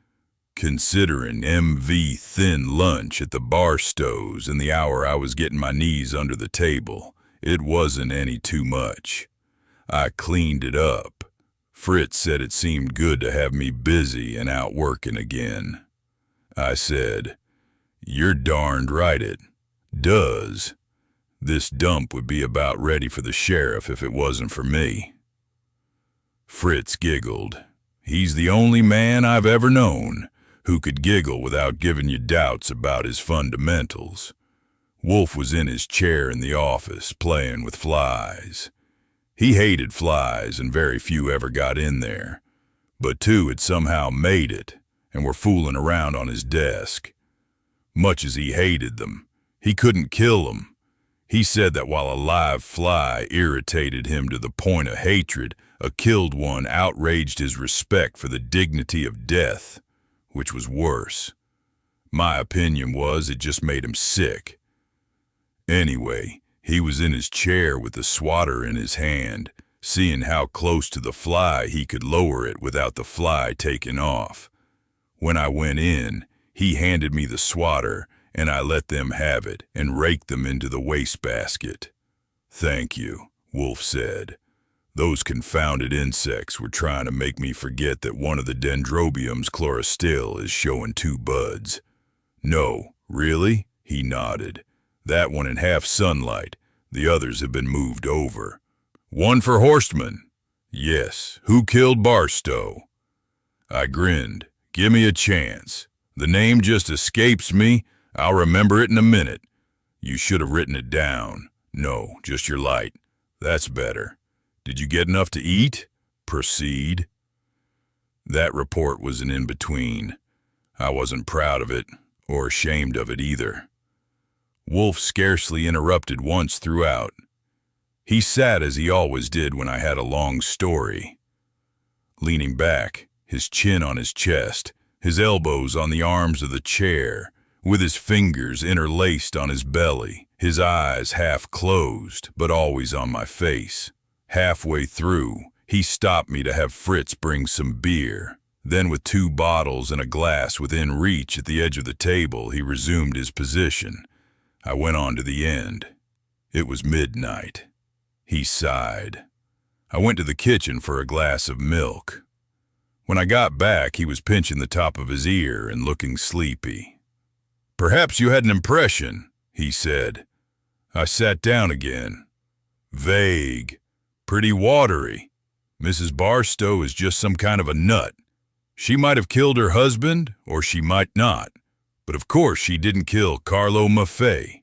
Considering MV thin lunch at the Barstows and the hour I was getting my knees under the table, it wasn't any too much. I cleaned it up. Fritz said it seemed good to have me busy and out working again. I said, "You're darned right it does. This dump would be about ready for the sheriff if it wasn't for me." Fritz giggled. He's the only man I've ever known who could giggle without giving you doubts about his fundamentals. Wolfe was in his chair in the office, playing with flies. He hated flies, and very few ever got in there. But two had somehow made it, and were fooling around on his desk. Much as he hated them, he couldn't kill them. He said that while a live fly irritated him to the point of hatred, a killed one outraged his respect for the dignity of death, which was worse. My opinion was it just made him sick. Anyway, he was in his chair with the swatter in his hand, seeing how close to the fly he could lower it without the fly taking off. When I went in, he handed me the swatter, and I let them have it and raked them into the wastebasket. "Thank you," Wolfe said. "Those confounded insects were trying to make me forget that one of the dendrobium's chlorophyll is showing 2 buds. No, really?" He nodded. "That one in half sunlight. The others have been moved over." "One for Horstman?" "Yes. Who killed Barstow?" I grinned. "Give me a chance. The name just escapes me. I'll remember it in a minute." "You should have written it down." "No, just your light. That's better. Did you get enough to eat?" "Proceed." That report was an in-between. I wasn't proud of it, or ashamed of it either. Wolfe scarcely interrupted once throughout. He sat as he always did when I had a long story, leaning back, his chin on his chest, his elbows on the arms of the chair, with his fingers interlaced on his belly, his eyes half closed, but always on my face. Halfway through, he stopped me to have Fritz bring some beer. Then, with 2 bottles and a glass within reach at the edge of the table, he resumed his position. I went on to the end. It was midnight. He sighed. I went to the kitchen for a glass of milk. When I got back, he was pinching the top of his ear and looking sleepy. "Perhaps you had an impression," he said. I sat down again. "Vague. Pretty watery. Mrs. Barstow is just some kind of a nut. She might have killed her husband, or she might not. But of course she didn't kill Carlo Maffei.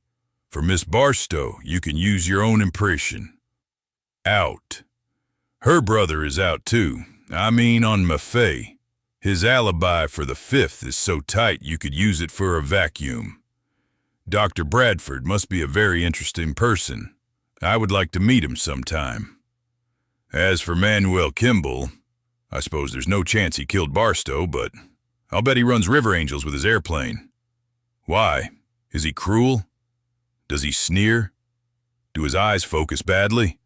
For Miss Barstow, you can use your own impression. Out. Her brother is out too. I mean on Maffei. His alibi for the 5th is so tight you could use it for a vacuum. Dr. Bradford must be a very interesting person. I would like to meet him sometime. As for Manuel Kimball, I suppose there's no chance he killed Barstow, but I'll bet he runs river angels with his airplane. Why? Is he cruel? Does he sneer? Do his eyes focus badly?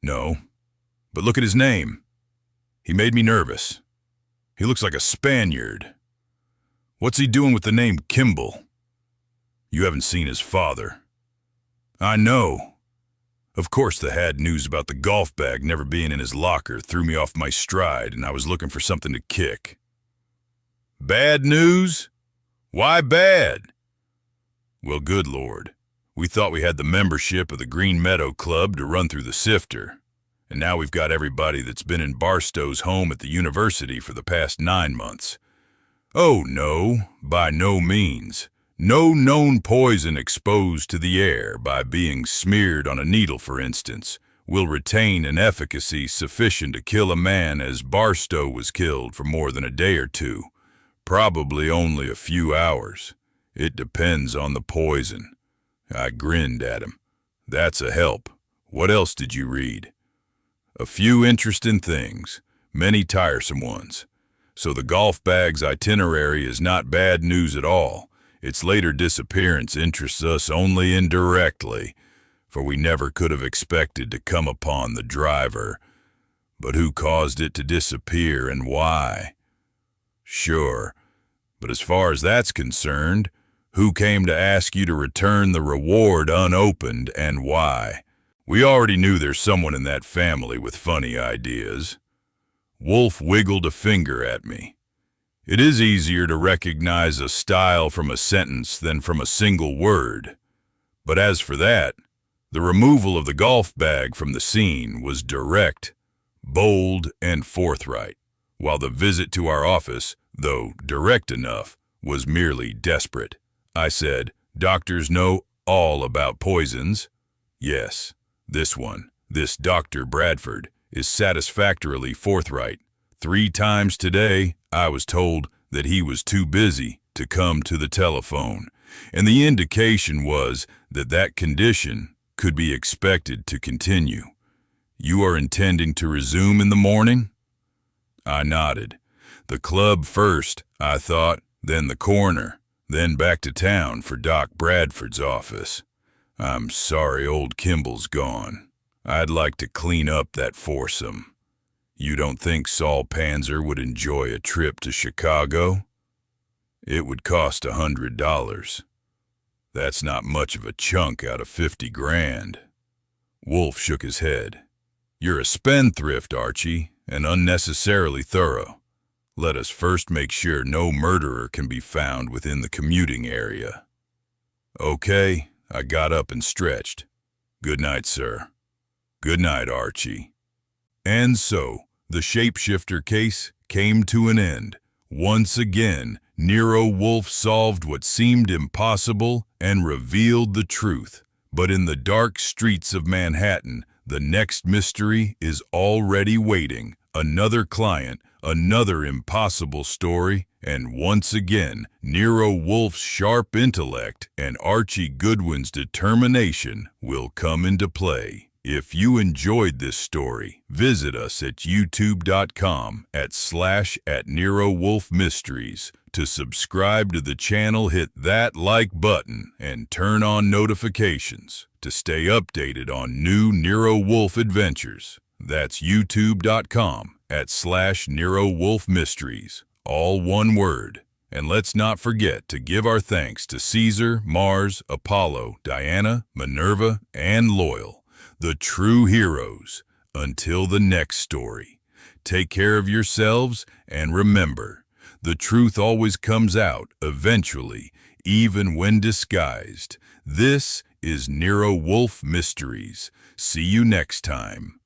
No. But look at his name. He made me nervous. He looks like a Spaniard. What's he doing with the name Kimball? You haven't seen his father. I know. Of course, the had news about the golf bag never being in his locker threw me off my stride, and I was looking for something to kick. Bad news? Why bad? Well, good Lord. We thought we had the membership of the Green Meadow Club to run through the sifter, and now we've got everybody that's been in Barstow's home at the university for the past 9 months. Oh no, by no means. No known poison exposed to the air by being smeared on a needle, for instance, will retain an efficacy sufficient to kill a man as Barstow was killed for more than a day or two, probably only a few hours. It depends on the poison. I grinned at him. That's a help. What else did you read? A few interesting things, many tiresome ones. So the golf bag's itinerary is not bad news at all. Its later disappearance interests us only indirectly, for we never could have expected to come upon the driver. But who caused it to disappear and why? Sure, but as far as that's concerned, who came to ask you to return the reward unopened and why? We already knew there's someone in that family with funny ideas. Wolfe wiggled a finger at me. It is easier to recognize a style from a sentence than from a single word. But as for that, the removal of the golf bag from the scene was direct, bold, and forthright, while the visit to our office, though direct enough, was merely desperate. I said, doctors know all about poisons. Yes, this Dr. Bradford, is satisfactorily forthright. 3 times today, I was told that he was too busy to come to the telephone, and the indication was that that condition could be expected to continue. You are intending to resume in the morning? I nodded. The club first, I thought, then the coroner, then back to town for Doc Bradford's office. I'm sorry old Kimball's gone. I'd like to clean up that foursome. You don't think Saul Panzer would enjoy a trip to Chicago? It would cost $100. That's not much of a chunk out of 50 grand. Wolfe shook his head. You're a spendthrift, Archie, and unnecessarily thorough. Let us first make sure no murderer can be found within the commuting area. Okay, I got up and stretched. Good night, sir. Good night, Archie. And so, the shapeshifter case came to an end. Once again, Nero Wolfe solved what seemed impossible and revealed the truth. But in the dark streets of Manhattan, the next mystery is already waiting. Another client, another impossible story, and once again, Nero Wolfe's sharp intellect and Archie Goodwin's determination will come into play. If you enjoyed this story, visit us at youtube.com/@NeroWolfMysteries. To subscribe to the channel, hit that like button and turn on notifications to stay updated on new Nero Wolfe adventures. That's youtube.com/NeroWolfMysteries, all one word. And let's not forget to give our thanks to Caesar, Mars, Apollo, Diana, Minerva, and Loyal, the true heroes. Until the next story, take care of yourselves, and remember, the truth always comes out eventually, even when disguised. This is Nero Wolfe Mysteries. See you next time.